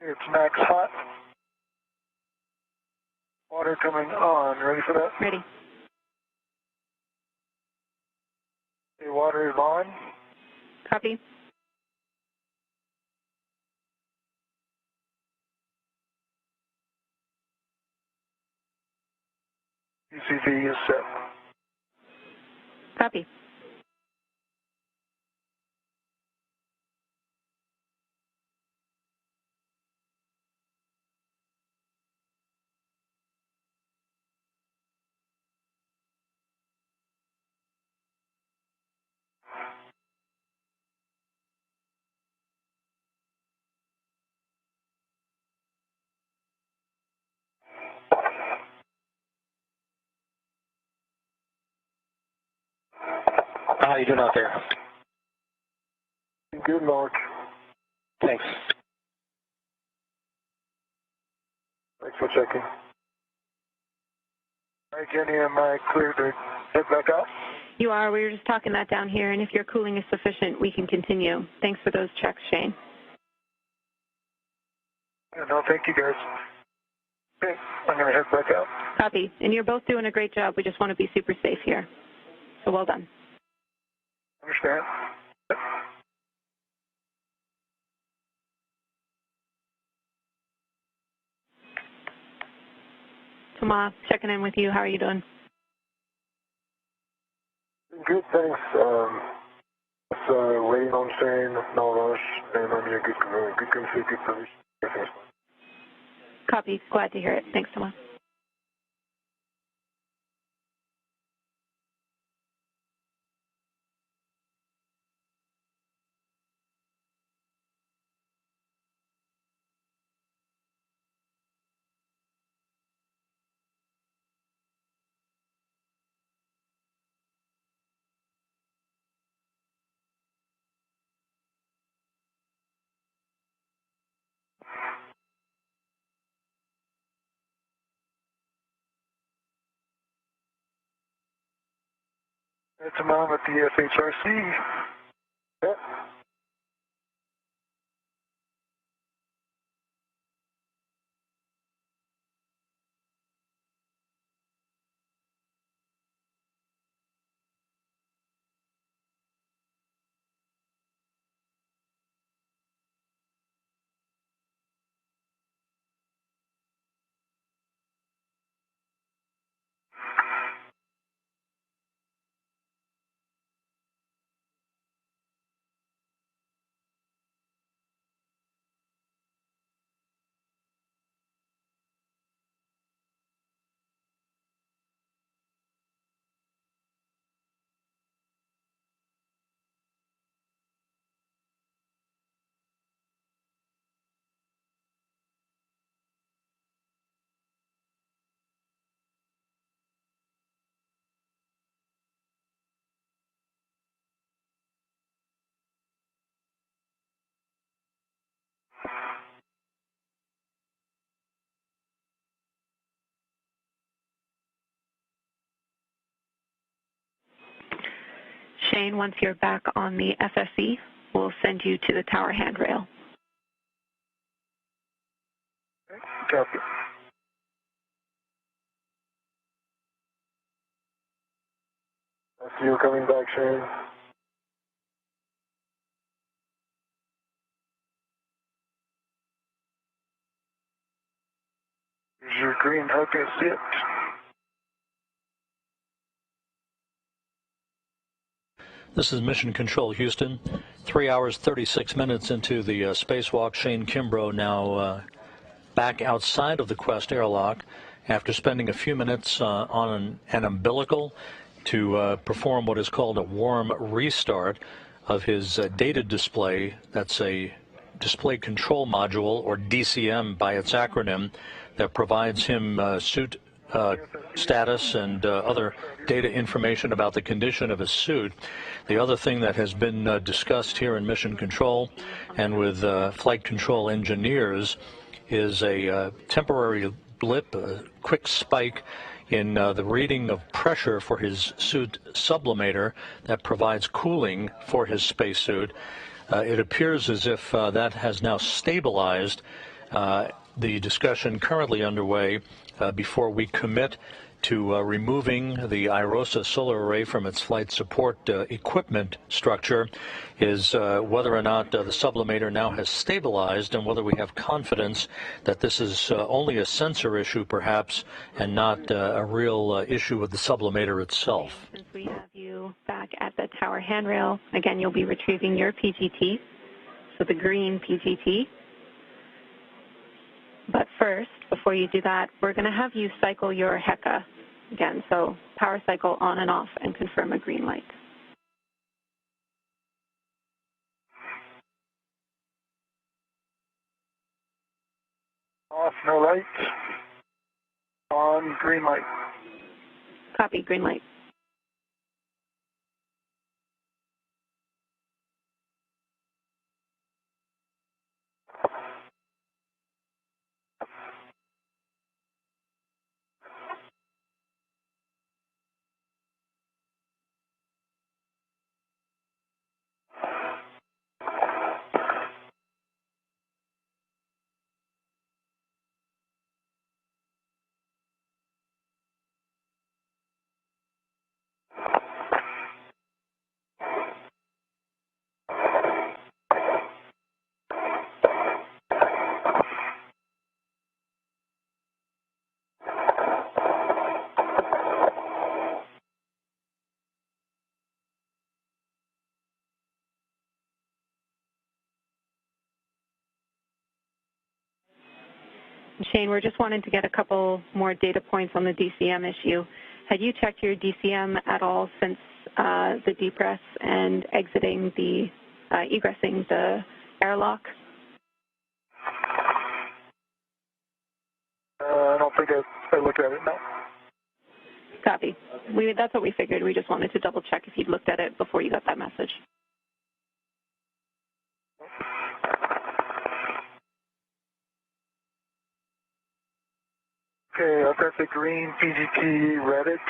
It's max hot. Water coming on. Ready for that? Ready. Okay, water is on. Copy. TCV is set. Copy. How you doing out there? Good, Mark. Thanks. Thanks for checking. All right, Jenny, am I clear to head back out? You are. We were just talking that down here, and if your cooling is sufficient, we can continue. Thanks for those checks, Shane. No, thank you, guys. Okay, I'm going to head back out. Copy. And you're both doing a great job. We just want to be super safe here. So well done. Understand. Yep. Tomas, checking in with you. How are you doing? Good, thanks. Just waiting on Shane, no rush, and I'm in a good config, good position. Everything's fine. Copy. Glad to hear it. Thanks, Tomas. It's a mom at the FHRC. Yep. Shane, once you're back on the FSE, we'll send you to the tower handrail. Copy. I see you coming back, Shane. Here's your green hook and sit. This is Mission Control Houston. 3 hours, 36 minutes into the spacewalk. Shane Kimbrough now back outside of the Quest airlock after spending a few minutes on an umbilical to perform what is called a warm restart of his data display. That's a display control module, or DCM by its acronym, that provides him suit status and other data information about the condition of his suit. The other thing that has been discussed here in Mission Control and with flight control engineers is a temporary blip, a quick spike in the reading of pressure for his suit sublimator that provides cooling for his spacesuit. It appears as if that has now stabilized. The discussion currently underway before we commit to removing the IROSA solar array from its flight support equipment structure is whether or not the sublimator now has stabilized, and whether we have confidence that this is only a sensor issue perhaps and not a real issue with the sublimator itself. Since we have you back at the tower handrail, again, you'll be retrieving your PGT, so the green PGT. But first, before you do that, we're going to have you cycle your HECA again. So power cycle on and off and confirm a green light. Off, no light. On, green light. Copy, green light. Shane, we're just wanting to get a couple more data points on the DCM issue. Had you checked your DCM at all since the depress and exiting the, egressing the airlock? I don't think I looked at it, no. Copy. That's what we figured. We just wanted to double check if you'd looked at it before you got that message. Okay, I've got the green PGT read it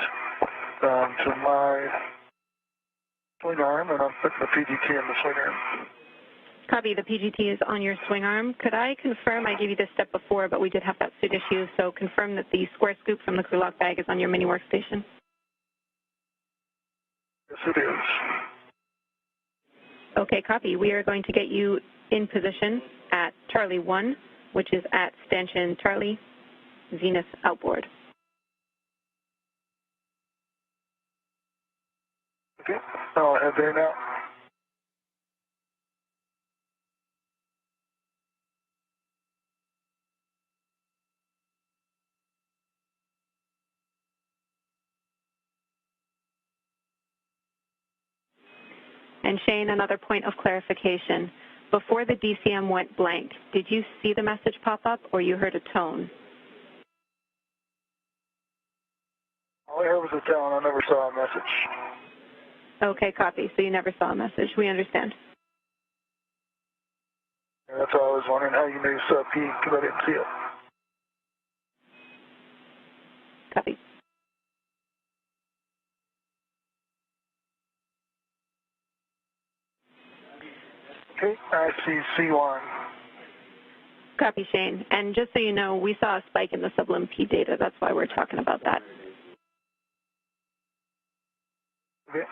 to my swing arm, and I'm putting the PGT in the swing arm. Copy. The PGT is on your swing arm. Could I confirm, I gave you this step before, but we did have that suit issue, so confirm that the square scoop from the crew lock bag is on your mini workstation? Yes, it is. Okay, copy. We are going to get you in position at Charlie 1, which is at stanchion Charlie, Zenith outboard. Okay, I'll head there now. And Shane, another point of clarification. Before the DCM went blank, did you see the message pop up or you heard a tone? All I heard was a tone. I never saw a message. Okay, copy. So you never saw a message. We understand. And that's why I was wondering how you knew sub P, because I didn't see it. Copy. Okay, I see C1. Copy, Shane. And just so you know, we saw a spike in the sublim P data. That's why we're talking about that. Okay.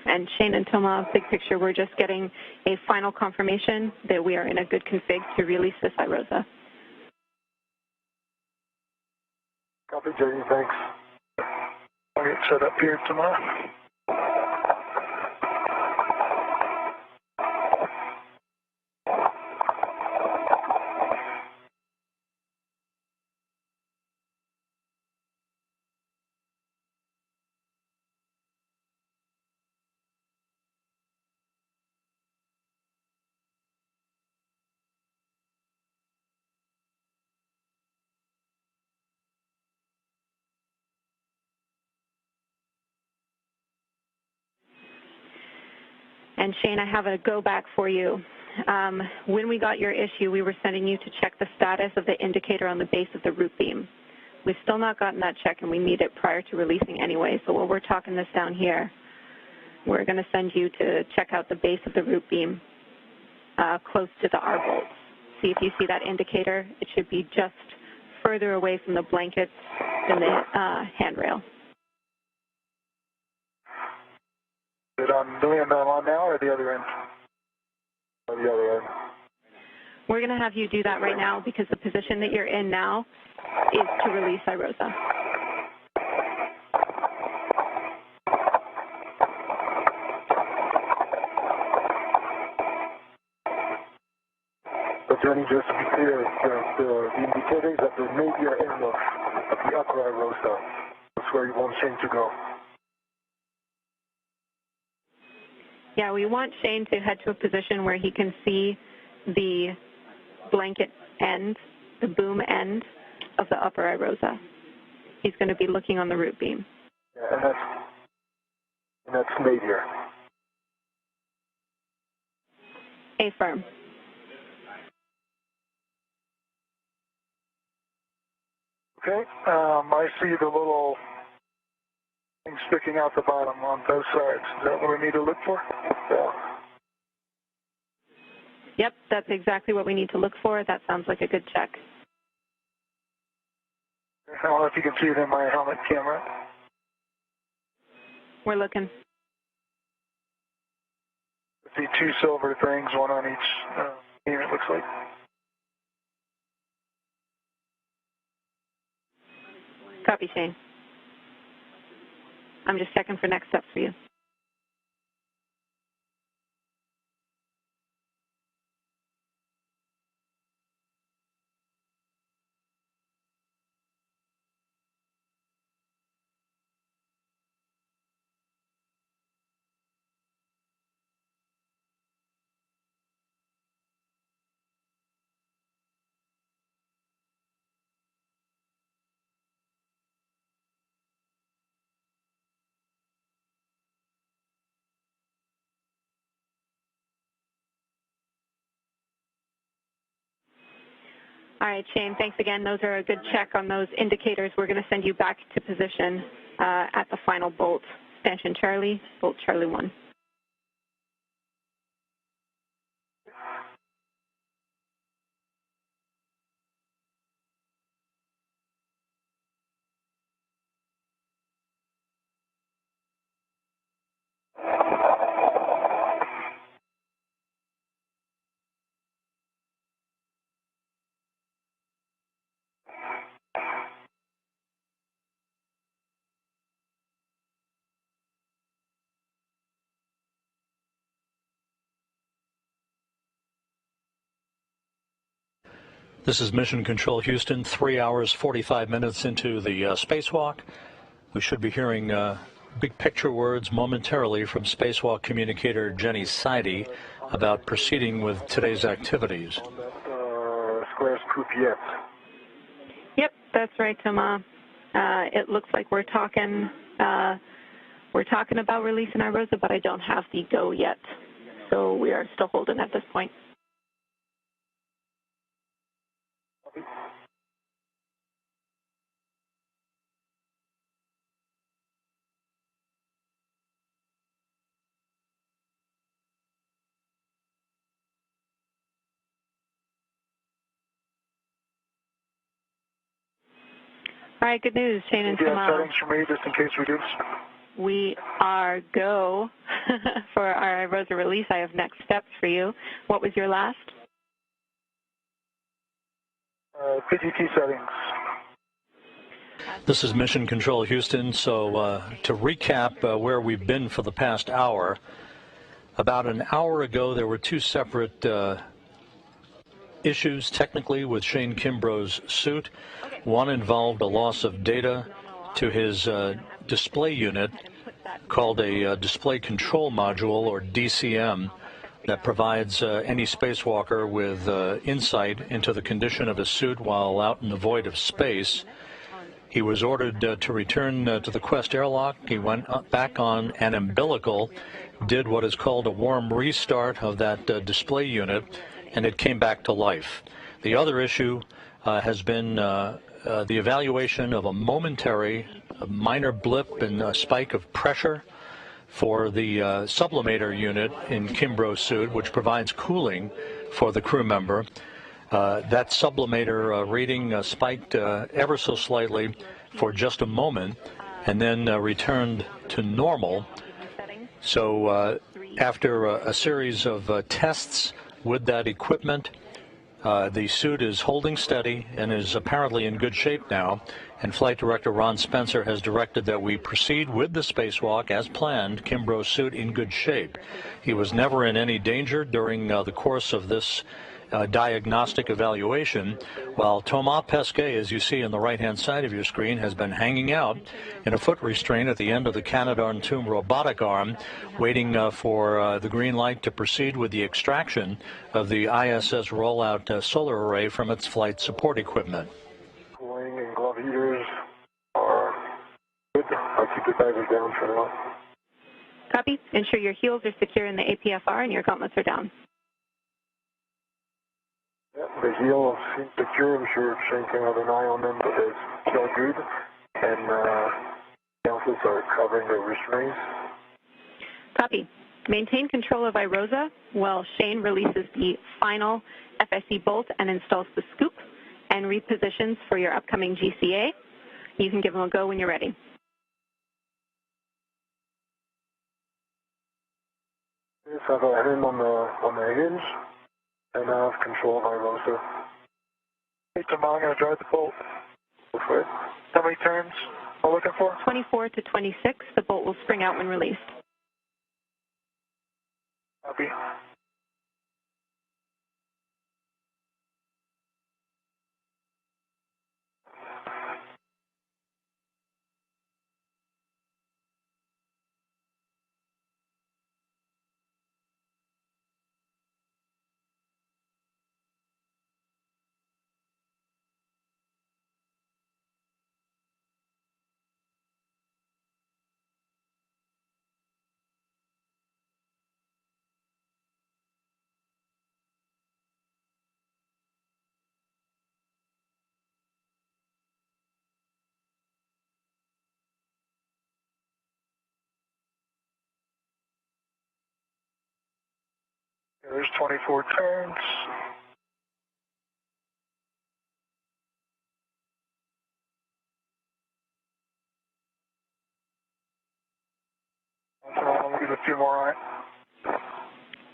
And Shane and Toma, big picture, we're just getting a final confirmation that we are in a good config to release this IROSA. Copy, Jerry, thanks. I'll get set up here tomorrow. And Shane, I have a go back for you. When we got your issue, we were sending you to check the status of the indicator on the base of the root beam. We've still not gotten that check, and we need it prior to releasing anyway. So while we're talking this down here, we're going to send you to check out the base of the root beam close to the R bolts. See if you see that indicator. It should be just further away from the blankets than the handrail. Is it on the end I'm on now or the other end? On the other end. We're going to have you do that right now because the position that you're in now is to release IROSA. But Jenny, just to be clear, the indicator is that there may be an airlock at the upper IROSA. That's where you want Shane to go. Yeah, we want Shane to head to a position where he can see the blanket end, the boom end of the upper IROSA. He's going to be looking on the root beam. Yeah, and that's nadir. Affirm. Okay, I see the little thing sticking out the bottom on both sides. Is that what we need to look for? Yeah. Yep, that's exactly what we need to look for. That sounds like a good check. I don't know if you can see it in my helmet camera. We're looking. I see two silver things, one on each Here it looks like. Copy, Shane. I'm just checking for next steps for you. All right, Shane, thanks again. Those are a good check on those indicators. We're going to send you back to position at the final bolt. Stanchion Charlie, bolt Charlie 1. This is Mission Control Houston, 3 hours, 45 minutes into the spacewalk. We should be hearing big picture words momentarily from spacewalk communicator Jenny Seide about proceeding with today's activities. On that squares Poupiette. Yep, that's right, Thomas. It looks like we're talking about releasing IROSA, but I don't have the go yet. So we are still holding at this point. All right, good news, Shane and Thomas. Settings for me, just in case we do. We are go for our IROSA release. I have next steps for you. What was your last? PGT settings. This is Mission Control Houston. So to recap where we've been for the past hour, about an hour ago there were two separate issues technically with Shane Kimbrough's suit. One involved a loss of data to his display unit called a display control module, or DCM, that provides any spacewalker with insight into the condition of his suit while out in the void of space. He was ordered to return to the Quest airlock. He went back on an umbilical, did what is called a warm restart of that display unit, and it came back to life. The other issue has been the evaluation of a minor blip and a spike of pressure for the sublimator unit in Kimbrough's suit, which provides cooling for the crew member. That sublimator reading spiked ever so slightly for just a moment and then returned to normal. So after a series of tests with that equipment, the suit is holding steady and is apparently in good shape now, and Flight Director Ron Spencer has directed that we proceed with the spacewalk as planned, Kimbrough's suit in good shape. He was never in any danger during the course of this diagnostic evaluation, while Thomas Pesquet, as you see on the right-hand side of your screen, has been hanging out in a foot restraint at the end of the Canadarm2 robotic arm, waiting for the green light to proceed with the extraction of the ISS rollout solar array from its flight support equipment. Cooling and glove heaters are good. I'll keep the baggage down for now. Copy. Ensure your heels are secure in the APFR and your gauntlets are down. Yeah, the heel seems secure. I'm sure Shane can have an eye on them, but it's still good. And gauntlets are covering the wrist rings. Copy. Maintain control of IROSA while Shane releases the final FSE bolt and installs the scoop and repositions for your upcoming GCA. You can give them a go when you're ready. Just have a hand on the hinge. Handoff, control, IROSA. Hey, Tom, I'm going to drive the bolt. Go for it. How many turns am I looking for? 24 to 26. The bolt will spring out when released. Copy. There's 24 turns. I'm going to give a few more on it.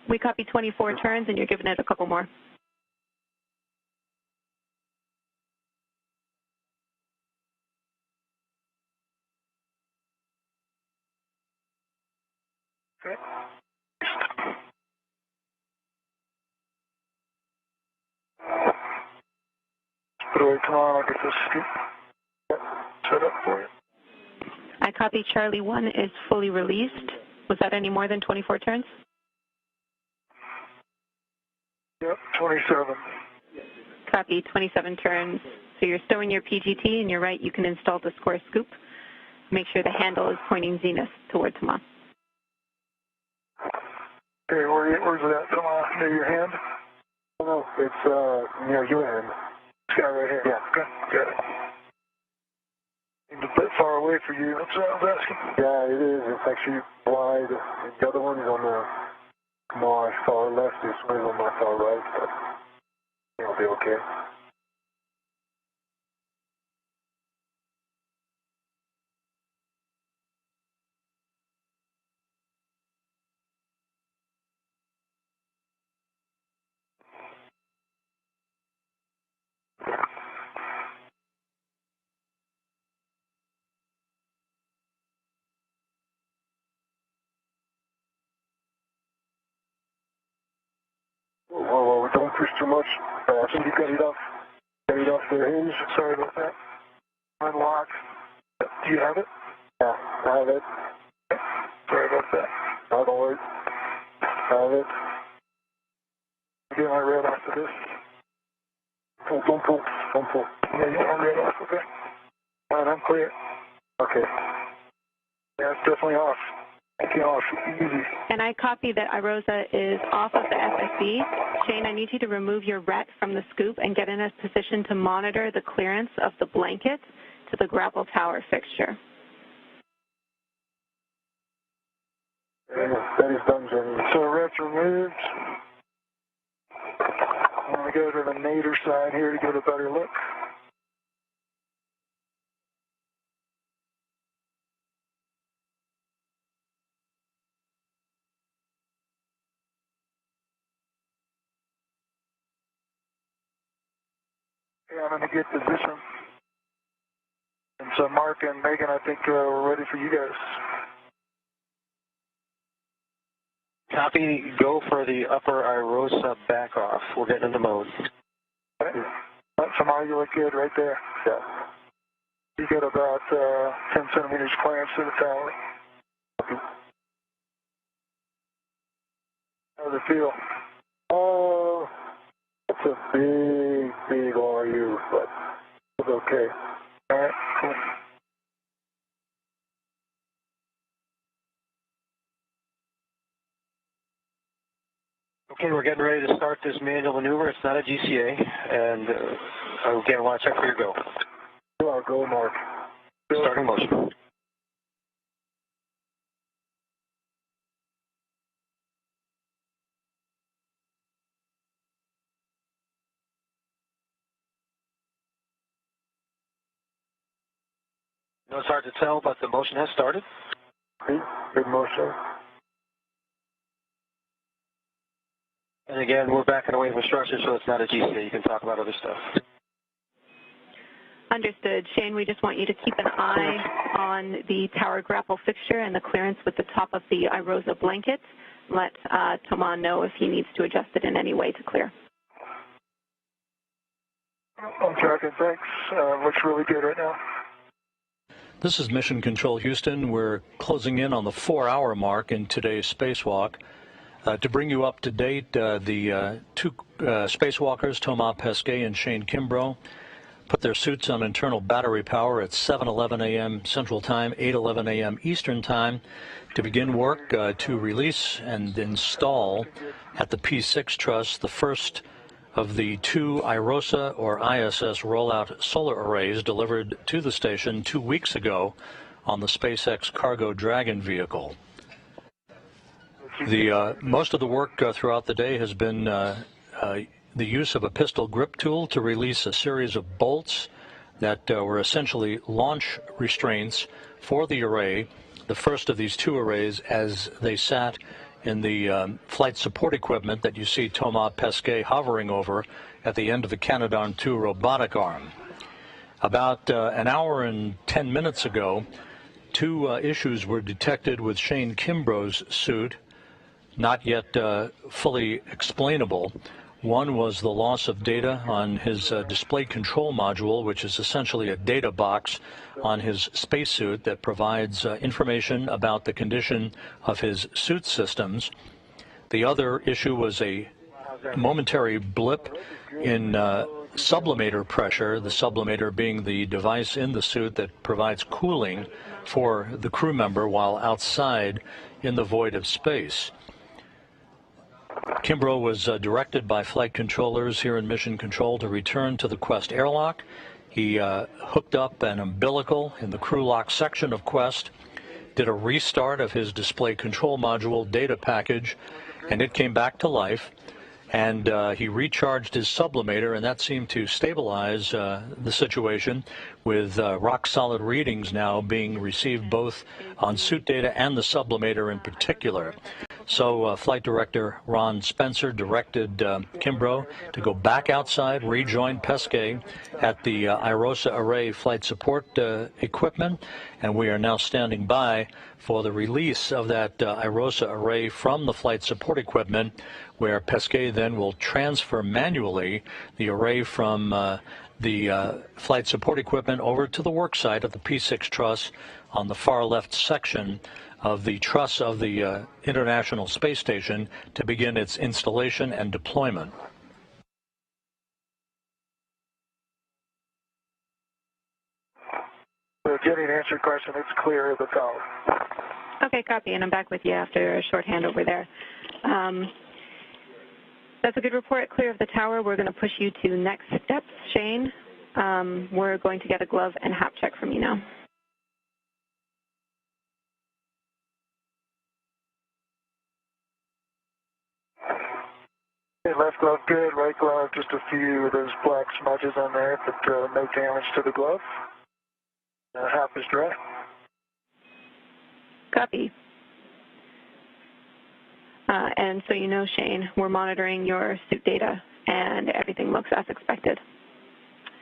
We copy 24 turns, and you're giving it a couple more. Okay. Put away, come on, I'll get this scoop set up for you. I copy Charlie 1 is fully released. Was that any more than 24 turns? Yep, 27. Copy 27 turns. So you're stowing your PGT, and you're right, you can install the square scoop. Make sure the handle is pointing zenith toward Tama. Okay, where's it at, Tama? Near your hand? No, it's near your hand. This guy right here? Yeah. Okay, got it. Seems a bit far away for you. That's what I was asking. Yeah, it is. It's actually wide. The other one is on the my far left. This one is on my far right, but it'll be okay. Whoa, don't push too much. I think you cut it off. Cut it off the hinge. Sorry about that. Unlock. Do you have it? Yeah, I have it. Sorry about that. No, don't worry. I have it. Get my red off of this. Don't pull. Yeah, you want my red off, okay? All right, I'm clear. Okay. Yeah, it's definitely off. Take it off, easy. And I copy that IROSA is off of the FSE. Shane, I need you to remove your RET from the scoop and get in a position to monitor the clearance of the blanket to the grapple tower fixture. That is done, Jenny. So RET's removed. I'm going to go to the nadir side here to get a better look. Yeah, I'm going to get position. And so Mark and Megan, I think we're ready for you guys. Copy, go for the upper IROSA back off. We're getting into mode. Okay. Samar, you look good right there. Yeah. You got about 10 centimeters clearance to the tower. How's it feel? Oh, it's a big RU, but it's okay. All right, cool. Okay, we're getting ready to start this manual maneuver. It's not a GCA, and again, I want to check for your go. You are go, Mark. Starting motion. You know, it's hard to tell, but the motion has started. Good motion. And again, we're backing away from structure, so it's not a GCA. You can talk about other stuff. Understood. Shane, we just want you to keep an eye on the tower grapple fixture and the clearance with the top of the IROSA blanket. Let Thomas know if he needs to adjust it in any way to clear. I'm tracking, thanks. Looks really good right now. This is Mission Control Houston. We're closing in on the 4-hour mark in today's spacewalk. To bring you up to date, the two spacewalkers, Thomas Pesquet and Shane Kimbrough, put their suits on internal battery power at 7:11 a.m. Central Time, 8:11 a.m. Eastern Time to begin work to release and install at the P6 Truss the first of the two IROSA or ISS rollout solar arrays delivered to the station 2 weeks ago on the SpaceX Cargo Dragon vehicle. The most of the work throughout the day has been the use of a pistol grip tool to release a series of bolts that were essentially launch restraints for the array, the first of these two arrays, as they sat in the flight support equipment that you see Thomas Pesquet hovering over at the end of the Canadarm2 robotic arm. About an hour and 10 minutes ago, two issues were detected with Shane Kimbrough's suit, not yet fully explainable. One was the loss of data on his display control module, which is essentially a data box on his spacesuit that provides information about the condition of his suit systems. The other issue was a momentary blip in sublimator pressure, the sublimator being the device in the suit that provides cooling for the crew member while outside in the void of space. Kimbrough was directed by flight controllers here in Mission Control to return to the Quest airlock. He hooked up an umbilical in the crew lock section of Quest, did a restart of his display control module data package, and it came back to life. And he recharged his sublimator, and that seemed to stabilize the situation, with rock-solid readings now being received both on suit data and the sublimator in particular. So Flight Director Ron Spencer directed Kimbrough to go back outside, rejoin Pesquet at the IROSA array flight support equipment, and we are now standing by for the release of that IROSA array from the flight support equipment, where Pesquet then will transfer manually the array from the flight support equipment over to the worksite of the P6 Truss on the far left section of the truss of the International Space Station to begin its installation and deployment. So Jenny, to answer your question, it's clear of the tower. Okay, copy, and I'm back with you after a short handover there. That's a good report, clear of the tower. We're going to push you to next steps, Shane. We're going to get a glove and hap check from you now. Okay, left glove good, right glove just a few of those black smudges on there, but no damage to the glove. Hap is dry. Copy. And so you know, Shane, we're monitoring your suit data, and everything looks as expected.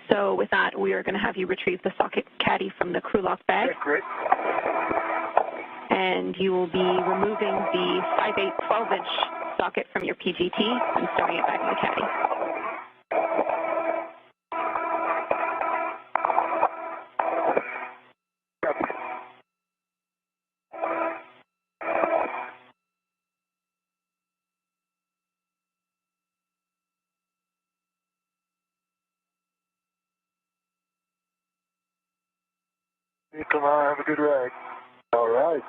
So with that, we are going to have you retrieve the socket caddy from the crew lock bag. Okay, great. And you will be removing the 5/8 12-inch socket from your PGT and stowing it back in the caddy. Come on, have a good ride. All right.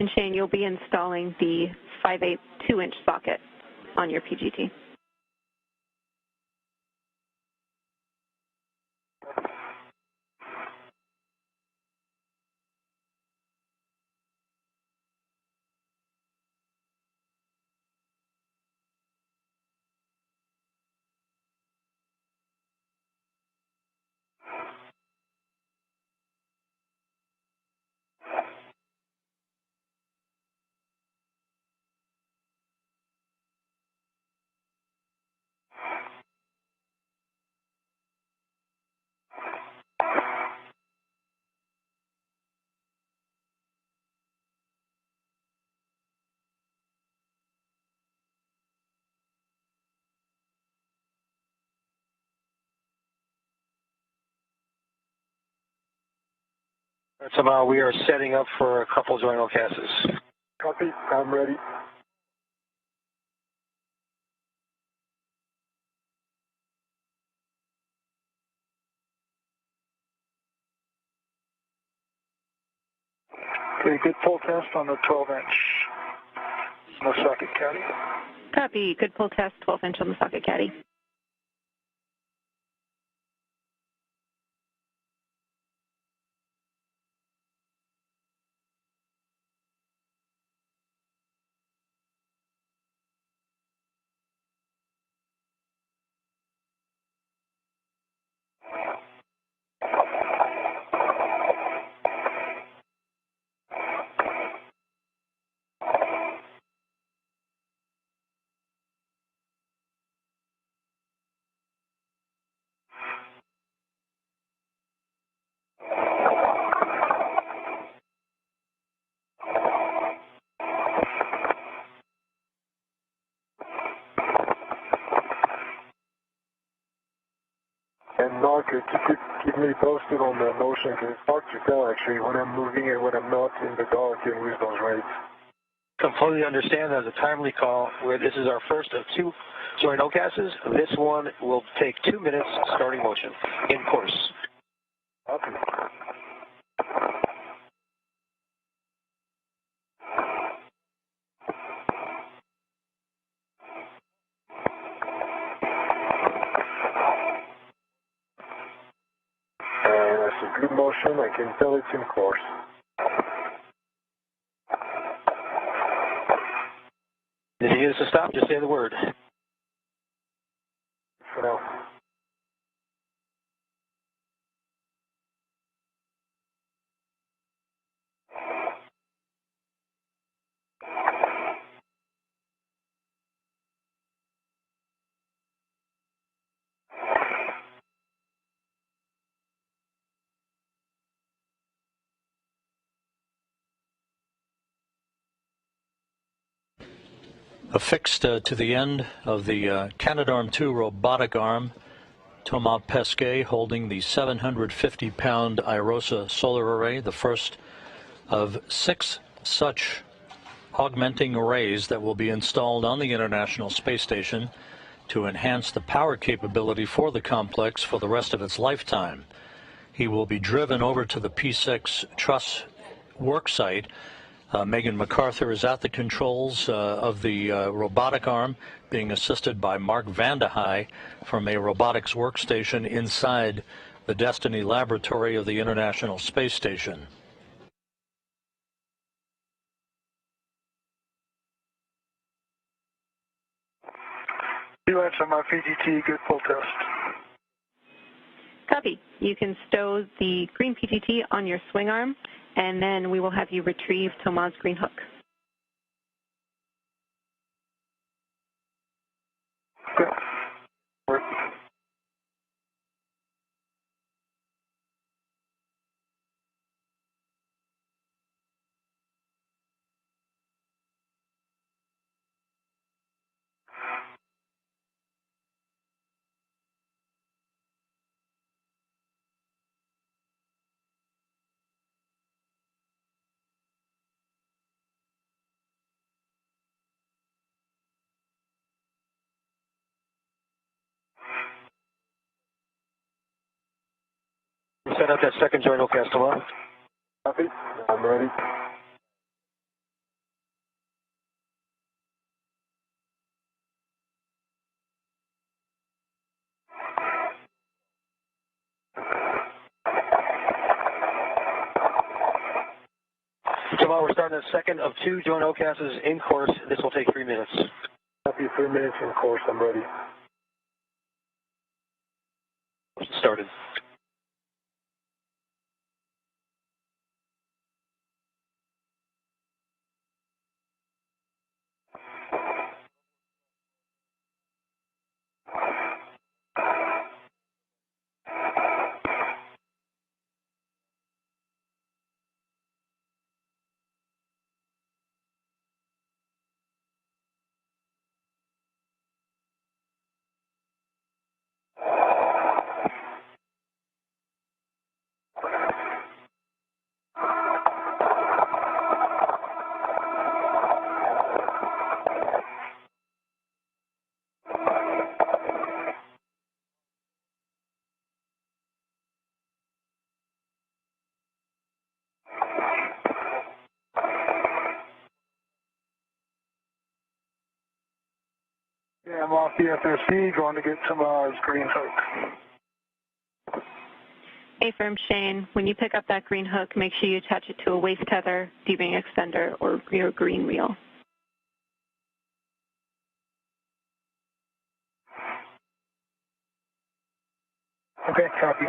And Shane, you'll be installing the 5/8 2-inch socket on your PGT. Somehow we are setting up for a couple joint LCASs. Copy, I'm ready. Okay, good pull test on the 12-inch on the socket caddy. Copy. Good pull test, 12-inch on the socket caddy. And Mark, if you could keep me posted on the motion, because it's hard to tell actually when I'm moving and when I'm not in the dark and with those rates. Completely understand that as a timely call where this is our first of 2 joint LCASs. This one will take 2 minutes starting motion in course. Okay. That's a good motion. I can tell it's in course. If you need us to stop, just say the word. For now. Affixed to the end of the Canadarm2 robotic arm, Thomas Pesquet holding the 750-pound IROSA solar array, the first of 6 such augmenting arrays that will be installed on the International Space Station to enhance the power capability for the complex for the rest of its lifetime. He will be driven over to the P6 Truss Worksite. Megan MacArthur is at the controls of the robotic arm, being assisted by Mark Vandehei from a robotics workstation inside the Destiny Laboratory of the International Space Station. U.S. on my PGT, good pull test. Copy. You can stow the green PGT on your swing arm, and then we will have you retrieve Thomas' green hook. Good. Set up that second joint LCAS, Thomas. Copy. I'm ready. Tomorrow we're starting the second of 2 joint OCASs in course. This will take 3 minutes. Copy, 3 minutes in course, I'm ready. Started. Yeah, I'm off the FSC, going to get Toma's green hook. A-firm Shane, when you pick up that green hook, make sure you attach it to a waist tether, D-ring extender, or your green reel. Okay, copy.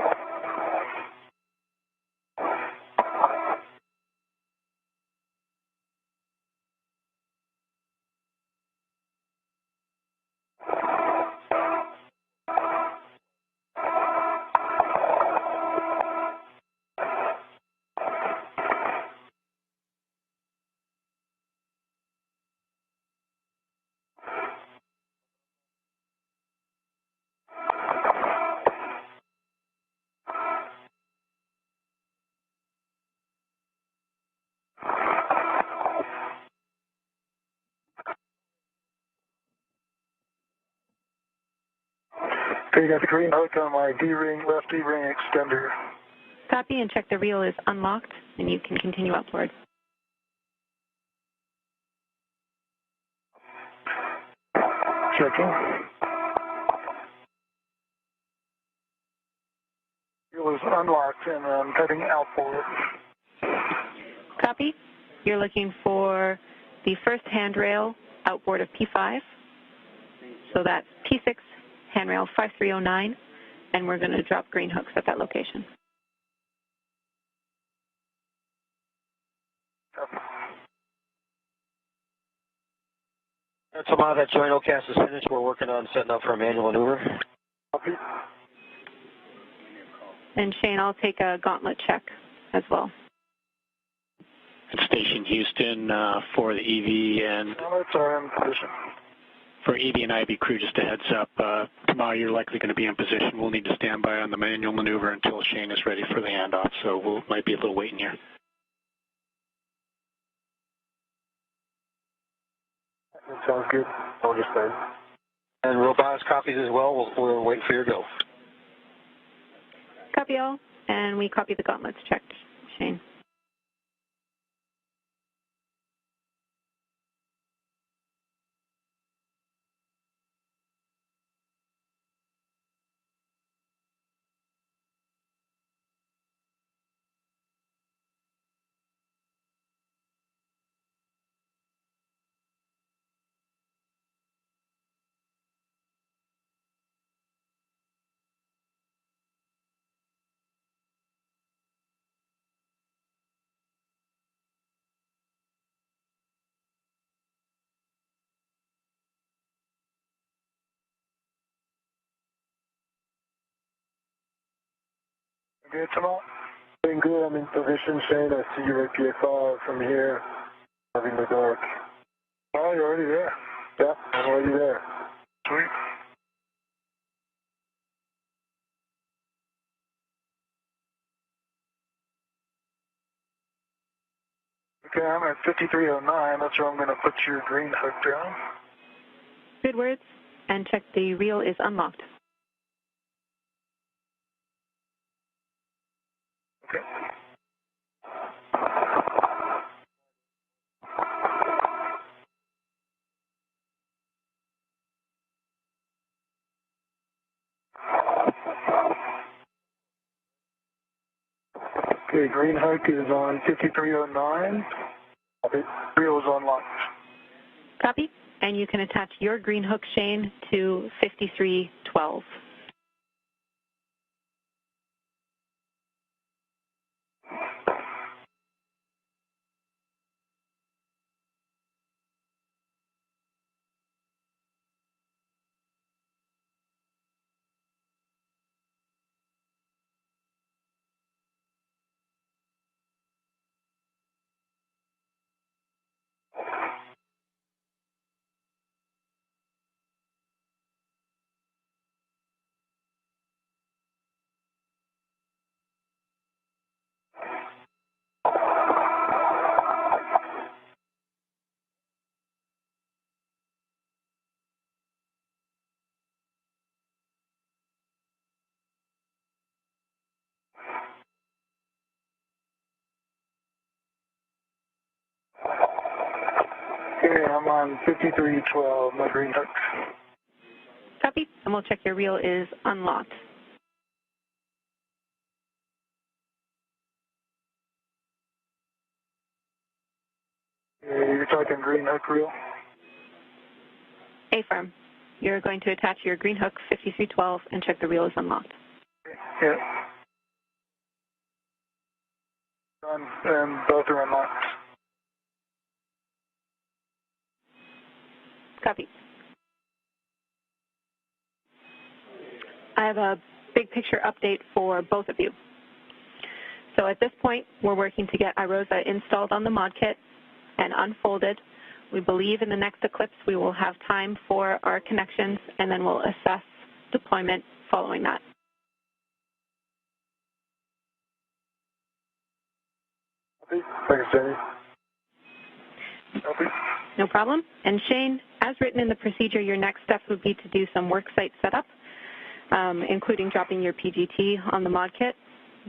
Okay, you got the green hook on my D-ring, left D-ring extender. Copy, and check the reel is unlocked, and you can continue upward. Checking. Reel is unlocked, and I'm heading outboard. Copy. You're looking for the first handrail outboard of P5. So that's P6 handrail 5309, and we're going to drop green hooks at that location. Tomorrow that joint OCAS is finished. We're working on setting up for a manual maneuver. Copy. And Shane, I'll take a gauntlet check as well. Station Houston for the EV and Gauntlets are in position. for EV and IB crew, just a heads up. Tomorrow you're likely going to be in position. We'll need to stand by on the manual maneuver until Shane is ready for the handoff, so we'll might be a little waiting here. That sounds good. I'll just say. And robotics copies as well. We'll wait for your go. Copy all, and we copy the gauntlets checked, Shane. Good, Tama? Doing good. I'm in position, Shane. I see your APFR from here. I'm in the dark. Oh, you're already there. Yeah, I'm already there. Sweet. Okay, I'm at 5309. That's where I'm going to put your green hook down. Good words, and check the reel is unlocked. Okay. Okay, green hook is on 5309. Okay. Reel is unlocked. Copy. And you can attach your green hook, Shane, to 5312. Okay, I'm on 5312, my green hook. Copy. And we'll check your reel is unlocked. You're talking green hook reel? A-firm. You're going to attach your green hook 5312 and check the reel is unlocked. Yeah. And both are unlocked. Copy. I have a big picture update for both of you. So at this point, we're working to get IROSA installed on the mod kit and unfolded. We believe in the next eclipse we will have time for our connections, and then we'll assess deployment following that. Thanks, Jenny. Okay. No problem. And Shane, as written in the procedure, your next steps would be to do some worksite setup, including dropping your PGT on the mod kit.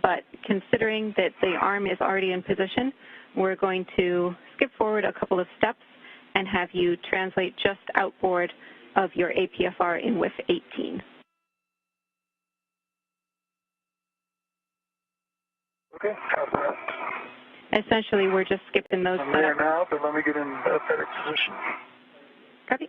But considering that the arm is already in position, we're going to skip forward a couple of steps and have you translate just outboard of your APFR in WIF 18. Okay, copy that. Essentially, we're just skipping those I'm setup. there now, but let me get in a better position. Copy.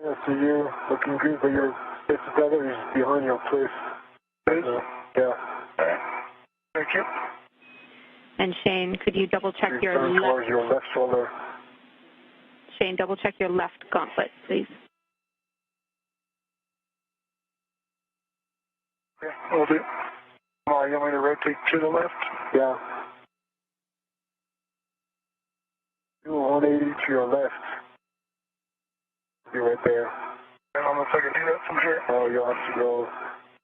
Yeah, so you're looking good, but your space together is behind your place. Yeah. All right. Thank you. And Shane, could you double check You your turn left? towards your left shoulder. Shane, double check your left gauntlet, please. Okay, will do. Oh, you want me to rotate to the left? Yeah. Do 180 to your left. Be right there. I don't know if I can do that from here. Oh, you'll have to go.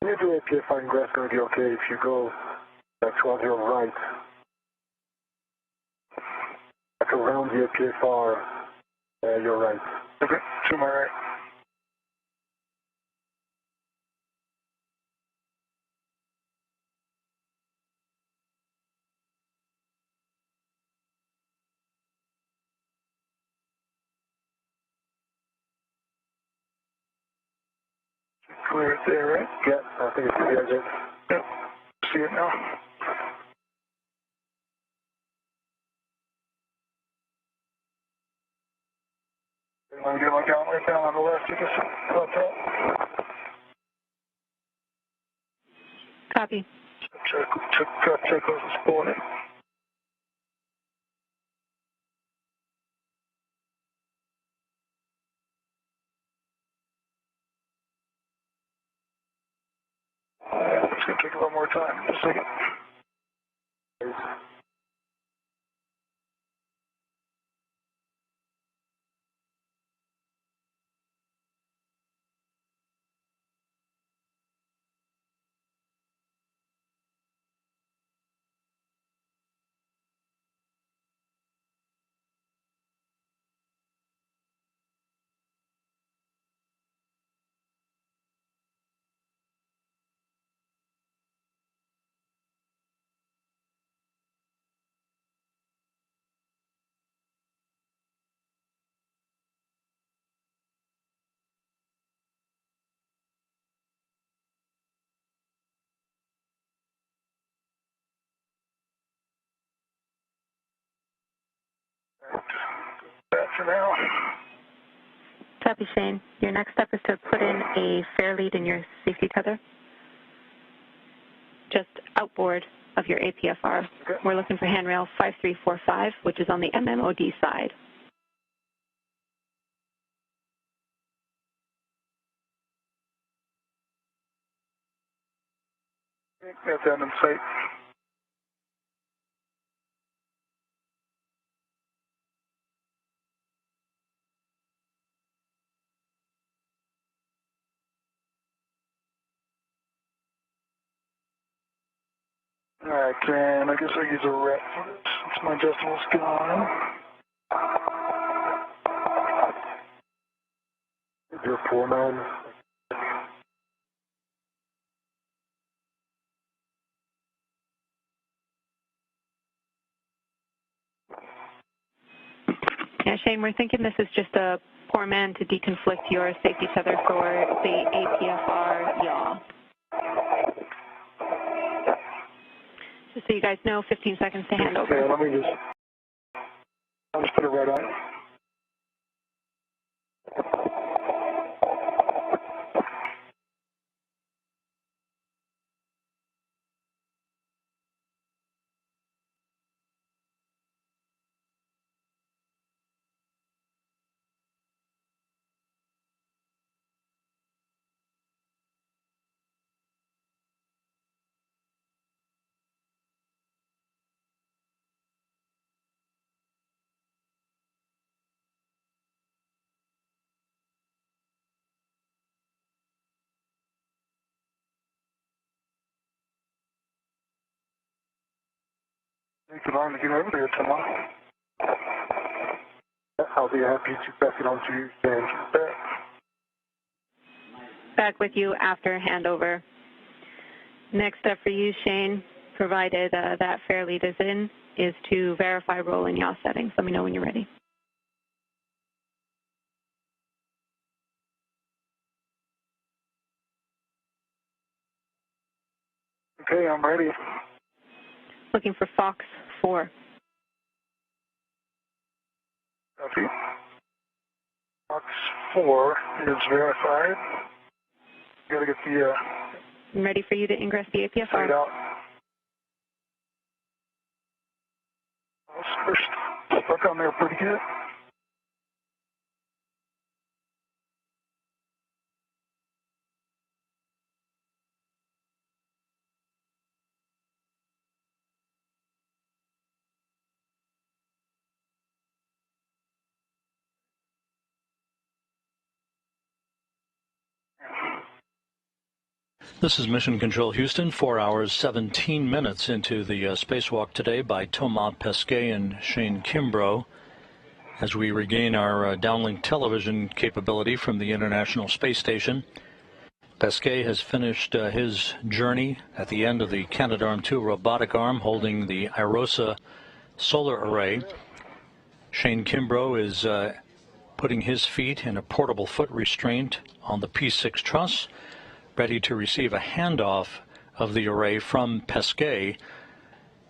When you do APFR ingress, going to be okay if you go towards your right. Like around the APFR, you're right. Okay, to my right. Clear it there, right? Yeah, I think it's the exit. Yep. See it now. You want to get my gauntlet down on the left? You just cut that. Copy. Check those is pulling it. It's going to take a little more time. Just a second. for now. Copy, Shane. Your next step is to put in a fair lead in your safety tether, just outboard of your APFR. Okay. We're looking for handrail 5345, which is on the MMOD side. Got that in sight. Alright, Karen, I guess I'll use a rep for this since my adjustable's gone. Your foreman. Yeah, Shane, we're thinking this is just a poor man to deconflict your safety tether for the APFR yaw. Just so you guys know, 15 seconds to hand over. Okay, I'll just put it right on. Take it on to get over there tomorrow. I'll be happy to pass it on to you and back. Back with you after handover. Next step for you, Shane, provided that fair lead is in, is to verify roll and yaw settings. Let me know when you're ready. Okay, I'm ready. Looking for Fox 4. Copy. Box 4 is verified. Got to get the I'm ready for you to ingress the site APFR. out. First, stuck on there pretty good. This is Mission Control Houston, 4 hours, 17 minutes into the spacewalk today by Thomas Pesquet and Shane Kimbrough as we regain our downlink television capability from the International Space Station. Pesquet has finished his journey at the end of the Canadarm2 robotic arm holding the IROSA solar array. Shane Kimbrough is putting his feet in a portable foot restraint on the P6 Truss, ready to receive a handoff of the array from Pesquet,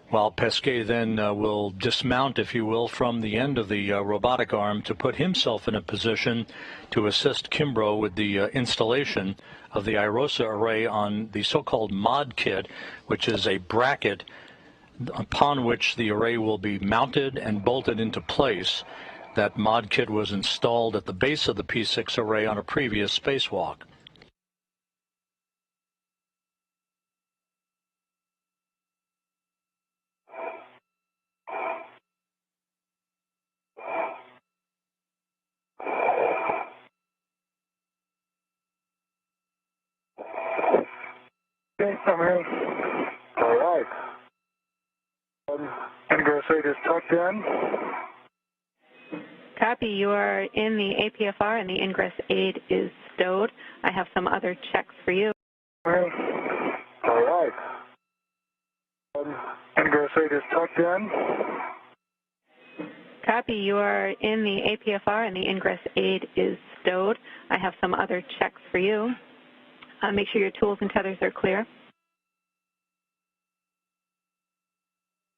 while Pesquet then will dismount, if you will, from the end of the robotic arm to put himself in a position to assist Kimbrough with the installation of the IROSA array on the so-called mod kit, which is a bracket upon which the array will be mounted and bolted into place. That mod kit was installed at the base of the P6 array on a previous spacewalk. Okay, I'm in. All right. Ingress 8 is tucked in. Copy. You are in the APFR and the ingress aid is stowed. I have some other checks for you. I'm in. All right. Ingress 8 is tucked in. Copy. You are in the APFR and the ingress aid is stowed. I have some other checks for you. Make sure your tools and tethers are clear.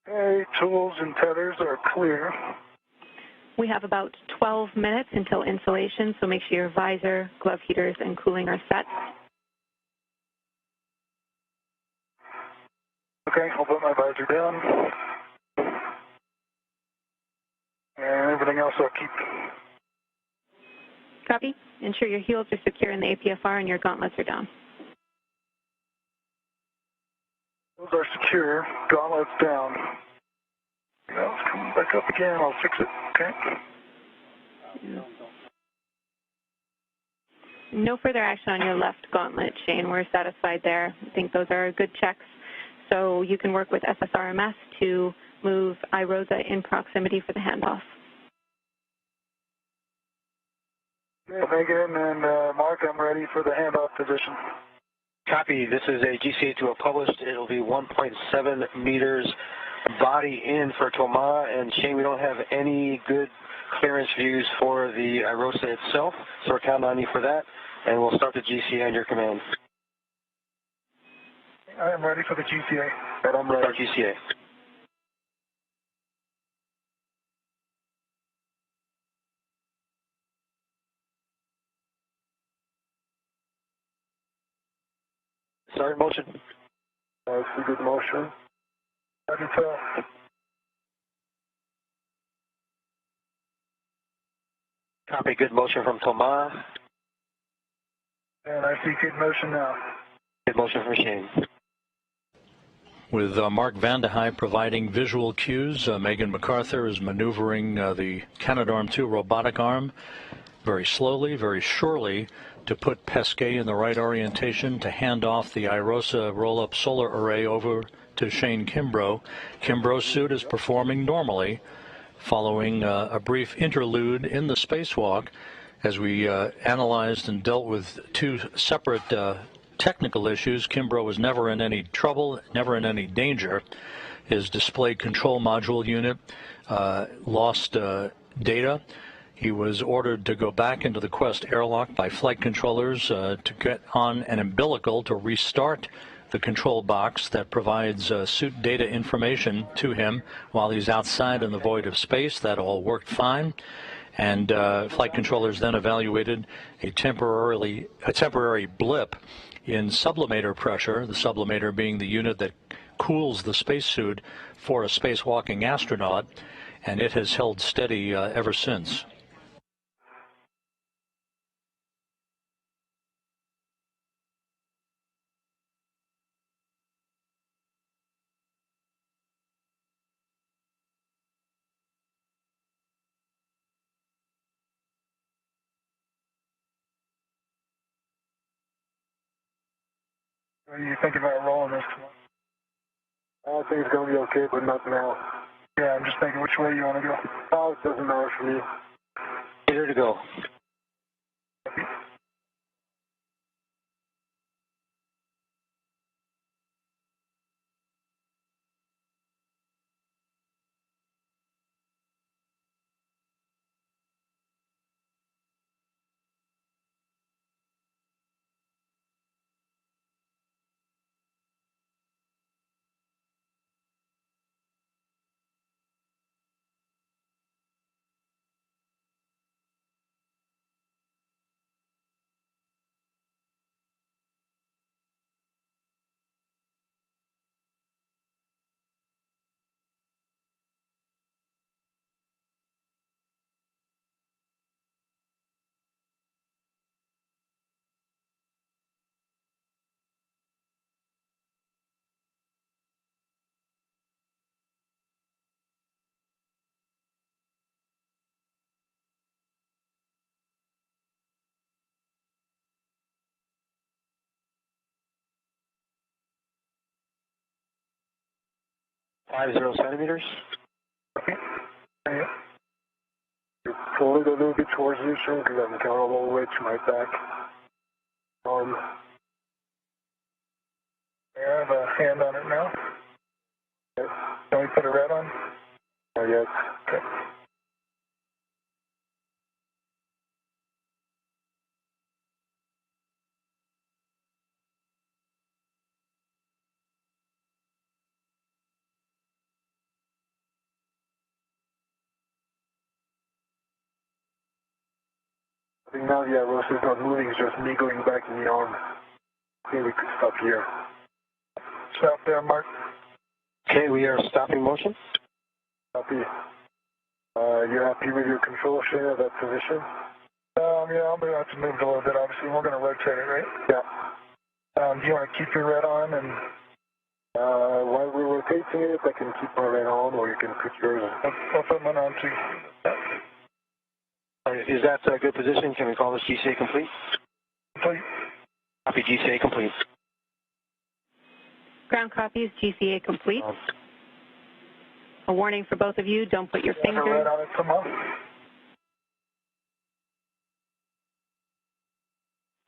Okay, tools and tethers are clear. We have about 12 minutes until installation, so make sure your visor, glove heaters, and cooling are set. Okay, I'll put my visor down. And everything else I'll keep. Copy. Ensure your heels are secure in the APFR and your gauntlets are down. Those are secure. Gauntlets down. Yeah, it's coming back up again. I'll fix it. Okay. Yeah. No further action on your left gauntlet, Shane. We're satisfied there. I think those are good checks. So you can work with SSRMS to move IROSA in proximity for the handoff. Okay, Megan and Mark, I'm ready for the handoff position. Copy. This is a GCA to a published. It'll be 1.7 meters body in for Thomas. And Shane, we don't have any good clearance views for the IROSA itself, so we're counting on you for that. And we'll start the GCA on your command. I am ready for the GCA. And I'm ready. Start GCA. Start motion. I see good motion. I can tell. Copy. Good motion from Thomas. And I see good motion now. Good motion from Shane. With Mark Vanderheij providing visual cues, Megan MacArthur is maneuvering the Canadarm2 robotic arm very slowly, very surely, to put Pesquet in the right orientation to hand off the IROSA roll-up solar array over to Shane Kimbrough. Kimbrough's suit is performing normally, following a brief interlude in the spacewalk as we analyzed and dealt with two separate technical issues. Kimbrough was never in any trouble, never in any danger. His display control module unit lost data. He was ordered to go back into the Quest airlock by flight controllers to get on an umbilical to restart the control box that provides suit data information to him while he's outside in the void of space. That all worked fine. And flight controllers then evaluated a temporary blip in sublimator pressure, the sublimator being the unit that cools the spacesuit for a spacewalking astronaut, and it has held steady ever since. What are you thinking about rolling this? I think it's going to be okay, but not now. Yeah, I'm just thinking which way you want to go. Oh, it doesn't matter for me. Here to go. Five 0 centimeters. Okay. Yeah. Pull it a little bit towards you, Shane, because I'm counting all the way to my back. I have a hand on it now. Okay. Can we put a red on? Not yet. Okay. I think now the IROSA is not moving, it's just me going back in the arm. I think we could stop here. Stop there, Mark. Okay, we are stopping motion. Copy. You're happy with your control Shane at that position? Yeah, I'm going to have to move it a little bit, obviously. We're going to rotate it, right? Yeah. Do you want to keep your red on and... While we're rotating it, I can keep my red on, or you can put yours on. I'll put mine on too. Is that a good position? Can we call this GCA complete? Complete. Copy, GCA complete. Ground copies, GCA complete. A warning for both of you, don't put your fingers... Red on it, come on.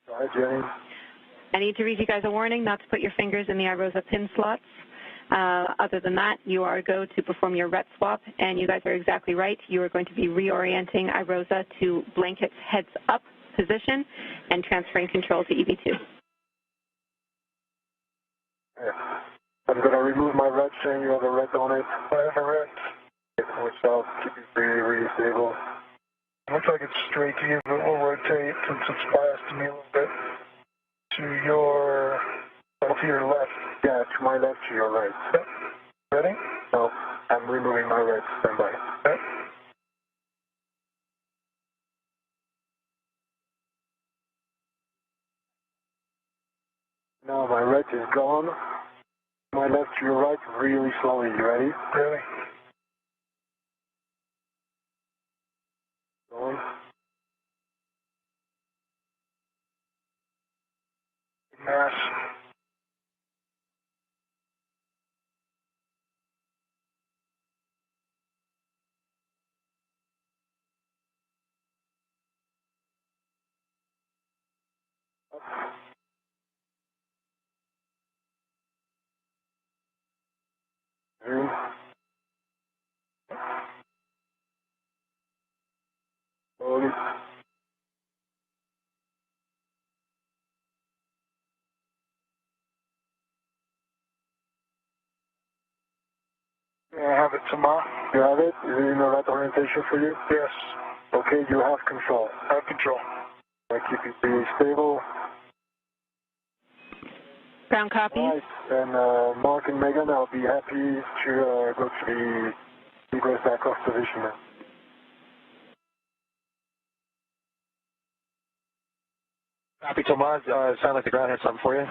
Go ahead, Jenny. I need to read you guys a warning not to put your fingers in the IROSA pin slots. Other than that, you are go to perform your rep swap, and you guys are exactly right. You are going to be reorienting IROSA to blankets heads up position and transferring control to EV2. Yeah. I'm going to remove my red chain. You have a red on it. I have a red. Which I'll keep it really, really stable. Looks like it's straight to you, but we'll rotate since it's biased to me a little bit. To your left. Yeah, to my left, to your right. Yep. Ready? No, I'm removing my red. Stand by. Okay. Now my red is gone. My left to your right, really slowly. You ready? Ready. Going. Mass. Zoom. Slowly. Yeah, I have it, Tama. You have it? Is it in the right orientation for you? Yes. Okay, you have control. I have control. I keep it really stable. Ground copies. Right, and Mark and Megan, I'll be happy to go to the egress back off position now. Copy, Tomas. Sound like the ground had something for you.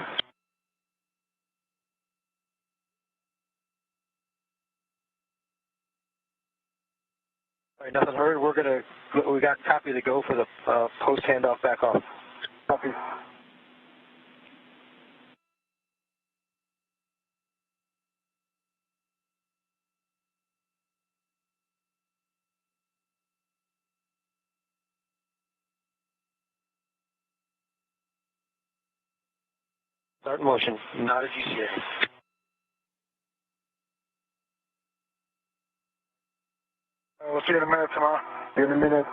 All right, nothing heard. We got copy to go for the post handoff back off. Copy. Start in motion. Not a GCA. We'll see you in a minute, Tama. See you in a minute.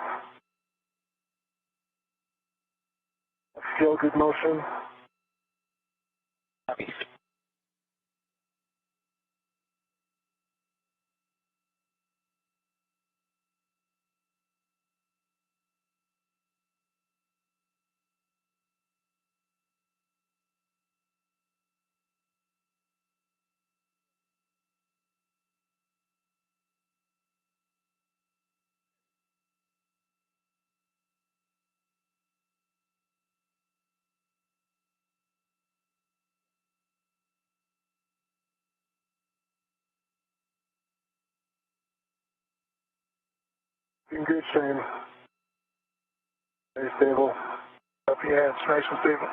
Feel good motion. Copy. In good, Shane. Very stable. Copy, yeah, it's nice and stable.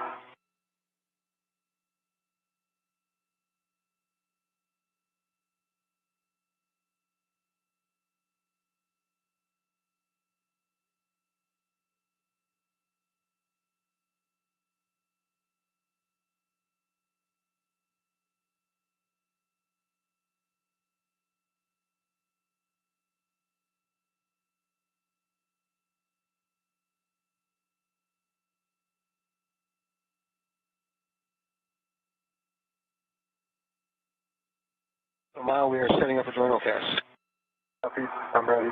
So now we are setting up a journal cast. Copy. I'm ready.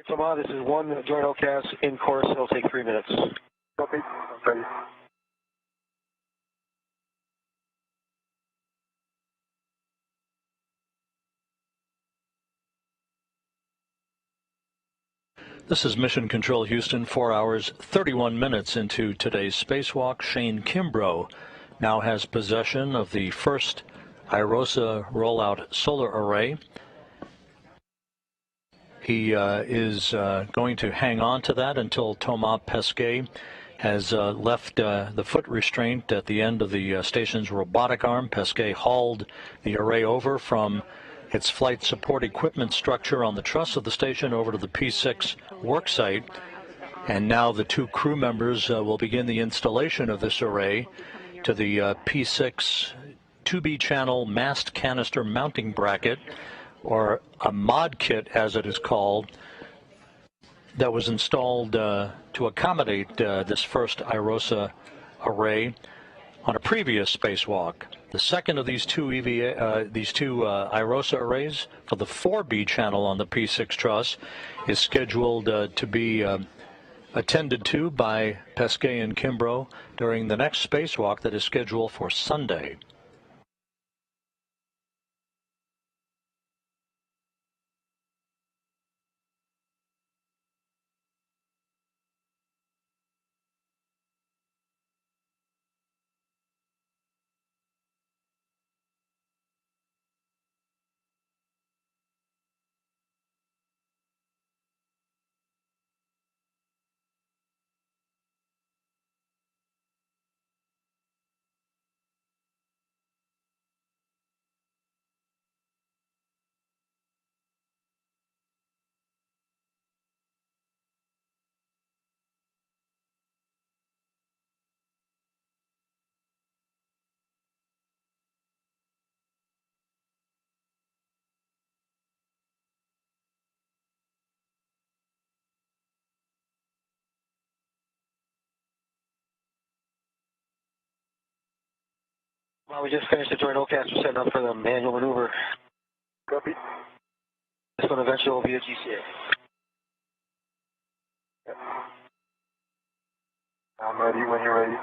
Thomas, this is one joint OCAS in course. It'll take 3 minutes. Copy. Ready. This is Mission Control Houston, 4 hours, 31 minutes into today's spacewalk. Shane Kimbrough now has possession of the first IROSA rollout solar array. He is going to hang on to that until Thomas Pesquet has left the foot restraint at the end of the station's robotic arm. Pesquet hauled the array over from its flight support equipment structure on the truss of the station over to the P6 Worksite. And now the two crew members will begin the installation of this array to the P6 2B channel mast canister mounting bracket, or a mod kit as it is called, that was installed to accommodate this first IROSA array on a previous spacewalk. The second of these two IROSA arrays for the 4B channel on the P6 Truss is scheduled to be attended to by Pesquet and Kimbrough during the next spacewalk that is scheduled for Sunday. Well, we just finished the joint OCAS. We're setting up for the manual maneuver. Copy. This one eventually will be a GCA. Yep. I'm ready when you're ready.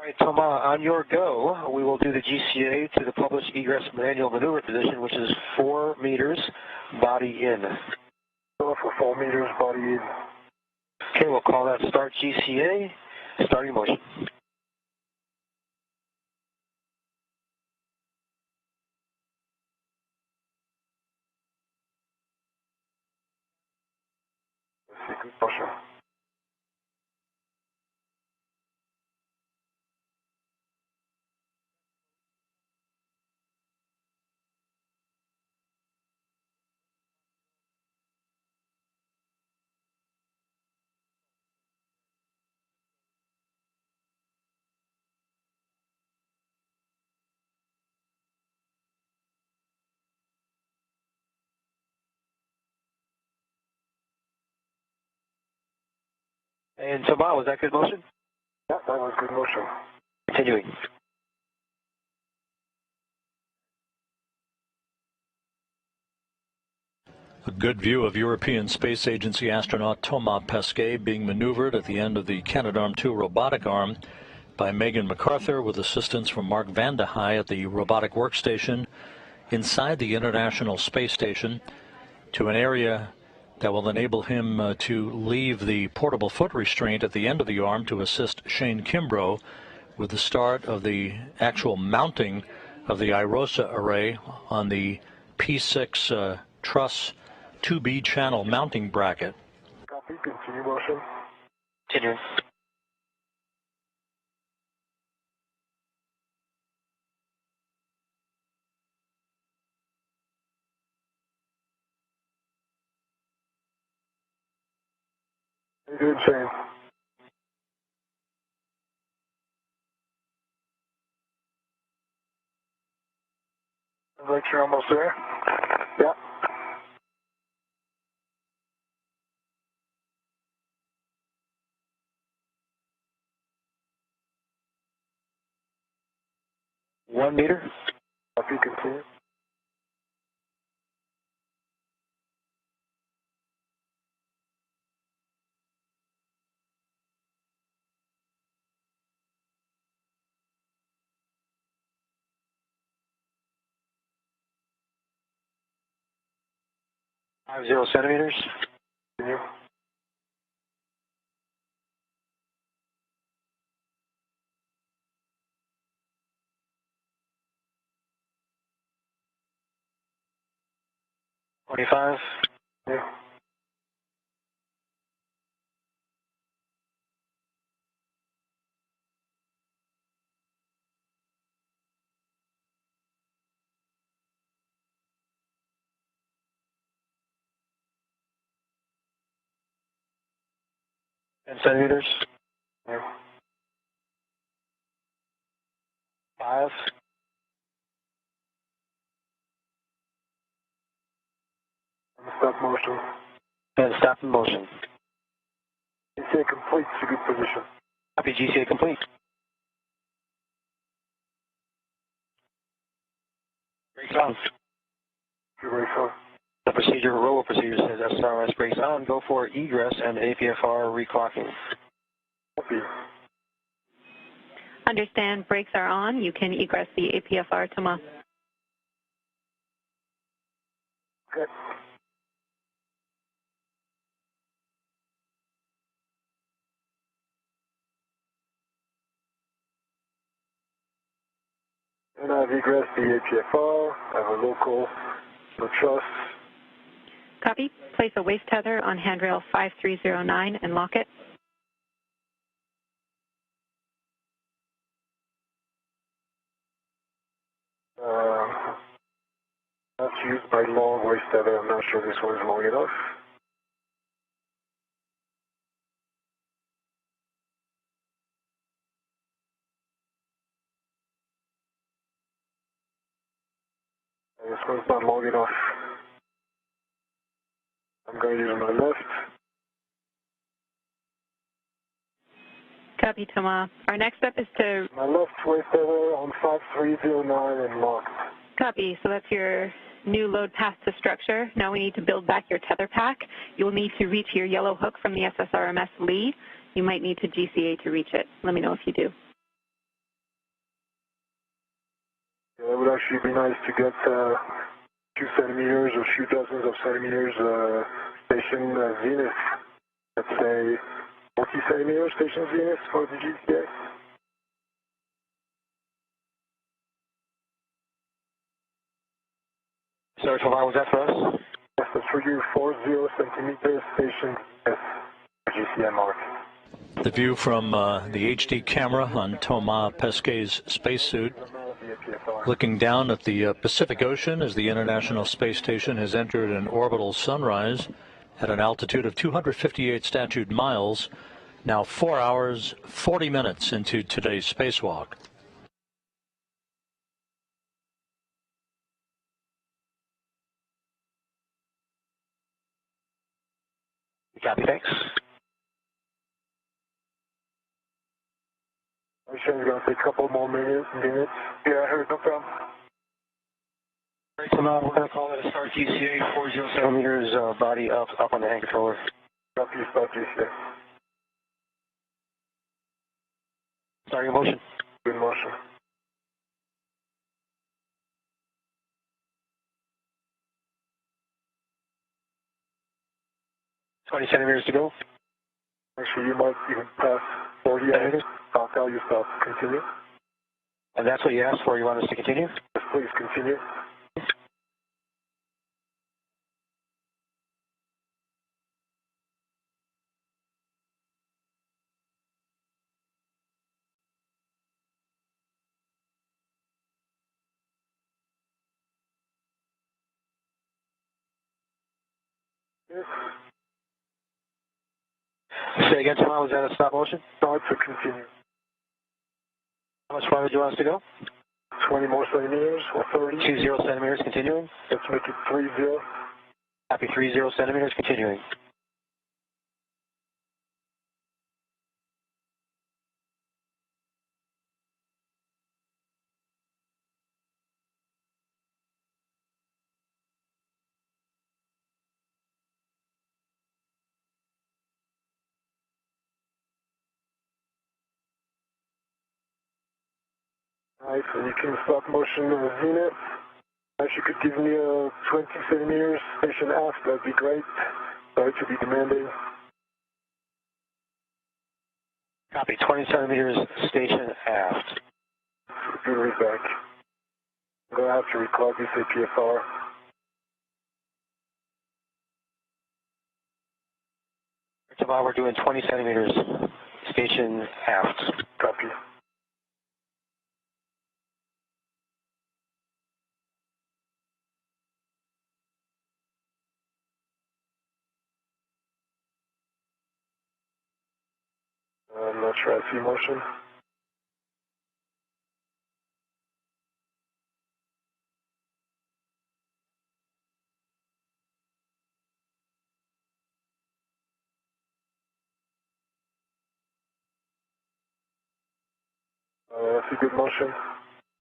All right, Thomas, on your go, we will do the GCA to the published egress manual maneuver position, which is 4 meters, body in. Go for 4 meters, body in. Okay, we'll call that start GCA, starting motion. Motion. And Thomas, was that good motion? Yeah, that was good motion. Continuing. A good view of European Space Agency astronaut Thomas Pesquet being maneuvered at the end of the Canadarm2 robotic arm by Megan MacArthur with assistance from Mark Vande Hei at the robotic workstation inside the International Space Station to an area that will enable him to leave the portable foot restraint at the end of the arm to assist Shane Kimbrough with the start of the actual mounting of the IROSA array on the P6 Truss 2B channel mounting bracket. Copy, continue motion. Continuing. Good, Shane. Looks like you're almost there. Yeah. One meter. Copy, continue. Five zero centimeters. Continue. $25. Yeah. Centimeters. Yeah. 5. Stop motion. And stop in motion. GCA complete to good position. Copy, GCA complete. Brakes on. Good race on. The procedure, roll procedure says SRS brakes on. Go for egress and APFR reclocking. Copy. Understand, brakes are on. You can egress the APFR, Thomas. Okay. And I've egressed the APFR. I have a local for truss. Copy. Place a waist tether on handrail 5309 and lock it. That's used by long waist tether. I'm not sure this one is long enough. This one's not long enough. I'm going to use my left. Copy, Thomas. Our next step is to My left waist tether on 5309 and locked. copy. So that's your new load path to structure. Now we need to build back your tether pack. You will need to reach your yellow hook from the SSRMS Lee. You might need to GCA to reach it. Let me know if you do. Yeah, it would actually be nice to get 2 centimeters or few dozens of centimeters station zenith. Let's say 40 centimeters station zenith for the GCA. Sorry, how was that for us? Yes, that's for you, 40 centimeters station zenith GCA mark. The view from the HD camera on Thomas Pesquet's spacesuit, looking down at the Pacific Ocean as the International Space Station has entered an orbital sunrise at an altitude of 258 statute miles, now 4 hours, 40 minutes into today's spacewalk. Copy, thanks. I'm sure it's going to take a couple more minutes. Yeah, I heard, no problem. Right, so now we're going to call it a start GCA, 40 centimeters, body up on the hand controller. Copy, start GCA. Starting motion. Good motion. Twenty centimeters to go. Actually, you might even pass 40 centimeters. I'll tell you stop. Continue. And that's what you asked for. You want us to continue? Yes, please continue. Say again, Tom, was that a stop motion? No, it's a continue. How much farther do you want us to go? 20 more centimeters or 30. 20 centimeters, continuing. Let's make it 30. Copy, 30 centimeters, continuing. Alright, so you can stop motion zenith. If you could give me 20 centimeters station aft, that'd be great. Sorry to be demanding. Copy, 20 centimeters, station aft. Good read back. I'm going to have to record this APFR. Tomorrow we're doing 20 centimeters, station aft. Copy. I'm not sure I see motion. That's a good motion.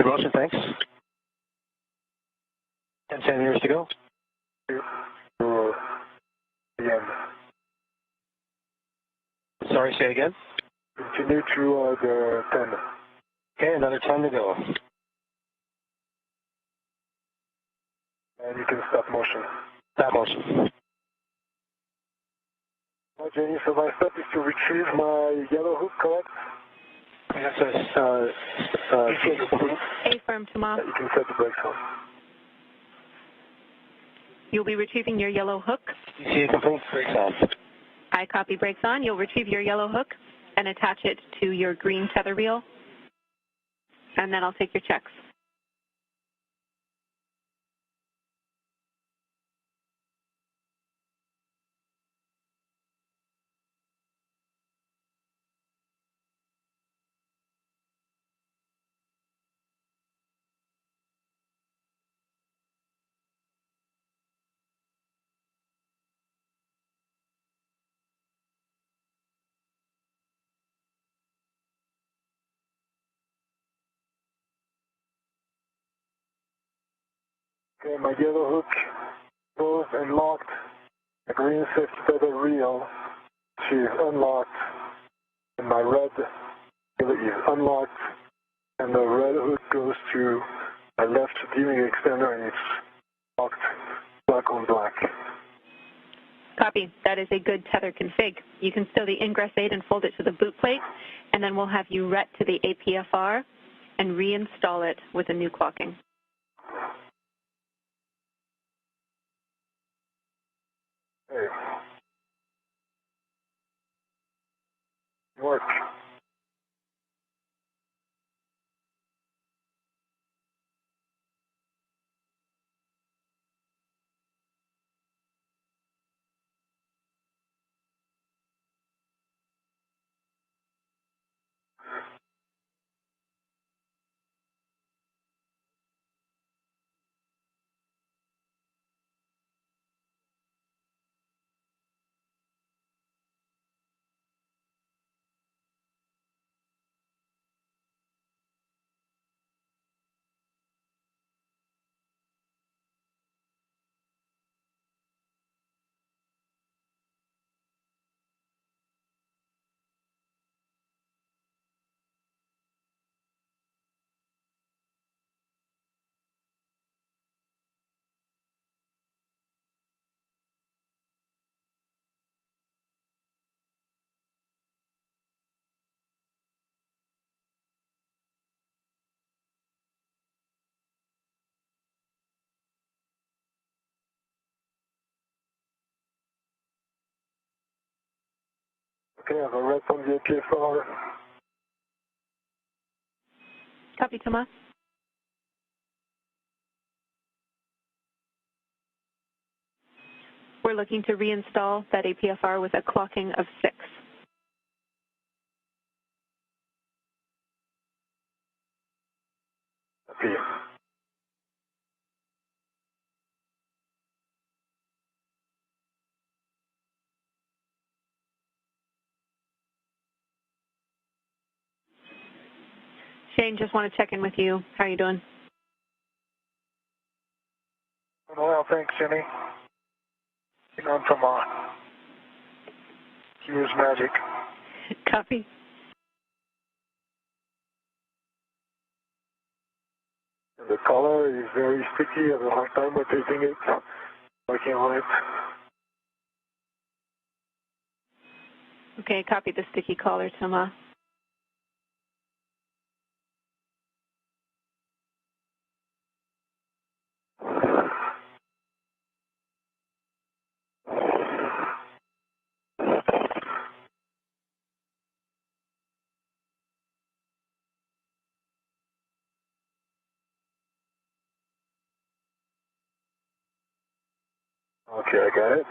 Good motion, thanks. 10 centimeters to go. To the end. Sorry, say again. Continue to the 10. Okay, another 10 to go. And you can stop motion. Stop motion. Jenny, so my step is to retrieve my yellow hook, correct? That's a Affirm, Tomas. You can set the brakes on. You'll be retrieving your yellow hook. ECA complete, brakes on. I copy, brakes on. You'll retrieve your yellow hook and attach it to your green tether reel, and then I'll take your checks. Okay, my yellow hook goes and locked. The green safety tether reel, she is unlocked. And my red is unlocked. And the red hook goes to my left viewing extender and it's locked black on black. Copy. That is a good tether config. You can stow the ingress aid and fold it to the boot plate, and then we'll have you ret to the APFR and reinstall it with a new clocking. Hey. Work. Okay, I have a red on the APFR. Copy, Tomas. We're looking to reinstall that APFR with a clocking of 6. Shane, just want to check in with you. How are you doing? Well, thanks, Jenny. On from Here's magic. Copy. The collar is very sticky. I have a hard time rotating it, working on it. Okay, copy the sticky collar, Thomas. Okay, I got it.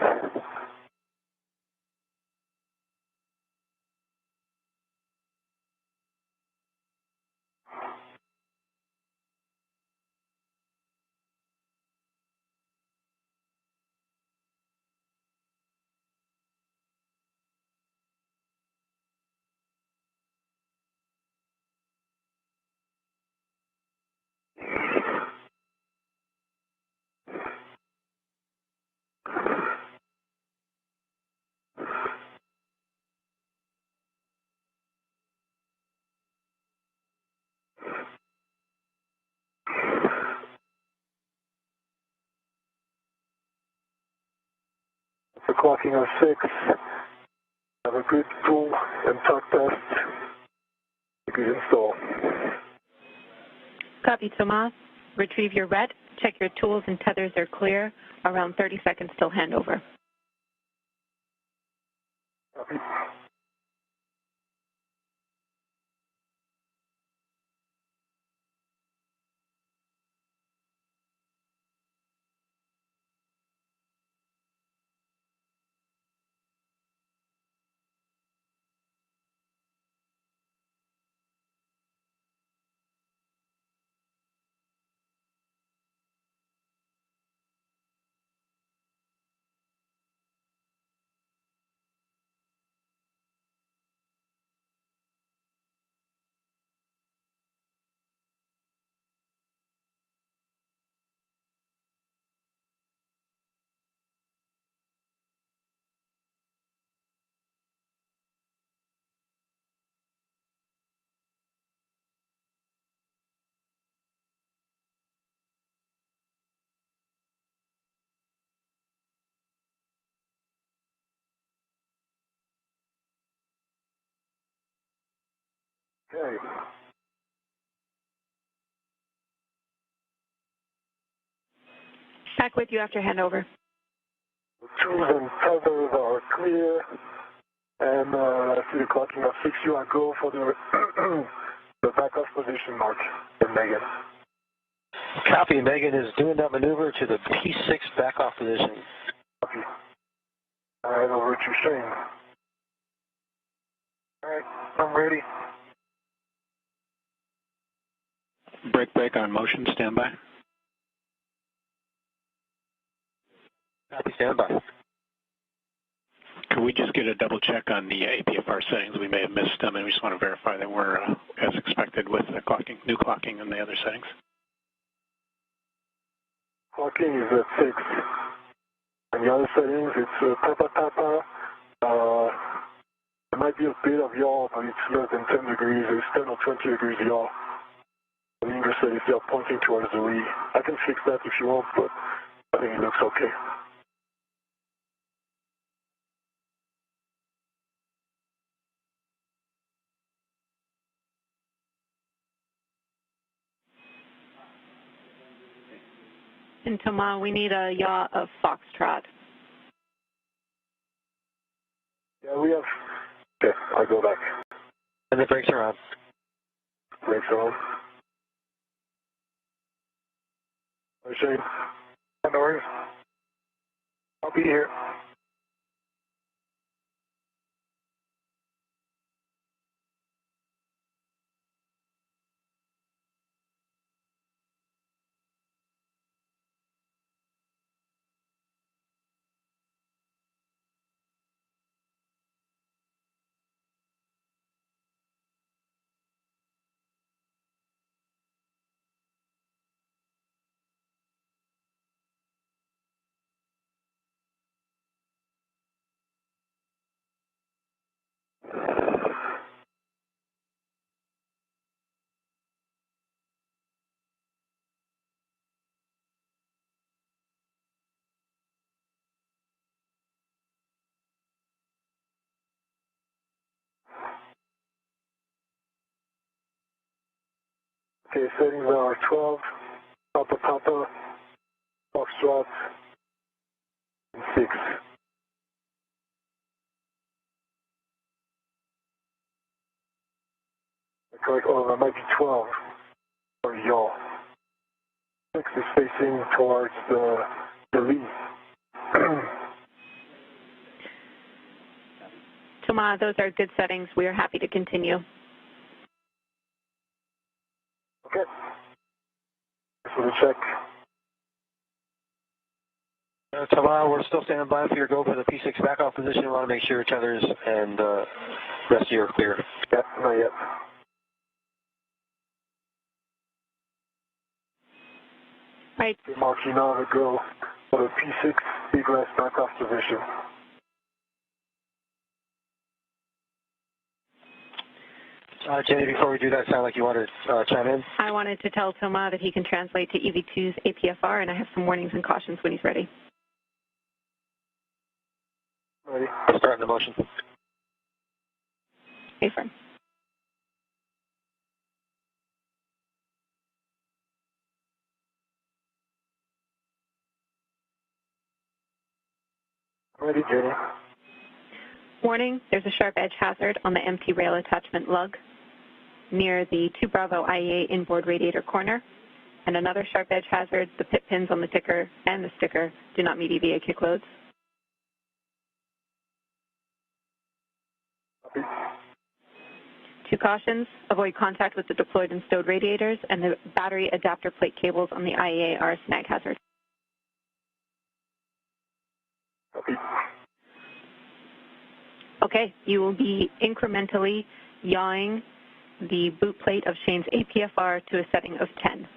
The clocking of 6. Have a good tool and torque test. A good install. Copy, Thomas. Retrieve your ret. Check your tools and tethers are clear. Around 30 seconds till handover. Copy. Okay. Back with you after handover. The tools and tethers are clear. And after the clocking of 6, you are go for the the backup position, Mark and Megan. Copy. Megan is doing that maneuver to the P6 back-off position. Copy. All right, over to Shane. All right, I'm ready. Break on motion, standby. Copy, standby. Could we just get a double check on the APFR settings? We may have missed them, and we just want to verify that we're as expected with the clocking, new clocking, and the other settings. Clocking is at 6. And the other settings, it's Papa. There might be a bit of yaw, but it's less than 10 degrees. It's 10 or 20 degrees yaw. The English said if they're pointing towards the lee. I can fix that if you want, but I think it looks okay. And Thomas, we need a yaw of Foxtrot. Yeah, we have. Okay, I'll go back. And the brakes are on. Brakes are on. Hi, Shane. No worries. I'll be here. Okay, settings are 12, Papa, Foxtrot, and 6. Correct, oh, that might be 12 for yaw. 6 is facing towards the lee. Thomas, those are good settings. We are happy to continue. Okay. So the check. Tamara, we're still standing by for your go for the P6 back-off position. We want to make sure tethers and rest of you are clear. Yep, not yet. Right. Marking now to go for the P6 egress back-off position. Jenny, before we do that, sound like you wanted to chime in? I wanted to tell Thomas that he can translate to EV2's APFR, and I have some warnings and cautions when he's ready. Ready. Starting the motion. Affirm. Ready, Jenny. Warning, there's a sharp edge hazard on the empty rail attachment lug near the 2 Bravo IEA inboard radiator corner, and another sharp edge hazard, the pit pins on the ticker and the sticker do not meet EVA kick loads. Copy. 2 cautions, avoid contact with the deployed and stowed radiators, and the battery adapter plate cables on the IEA are a snag hazard. Copy. Okay, you will be incrementally yawing the boot plate of Shane's APFR to a setting of 10.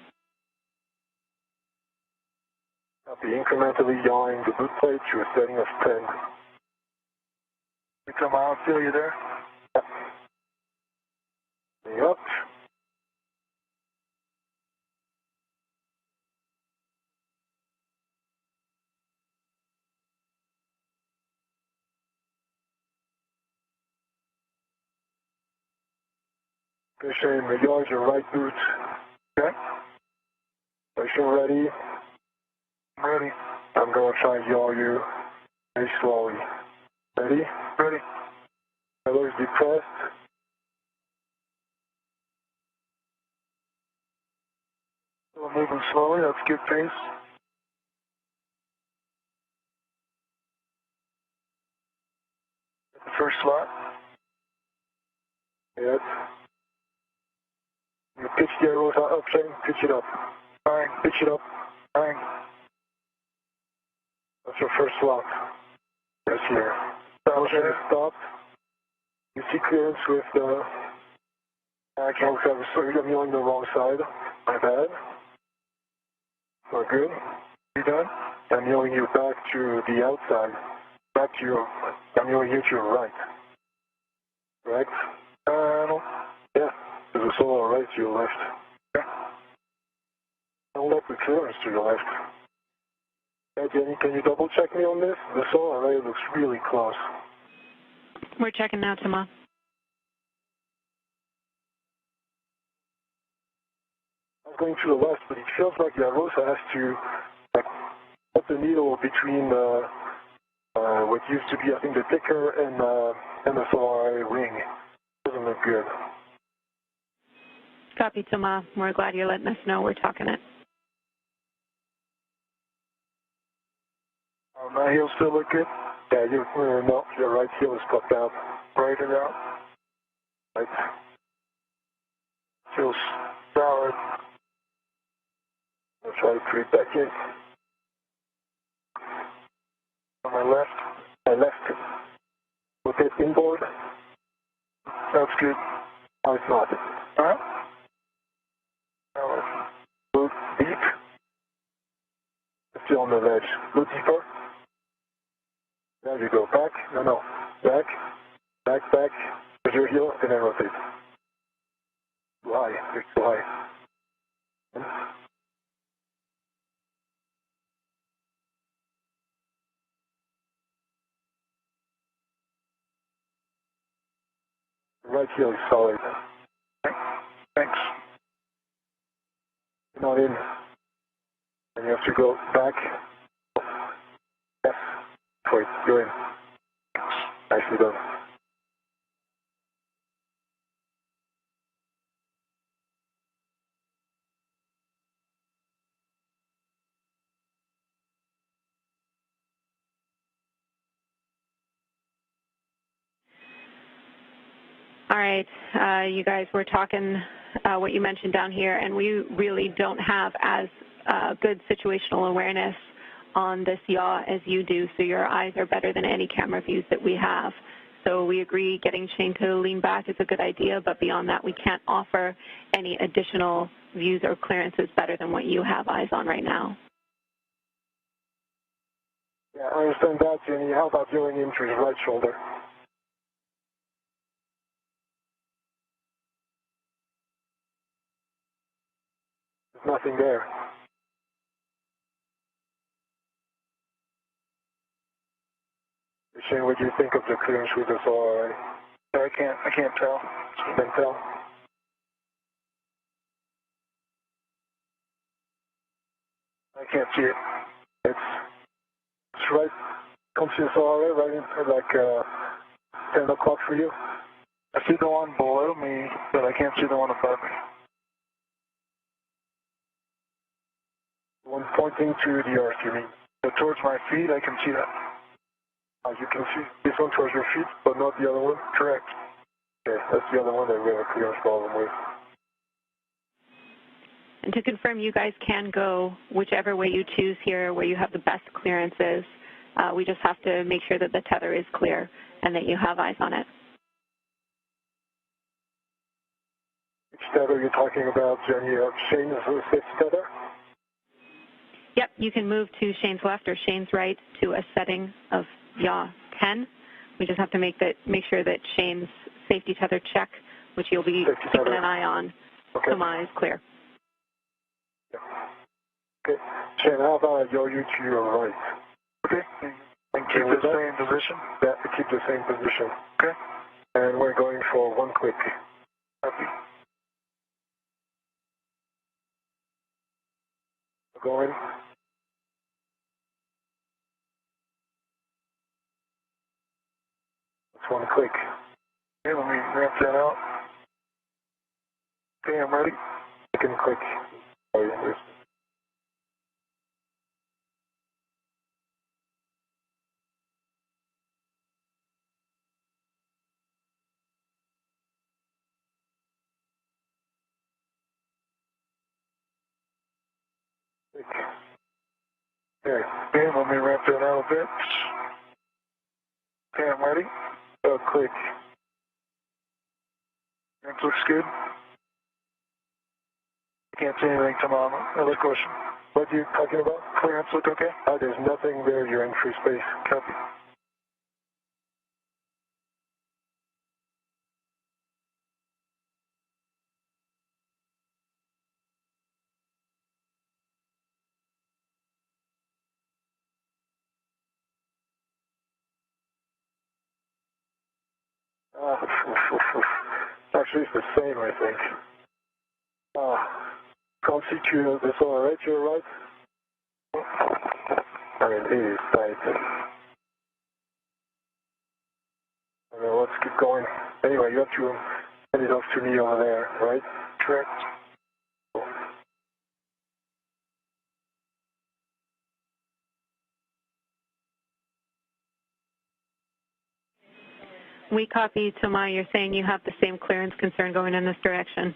Copy. Incrementally yawing the boot plate to a setting of 10. Come on, feel you there? Yep. Bring up. Okay, Shane, regards your right boot. Okay. Station ready. I'm ready. I'm going to try and yaw you very slowly. Ready? Ready. Elbows depressed. Still moving slowly, that's good pace. The first slot. Yes. You pitch the IROSA up, Shane. Pitch it up. Bang. Pitch it up. Bang. That's your first slot. Yes, here. Motion is stopped. You see clearance with the... I can't cover, sorry, I'm yelling the wrong side. My bad. Not good. You done? I'm yelling you back to the outside. Back to your... I'm yelling you to your right. Correct? No. Yeah. There's a solo right to your left. Okay. Don't let the clearance to your left. Hey, Jenny, can you double check me on this? The solo right looks really close. We're checking now, Thomas. I was going to the left, but it feels like the IROSA has to put the needle between what used to be, I think, the ticker and the SOI ring. Doesn't look good. Copy, Thomas. We're glad you're letting us know we're talking it. My heel still look good? Yeah, no, your right heel is popped out. Right it out. Right. Feels solid. I'll try to creep back in. On my left. My left. Look at inboard. That's good. No, it's not. Alright. Now Look deep. Still on the ledge. Look deeper. There you go. Back. No. Back. Back. With your heel, and then rotate. Too high. You're too high. Right heel is solid. Thanks. on in. And you have to go back. Yes. Wait, you're in. Nicely done. All right, you guys were talking what you mentioned down here, and we really don't have as good situational awareness on this yaw as you do, so your eyes are better than any camera views that we have. So we agree getting Shane to lean back is a good idea, but beyond that, we can't offer any additional views or clearances better than what you have eyes on right now. Yeah, I understand that, Jenny. How about going into his right shoulder? There's nothing there. Shane, what do you think of the clearance with the SORA? I can't tell. You can tell? I can't see it. It's right, come to the SORA, right in like 10 o'clock for you. I see the one below me, but I can't see the one above me. The one pointing to the earth, you mean? So towards my feet, I can see that. You can see this one towards your feet, but not the other one? Correct. Okay, that's the other one that we have a clearance problem with. And to confirm, you guys can go whichever way you choose here, where you have the best clearances. We just have to make sure that the tether is clear and that you have eyes on it. Which tether you're talking about, Jenny? Shane's safety tether? Yep, you can move to Shane's left or Shane's right to a setting of yaw 10. We just have to make sure that Shane's safety tether check, which you'll be keeping an eye on, okay. is clear. Okay. Shane, how about I yaw you to your right? Okay. And keep the same position? Yeah, keep the same position. Okay. And we're going for one click. Copy. Going. That's one click. Okay, let me ramp that out. Okay, I'm ready. Second click. Oh, yeah, Okay, let me ramp that out a bit. Okay, I'm ready. click. That looks good. I can't see anything, Tom. Another question. What are you talking about? Clearance look okay? There's nothing there. You're in free space. Copy. Actually, it's the same, I think. Can't see to the SORA right, to your right. I mean, it is tight. Let's keep going. Anyway, you have to send it off to me over there, right? Correct. We copy, Thomas. You're saying you have the same clearance concern going in this direction.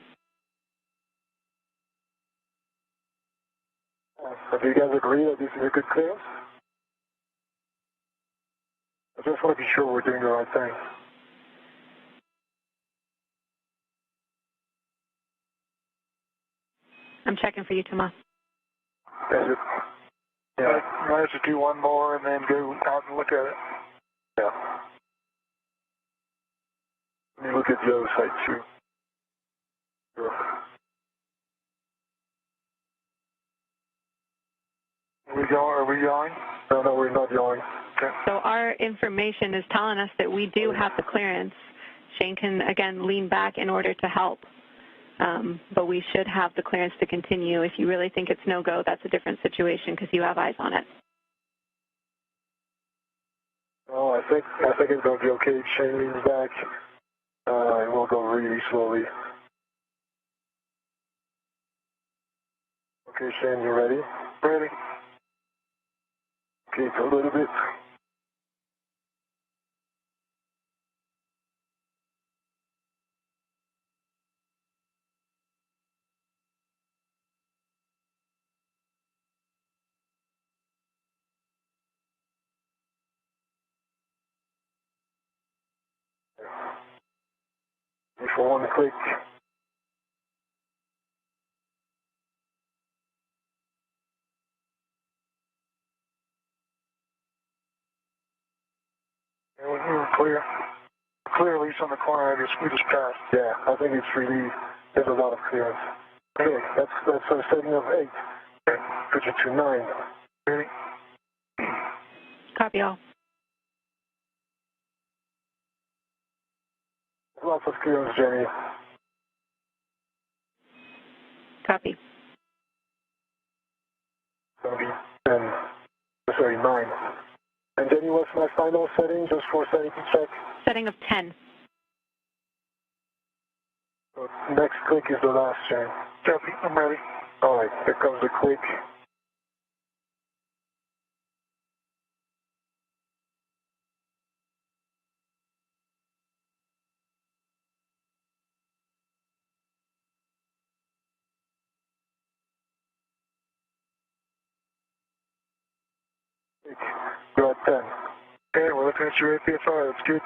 Do you guys agree that this is a good clearance? I just want to be sure we're doing the right thing. I'm checking for you, Thomas. Is it? Yeah. I might have to do one more and then go out and look at it. Yeah. Let me look at the other side too. Sure. Are we going? No, we're not going. Okay. So our information is telling us that we do have the clearance. Shane can, again, lean back in order to help. but we should have the clearance to continue. If you really think it's no-go, that's a different situation because you have eyes on it. Oh, I think it's going to be okay. Shane leans back. And we'll go really slowly. Okay, Shane, you ready? Ready. Okay, it's a little bit. Before one click. And we were clear. Clear, at least on the corner. We just passed. Yeah, I think it's really, there's a lot of clearance. Okay, that's a setting of 8. Okay, put you to 9. Ready? Copy all. Lots of clearance, Jenny. Copy. Going to be 10, sorry, 9. And Jenny, what's my final setting, just for sanity check? Setting of 10. So next click is the last, Shane. Copy, I'm ready. All right, here comes the click. You're at 10. Okay, we're looking at your APFR. That's good.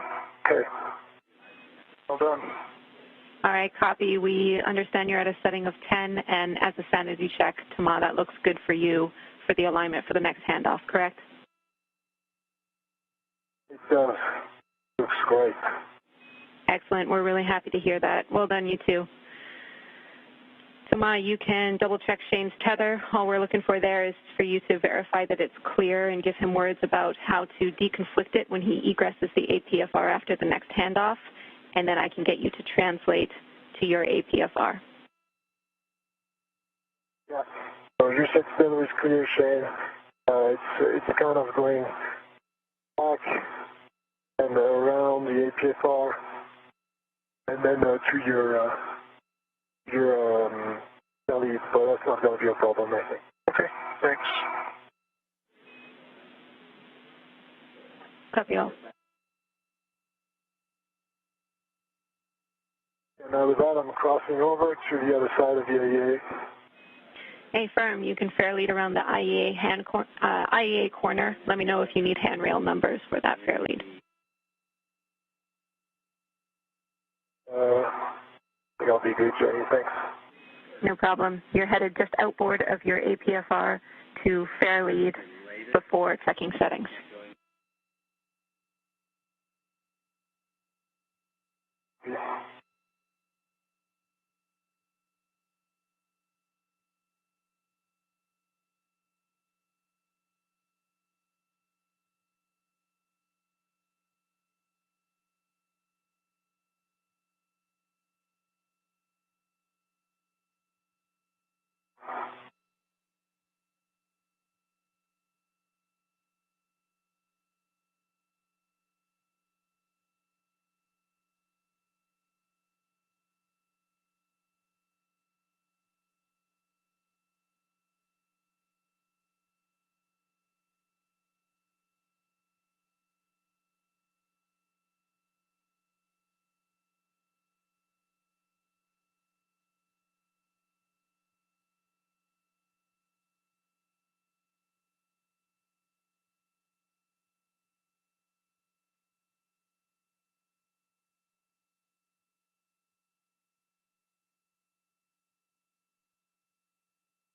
Okay. Well done. All right, copy. We understand you're at a setting of 10, and as a sanity check, Tama, that looks good for you for the alignment for the next handoff, correct? It does. Looks great. Excellent. We're really happy to hear that. Well done, you two. Tama, you can double-check Shane's tether. All we're looking for there is for you to verify that it's clear and give him words about how to deconflict it when he egresses the APFR after the next handoff, and then I can get you to translate to your APFR. Yeah. So your set tether is clear, Shane. It's kind of going back and around the APFR, and then to your belly, but that's not going to be a problem, I think. Okay, thanks. Copy all. And with that, I'm crossing over to the other side of the IEA. Hey, firm, you can fair lead around the IEA corner. Let me know if you need handrail numbers for that fair lead. I think I'll be good, Jenny. Thanks. No problem. You're headed just outboard of your APFR to fair lead before checking settings.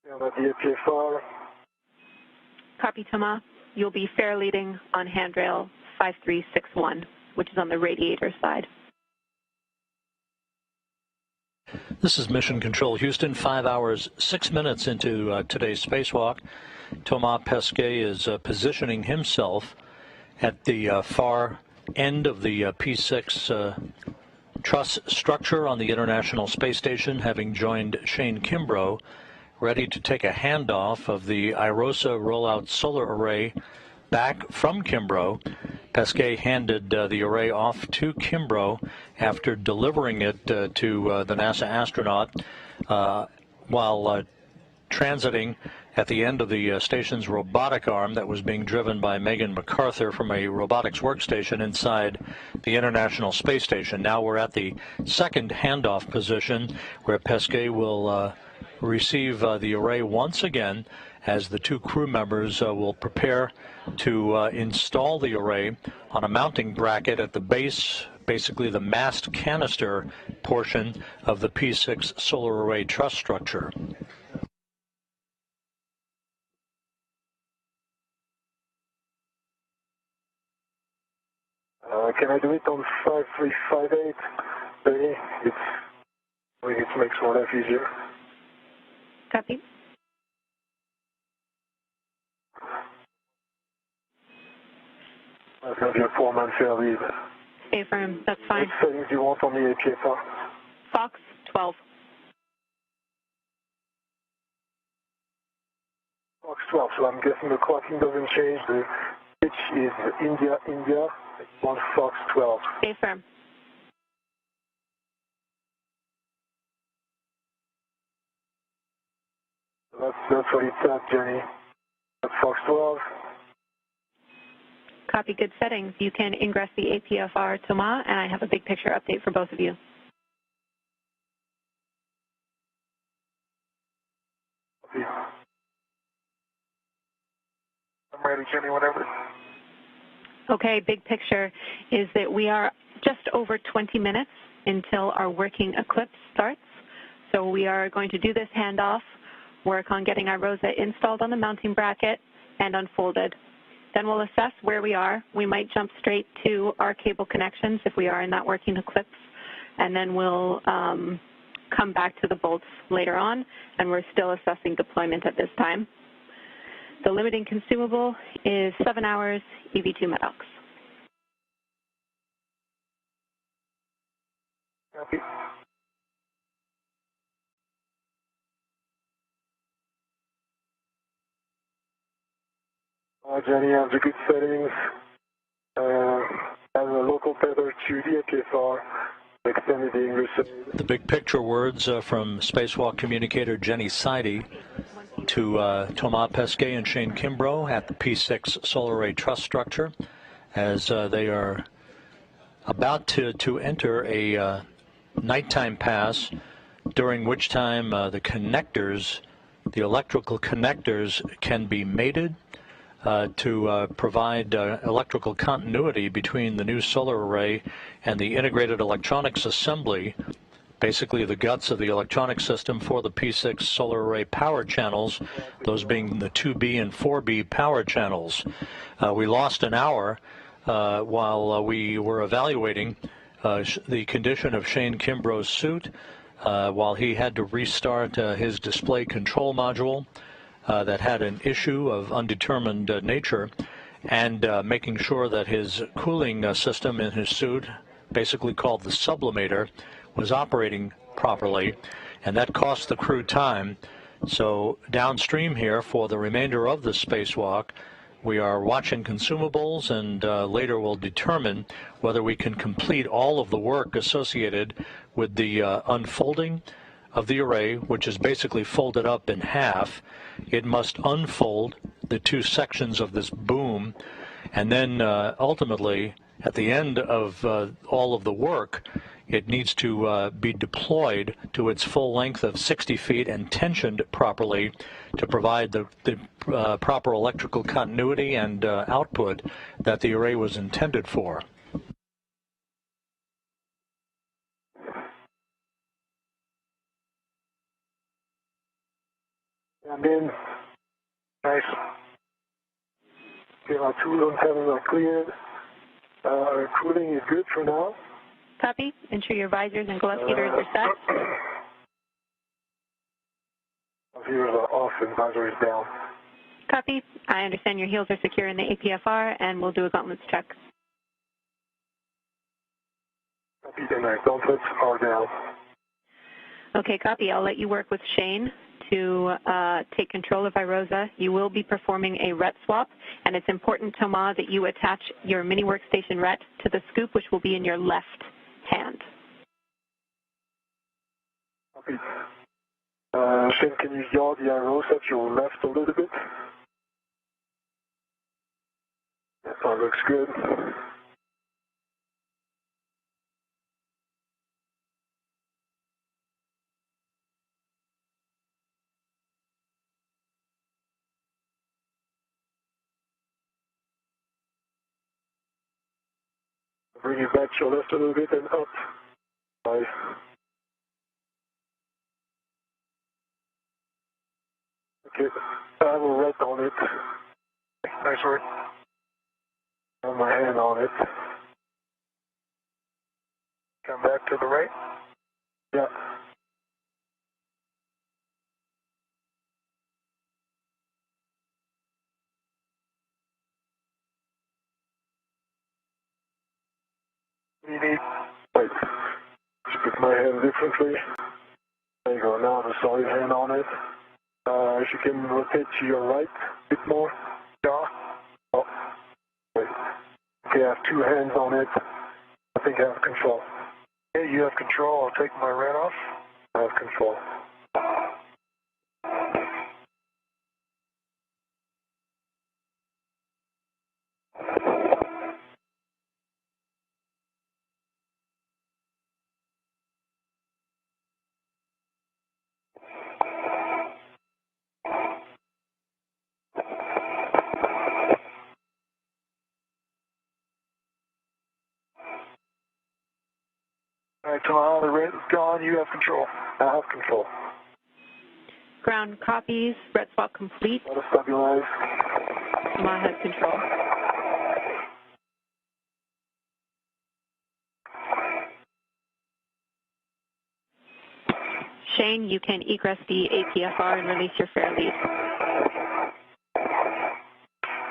And at the APFR. Copy, Tama. You'll be fair leading on handrail 5361, which is on the radiator side. This is Mission Control Houston, 5 hours, 6 minutes into today's spacewalk. Thomas Pesquet is positioning himself at the far end of the P6 truss structure on the International Space Station, having joined Shane Kimbrough, ready to take a handoff of the IROSA rollout solar array back from Kimbrough. Pesquet handed the array off to Kimbrough after delivering it to the NASA astronaut while transiting at the end of the station's robotic arm that was being driven by Megan MacArthur from a robotics workstation inside the International Space Station. Now we're at the second handoff position where Pesquet will receive the array once again as the two crew members will prepare to install the array on a mounting bracket at the base, basically the mast canister portion of the P6 solar array truss structure. Can I do it on 5358? It makes my life easier. Copy. That's going to be a 4-man fair lead. Stay firm, that's fine. What settings do you want on the APFR? Fox 12. Fox 12, so I'm guessing the clocking doesn't change. The pitch is India, India, on Fox 12. Stay firm. That's what it's at, Jenny. That's Fox 12. Copy, good settings. You can ingress the APFR Thomas, and I have a big picture update for both of you. I'm ready, Jenny, whenever. Okay, big picture is that we are just over 20 minutes until our working eclipse starts. So we are going to do this handoff, work on getting our IROSA installed on the mounting bracket and unfolded. Then we'll assess where we are. We might jump straight to our cable connections if we are in that working eclipse, and then we'll come back to the bolts later on, and we're still assessing deployment at this time. The limiting consumable is 7 hours EV2 MEDOX. Copy. Jenny has the good settings. Has a local tether to the APFR. Extended the English. The big picture words from Spacewalk communicator Jenny Seide to Thomas Pesquet and Shane Kimbrough at the P6 solar array truss structure as they are about to enter a nighttime pass, during which time the connectors, the electrical connectors, can be mated to provide electrical continuity between the new solar array and the integrated electronics assembly, basically the guts of the electronic system for the P6 solar array power channels, those being the 2B and 4B power channels. We lost an hour while we were evaluating the condition of Shane Kimbrough's suit while he had to restart his display control module that had an issue of undetermined nature, and making sure that his cooling system in his suit, basically called the sublimator, was operating properly, and that cost the crew time. So downstream here, for the remainder of the spacewalk, we are watching consumables, and later we'll determine whether we can complete all of the work associated with the unfolding of the array, which is basically folded up in half. It must unfold the two sections of this boom, and then ultimately, at the end of all of the work, it needs to be deployed to its full length of 60 feet and tensioned properly to provide the proper electrical continuity and output that the array was intended for. And then, nice. Okay, our two antennas are cleared. Our cooling is good for now. Copy. Ensure your visors and glove heaters are set. Heaters are off and visor is down. Copy. I understand your heels are secure in the APFR, and we'll do a gauntlets check. The neck gauntlets are down. Okay, copy. I'll let you work with Shane to take control of IROSA. You will be performing a RET swap, and it's important, Thomas, that you attach your mini workstation RET to the scoop, which will be in your left hand. Copy. Shane, can you yaw the IROSA at your left a little bit? That looks good. Bring it back to your left a little bit and up. Nice. Okay, I have a red on it. Nice work. I have my hand on it. Come back to the right. Yeah. You need. Wait. Just put my hand differently. There you go. Now I have a solid hand on it. If you can rotate to your right a bit more. Yeah. Oh. Wait. Okay, I have two hands on it. I think I have control. Okay, you have control. I'll take my red off. I have control. All right, Tomas, the red is gone. You have control. I have control. Ground copies, RET swap complete. Let us stabilize. Thomas has control. Shane, you can egress the APFR and release your fair lead.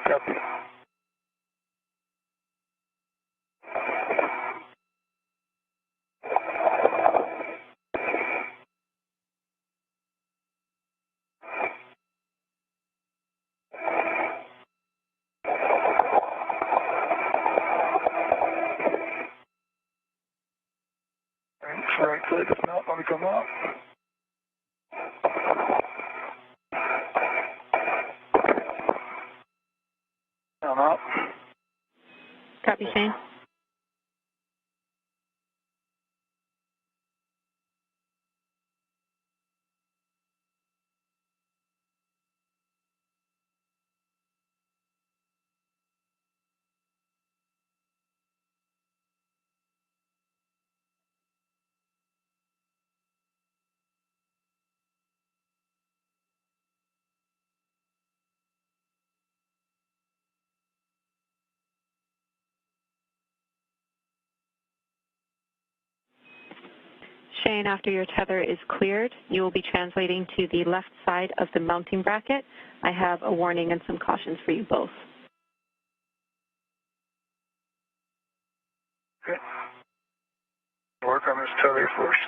Copy. Right click, if not, let me come up. I'm up. Copy, Shane. Shane, after your tether is cleared, you will be translating to the left side of the mounting bracket. I have a warning and some cautions for you both. Okay. Work on this tether first.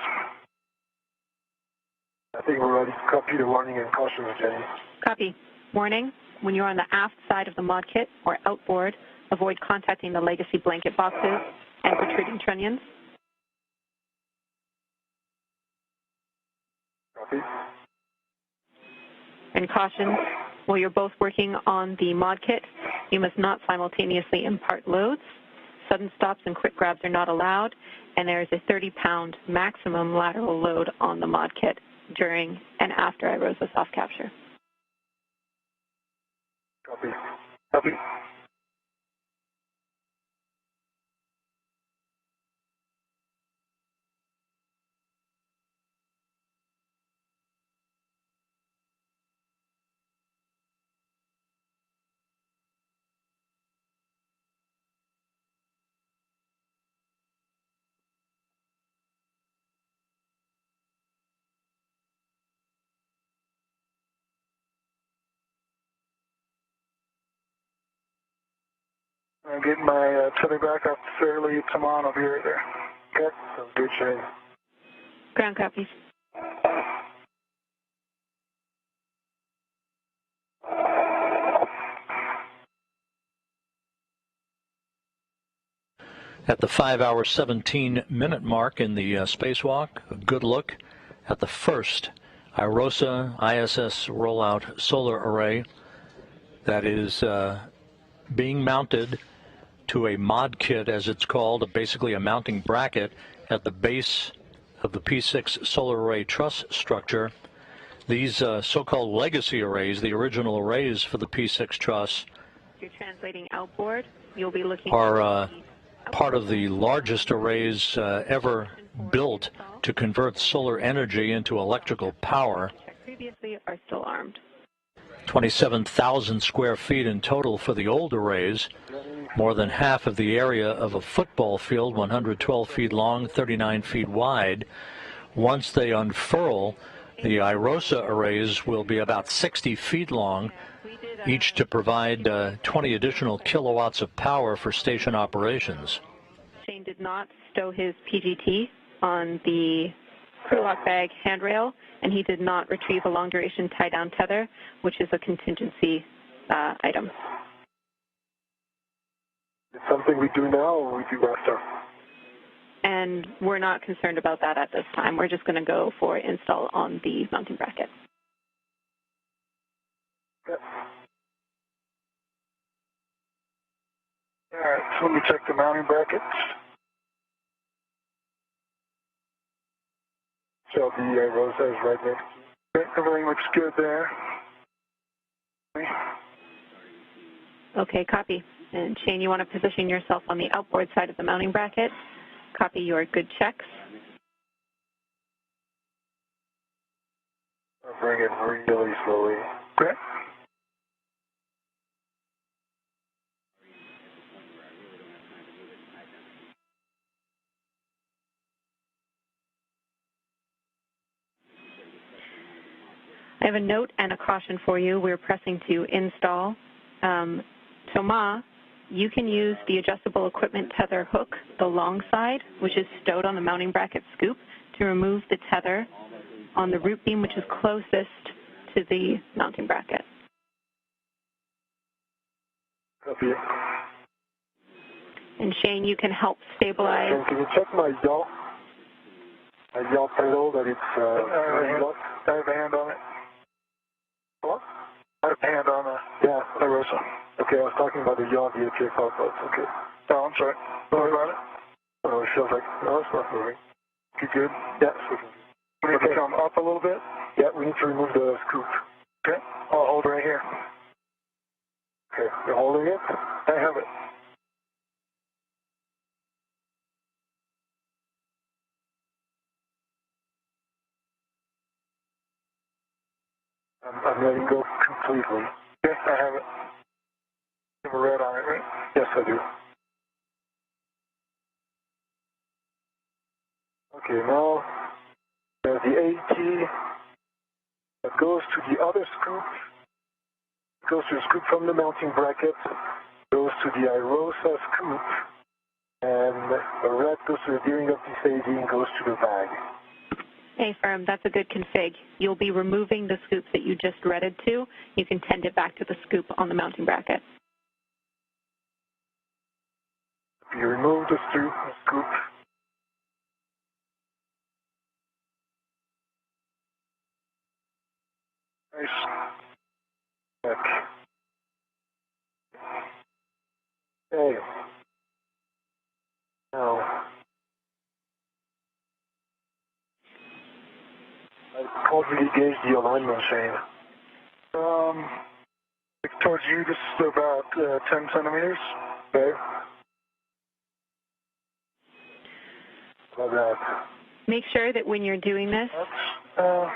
I think we're ready to copy the warning and cautions, Jenny. Copy. Warning, when you're on the aft side of the mod kit or outboard, avoid contacting the legacy blanket boxes and protruding trunnions. Copy. And cautions, while you're both working on the mod kit, you must not simultaneously impart loads. Sudden stops and quick grabs are not allowed, and there is a 30-pound maximum lateral load on the mod kit during and after IROSA soft capture. Copy. Copy. I'm getting my tether back up fairly. Come on, I'll be right there. Okay. good, Shane. Ground copy. At the 5-hour, 17-minute mark in the spacewalk, a good look at the first IROSA ISS rollout solar array that is being mounted to a mod kit, as it's called, basically a mounting bracket at the base of the P6 solar array truss structure. These so-called legacy arrays, the original arrays for the P6 truss, If you're translating outboard, you'll be looking are part of the largest arrays ever built to convert solar energy into electrical power. Previously are still armed. 27,000 square feet in total for the old arrays, more than half of the area of a football field, 112 feet long, 39 feet wide. Once they unfurl, the IROSA arrays will be about 60 feet long, each to provide 20 additional kilowatts of power for station operations. Shane did not stow his PGT on the crew lock bag handrail, and he did not retrieve a long-duration tie-down tether, which is a contingency item. It's something we do now or we do after? And we're not concerned about that at this time. We're just going to go for install on the mounting bracket. Yep. All right, so let me check the mounting brackets. So the IROSA is right next. Okay, everything looks good there. Okay, copy. And Shane, you want to position yourself on the outboard side of the mounting bracket. Copy your good checks. I'll bring it really slowly. Okay. I have a note and a caution for you. We're pressing to install. Thomas, you can use the adjustable equipment tether hook, the long side, which is stowed on the mounting bracket scoop, to remove the tether on the root beam, which is closest to the mounting bracket. Copy. And Shane, you can help stabilize. Shane, can you check my yaw? My yaw pedal that it's locked? I have a hand on it. What? I have a hand on the Yeah, IROSA. okay, I was talking about the yaw VHF output. Okay. Oh, I'm sorry. Don't worry about it. Oh, it feels like, no, it's not moving. You good? Yeah, it's moving. We need to come up a little bit. Yeah, we need to remove the scoop. Okay. I'll hold right here. Okay, you're holding it? I have it. I'm letting go completely. Okay, I have it. You have a red on it, right? Yes, I do. Okay, now there's the AT that goes to the other scoop, goes to the scoop from the mounting bracket, goes to the IROSA scoop, and the red goes to the gearing up dephasing and goes to the bag. Hey, firm, that's a good config. You'll be removing the scoops that you just redded to. You can tend it back to the scoop on the mounting bracket. You remove the scoop. Nice. Back. Okay. Now, I can't really gauge the alignment, Shane. Towards you, this is about 10 centimeters. Okay. Like that. Make sure that when you're doing this, That's,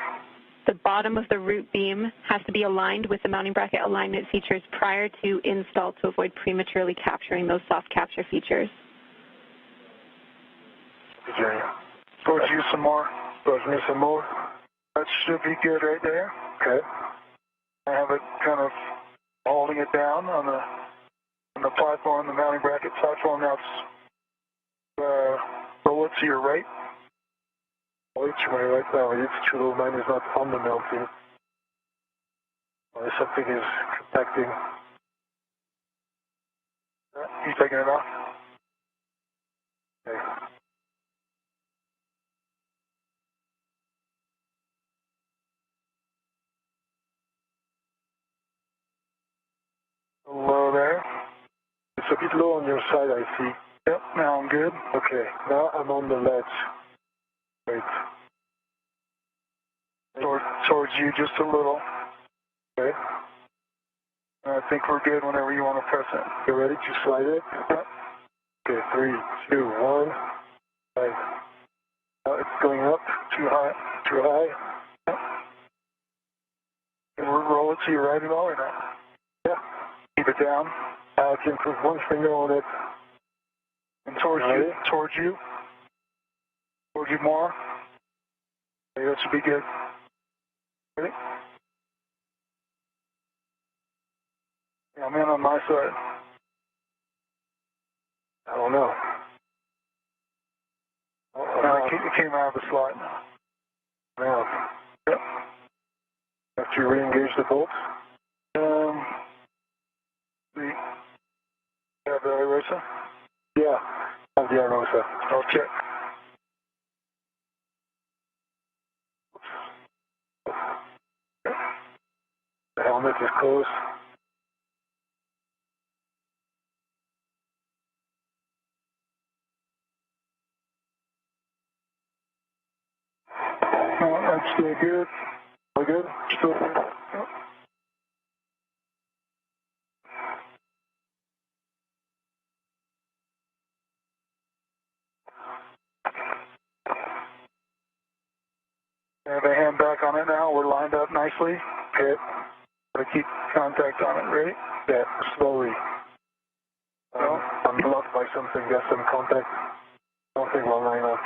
the bottom of the root beam has to be aligned with the mounting bracket alignment features prior to install to avoid prematurely capturing those soft capture features. towards you some more. Towards me some more. That should be good right there. Okay. I have it kind of holding it down on the platform, the mounting bracket platform. Now it's roll it to your right. Which way right now? It's too low. Mine is not on the melting. Or something is contacting. You taking it off? Okay. Low there. It's a bit low on your side, I see. Yep, now I'm good. Okay, now I'm on the ledge. Wait. Towards you just a little. Okay. I think we're good whenever you want to press it. You ready to slide it? Yep. Okay, 3, 2, 1. Right. Now it's going up. Too high. Too high. Yep. Can we roll it to your right at all or not? Yeah. Keep it down. I can put one finger on it. And towards you. Towards you. Towards you more. Okay, that should be good. Ready? Yeah, I'm in on my side. I don't know. It came out of the slot. Now. Yep. Have to re-engage the bolts. You have the IROSA? Yeah, I have the IROSA. I'll check. The helmet is closed. No, that's still good. All good? Still good. Yep. I have a hand back on it now. We're lined up nicely. Okay. Gotta keep contact on it. Ready? Yeah, slowly. No. I'm blocked by something. There's some contact. Something will line up.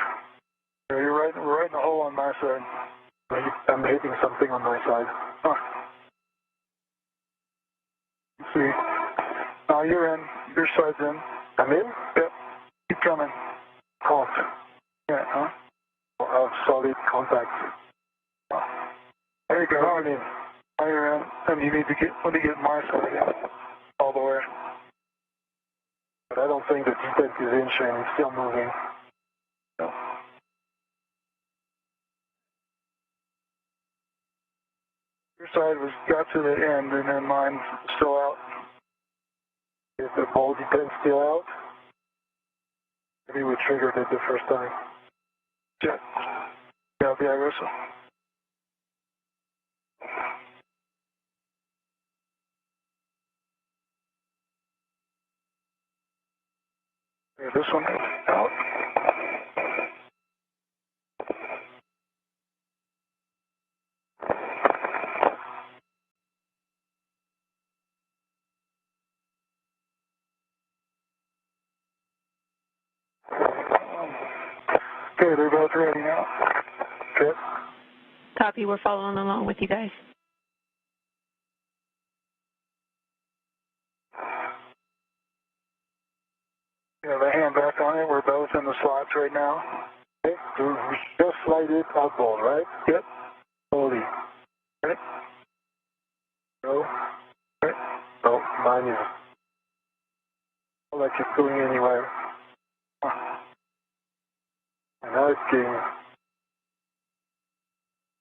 Yeah, we're right in the hole on my side. I'm hitting something on my side. Huh. Let's see. Now you're in. Your side's in. I'm in? Yep. Keep coming. Can't. Yeah, huh? I have solid contact. There you go. Now I'm in. Now you're in. And you need to get my side in. All the way. But I don't think the descent is in, Shane. It's still moving. No. Your side got to the end, and then mine's still out. Is the ball descent still out? Maybe we triggered it the first time. Yeah. Yeah, the IROSA. Okay, this one out. Okay, they're both ready now. Okay. Copy, we're following along with you guys. You have a hand back on it. We're both in the slots right now. Okay. So we just slide it outboard, right? Yep. Slowly. Ready? Go. Ready? No, mine is. Not like it's going anywhere. And now it's getting.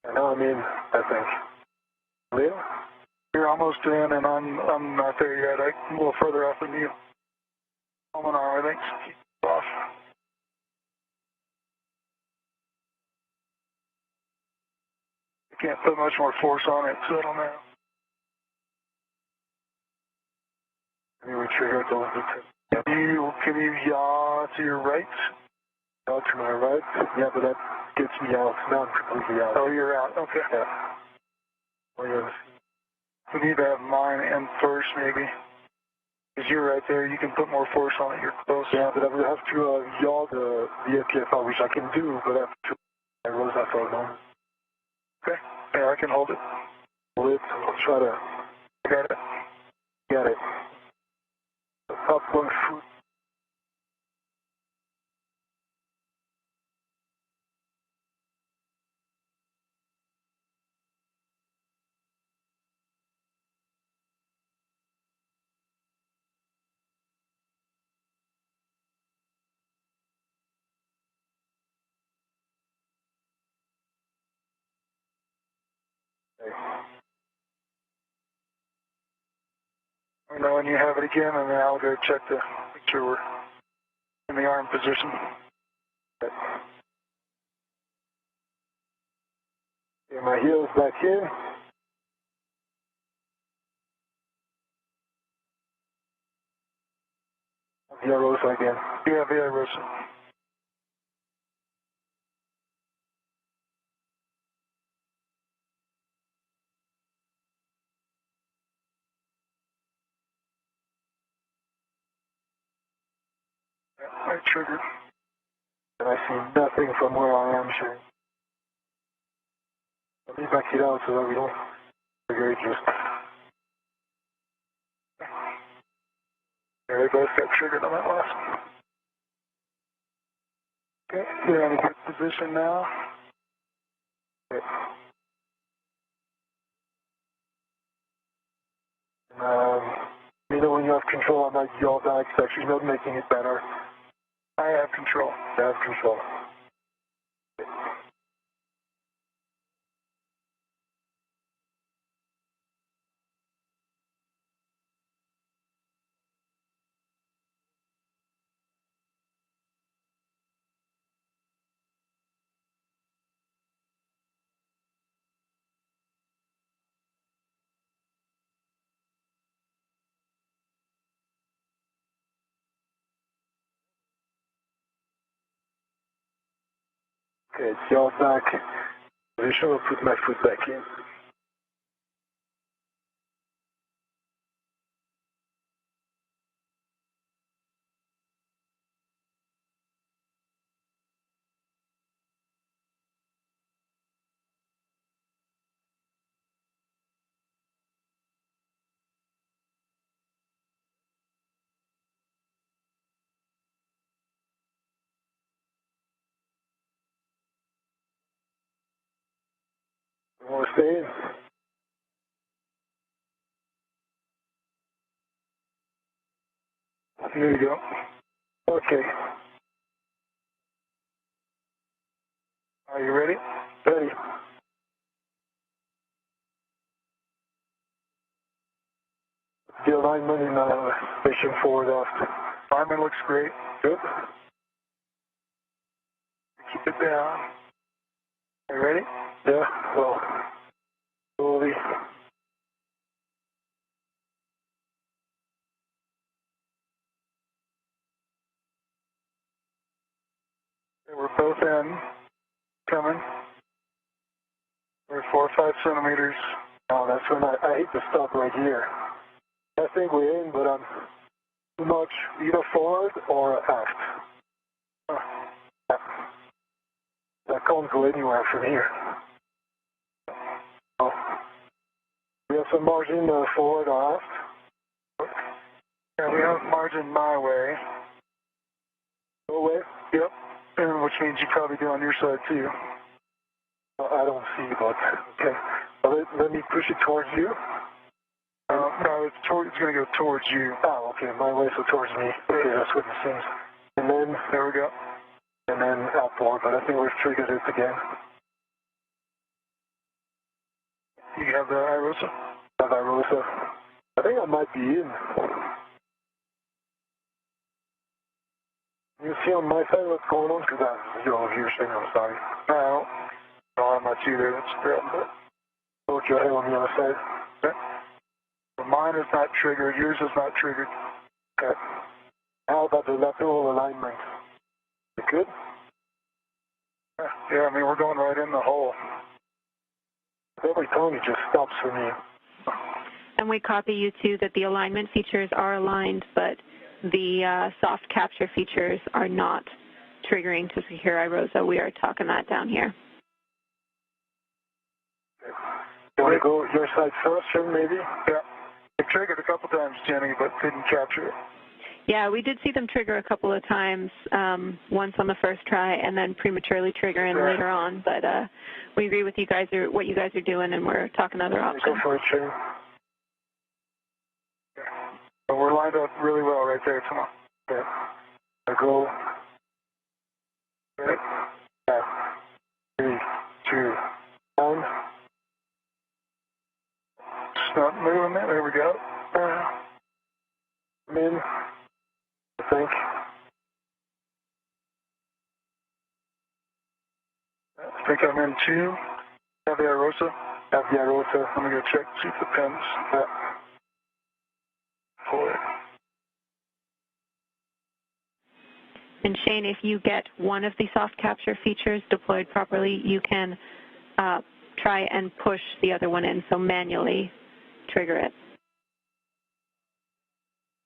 And now I'm in, I think. Leo? You're almost in, and I'm not there yet. I'm a little further off than you. I'm an hour, I think. Keep it off. I can't put much more force on it, so I don't know. Maybe we triggered those details. Can you yaw to your right? Yaw to my right? Yeah, but that gets me out. Now I'm completely out. Oh, you're out. Okay. Yeah. Oh, yes. We need to have mine in first, maybe. Because you're right there. You can put more force on it. You're close. Yeah, but I will have to yaw the APFR, which I can do, but I have to IROSA for a moment. Okay. Yeah, I can hold it. Hold it. I'll try to. Got it. Get it. Up 1 foot. I know when you have it again, and then I'll go check to make sure we're in the arm position. Okay, my heels back in. The IROSA again. Yeah, the IROSA. I triggered. And I see nothing from where I am, Shane. Let me back it out so that we don't trigger just. Yeah, they both got triggered on that last one. Okay, they're in a good position now. Okay. You know when you have control on that yaw back section, not making it better. I have control. I have control. Okay, it's yaw back position. I'll put my foot back in. You want to stay in? There you go. Okay. Are you ready? Ready. The alignment in station forward aft. Alignment looks great. Good. Keep it down. Are you ready? Yeah, well, slowly. Okay, we're both in. Coming. We're 4 or 5 centimeters. Oh, that's when I hate to stop right here. I think we're in, but I'm too much either forward or aft. I can't go anywhere from here. Oh. We have some margin forward or aft. Yeah, we have margin my way. Go away. Yep. And which means you probably do on your side too. I don't see, but okay. Well, let me push it towards you. No, it's going to go towards you. Oh, okay. My way, so towards me. Okay, that's what it seems. And then There we go. And then outboard, but I think we've triggered it again. You have the IROSA? Have IROSA. I think I might be in. You see on my side what's going on? Because I have zero view thing, I'm sorry. No, I'm not either. That's great. Put your head on the other side. Okay. Well, mine is not triggered. Yours is not triggered. Okay. How about the lateral alignment? You good? Yeah, I mean, we're going right in the hole. Every time it just stops for me. And we copy you too that the alignment features are aligned, but the soft capture features are not triggering to secure IROSA. We are talking that down here. You want to go your side first, Jim, maybe? Yeah. It triggered a couple times, Jenny, but didn't capture it. Yeah, we did see them trigger a couple of times, once on the first try and then prematurely triggering later on. But we agree with you guys, what you guys are doing, and we're talking other options. Go for it, Jim. But we're lined up really well right there, Tom. Yeah. I go. Ready? Yeah. 3, 2, 1. Just not moving it. There we go. I'm in, I think. I think I'm in too. Have the IROSA? Have the IROSA. Let me go check, see if the pins. Pull it. And Shane, if you get one of the soft capture features deployed properly, you can try and push the other one in, so manually trigger it.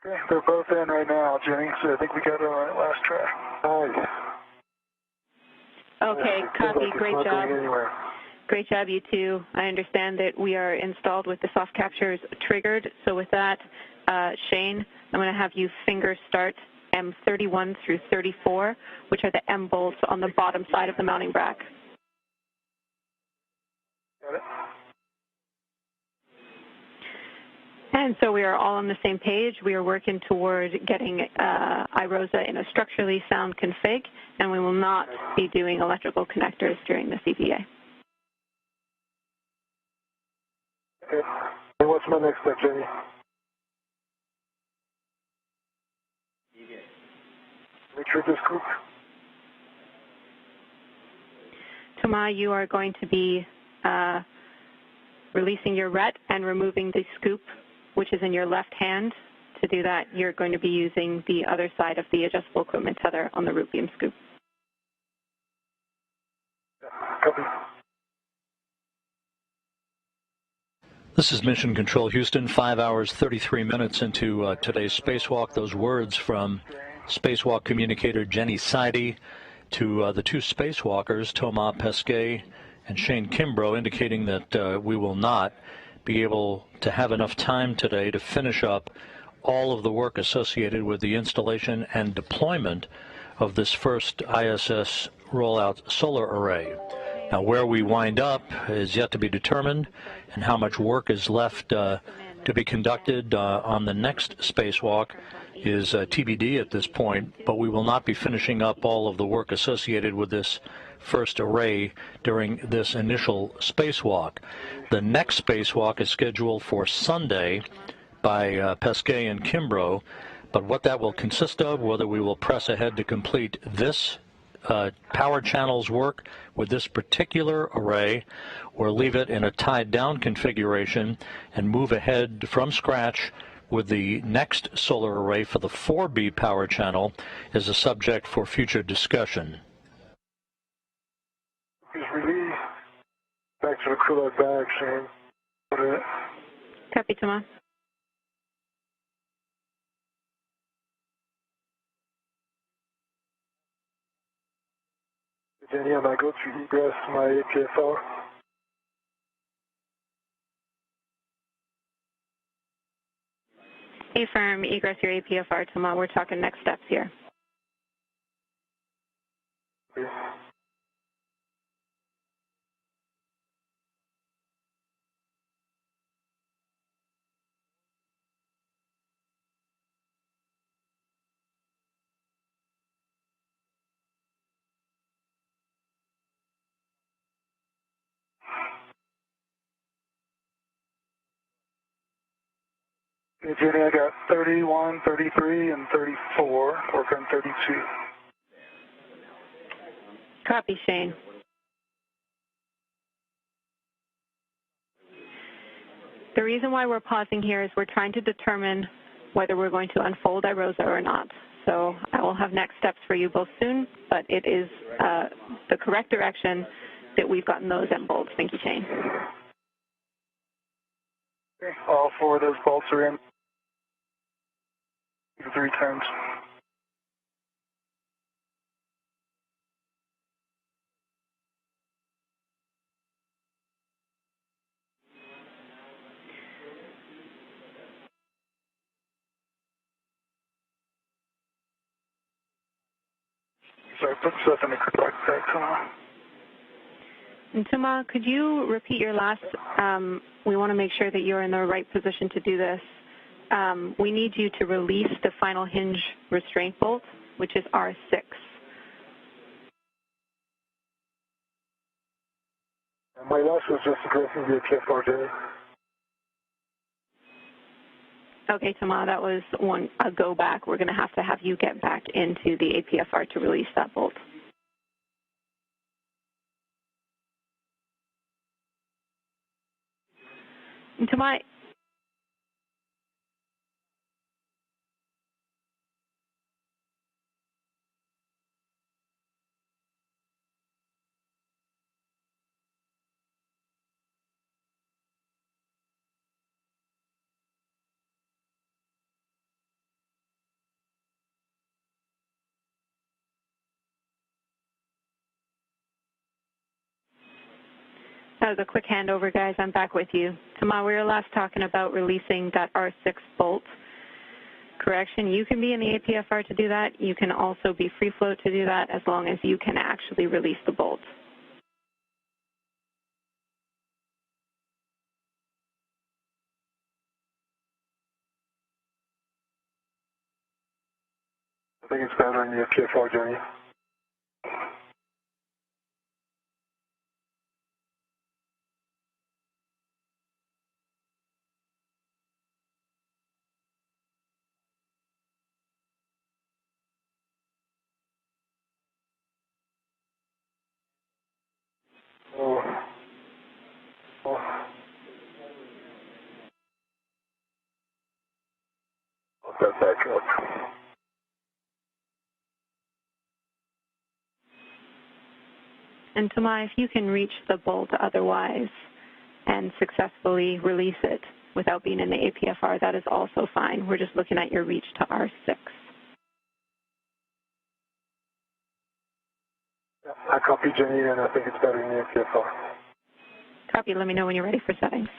Okay, they're both in right now, Jenny, so I think we got it on that last try. Nice. Okay, copy, great job. Great job, you two. I understand that we are installed with the soft captures triggered, so with that, Shane, I'm going to have you finger start M31 through 34, which are the M bolts on the bottom side of the mounting bracket. Got it. And so we are all on the same page. We are working toward getting IROSA in a structurally sound config, and we will not be doing electrical connectors during the CPA. Okay. And what's my next step, Jenny? Retrieve this group. Thomas, you are going to be releasing your RET and removing the scoop, which is in your left hand. To do that, you're going to be using the other side of the adjustable equipment tether on the root beam scoop. Copy. This is Mission Control Houston, 5 hours, 33 minutes into today's spacewalk. Those words from spacewalk communicator Jenny Seide to the two spacewalkers, Thomas Pesquet and Shane Kimbrough, indicating that we will not be able to have enough time today to finish up all of the work associated with the installation and deployment of this first ISS rollout solar array. Now, where we wind up is yet to be determined, and how much work is left to be conducted on the next spacewalk is TBD at this point, but we will not be finishing up all of the work associated with this first array during this initial spacewalk. The next spacewalk is scheduled for Sunday by Pesquet and Kimbrough, but what that will consist of, whether we will press ahead to complete this power channels work with this particular array or leave it in a tied down configuration and move ahead from scratch with the next solar array for the 4B power channel is a subject for future discussion. Is release. Back to the crew load back, Shane. Put it. Copy, Thomas. Jenny, I might go to egress my APFR. Affirm, egress your APFR, Thomas. We're talking next steps here. Okay. Hey, Jenny, I got 31, 33, and 34. Work on 32. Copy, Shane. The reason why we're pausing here is we're trying to determine whether we're going to unfold IROSA or not. So I will have next steps for you both soon, but it is the correct direction that we've gotten those M bolts. Thank you, Shane. Okay. All four of those bolts are in. 3 times. Sorry, put stuff in the correct back. And Thomas, could you repeat your last, we want to make sure that you're in the right position to do this. We need you to release the final hinge restraint bolt, which is R6. My last was just addressing the APFR, Jenny. Okay, Tama, that was a go back. We're going to have you get back into the APFR to release that bolt. And Tama, that was a quick handover, guys. I'm back with you. Tama, we were last talking about releasing that R6 bolt. Correction, you can be in the APFR to do that. You can also be free float to do that as long as you can actually release the bolt. I think it's better in the APFR, Johnny. I'll set back up. And Tama, if you can reach the bolt otherwise and successfully release it without being in the APFR, that is also fine. We're just looking at your reach to R6. I copy Jenny, and I think it's better in the APFR. Copy. Let me know when you're ready for settings.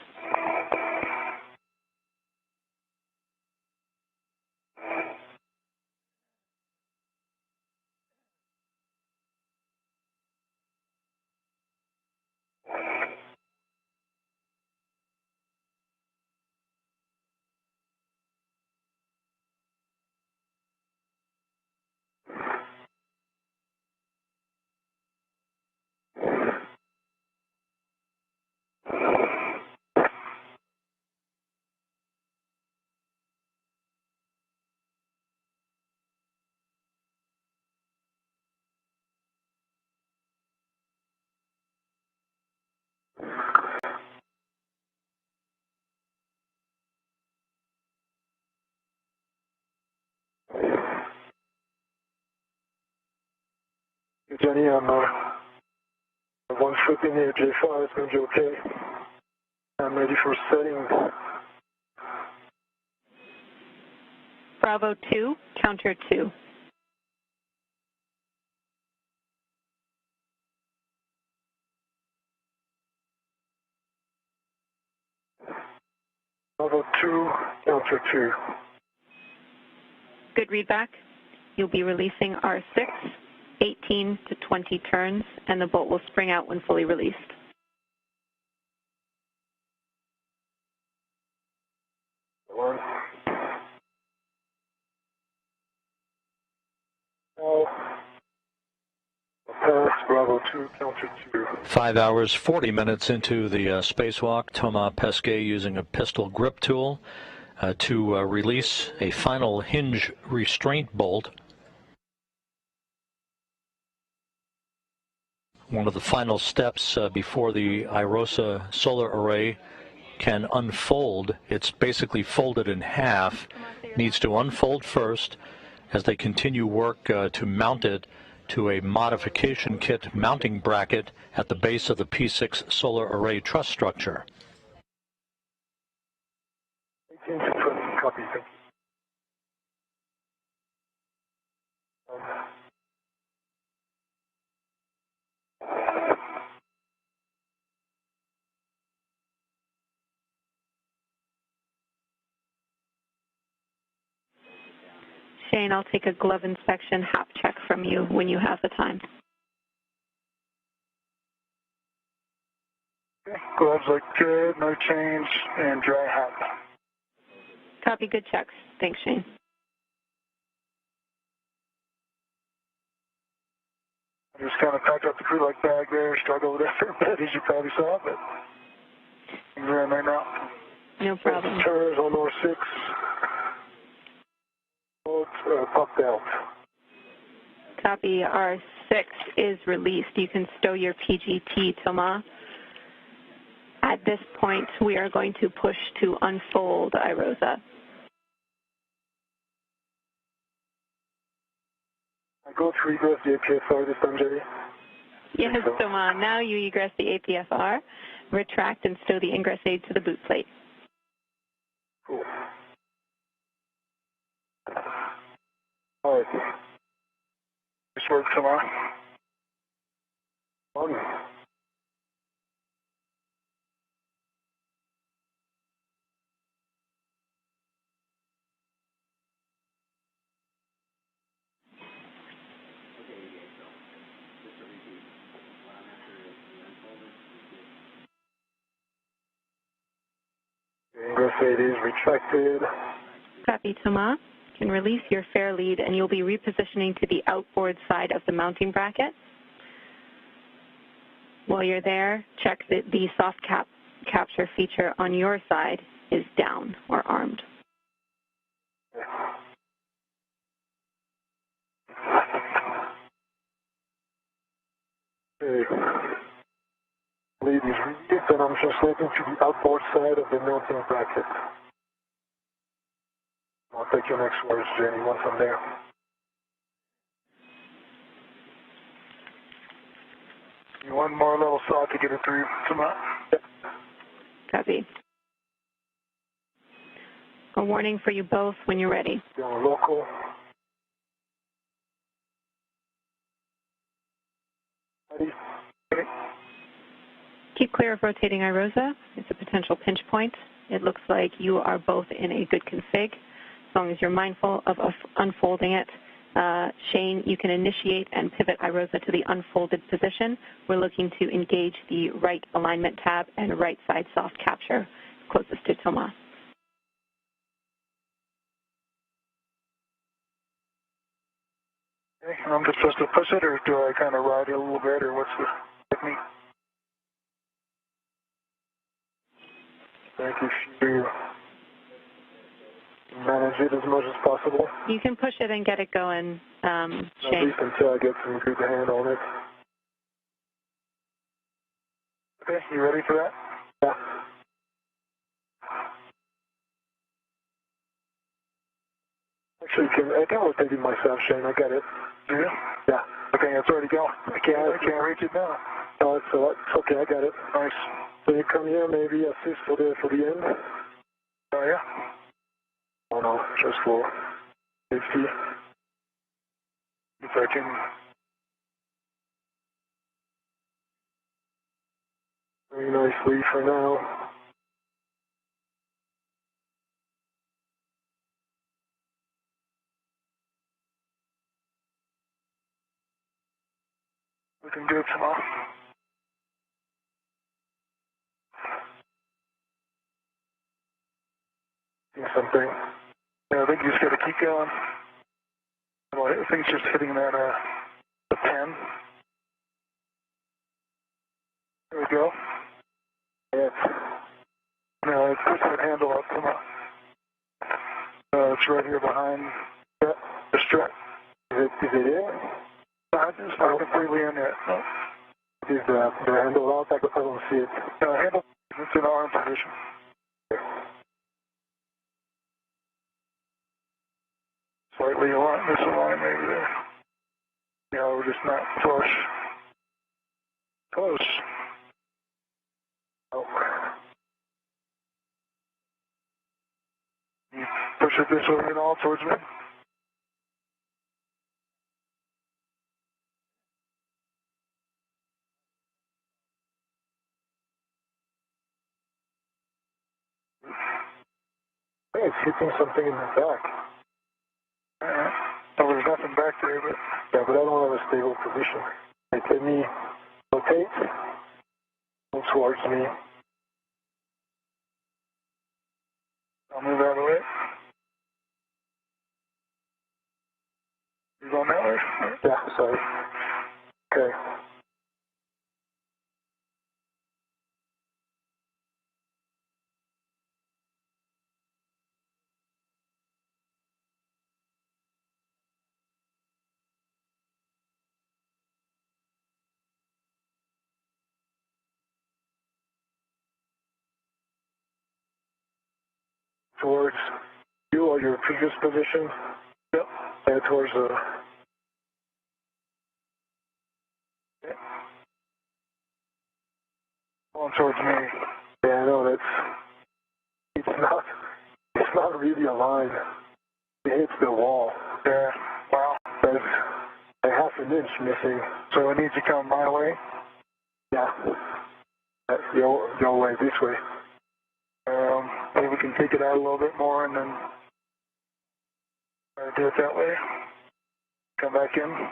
Jenny, I'm 1 foot in the APFR. It's going to be okay. I'm ready for setting. Bravo 2, counter 2. Bravo 2, counter 2. Good readback. You'll be releasing R6, 18 to 20 turns, and the bolt will spring out when fully released. One. Oh. Pass, Bravo 2, counter 2. 5 hours, 40 minutes into the spacewalk, Thomas Pesquet using a pistol grip tool to release a final hinge restraint bolt. One of the final steps before the IROSA solar array can unfold. It's basically folded in half. Needs to unfold first as they continue work to mount it to a modification kit mounting bracket at the base of the P6 solar array truss structure. 18 to 20, copy. Thank you. Shane, I'll take a glove inspection hap check from you when you have the time. Okay. Gloves look good, no change, and dry hat. Copy, good checks. Thanks, Shane. I just kind of packed up the crew like bag there, struggled with that for a bit, as you probably saw, but I'm around right now. No problem. Turns on R6. popped out. Copy. R6 is released. You can stow your PGT, Thomas. At this point, we are going to push to unfold IROSA. I go to egress the APFR this time, Jerry. Yes, Thomas. Now you egress the APFR, retract and stow the ingress aid to the boot plate. Cool. All right. Nice work, Thomas. On. Ingress aid is retracted. Copy, Thomas. You can release your fair lead and you'll be repositioning to the outboard side of the mounting bracket. While you're there, check that the soft capture feature on your side is down or armed. Okay. Lead is released and I'm just looking to the outboard side of the mounting bracket. I'll take your next words, Jenny, once I'm there. You want more level saw to get it through, Thomas? Yep. Copy. A warning for you both when you're ready. Going local. Ready? Keep clear of rotating IROSA. It's a potential pinch point. It looks like you are both in a good config. As long as you're mindful of unfolding it. Shane, you can initiate and pivot IROSA to the unfolded position. We're looking to engage the right alignment tab and right side soft capture closest to Thomas. Okay, I'm just supposed to push it, or do I kind of ride it a little bit, or what's the technique? I think you manage it as much as possible. You can push it and get it going, At Shane. least until I get some good hand on it. Okay, you ready for that? Yeah. Actually, I can rotate it myself, Shane. I get it. Do you? Yeah. Okay, it's already going. I can't reach it now. No, it's okay. I got it. Nice. So you come here, maybe assist for the end. Oh yeah. Oh no, just for safety. If I can. Very nicely for now. Looking good, Thomas. See something. Yeah, I think you just got to keep going. Well, I think it's just hitting that the 10. There we go. Yes. Now push that handle up. Come on. It's right here behind the strap. Is it in? It's not completely in yet. No. Is the handle out? I don't see it. Handle. It's in arm position. Slightly misaligned maybe there. Yeah, we're just not flush. Close. Oh. You push it this way and all towards me. Hey, it's hitting something in the back. Oh, there's nothing back there, but Yeah, but I don't have a stable position. Hey, let me rotate. Move towards me. I'll move out of the way. You going that way? Yeah, sorry. Okay. towards you or your previous position. Yep. And towards the... Going towards me. Yeah, no, it's not really aligned. It hits the wall. Yeah. Wow. There's a half an inch missing. So it needs to come my way? Yeah. Your way, this way. Maybe we can take it out a little bit more and then do it that way. Come back in.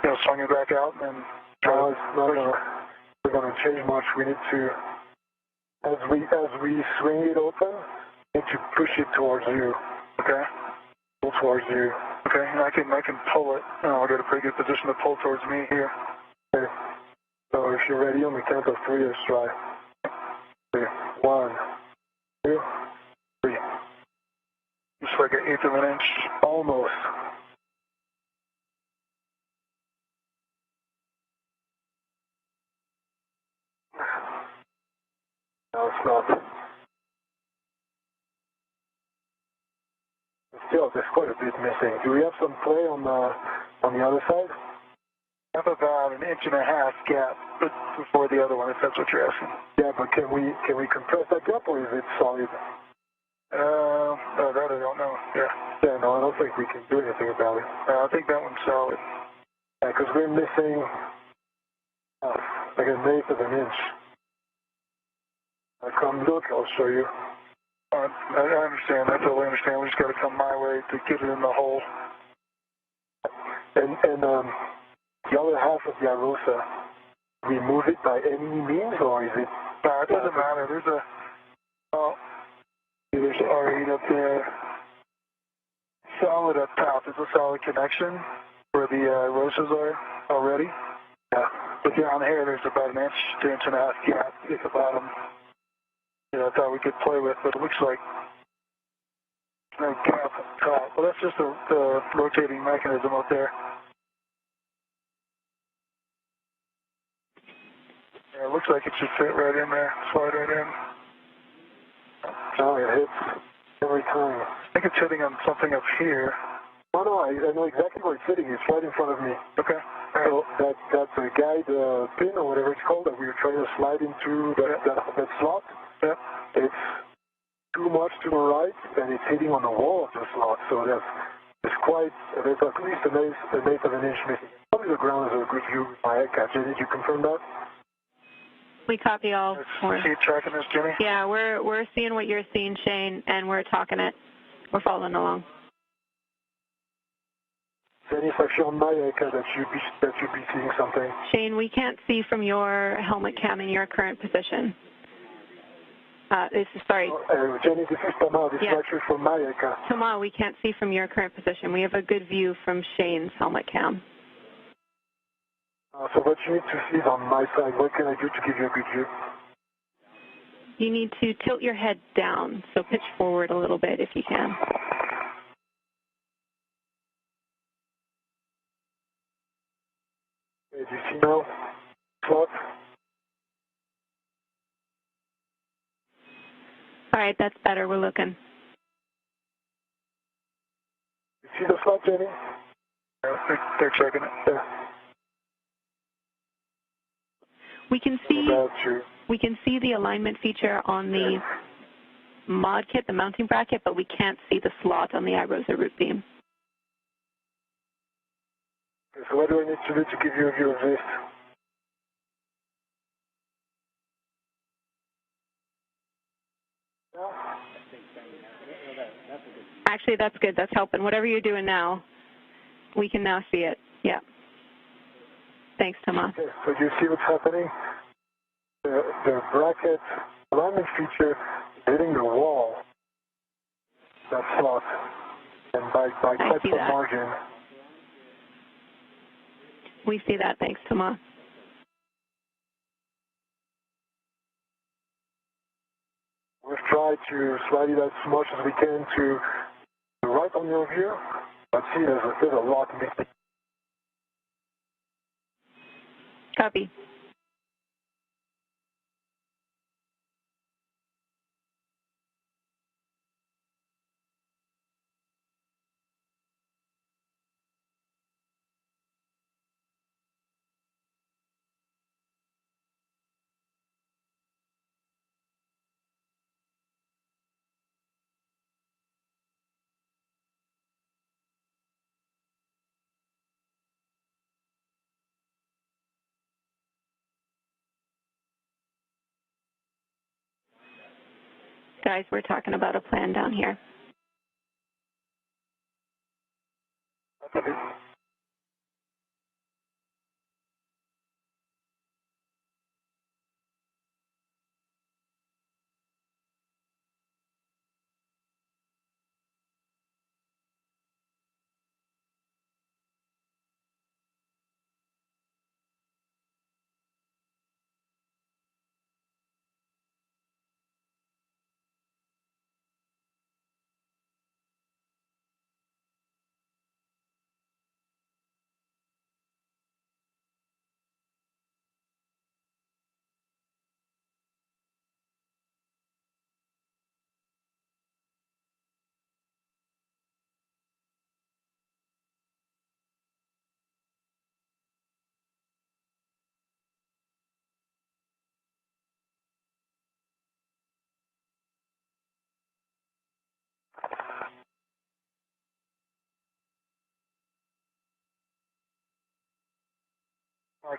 You'll swing it back out and then No, it's not going to change much. We need to, as we swing it open, we need to push it towards you. Okay. Pull towards you. Okay, and I can pull it. I'll get a pretty good position to pull towards me here. Okay. So if you're ready, on the count of 3, let's try. Okay. 1, 2, 3. Just like an eighth of an inch. Almost. No, it's not. Still, there's quite a bit missing. Do we have some play on the other side? I have about an inch and a half gap before the other one, if that's what you're asking. Yeah, but can we compress that gap, or is it solid? No, that I don't know. Yeah. Yeah, no, I don't think we can do anything about it. I think that one's solid. Yeah, because we're missing like an eighth of an inch. Come look, I'll show you. I understand. I totally understand. We just got to come my way to get it in the hole. And the other half of the IROSA, remove it by any means, or is it? No, it doesn't matter. There's R8 up there. Solid up top. There's a solid connection where the IROSAs are already. Yeah. But down here, there's about an inch to inch and a half gap at the bottom. I thought we could play with, but it looks like no gap up top. Well, that's just the rotating mechanism up there. Yeah, it looks like it should fit right in there, slide right in. No, it hits every time. I think it's hitting on something up here. No, I know exactly where it's hitting. It's right in front of me. Okay. So that's a guide pin or whatever it's called that we were trying to slide into that slot. Yep. It's too much to the right, and it's hitting on the wall of the slot. So there's at least an eighth of an inch missing. Probably the ground is a good view with my head catcher. Did you confirm that? We copy all. See you tracking this, Jenny? Yeah, we're seeing what you're seeing, Shane, and we're talking it. We're following along. Jenny, if I show my head that you'd be seeing something. Shane, we can't see from your helmet cam in your current position. Sorry. Jenny, this is Thomas. This is actually from my head. Thomas, we can't see from your current position. We have a good view from Shane's helmet cam. So what you need to see is on my side. What can I do to give you a good view? You need to tilt your head down, so pitch forward a little bit if you can. Okay, do you see now? Slot? All right, that's better. We're looking. You see the slot, Jenny? Yeah, they're checking it. Yeah. We can see the alignment feature on the mod kit, the mounting bracket, but we can't see the slot on the IROSA root beam. Okay, so what do I need to do to give you a view of this? Actually, that's good. That's helping. Whatever you're doing now, we can now see it. Yeah. Thanks, Thomas. Okay, so do you see what's happening? The bracket alignment feature is hitting the wall, that slot, and by quite some margin. We see that. Thanks, Thomas. We've tried try to slide it as much as we can to the right on your view. But see, there's a lot missing. Copy. Guys, we're talking about a plan down here.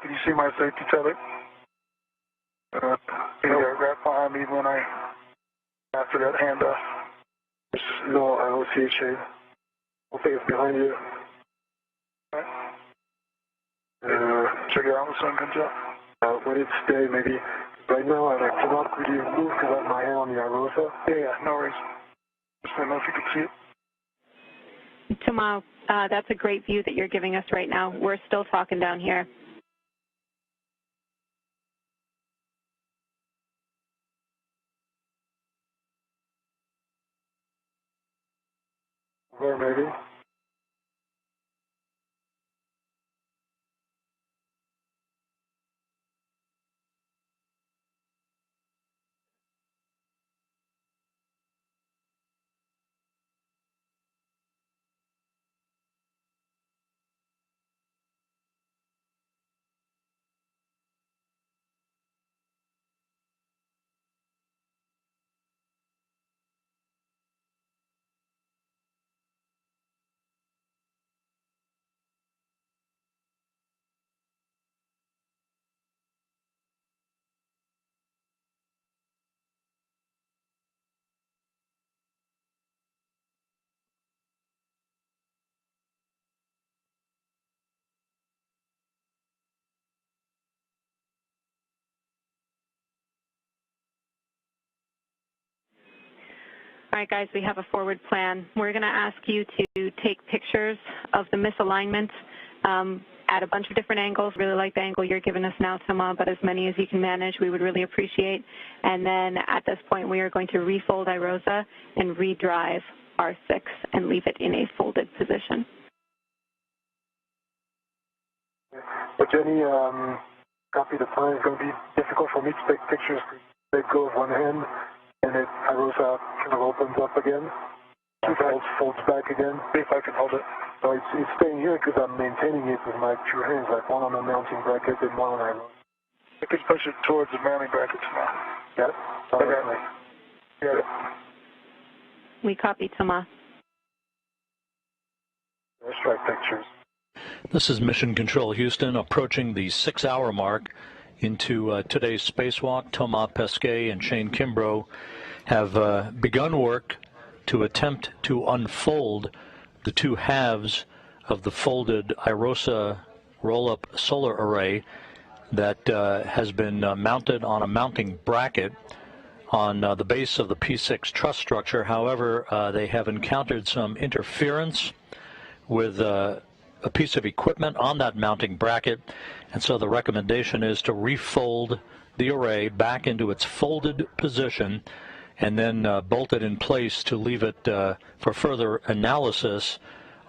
Can you see my safety tether? You got right behind me when after that handoff. No, I don't see a chain. I think it's behind you. Check it out when the sun comes up. When it stay, maybe. Right now, I cannot really move because I have my hand on the IROSA. Yeah, no worries. Just don't know if you can see it. Thomas, that's a great view that you're giving us right now. We're still talking down here. Where maybe? All right, guys, we have a forward plan. We're going to ask you to take pictures of the misalignment at a bunch of different angles. Really like the angle you're giving us now, Thomas, but as many as you can manage, we would really appreciate. And then at this point, we are going to refold IROSA and redrive R6 and leave it in a folded position. But Jenny, copy the plan. It's going to be difficult for me to take pictures. Let go of one hand, and it IROSA kind of opens up again. Folds back again. See if I can hold it. So it's staying here because I'm maintaining it with my two hands, like one on the mounting bracket and one on IROSA. I could push it towards the mounting brackets now. Yeah? Okay. Yeah. We copy, Thomas. Let's try pictures. This is Mission Control Houston approaching the 6-hour mark into today's spacewalk. Thomas Pesquet and Shane Kimbrough have begun work to attempt to unfold the two halves of the folded IROSA roll-up solar array that has been mounted on a mounting bracket on the base of the P6 Truss structure. However, they have encountered some interference with a piece of equipment on that mounting bracket, and so the recommendation is to refold the array back into its folded position and then bolted in place to leave it for further analysis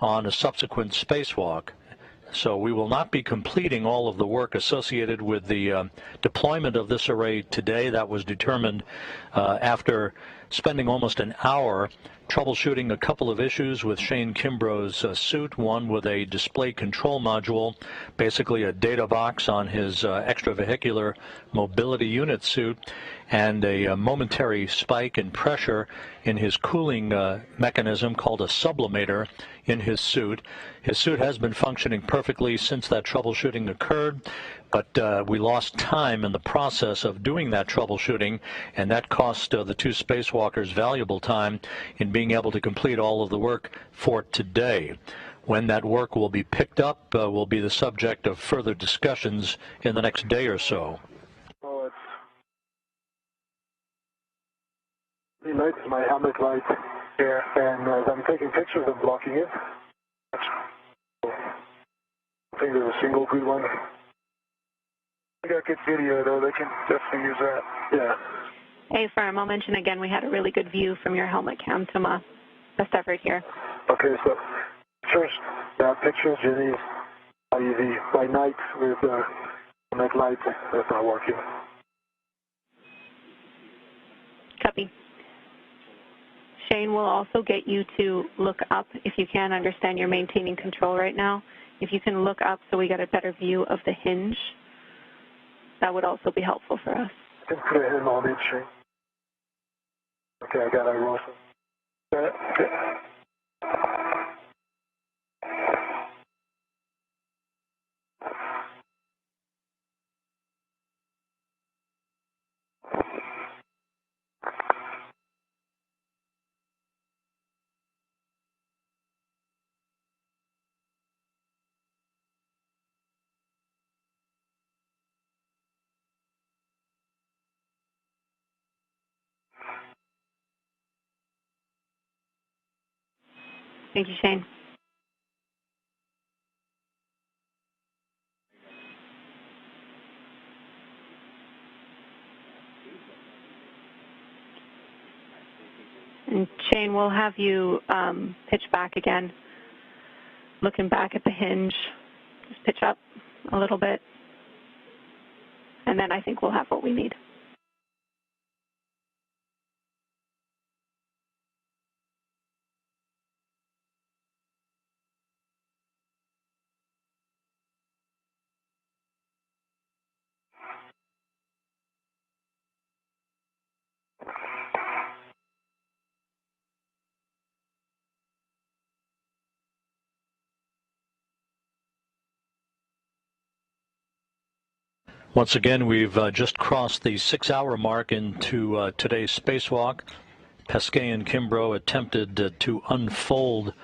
on a subsequent spacewalk. So we will not be completing all of the work associated with the deployment of this array today. That was determined after spending almost an hour troubleshooting a couple of issues with Shane Kimbrough's suit, one with a display control module, basically a data box on his extravehicular mobility unit suit, and a momentary spike in pressure in his cooling mechanism called a sublimator in his suit. His suit has been functioning perfectly since that troubleshooting occurred, but we lost time in the process of doing that troubleshooting, and that cost the two spacewalkers valuable time in being able to complete all of the work for today. When that work will be picked up will be the subject of further discussions in the next day or so. Oh, the light is my helmet light. Yeah, and as I'm taking pictures, I'm blocking it. I think there's a single good one. We got good video, though. They can definitely use that. Yeah. Hey, firm, I'll mention again we had a really good view from your helmet cam, Thomas. Best effort here. Okay, so first, pictures, Jenny, by night with helmet light, that's not working. Copy. Shane will also get you to look up, if you can understand you're maintaining control right now. If you can look up so we get a better view of the hinge, that would also be helpful for us. I can put a hand on it, Shane. Okay, I got IROSA. Thank you, Shane. And Shane, we'll have you pitch back again, looking back at the hinge. Just pitch up a little bit, and then I think we'll have what we need. Once again, we've just crossed the 6-hour mark into today's spacewalk. Pesquet and Kimbrough attempted to unfold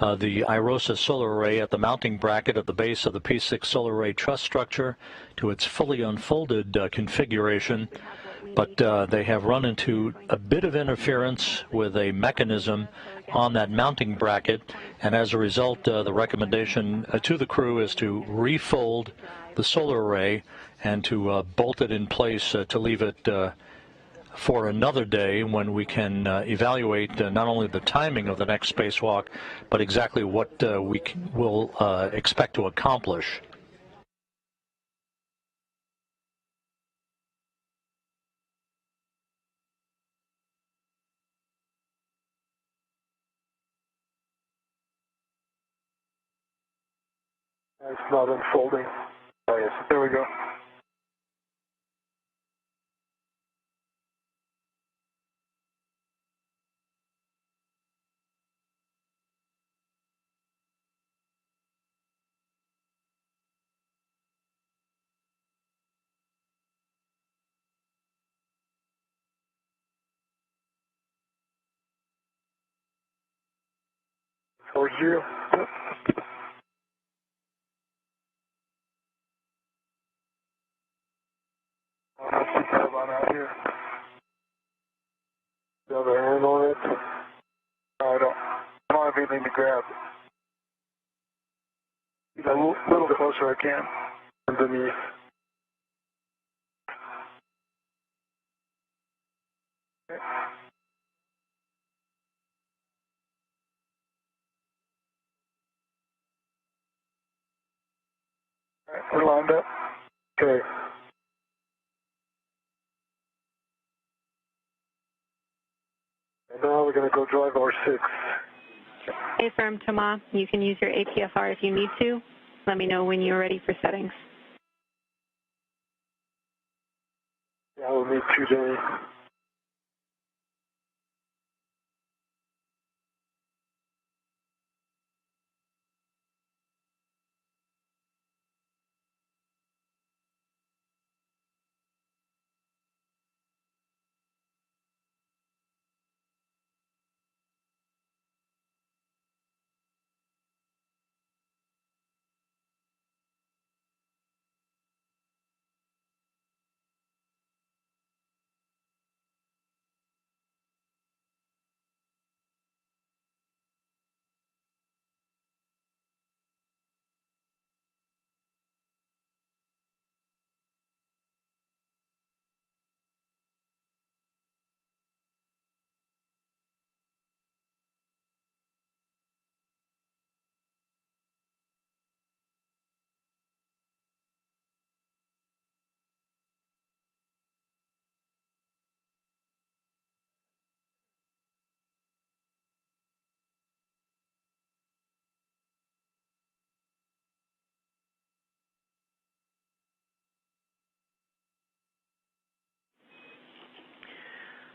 the IROSA solar array at the mounting bracket at the base of the P6 solar array truss structure to its fully unfolded configuration, but they have run into a bit of interference with a mechanism on that mounting bracket, and as a result, the recommendation to the crew is to refold the solar array and to bolt it in place to leave it for another day when we can evaluate not only the timing of the next spacewalk, but exactly what we will expect to accomplish. It's not unfolding. Oh, yes, there we go. Towards you. Let's keep that on out here. The other hand on it. No, I don't have anything to grab. A little closer I can. Underneath. We're lined up. Okay. And now we're going to go drive R6. Affirm, Thomas. You can use your APFR if you need to. Let me know when you're ready for settings. Yeah, we'll need to, Jenny.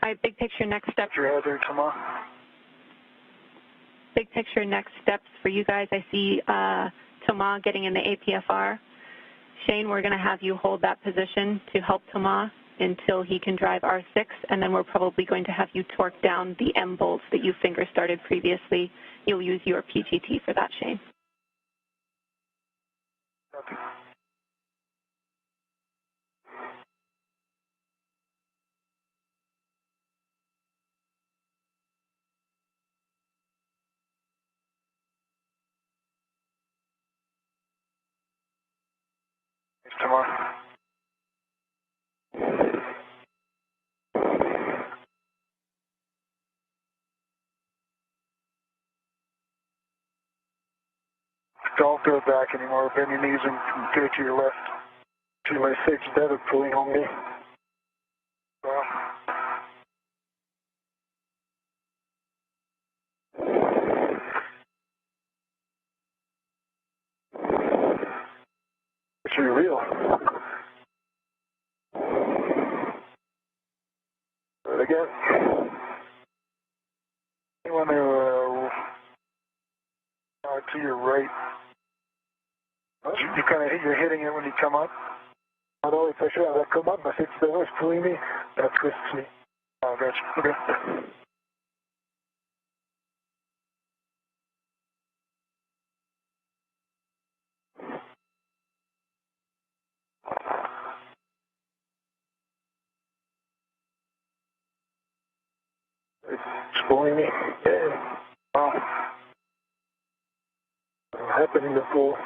All right, big picture next steps. Your head there, Thomas. Big picture next steps for you guys. I see Thomas getting in the APFR. Shane, we're going to have you hold that position to help Thomas until he can drive R6, and then we're probably going to have you torque down the M bolts that you finger started previously. You'll use your PGT for that, Shane. Okay. Thanks, Thomas. Don't go back anymore. Bend your knees and go to your left. To my 6 dead are pulling on me. Well, It's your real. Right again. you want to to your right. Huh? You kind of you're hitting it when you come up. I know if I should have come up, my 6 dead was pulling me. That twists me. Oh, gotcha. Okay. It's pulling me. Yeah. Wow. Happening before.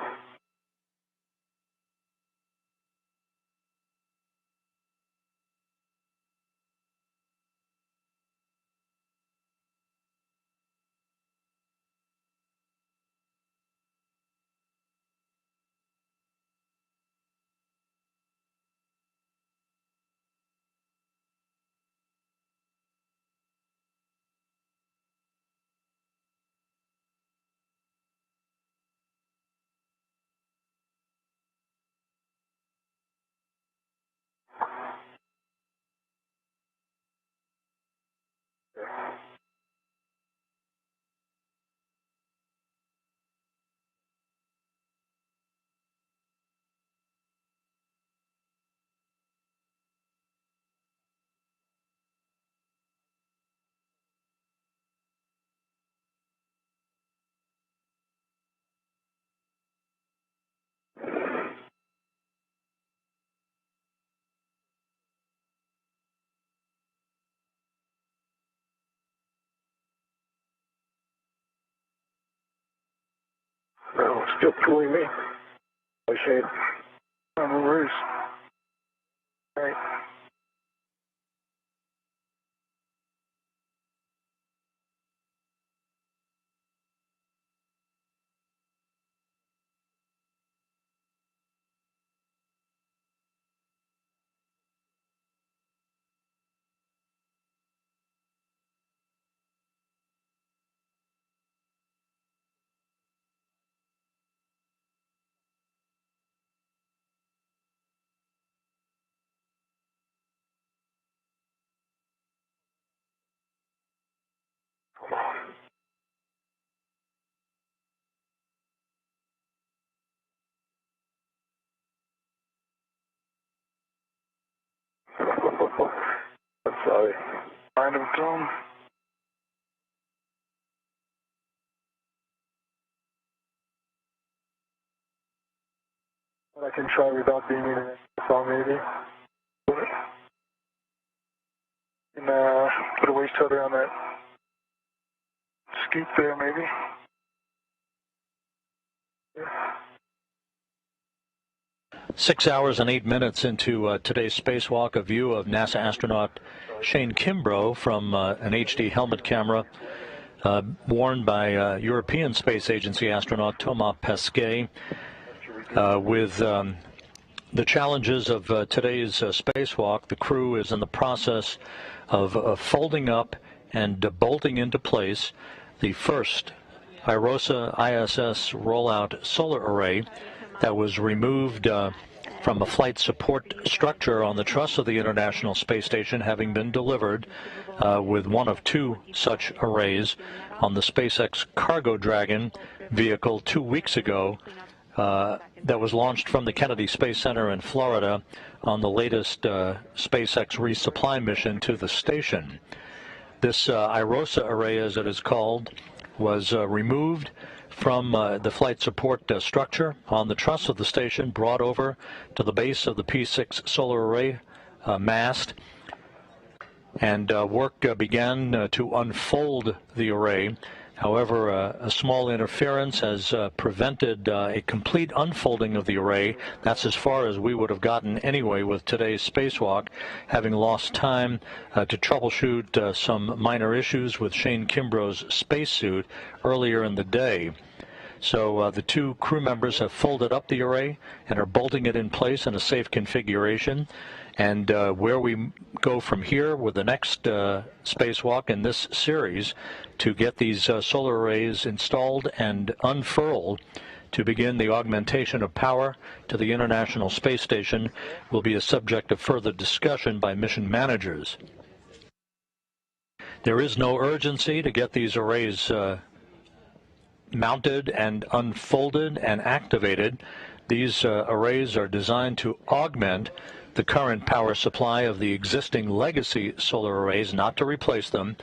No, it's still pulling me. I said, On the roost. Right. Sorry. Find him, Tom. I can try without being in a phone, maybe. And put a waist tether on that scoop there, maybe. Yeah. 6 hours and 8 minutes into today's spacewalk, a view of NASA astronaut Shane Kimbrough from an HD helmet camera worn by European Space Agency astronaut Thomas Pesquet, with the challenges of today's spacewalk. The crew is in the process of folding up and bolting into place the first IROSA ISS rollout solar array that was removed from a flight support structure on the truss of the International Space Station, having been delivered with one of two such arrays on the SpaceX Cargo Dragon vehicle 2 weeks ago that was launched from the Kennedy Space Center in Florida on the latest SpaceX resupply mission to the station. This IROSA array, as it is called, was removed from the flight support structure on the truss of the station, brought over to the base of the P6 solar array mast, and work began to unfold the array. However, a small interference has prevented a complete unfolding of the array. That's as far as we would have gotten anyway with today's spacewalk, having lost time to troubleshoot some minor issues with Shane Kimbrough's spacesuit earlier in the day. So the two crew members have folded up the array and are bolting it in place in a safe configuration. And where we go from here with the next spacewalk in this series to get these solar arrays installed and unfurled to begin the augmentation of power to the International Space Station will be a subject of further discussion by mission managers. There is no urgency to get these arrays mounted and unfolded and activated. These arrays are designed to augment the current power supply of the existing legacy solar arrays, not to replace them.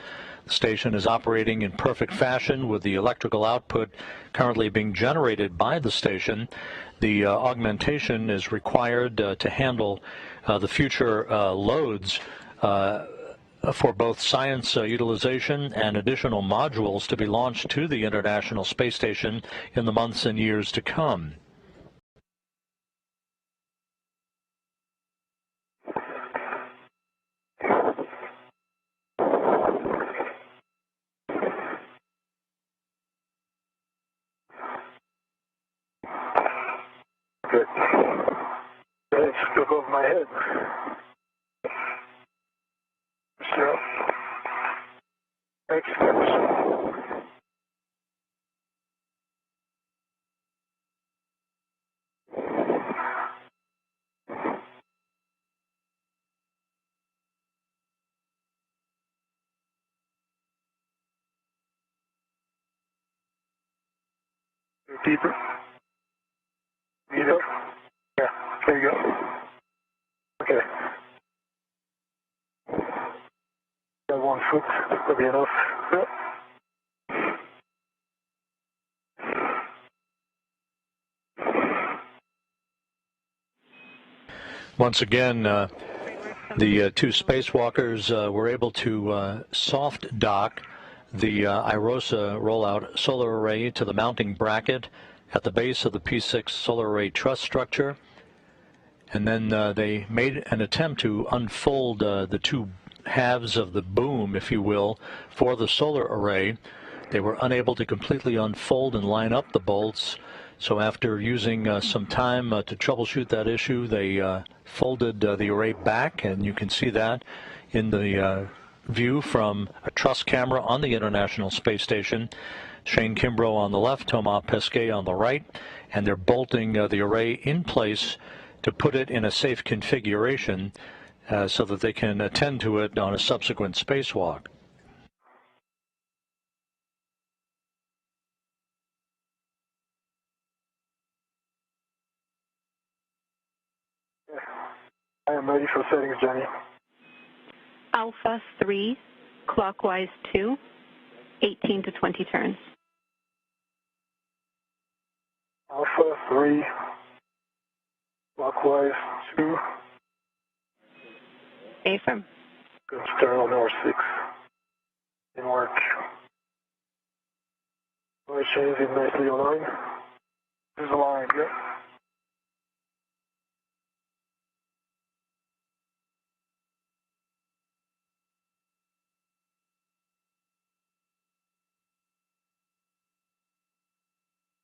The station is operating in perfect fashion with the electrical output currently being generated by the station. The augmentation is required to handle the future loads for both science utilization and additional modules to be launched to the International Space Station in the months and years to come. Good. It's above my head. So, excellent. Deeper. Deeper. Yeah, there you go. Okay. Got 1 foot, that'll be enough. Yep. Once again, the two spacewalkers were able to soft dock the IROSA rollout solar array to the mounting bracket at the base of the P6 solar array truss structure. And then they made an attempt to unfold the two halves of the boom, if you will, for the solar array. They were unable to completely unfold and line up the bolts. So after using some time to troubleshoot that issue, they folded the array back, and you can see that in the view from a truss camera on the International Space Station. Shane Kimbrough on the left, Thomas Pesquet on the right, and they're bolting the array in place to put it in a safe configuration so that they can attend to it on a subsequent spacewalk. I am ready for settings, Johnny. Alpha 3, clockwise 2, 18 to 20 turns. Alpha 3, clockwise 2. Affirm. Good, start on number 6. In work. Alright, change it nicely aligned. This is aligned, yep.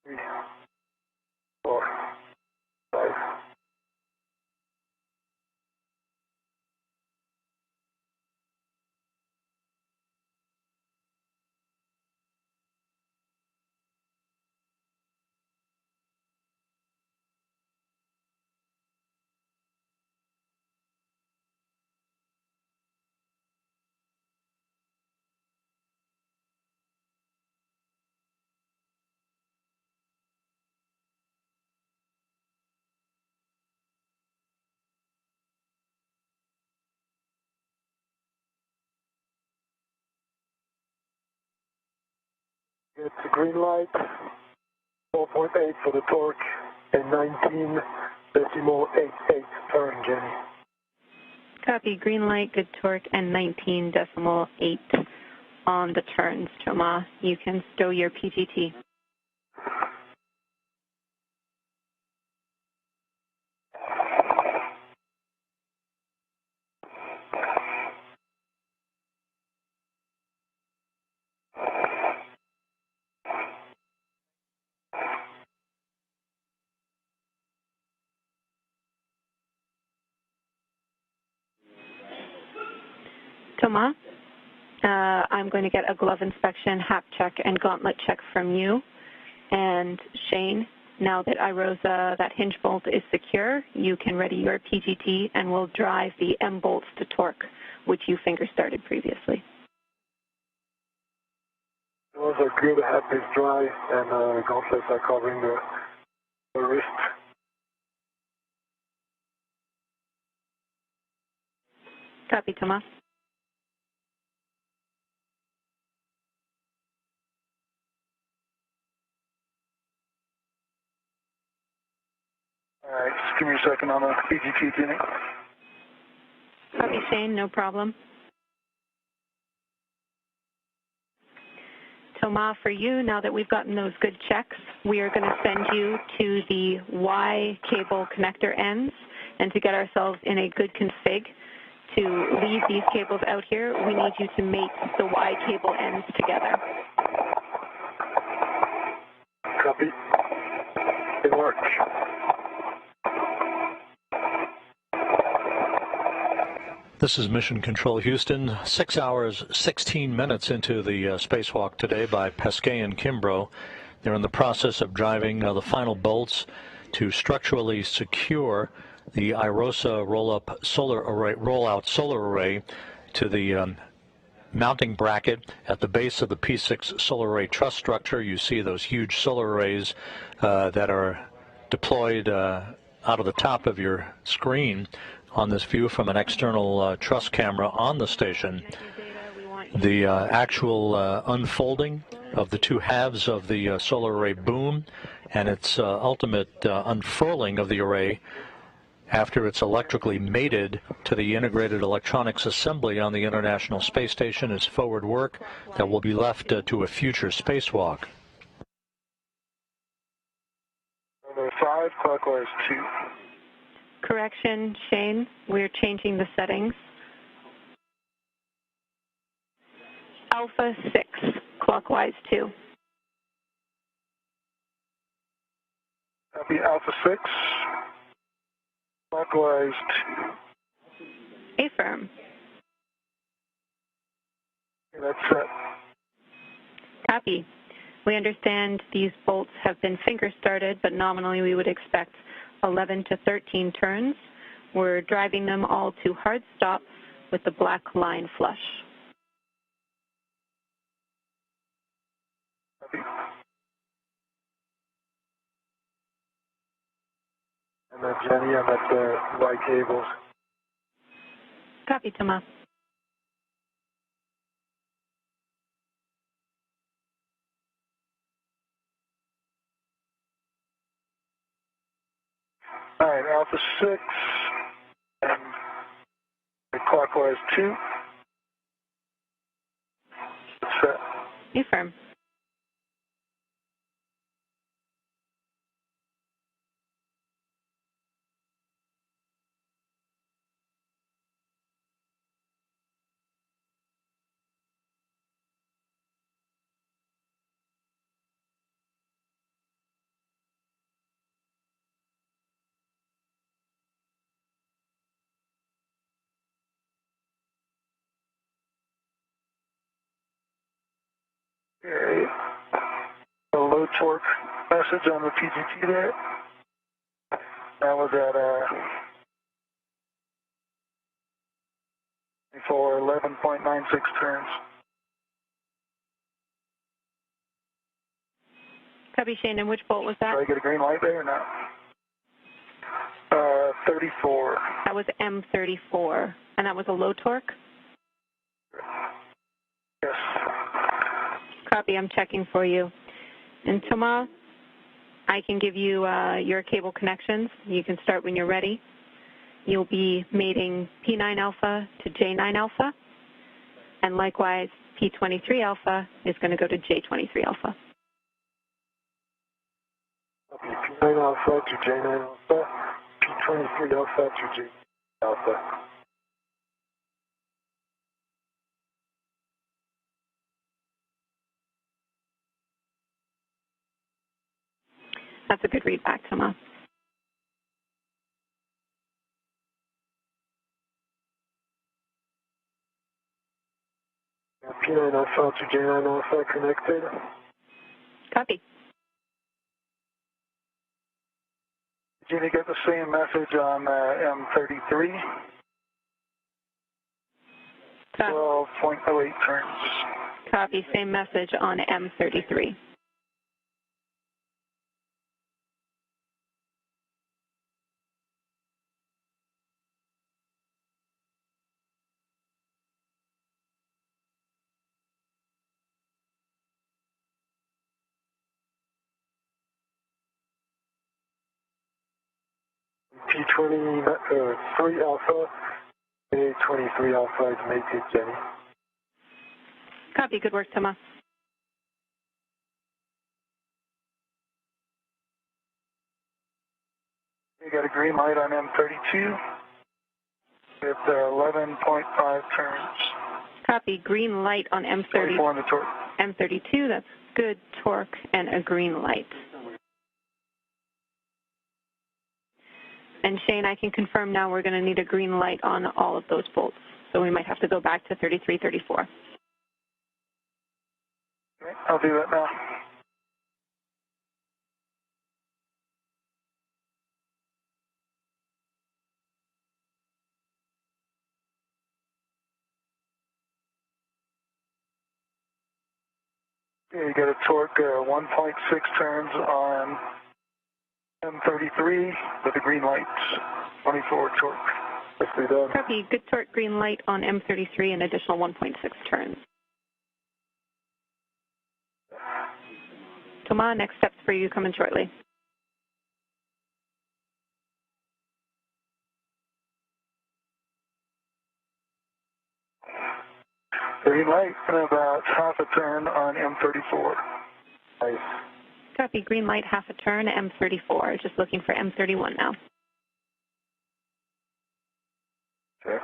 Three, 4, 5. It's a green light, 4.8 for the torque, and 19.88 turn, Jenny. Copy. Green light, good torque, and 19.8 on the turns, Thomas. You can stow your PGT. Thomas, I'm going to get a glove inspection, hap check, and gauntlet check from you. And Shane, now that IROSA, that hinge bolt is secure, you can ready your PGT and we'll drive the M bolts to torque, which you finger started previously. Those are good, hat is dry, and gauntlets are covering the wrist. Copy, Thomas. All right, just give me a second on the PGT, Jenny. Copy, Shane, no problem. Thomas, for you, now that we've gotten those good checks, we are going to send you to the Y cable connector ends, and to get ourselves in a good config to leave these cables out here, we need you to mate the Y cable ends together. Copy. It works. This is Mission Control Houston, 6 hours, 16 minutes into the spacewalk today by Pesquet and Kimbrough. They're in the process of driving the final bolts to structurally secure the IROSA rollout solar array to the mounting bracket at the base of the P6 solar array truss structure. You see those huge solar arrays that are deployed out of the top of your screen on this view from an external truss camera on the station. The actual unfolding of the two halves of the solar array boom and its ultimate unfurling of the array after it's electrically mated to the integrated electronics assembly on the International Space Station is forward work that will be left to a future spacewalk. Number 5, clockwise 2. Correction, Shane, we're changing the settings. Alpha 6, clockwise 2. Copy, Alpha 6, clockwise 2. Affirm. Okay, that's set. Copy. We understand these bolts have been finger started, but nominally we would expect 11 to 13 turns. We're driving them all to hard stop with the black line flush. Copy. And then Jenny, I'm at the Y cables. Copy, Thomas. 6, and clockwise 2. Set. Affirm. Okay. A low torque message on the PGT there. That was at for 11.96 turns. Copy, Shane. And which bolt was that? Did I get a green light there or not? 34. That was M34. And that was a low torque? Yes. Copy. I'm checking for you. And Thomas, I can give you your cable connections. You can start when you're ready. You'll be mating P9 alpha to J9 alpha. And likewise, P23 alpha is going to go to J23 alpha. P9 alpha to J9 alpha, P23 alpha to J alpha. That's a good read back, Thomas. P9 alpha to J9 alpha connected. Copy. Did you get the same message on M33? 12.08 turns. Copy. Same message on M33. P23 alpha, A23 alpha is mated, Jenny. Copy. Good work, Thomas. You got a green light on M32 with 11.5 turns. Copy. Green light on M30. 24 on the torque. M32. That's good torque and a green light. And Shane, I can confirm now we're going to need a green light on all of those bolts. So we might have to go back to 33, 34. Okay, I'll do that now. Okay, you got a torque 1.6 turns on M33 with the green lights, 24 torque. Let's do that. Copy. Good torque, green light on M33, an additional 1.6 turns. Thomas, next steps for you coming shortly. Green light and about half a turn on M34. Nice. Copy. Green light, half a turn, M34. Just looking for M31 now. Okay.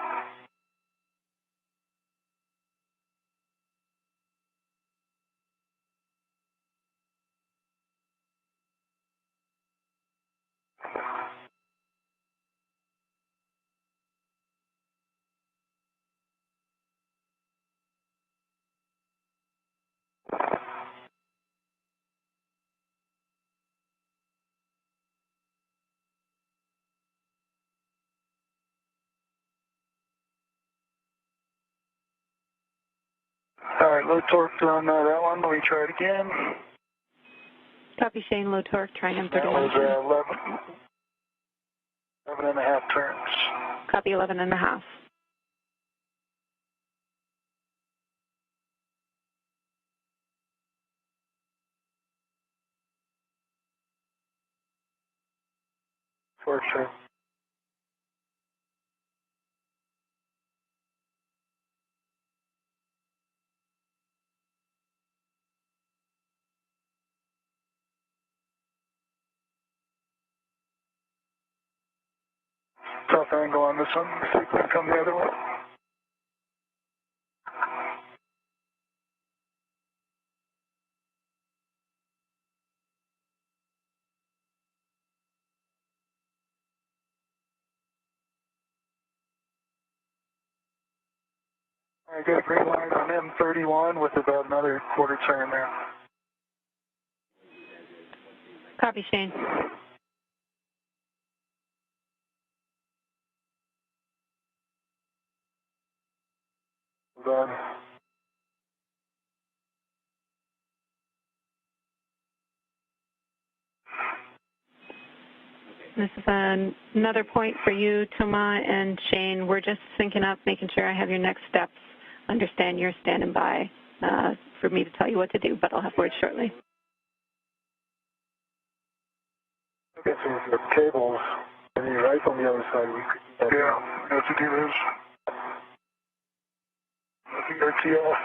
All right, low torque on that one. Let me try it again. Copy, Shane. Low torque, trying That was M31. 11 and a half turns. Copy, 11 and a half. Torque turn. tough angle on this one. See if we can come the other way. I got a green line on M31 with about another quarter turn there. Copy, Shane. Done. This is another point for you, Thomas and Shane. We're just syncing up, making sure I have your next steps. Understand you're standing by for me to tell you what to do, but I'll have words shortly. Okay, so the cables, and you're right on the other side. We could do that. Yeah, we have to do this. The RTF.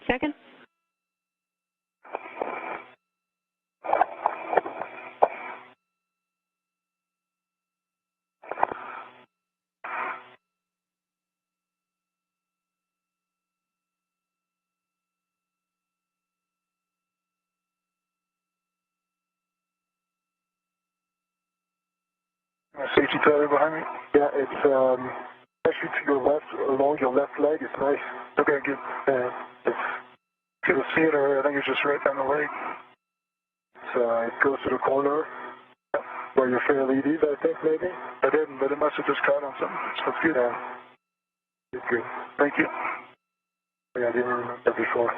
Second? Safety tether behind me? Yeah, it's actually to your left, along your left leg. It's nice. Okay, good. It's Couldn't see it, or I think it's just right down the leg. it goes to the corner where your fair LEDs, I think, maybe? I didn't, but it must have just caught on something. So it's good. Yeah. It's good. Thank you. Yeah, I didn't remember that before.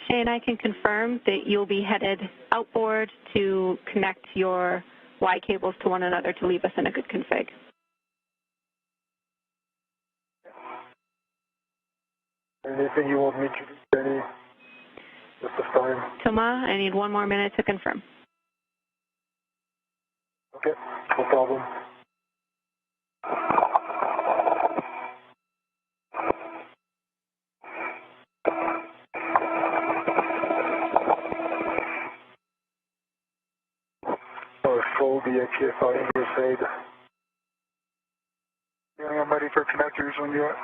Shane, I can confirm that you'll be headed outboard to connect your Y cables to one another to leave us in a good config. Anything you want me to do, Danny? Just the time. Thomas, I need one more minute to confirm. Okay, no problem. Full DXFI in your side. Yeah, I'm ready for connectors when you are.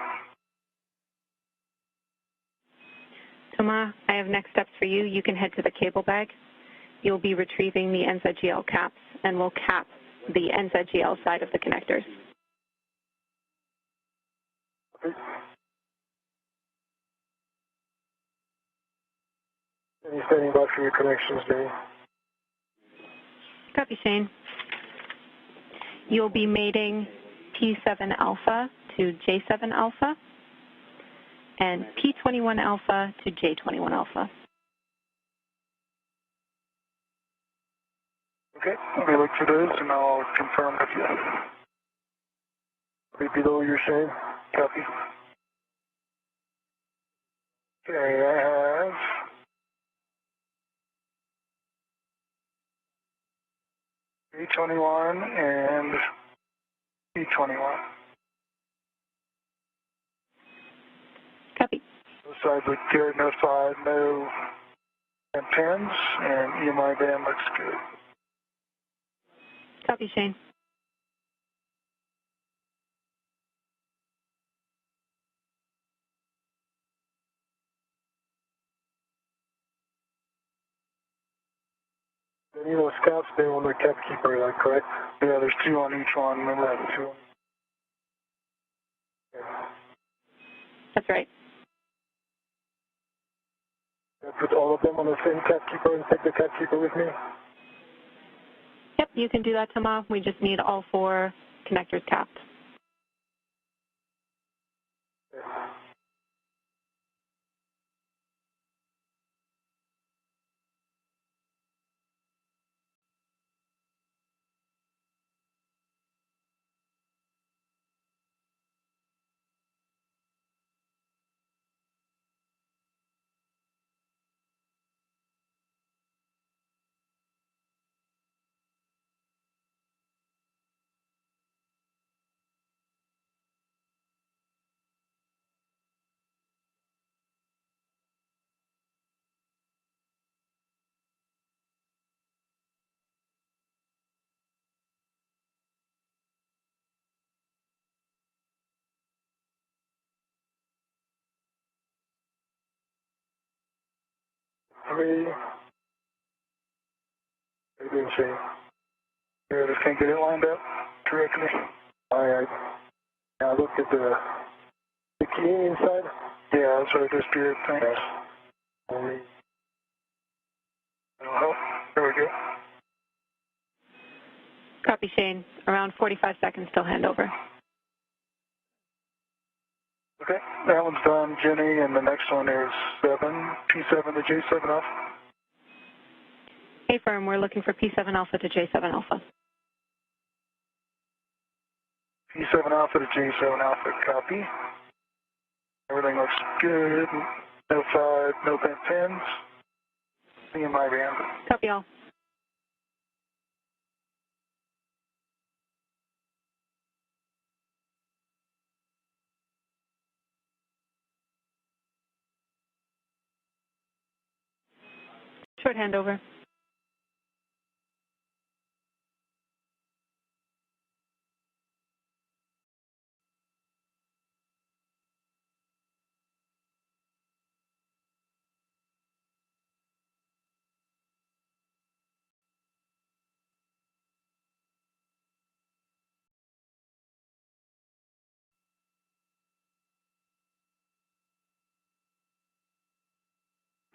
Thomas, I have next steps for you. You can head to the cable bag. You'll be retrieving the NZGL caps, and we'll cap the NZGL side of the connectors. Okay. Any standing by for your connections, Danny? Copy, Shane. You'll be mating P7 alpha to J7 alpha and P21 alpha to J21 alpha. Okay, let me look for those and I'll confirm with you. Right below your Shane. Copy. Okay, I have A21 and E21. Copy. Both sides look good, no side, no pins, and EMI band looks good. Copy, Shane. Any of those caps, they on the cap keeper, is that correct? Yeah, there's two on each one. Remember that, two. That's right. I put all of them on the same cap keeper and take the cap keeper with me? Yep, you can do that, Thomas. We just need all 4 connectors capped. 3. How you doing, Shane? Yeah, I just can't get it lined up correctly. I looked at the key inside. Yeah, that's what I just did. Thanks. Only. That'll help. There we go. Copy, Shane. Around 45 seconds till handover. Okay, that one's done, Jenny, and the next one is P7 to J7 alpha. Hey, firm, we're looking for P7 alpha to J7 alpha. P7 alpha to J7 alpha, copy. Everything looks good. No 5, no bent pins. Me and my band. Copy all. Short handover.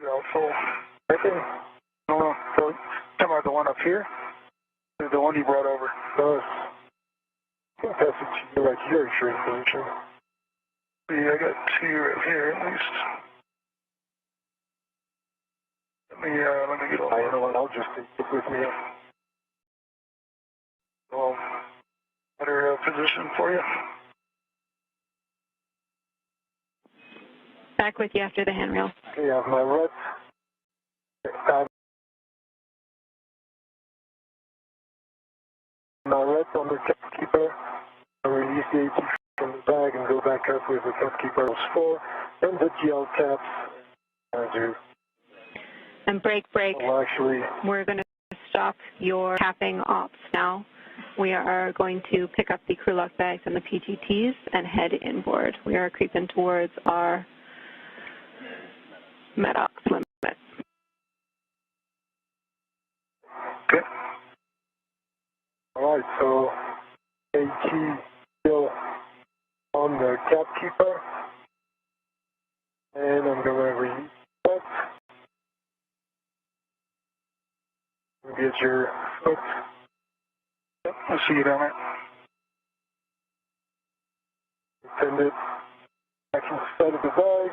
Yeah, full. Right there. No, so, talking about the one up here? Or the one you brought over? I think that's what you do right here, sure information. Yeah, I got 2 right here at least. Let me get all. You know what? I'll just take it with me. Well, better position for you. Back with you after the handrail. Okay, I have my rep. My rep on the cap keeper. I release the AT from the bag and go back up with the cap keeper 4 and the GL caps. I do. And break. Well, actually, We're going to stop your capping ops now. We are going to pick up the crew lock bags and the PGTs and head inboard. We are creeping towards our MEDOX limit. Okay. all right, so AT still on the cap keeper. And I'm going to release that. Get your foot. Yep, I'll see you down there. Send it back inside of the bag.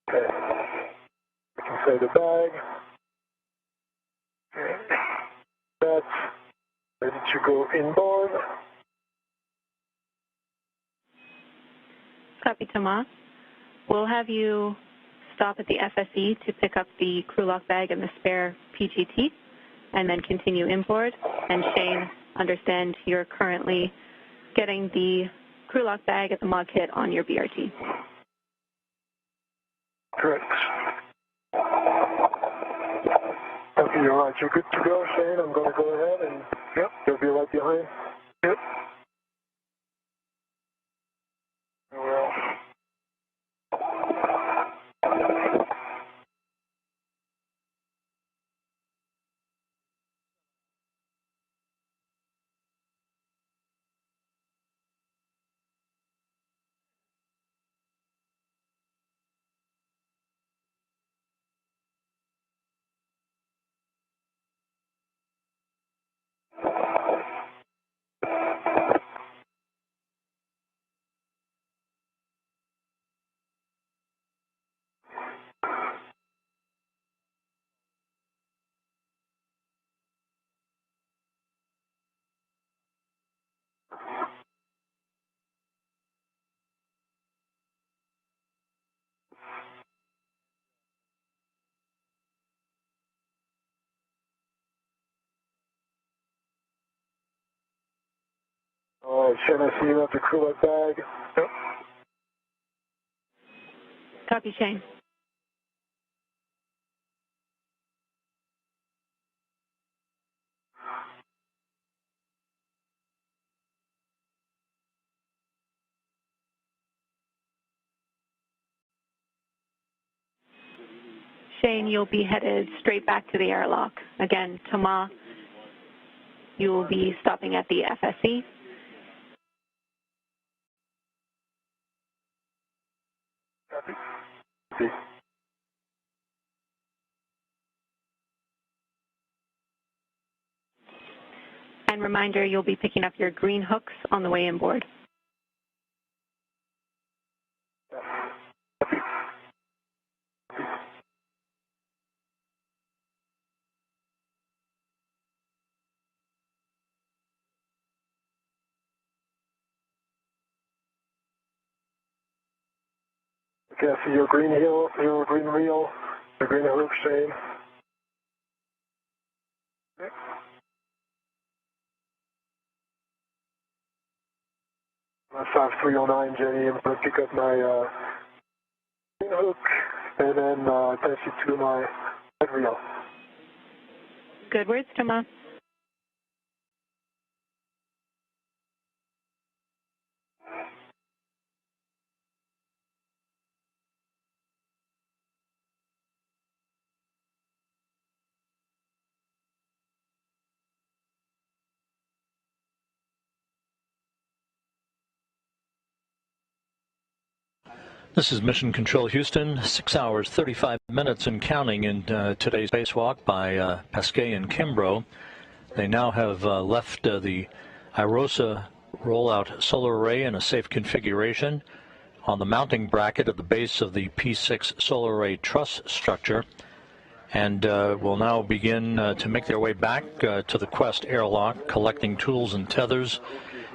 Okay. Back inside the bag. Okay. That's ready to go inboard. Copy, Tomas. We'll have you stop at the FSE to pick up the crew lock bag and the spare PGT, and then continue inboard. And Shane, understand you're currently getting the crew lock bag at the mod kit on your BRT. Correct. Okay, you're right. You're good to go, Shane. I'm going to go ahead and Yep. you'll be right behind. Yep. Well. Shane, I see you at the crew light bag. Yep. Copy, Shane. Shane, you'll be headed straight back to the airlock. Again, Thomas, you will be stopping at the FSE. Copy. And reminder, you'll be picking up your green hooks on the way inboard. Okay, I see your green reel, your green hook, Shane. Okay. 5309, Jenny, I'm going to pick up my green hook and then attach it to my red reel. Good words, Thomas. This is Mission Control Houston, 6 hours, 35 minutes and counting in today's spacewalk by Pesquet and Kimbrough. They now have left the IROSA rollout solar array in a safe configuration on the mounting bracket at the base of the P6 solar array truss structure, and will now begin to make their way back to the Quest airlock, collecting tools and tethers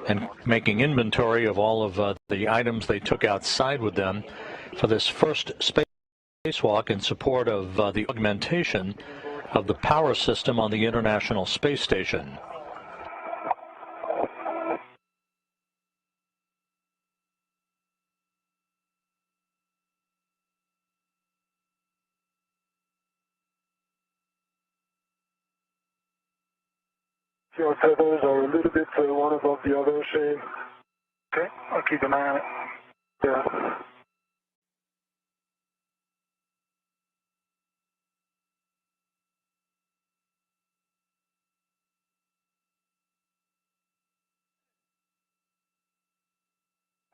and making inventory of all of the items they took outside with them for this first spacewalk in support of the augmentation of the power system on the International Space Station. Your tethers are a little bit one above the other, Shane. Okay, I'll keep an eye on it. Yeah.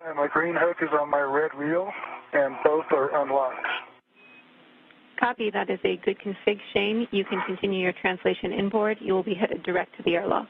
And my green hook is on my red reel, and both are unlocked. Copy. That is a good config, Shane. You can continue your translation inboard. You will be headed direct to the airlock.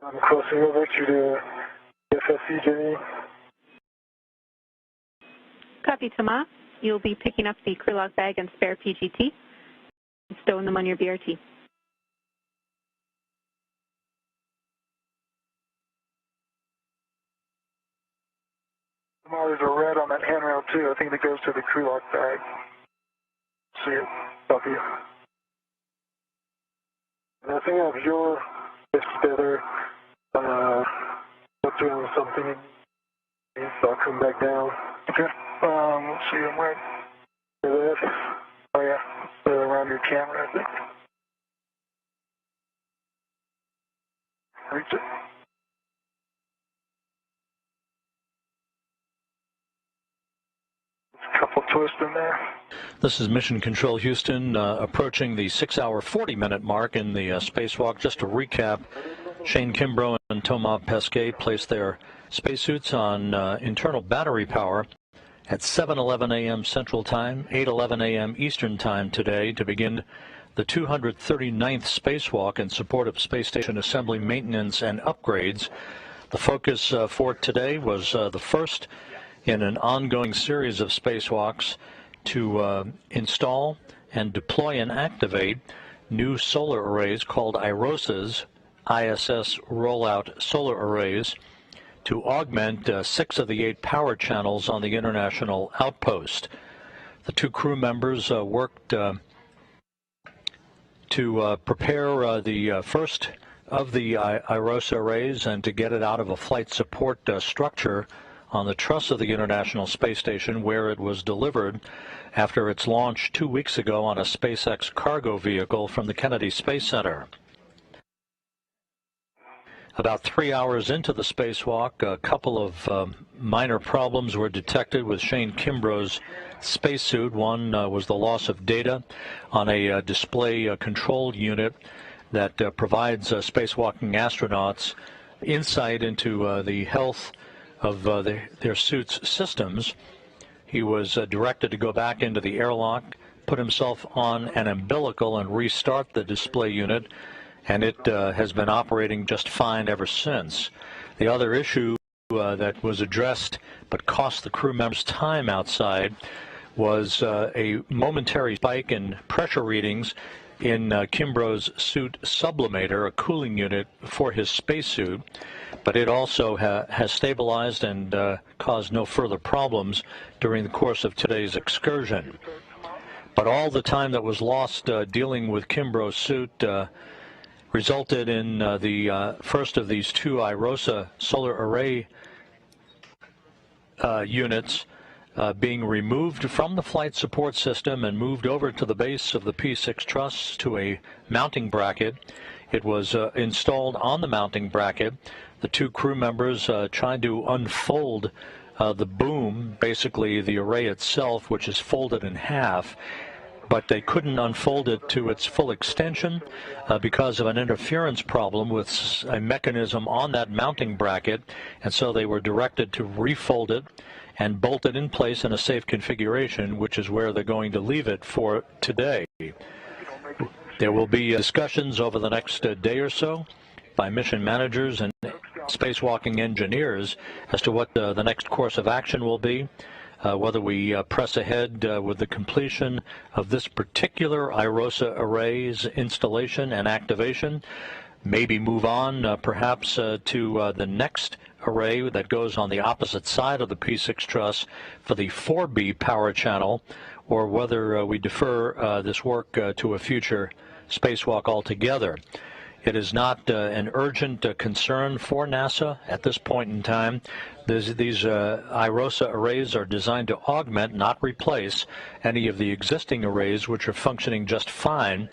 I'm crossing over to the FSC, Jenny. Copy, Thomas. You'll be picking up the crew lock bag and spare PGT and stowing them on your BRT. There's a red on that handrail too. I think that goes to the crew lock bag. See it. Copy. And I think I have your tether What's around something, so I'll come back down. Okay. Let's see, I'm right. Oh yeah, it's around your camera, I think. Reach it. A couple twists in there. This is Mission Control Houston, approaching the 6-hour, 40-minute mark in the spacewalk. Just to recap, Shane Kimbrough and Thomas Pesquet placed their spacesuits on internal battery power at 7:11 a.m. Central Time, 8:11 a.m. Eastern Time today to begin the 239th spacewalk in support of space station assembly, maintenance, and upgrades. The focus for today was the first in an ongoing series of spacewalks to install and deploy and activate new solar arrays called IROSAs, ISS Rollout Solar Arrays, to augment 6 of the 8 power channels on the International Outpost. The 2 crew members worked to prepare the first of the IROSA arrays and to get it out of a flight support structure on the truss of the International Space Station, where it was delivered after its launch 2 weeks ago on a SpaceX cargo vehicle from the Kennedy Space Center. About 3 hours into the spacewalk, a couple of minor problems were detected with Shane Kimbrough's spacesuit. One was the loss of data on a display control unit that provides spacewalking astronauts insight into the health of their suit's systems. He was directed to go back into the airlock, put himself on an umbilical, and restart the display unit, and it has been operating just fine ever since. The other issue that was addressed but cost the crew members time outside was a momentary spike in pressure readings in Kimbrough's suit sublimator, a cooling unit for his spacesuit, but it also has stabilized and caused no further problems during the course of today's excursion. But all the time that was lost dealing with Kimbrough's suit resulted in the first of these 2 IROSA solar array units being removed from the flight support system and moved over to the base of the P6 Truss to a mounting bracket. It was installed on the mounting bracket. The 2 crew members tried to unfold the boom, basically the array itself, which is folded in half, but they couldn't unfold it to its full extension because of an interference problem with a mechanism on that mounting bracket, and so they were directed to refold it and bolt it in place in a safe configuration, which is where they're going to leave it for today. There will be discussions over the next day or so by mission managers and spacewalking engineers as to what the next course of action will be. Whether we press ahead with the completion of this particular IROSA array's installation and activation, maybe move on perhaps to the next array that goes on the opposite side of the P6 truss for the 4B power channel, or whether we defer this work to a future spacewalk altogether. It is not an urgent concern for NASA at this point in time. These IROSA arrays are designed to augment, not replace, any of the existing arrays, which are functioning just fine,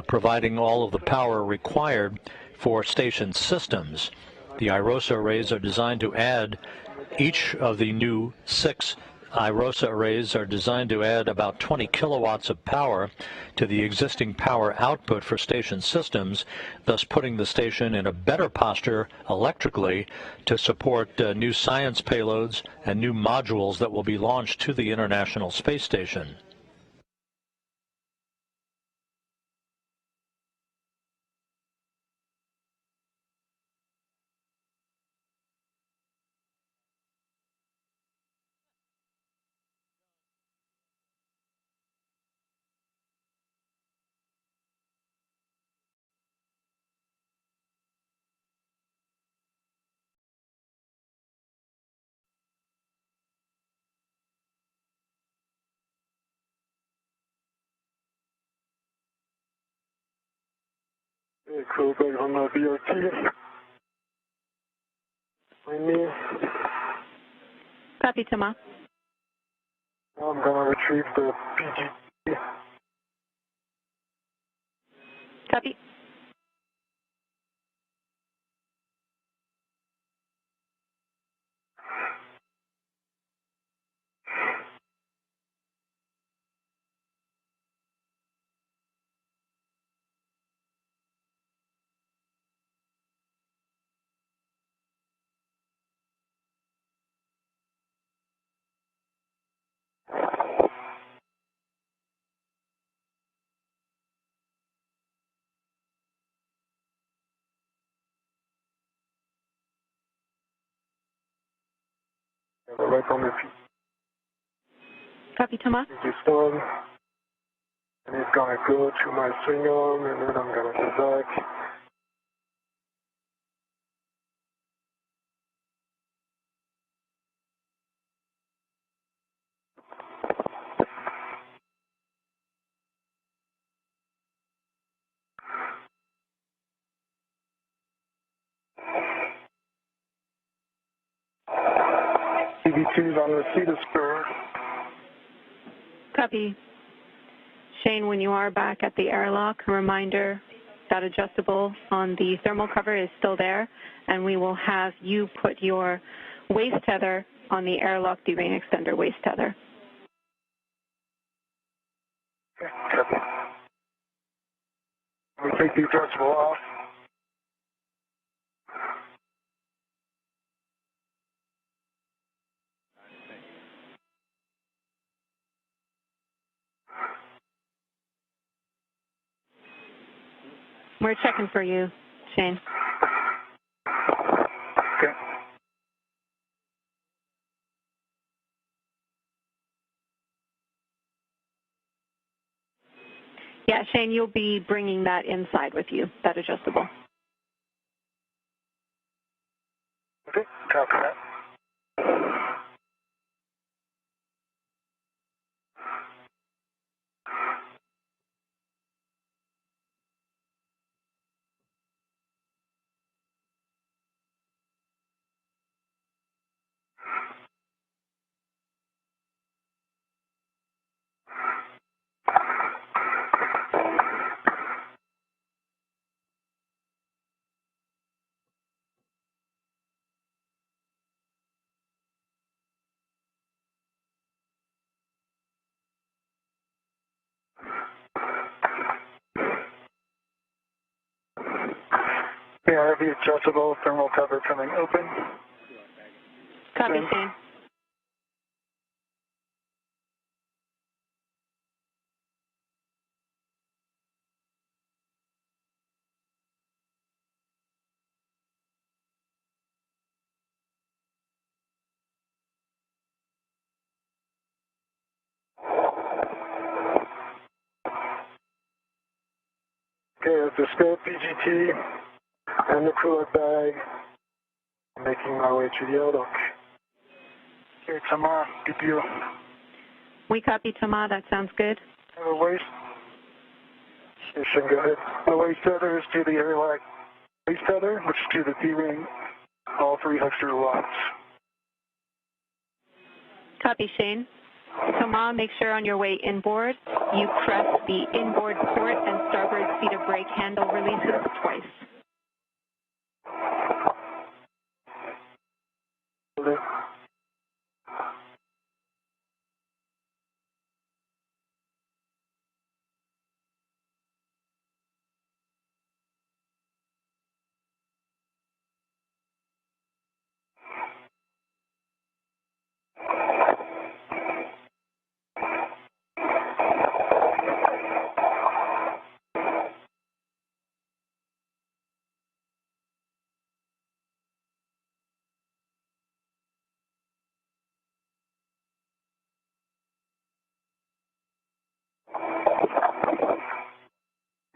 providing all of the power required for station systems. The IROSA arrays are designed to add, each of the new 6 IROSA arrays are designed to add about 20 kilowatts of power to the existing power output for station systems, thus putting the station in a better posture electrically to support new science payloads and new modules that will be launched to the International Space Station. Hey, crew, back on BRT. Join me. Copy, Thomas. Now I'm going to retrieve the PGT. Copy. Right on the feet. Copy, Thomas. This done. And it's going to go to my swing arm, and then I'm going to go back. CV2's on the seat of spur. Copy. Shane, when you are back at the airlock, a reminder that adjustable on the thermal cover is still there, and we will have you put your waist tether on the airlock D-ring extender waist tether. Okay, copy. We take the adjustable off. We're checking for you, Shane. Okay. Yeah, Shane, you'll be bringing that inside with you, that adjustable. Okay, copy that. Okay, I have the adjustable thermal cover coming open. Copy, Shane. Okay, I have the spare PGT and the cooler bag. I'm making my way to the airlock. Okay, Tamar, good deal. We copy, Thomas. That sounds good. The waist. Go ahead. The waist tether is to the airlock waist tether, which is to the D-ring, all 3 Huckster locks. Copy, Shane. Thomas, make sure on your way inboard, you press the inboard port and starboard seat of brake handle releases twice. Okay.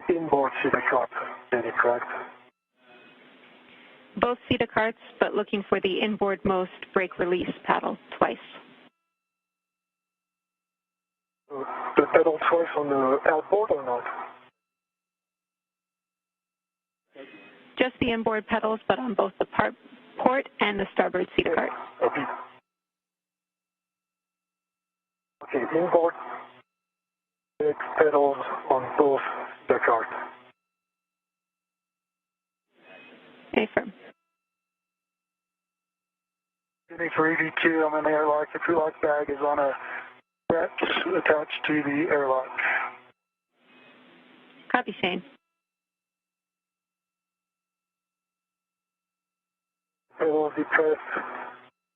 Inboard seat cart, any correct? Both seat carts, but looking for the inboardmost brake release paddle twice. The pedal twice on the outboard or not? Just the inboard pedals, but on both the port and the starboard seat cart. Okay. Okay, inboard pedals on both the cart. Affirm. For EV2, I'm in the airlock. The crew lock bag is on a strap attached to the airlock. Copy, Shane. Pedals depressed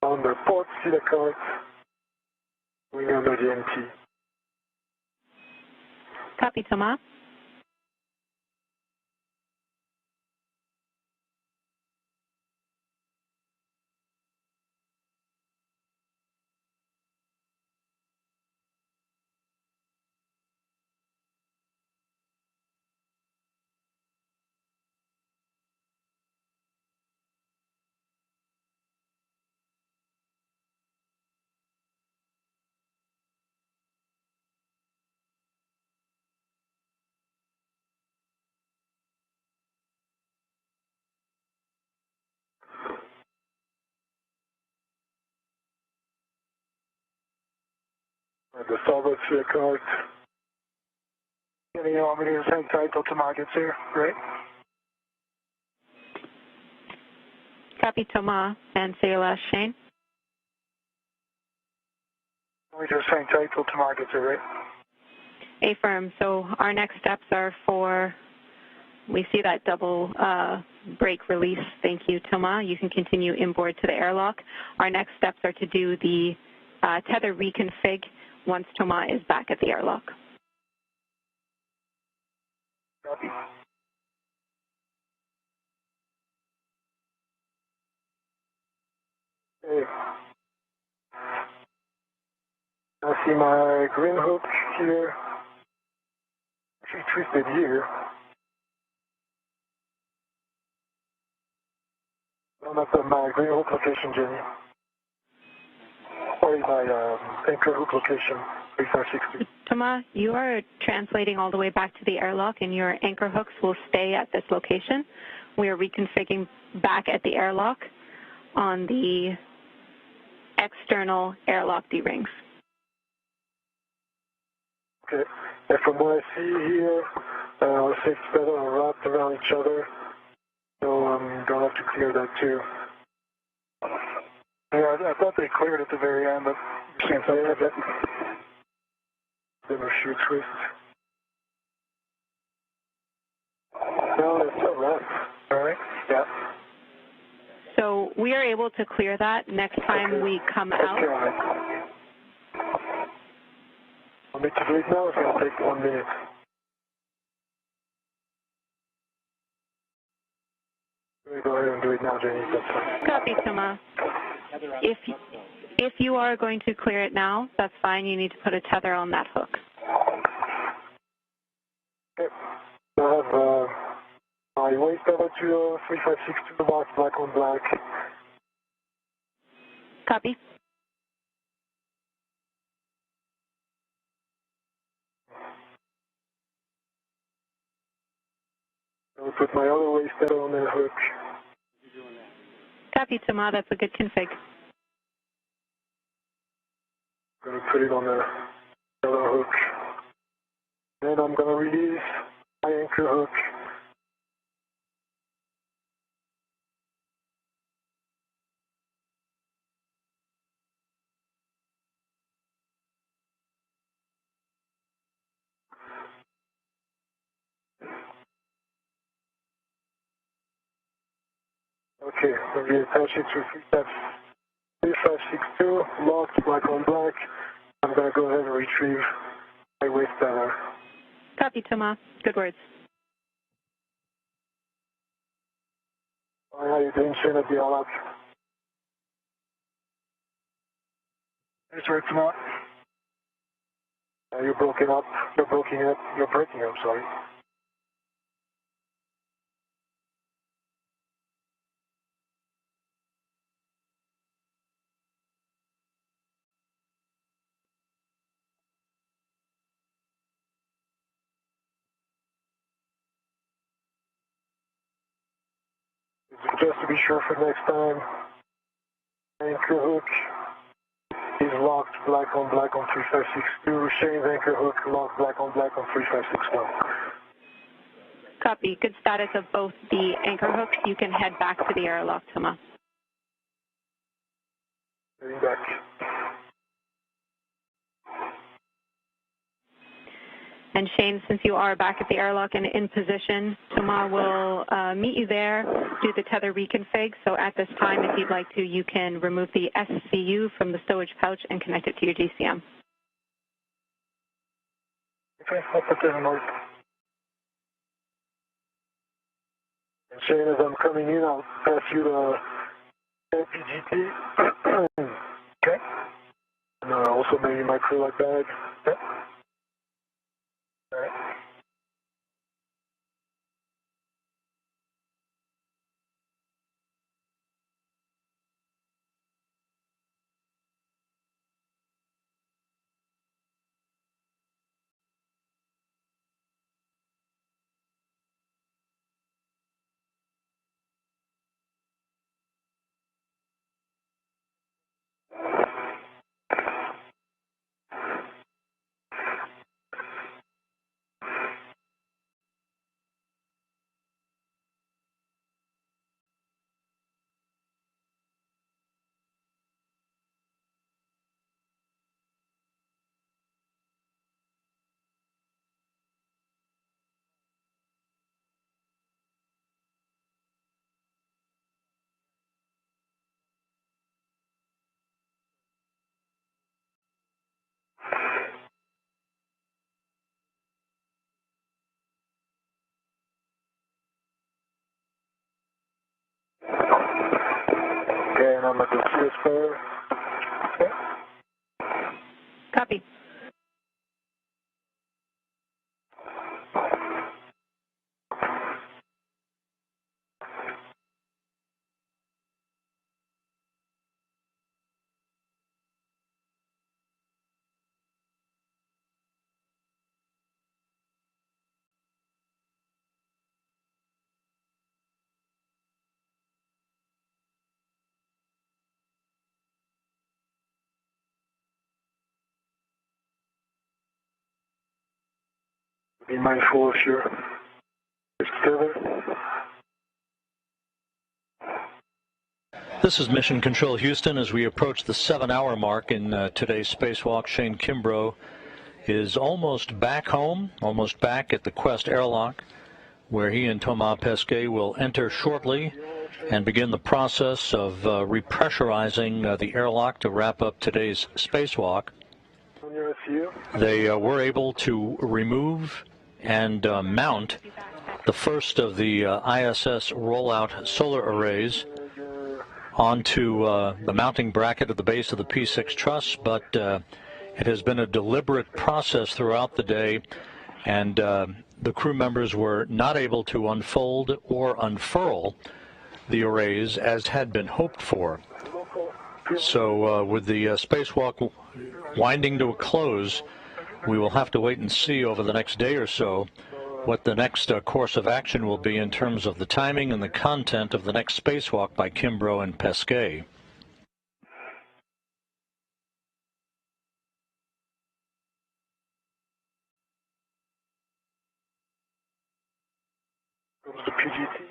on the port seat cart. Wing under the MT. Copy, Thomas. The starboard seat cart. You want me to hang tight till Tomas gets here, right? Copy, Thomas. And say your last, Shane. Let me just hang tight till Tomas gets here, right? Affirm. So our next steps are for, we see that double brake release. Thank you, Thomas. You can continue inboard to the airlock. Our next steps are to do the tether reconfig once Thomas is back at the airlock. Copy. Okay. I see my green hook here. Actually twisted here. I'm at my green hook location, Jenny. Or my anchor hook location, 3562. Thomas, you are translating all the way back to the airlock, and your anchor hooks will stay at this location. We are reconfiguring back at the airlock on the external airlock D-rings. Okay, and from what I see here, our safety pedals are wrapped around each other, so I'm going to have to clear that too. Yeah, I thought they cleared at the very end, but can't say that. Then a shoe twist. No, it's still wrapped. All right? Yeah. So we are able to clear that next time we come out. Okay. Want me to do it now? It's going to take 1 minute. Let me go ahead and do it now, Jenny. That's fine. Copy, Thomas. If you are going to clear it now, that's fine. You need to put a tether on that hook. Okay. I have my waist tether to 3562 marked black on black. Copy. I'll put my other waist tether on that hook. Copy, Thomas. That's a good config. I'm going to put it on the other hook. Then I'm going to release my anchor hook. Okay, I'm going to attach it to 3562, locked, black on black. I'm going to go ahead and retrieve my waist tether. Copy, Thomas. Good words. How are you doing, Shane, at the airlock? That's where it's not. You're broken up. You're breaking up. You're breaking up, sorry. just to be sure for next time, anchor hook is locked black on 3562. Shane's anchor hook locked black on 3561. Copy. Good status of both the anchor hooks. You can head back to the airlock, Thomas. Heading back. And Shane, since you are back at the airlock and in position, Thomas will meet you there, do the tether reconfig. So at this time, if you'd like to, you can remove the SCU from the stowage pouch and connect it to your GCM. Okay, I'll put that in order. And Shane, as I'm coming in, I'll pass you the PGT. Okay. And also maybe my crew light bag. Okay. All right. Okay, and I'm at the transfer. Okay. Copy. Be mindful if you're together. This is Mission Control Houston. As we approach the 7-hour mark in today's spacewalk, Shane Kimbrough is almost back home, almost back at the Quest airlock, where he and Thomas Pesquet will enter shortly and begin the process of repressurizing the airlock to wrap up today's spacewalk. They were able to remove and mount the first of the ISS rollout solar arrays onto the mounting bracket at the base of the P6 Truss, but it has been a deliberate process throughout the day, and the crew members were not able to unfold or unfurl the arrays as had been hoped for. So with the spacewalk winding to a close, we will have to wait and see over the next day or so what the next course of action will be in terms of the timing and the content of the next spacewalk by Kimbrough and Pesquet. Comes the PGT.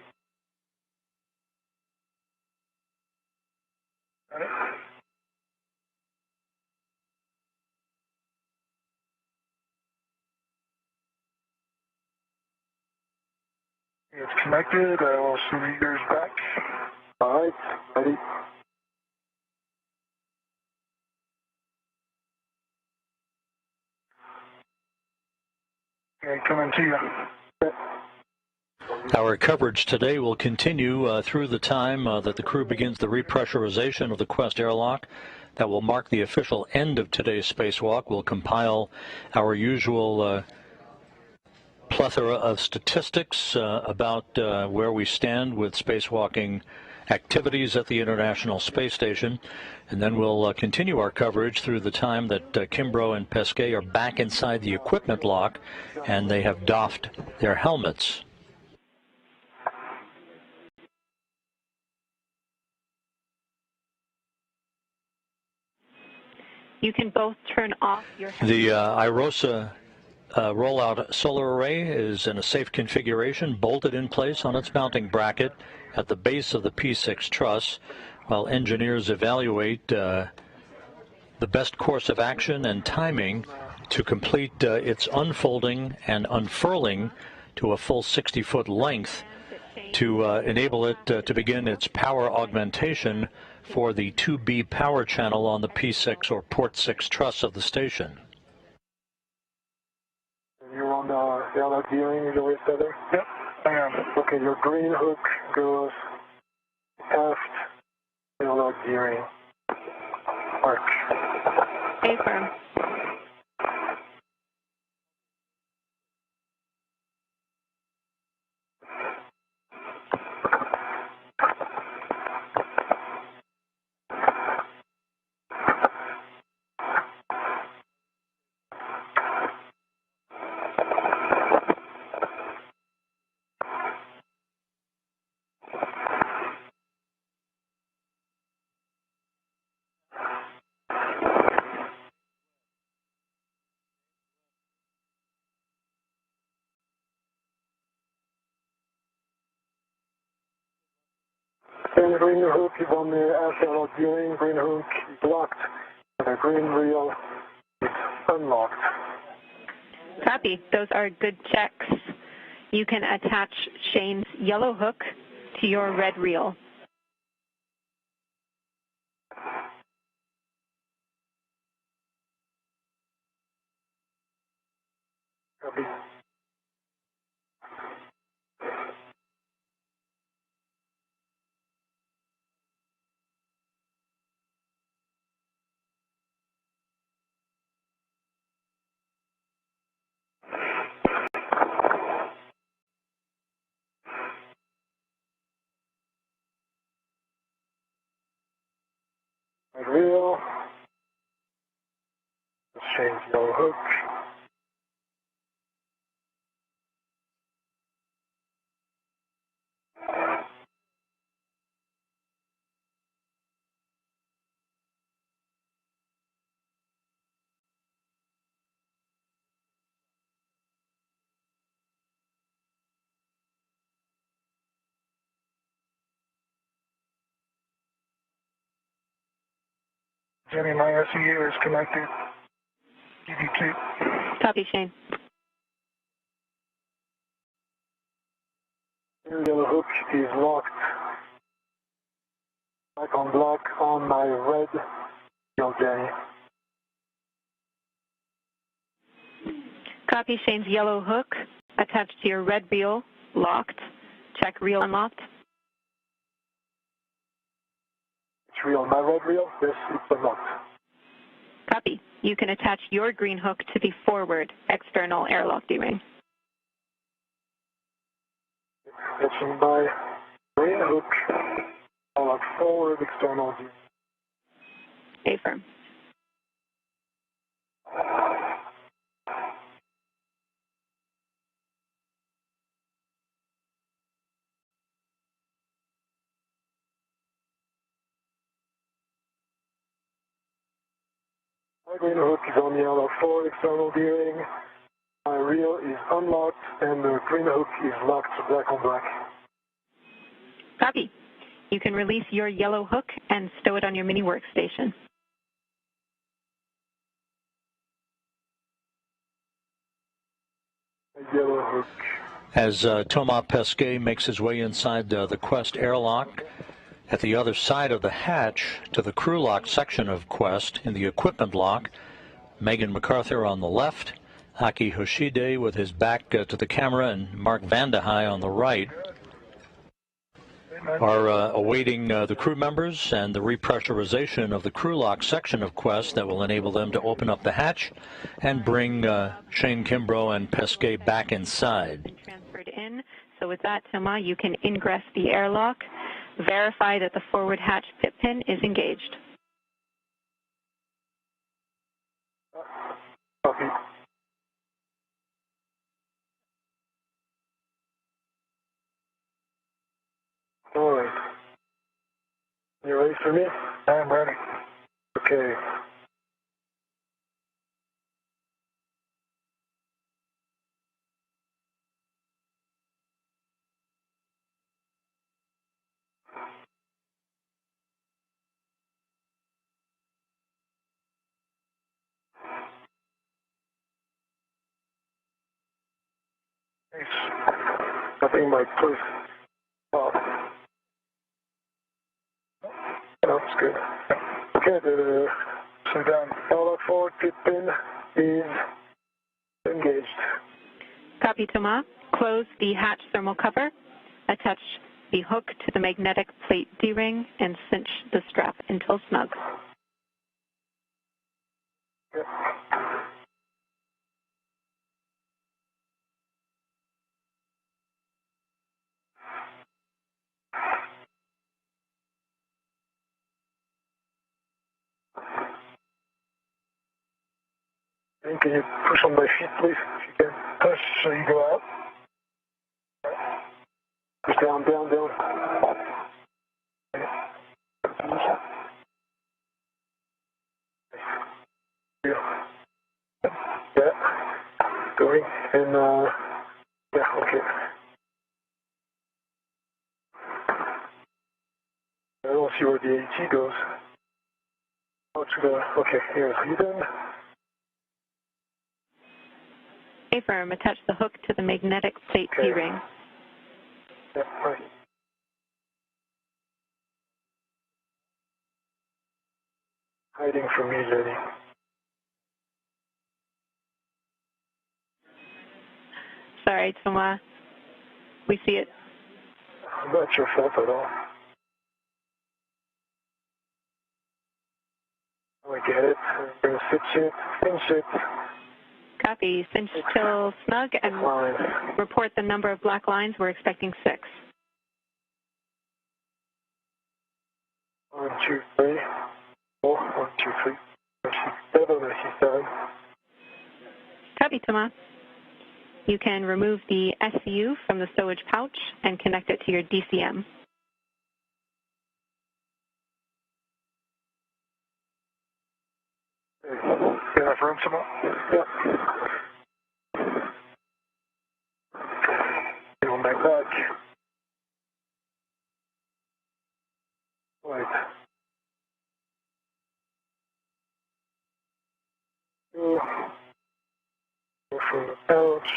All right. It's connected. I will see meters back. All right. Ready. Okay, coming to you. Our coverage today will continue through the time that the crew begins the repressurization of the Quest airlock. That will mark the official end of today's spacewalk. We'll compile our usual plethora of statistics about where we stand with spacewalking activities at the International Space Station, and then we'll continue our coverage through the time that Kimbrough and Pesquet are back inside the equipment lock and they have doffed their helmets. You can both turn off your... The IROSA rollout solar array is in a safe configuration, bolted in place on its mounting bracket at the base of the P6 truss, while engineers evaluate the best course of action and timing to complete its unfolding and unfurling to a full 60-foot length to enable it to begin its power augmentation for the 2B power channel on the P6 or port 6 truss of the station. You're on the Airlock gearing, is the way feather? Yep, I am. Okay, your green hook goes aft, Airlock gearing, arc. A-firm. And green hook is on the aft Airlock gearing, green hook is locked, and the green reel is unlocked. Copy. Those are good checks. You can attach Shane's yellow hook to your red reel. Copy. Red reel. Change yellow hook. Jenny, my SEU is connected. ED2. Copy, Shane. Your yellow hook is locked. Back on block on my red reel, Jenny. Copy, Shane's yellow hook attached to your red reel, locked. Check reel unlocked. It's reel, my red reel? Yes, it's unlocked. Copy. You can attach your green hook to the forward external airlock D-ring. Attaching my green hook, Airlock forward external D. A-firm. My green hook is on the Airlock forward external D-ring. My reel is unlocked and the green hook is locked black on black. Copy. You can release your yellow hook and stow it on your mini workstation. Yellow hook. As Thomas Pesquet makes his way inside the Quest airlock, at the other side of the hatch to the crew lock section of Quest in the equipment lock, Megan MacArthur on the left, Aki Hoshide with his back to the camera, and Mark Vandehei on the right are awaiting the crew members and the repressurization of the crew lock section of Quest that will enable them to open up the hatch and bring Shane Kimbrough and Pesquet back inside. Transferred in. So with that, Thomas, you can ingress the airlock, verify that the forward hatch pit pin is engaged. Copy. All right. You ready for me? I am ready. Okay. Nice. Nothing might push off. No, it's good. Okay, the So down. airlock forward tip pin is engaged. Copy, Thomas. Close the hatch thermal cover. Attach the hook to the magnetic plate D-ring and cinch the strap until snug. Yep. Can you push on my feet, please, if you can? Push so you go out. Push down, down, down. Yeah. Going. And, yeah, okay. I don't see where the AT goes. Oh, to the, okay, here's hidden. A-firm, attach the hook to the magnetic plate Okay. D-ring. Yeah, right. Hiding from me, Jenny. Sorry, Thomas. We see it. Not your fault at all. I get it. I'm going to cinch it. Copy. Cinch till snug and Line. report the number of black lines. We're expecting 6. 1, 2, 3, 4, 1, 2, 3. I see 7, I see 7. Copy, Thomas. You can remove the SCU from the stowage pouch and connect it to your DCM. Enough room, Thomas? Yeah. Go back. Right. Go from the pouch.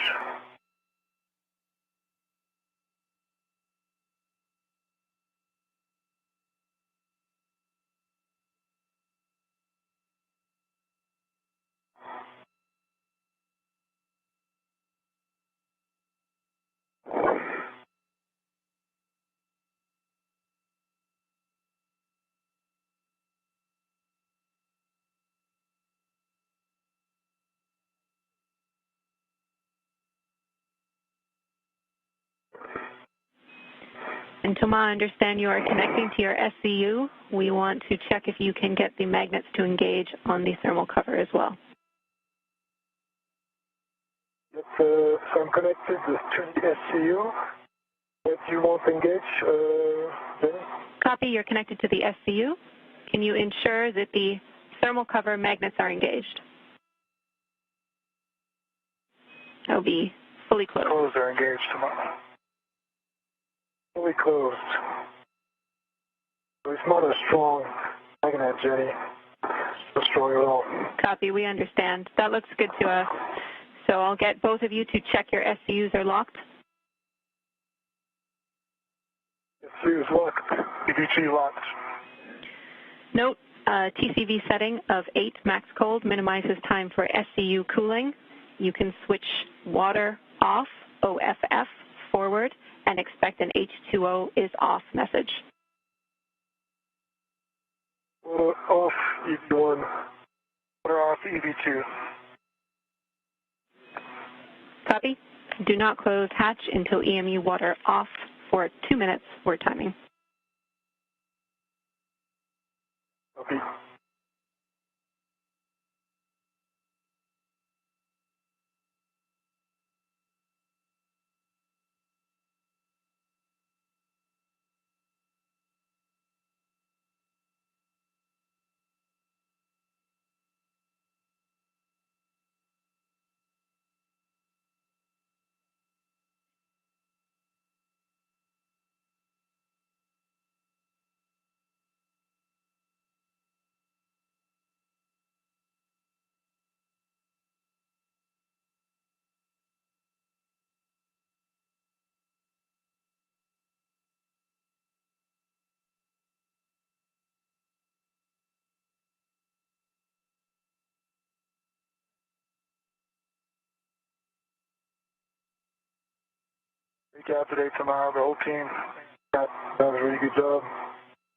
And Thomas, I understand you are connecting to your SCU. We want to check if you can get the magnets to engage on the thermal cover as well. So I'm connected to the SCU. But you won't engage, Jenny? Copy, you're connected to the SCU. Can you ensure that the thermal cover magnets are engaged? That will be fully closed. Closed or engaged, Thomas? Fully closed. So it's not a strong magnet, Jenny. Not strong at all. Copy, we understand. That looks good to us. So I'll get both of you to check your SCUs are locked. SCU is locked. EVT locked. Note, TCV setting of 8 max cold minimizes time for SCU cooling. You can switch water off, OFF, forward, and expect an H2O is off message. Water off, EV1. Water off, EV2. Copy. Do not close hatch until EMU water off for 2 minutes for timing. Copy. Great job today, Tomas, the whole team. That was a really good job.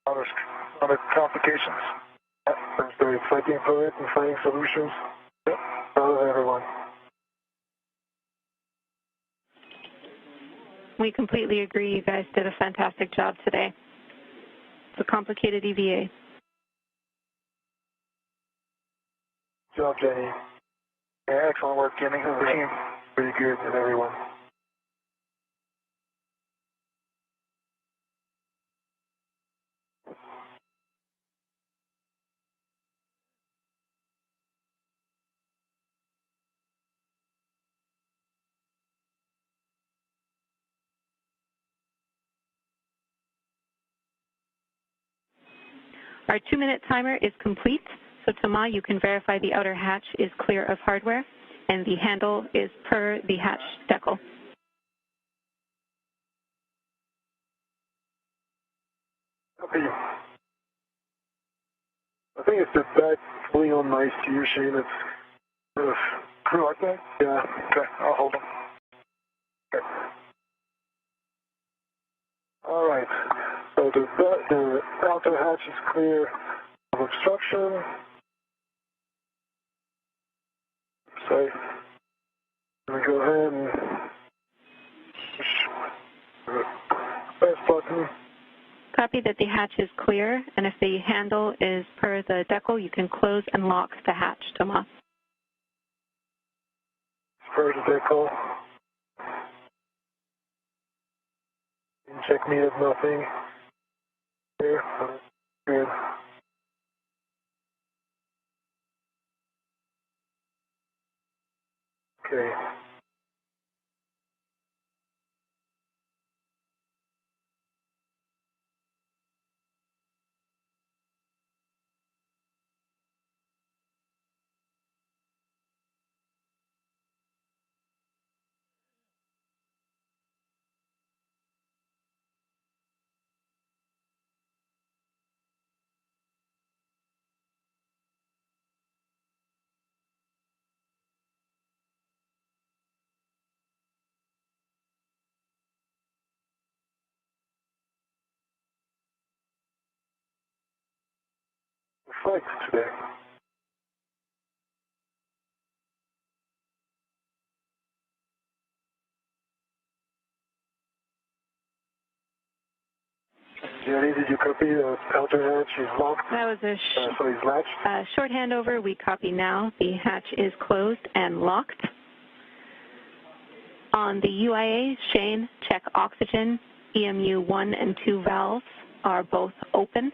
A lot of complications. It was very exciting for it and finding solutions. Yep, proud of everyone. We completely agree. You guys did a fantastic job today. It's a complicated EVA. Good job, Jenny. Yeah, excellent work, Jenny. The team, pretty good and everyone. Our 2-minute timer is complete. So Tomas, you can verify the outer hatch is clear of hardware and the handle is per the hatch decal. Okay. I think it's the back fully on nice to you, Shane. It's sort of crew like that? Yeah, okay, I'll hold them. Okay. All right, so the outer hatch is clear of obstruction. So, I'm going to go ahead and push the press button. Copy that the hatch is clear, and if the handle is per the decal, you can close and lock the hatch, Tomas. Per the decal. Check me as nothing. Here, good. Okay. Flight today. Jenny, did you copy the outer hatch is locked? That was a so he's latched? short handover. We copy now. The hatch is closed and locked. On the UIA, Shane, check oxygen. EMU 1 and 2 valves are both open.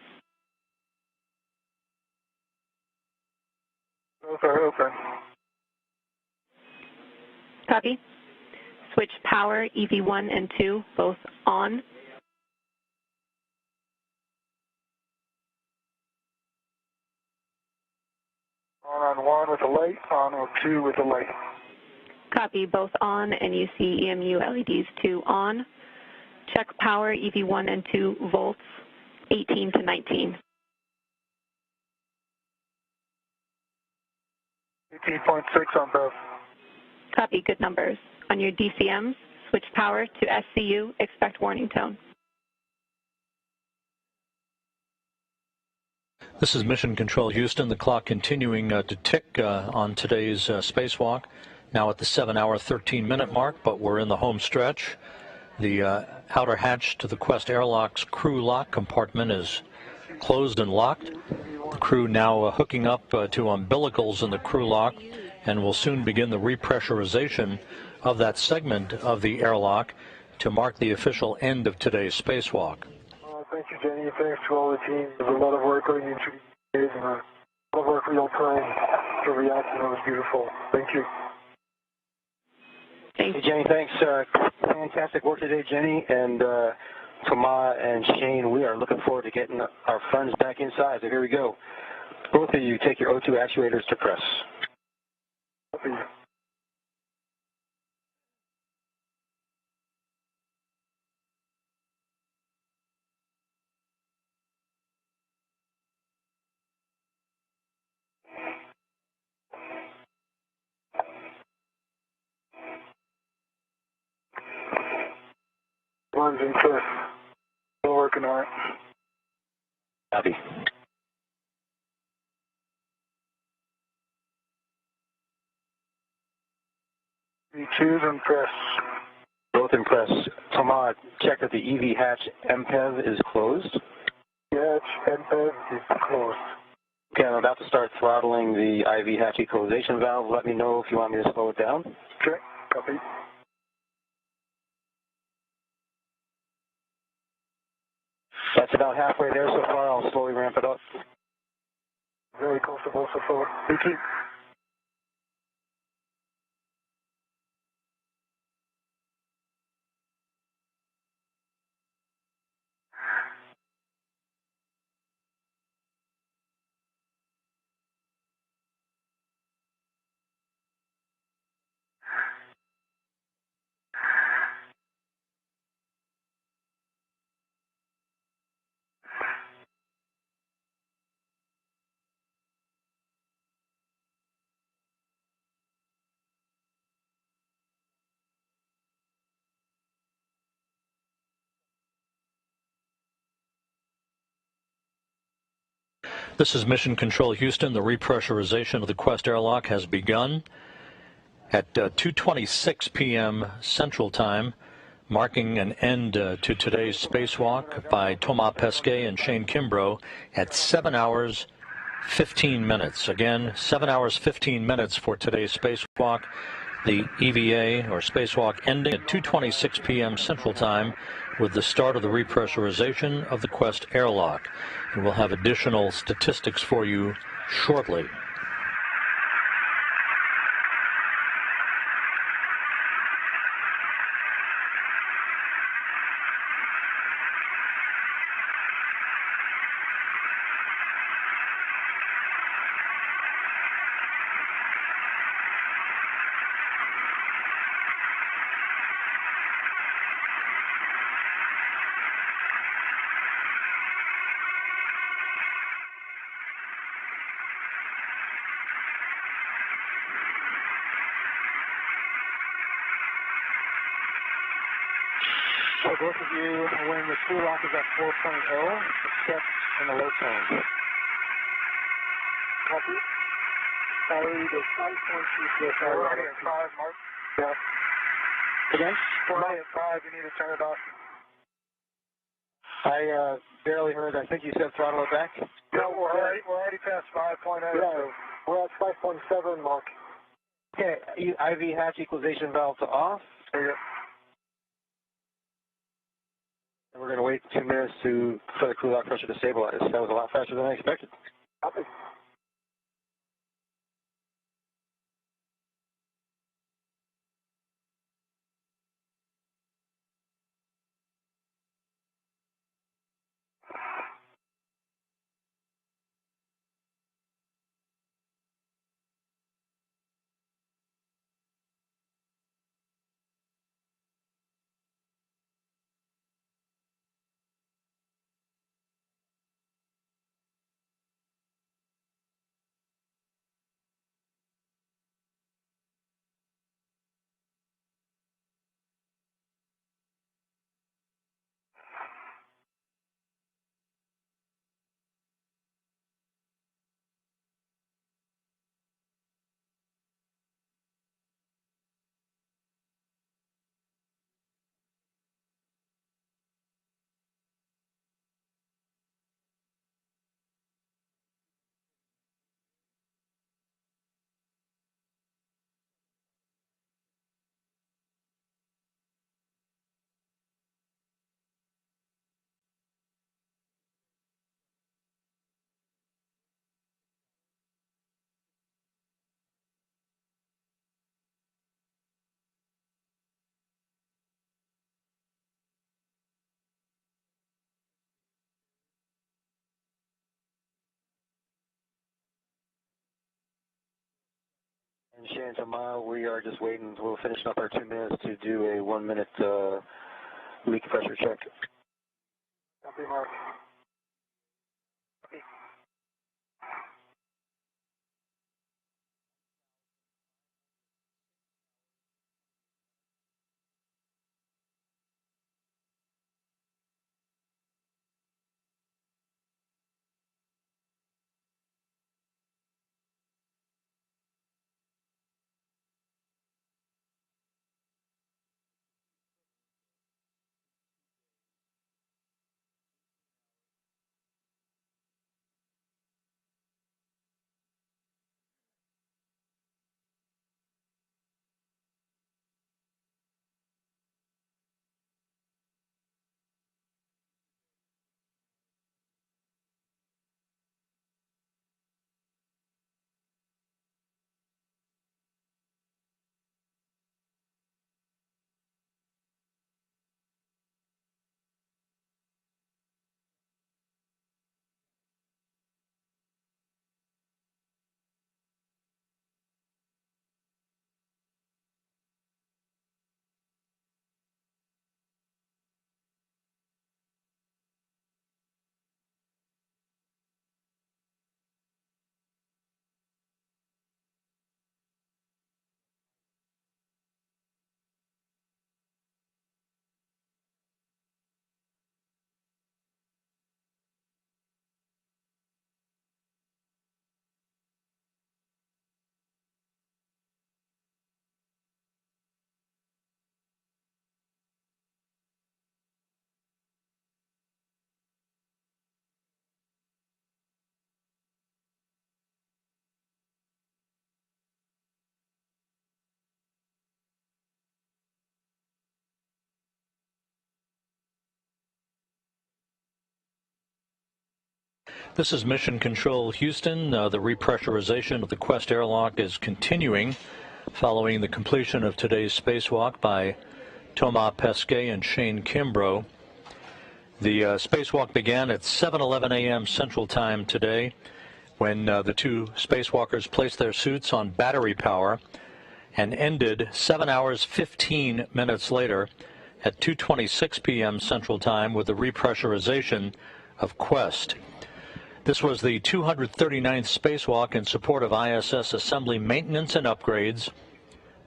Both are open. Copy. Switch power, EV1 and 2, both on. On 1 with the light, on 2 with the light. Copy, both on, and you see EMU LEDs 2 on. Check power, EV1 and 2 volts, 18 to 19. 18.6 on both. Copy, good numbers. On your DCMs, switch power to SCU, expect warning tone. This is Mission Control Houston. The clock continuing to tick on today's spacewalk. Now at the 7-hour, 13-minute mark, but we're in the home stretch. The outer hatch to the Quest Airlock's crew lock compartment is closed and locked. The crew now hooking up to umbilicals in the crew lock, and will soon begin the repressurization of that segment of the airlock to mark the official end of today's spacewalk. Thank you, Jenny. Thanks to all the team. There's a lot of work going into these days and a lot of work real time to react, and that was beautiful. Thank you. Hey, Jenny, thanks. Fantastic work today, Jenny, and Tomas and Shane. We are looking forward to getting our friends back inside. So here we go. Both of you take your O2 actuators to press. Copy. lines in press. Still working on it. Copy. V2s in press. Both in press. Thomas, check that the EV hatch MPEV is closed. Hatch MPEV is closed. Okay, I'm about to start throttling the IV hatch equalization valve. Let me know if you want me to slow it down. Okay, copy. That's about halfway there so far. I'll slowly ramp it up. Very comfortable so far. Thank you. This is Mission Control Houston. The repressurization of the Quest airlock has begun at 2:26 p.m. Central Time, marking an end to today's spacewalk by Thomas Pesquet and Shane Kimbrough at 7 hours 15 minutes. Again, 7 hours 15 minutes for today's spacewalk. The EVA, or spacewalk, ending at 2:26 p.m. Central Time with the start of the repressurization of the Quest airlock. And we'll have additional statistics for you shortly. So both of you, when the screw lock is at 4.0, accept in the low tone. Copy. Sorry, the 5.2. Yes, We're already at 5, Mark. Yeah. Again? We're already at 5. You need to turn it off. I barely heard. I think you said throttle it back. No, we're already past 5.0. Yeah, we're at 5.7, Mark. Okay, IV hatch equalization valve to off. Yeah. And we're going to wait 2 minutes for the crew lock pressure to stabilize. That was a lot faster than I expected. Copy. And Shane and Tomal, we are just waiting. We'll finish up our 2 minutes to do a 1 minute leak pressure check. Copy, Mark. This is Mission Control Houston. The repressurization of the Quest airlock is continuing following the completion of today's spacewalk by Thomas Pesquet and Shane Kimbrough. The spacewalk began at 7:11 a.m. Central Time today when the two spacewalkers placed their suits on battery power and ended 7 hours 15 minutes later at 2:26 p.m. Central Time with the repressurization of Quest. This was the 239th spacewalk in support of ISS assembly maintenance and upgrades,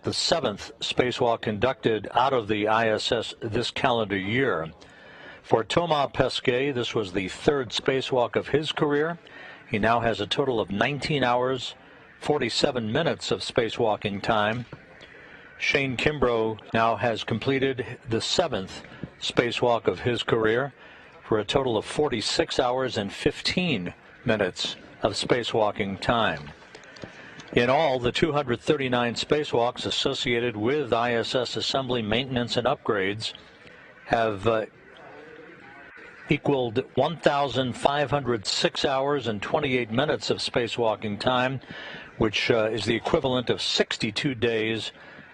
the 7th spacewalk conducted out of the ISS this calendar year. For Thomas Pesquet, this was the 3rd spacewalk of his career. He now has a total of 19 hours, 47 minutes of spacewalking time. Shane Kimbrough now has completed the 7th spacewalk of his career for a total of 46 hours and 15 minutes of spacewalking time. In all, the 239 spacewalks associated with ISS assembly maintenance and upgrades have equaled 1,506 hours and 28 minutes of spacewalking time, which is the equivalent of 62 days,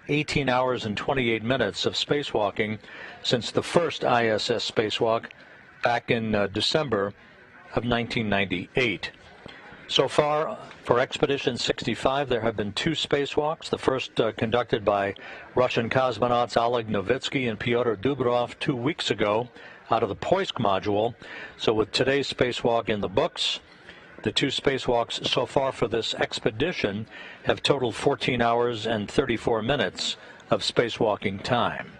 18 hours and 28 minutes of spacewalking since the first ISS spacewalk back in December of 1998. So far, for Expedition 65, there have been 2 spacewalks, the first conducted by Russian cosmonauts Oleg Novitsky and Pyotr Dubrov 2 weeks ago out of the Poisk module. So with today's spacewalk in the books, the 2 spacewalks so far for this expedition have totaled 14 hours and 34 minutes of spacewalking time.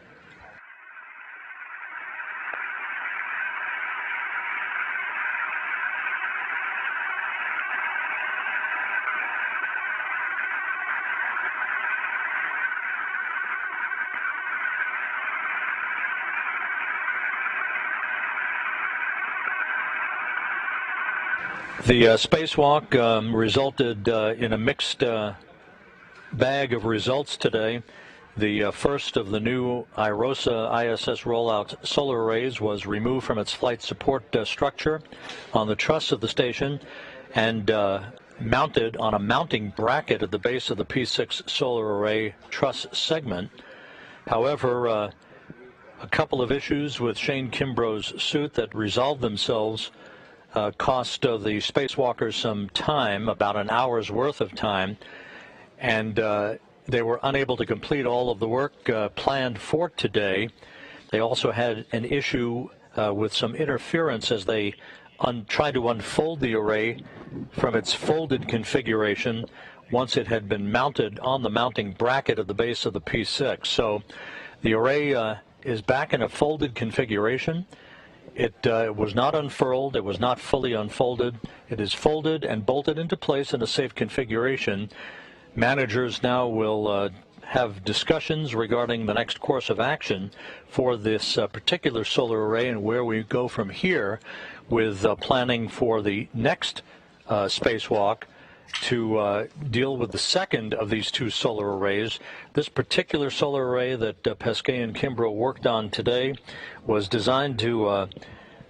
The spacewalk resulted in a mixed bag of results today. The first of the new IROSA ISS rollout solar arrays was removed from its flight support structure on the truss of the station and mounted on a mounting bracket at the base of the P6 solar array truss segment. However, a couple of issues with Shane Kimbrough's suit that resolved themselves cost the spacewalkers some time, about an hour's worth of time, and they were unable to complete all of the work planned for today. They also had an issue with some interference as they tried to unfold the array from its folded configuration once it had been mounted on the mounting bracket at the base of the P6. So the array is back in a folded configuration. It was not unfurled. It was not fully unfolded. It is folded and bolted into place in a safe configuration. Managers now will have discussions regarding the next course of action for this particular solar array and where we go from here with planning for the next spacewalk to deal with the second of these 2 solar arrays. This particular solar array that Pesquet and Kimbrough worked on today was designed to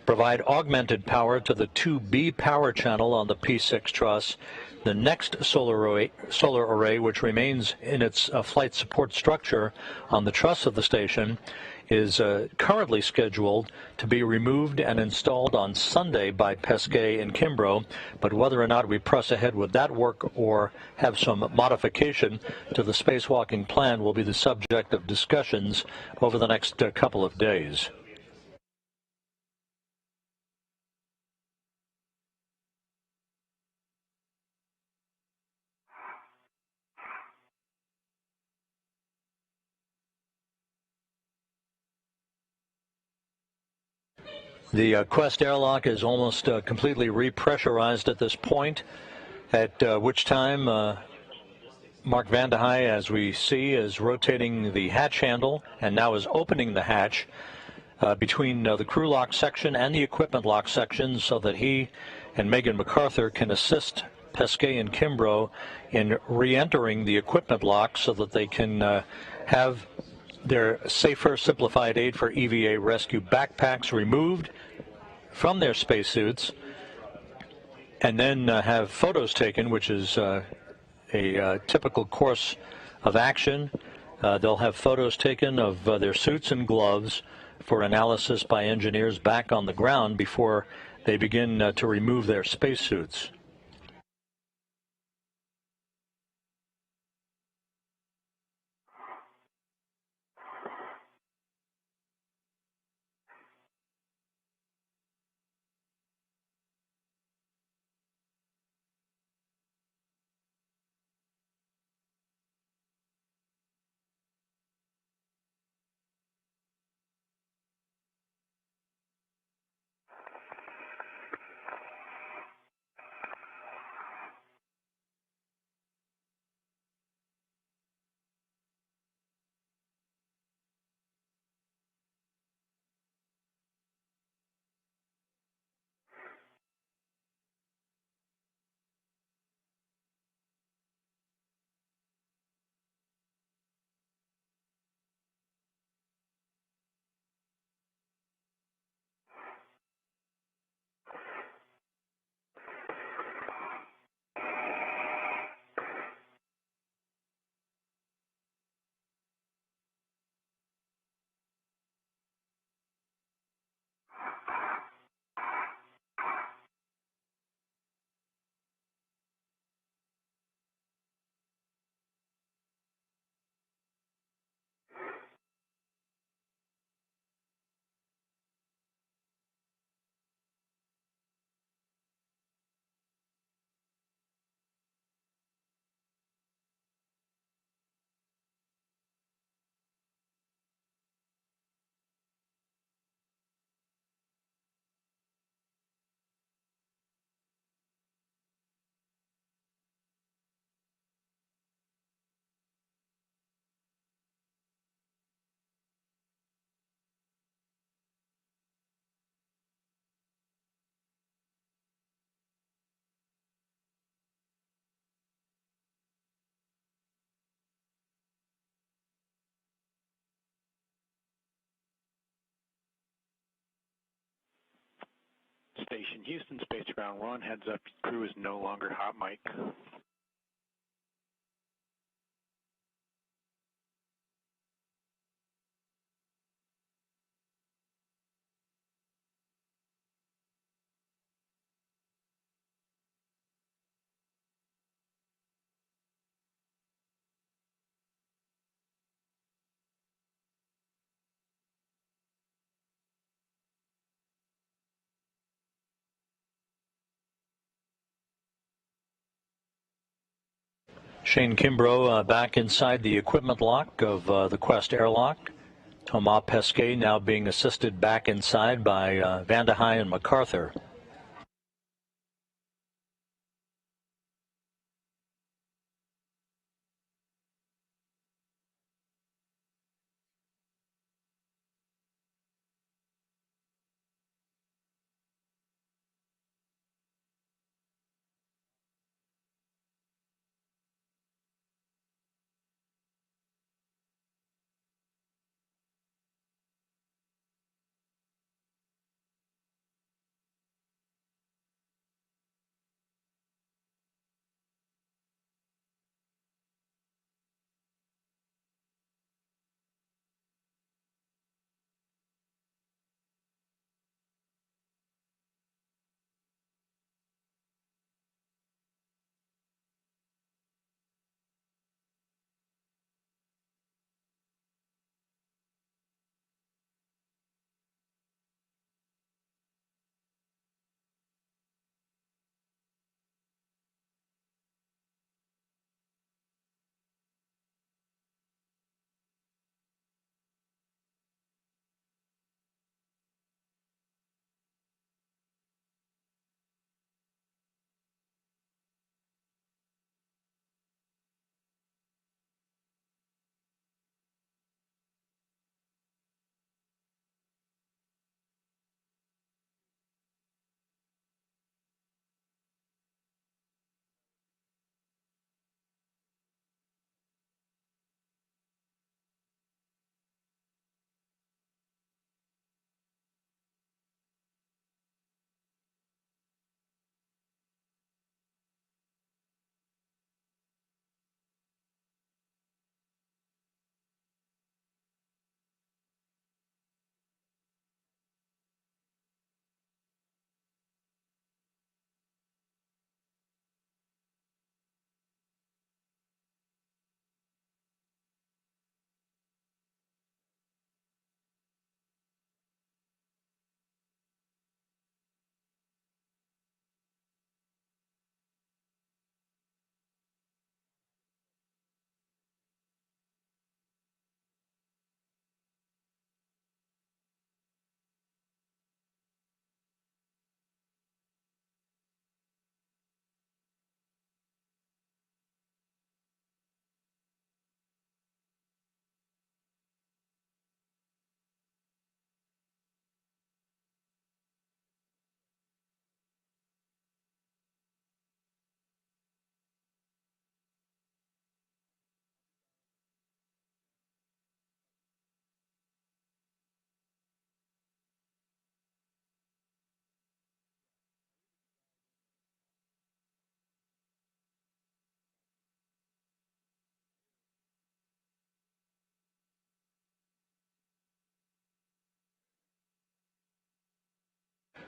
provide augmented power to the 2B power channel on the P6 truss. The next solar array, which remains in its flight support structure on the truss of the station, is currently scheduled to be removed and installed on Sunday by Pesquet and Kimbrough, but whether or not we press ahead with that work or have some modification to the spacewalking plan will be the subject of discussions over the next couple of days. The Quest airlock is almost completely repressurized at this point, at which time Mark Vande Hei, as we see, is rotating the hatch handle and now is opening the hatch between the crew lock section and the equipment lock section so that he and Megan MacArthur can assist Pesquet and Kimbrough in re-entering the equipment lock so that they can have their safer simplified aid for EVA rescue backpacks removed from their spacesuits and then have photos taken, which is a typical course of action. They'll have photos taken of their suits and gloves for analysis by engineers back on the ground before they begin to remove their spacesuits. Station Houston, space ground 1, heads up, crew is no longer hot mic. Shane Kimbrough back inside the equipment lock of the Quest airlock. Thomas Pesquet now being assisted back inside by Vandehei and MacArthur.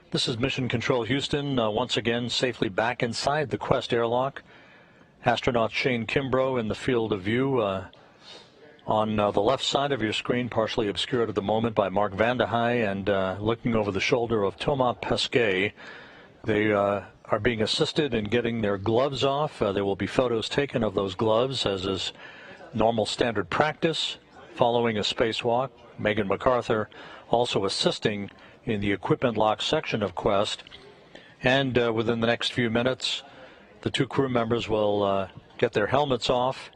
This is Mission Control Houston, once again safely back inside the Quest airlock. Astronaut Shane Kimbrough in the field of view on the left side of your screen, partially obscured at the moment by Mark Vandehei, and looking over the shoulder of Thomas Pesquet. They are being assisted in getting their gloves off. There will be photos taken of those gloves, as is normal standard practice following a spacewalk. Megan MacArthur also assisting in the equipment lock section of Quest. And within the next few minutes, the two crew members will get their helmets off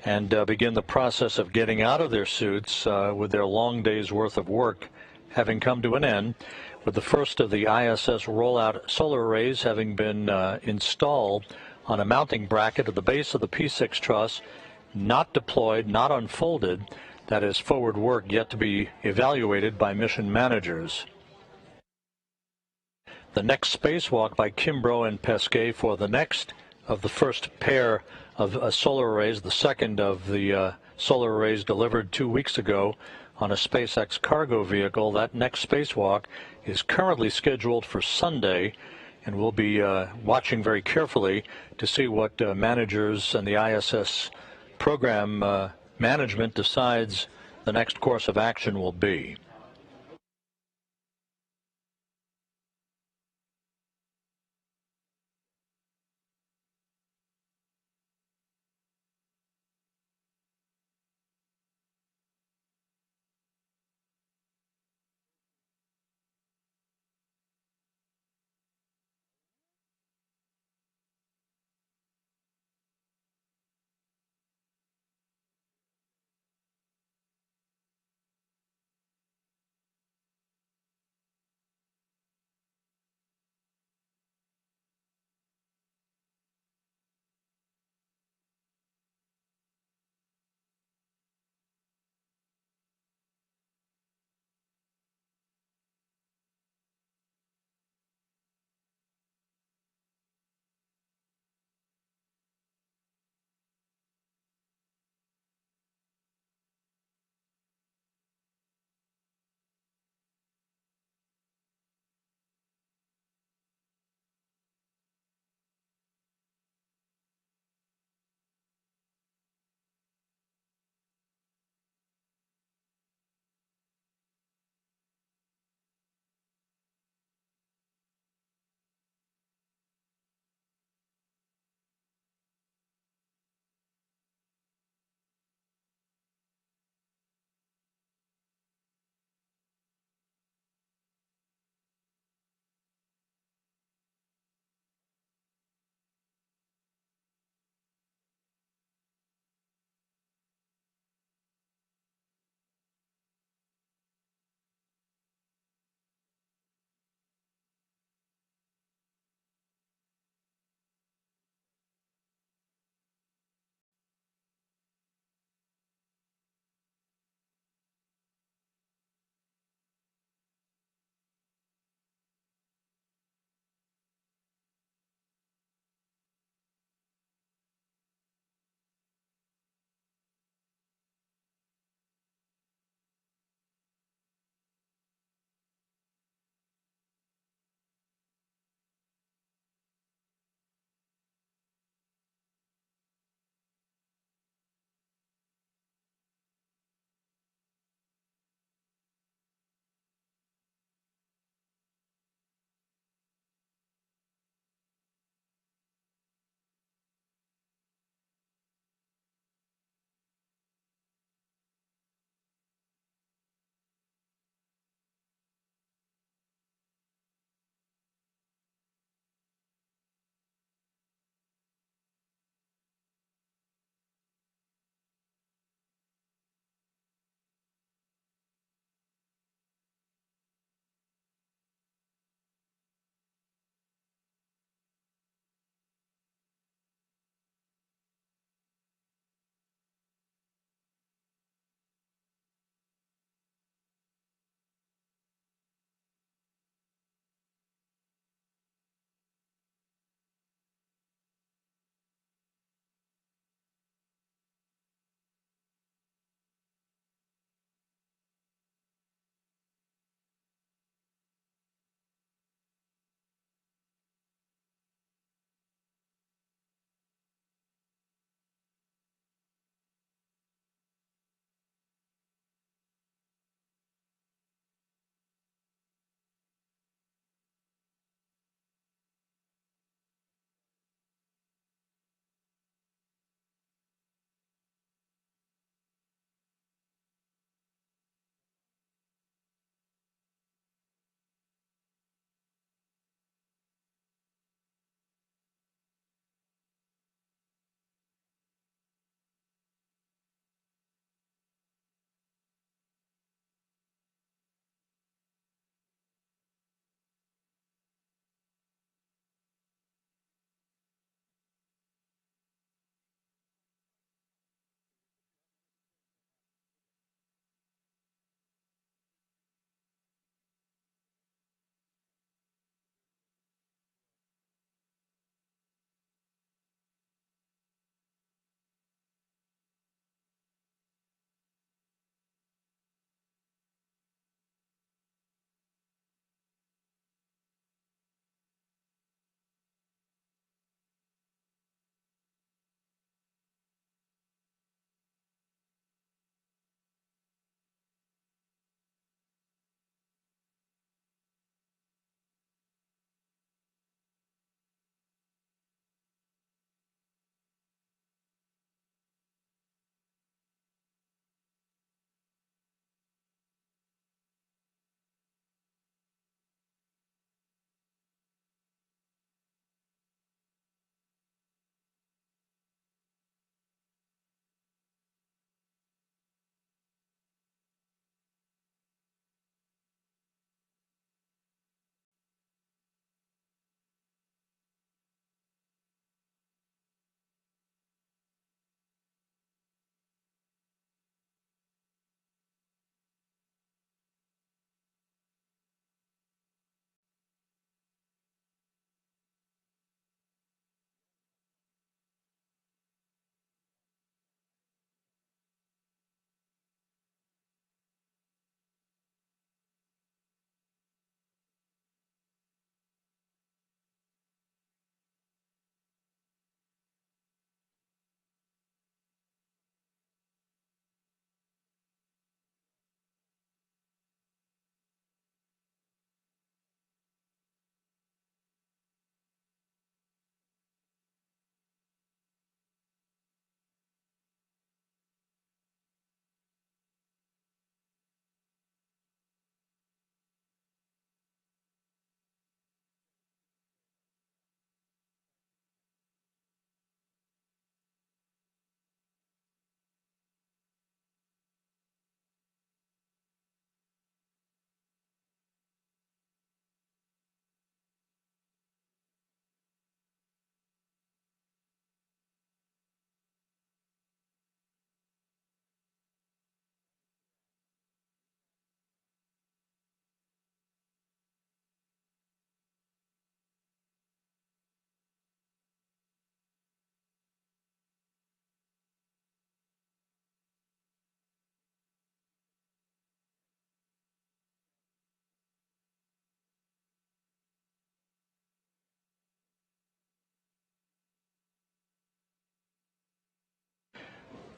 and begin the process of getting out of their suits with their long day's worth of work having come to an end, with the first of the ISS rollout solar arrays having been installed on a mounting bracket at the base of the P6 Truss, not deployed, not unfolded. That is forward work yet to be evaluated by mission managers. The next spacewalk by Kimbrough and Pesquet for the next of the first pair of solar arrays, the second of the solar arrays delivered 2 weeks ago on a SpaceX cargo vehicle. That next spacewalk is currently scheduled for Sunday, and we'll be watching very carefully to see what managers and the ISS program management decides the next course of action will be.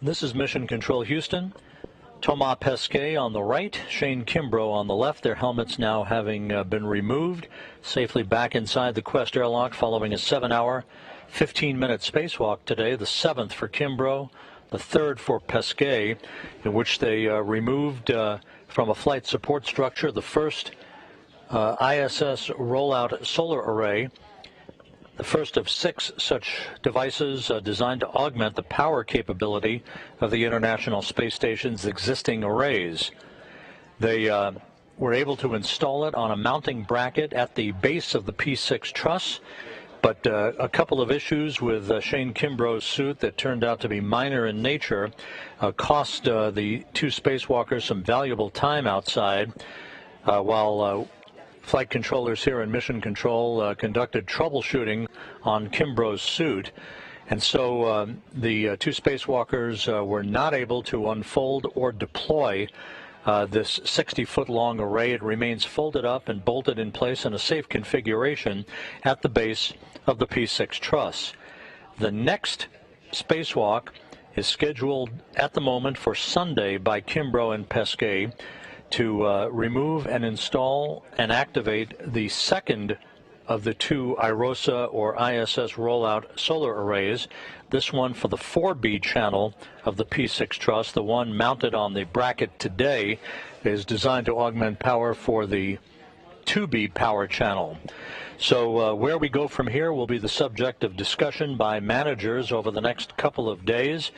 This is Mission Control Houston. Thomas Pesquet on the right, Shane Kimbrough on the left, their helmets now having been removed, safely back inside the Quest airlock following a 7-hour, 15-minute spacewalk today, the 7th for Kimbrough, the 3rd for Pesquet, in which they removed from a flight support structure the first ISS rollout solar array, the first of 6 such devices designed to augment the power capability of the International Space Station's existing arrays. They were able to install it on a mounting bracket at the base of the P6 Truss, but a couple of issues with Shane Kimbrough's suit that turned out to be minor in nature cost the 2 spacewalkers some valuable time outside while flight controllers here in Mission Control conducted troubleshooting on Kimbrough's suit. And so the 2 spacewalkers were not able to unfold or deploy this 60-foot-long array. It remains folded up and bolted in place in a safe configuration at the base of the P6 Truss. The next spacewalk is scheduled at the moment for Sunday by Kimbrough and Pesquet to remove and install and activate the second of the 2 IROSA or ISS rollout solar arrays, this one for the 4B channel of the P6 Truss. The one mounted on the bracket today is designed to augment power for the 2B power channel. So where we go from here will be the subject of discussion by managers over the next couple of days.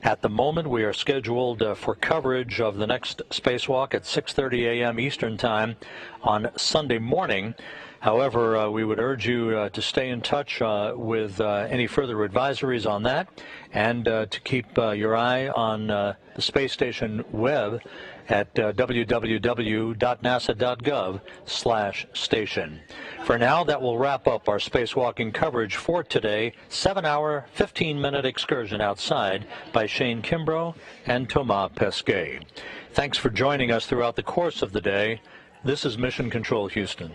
At the moment, we are scheduled for coverage of the next spacewalk at 6:30 a.m. Eastern Time on Sunday morning. However, we would urge you to stay in touch with any further advisories on that, and to keep your eye on the space station web at www.nasa.gov/station. For now, that will wrap up our spacewalking coverage for today. 7-hour, 15-minute excursion outside by Shane Kimbrough and Thomas Pesquet. Thanks for joining us throughout the course of the day. This is Mission Control Houston.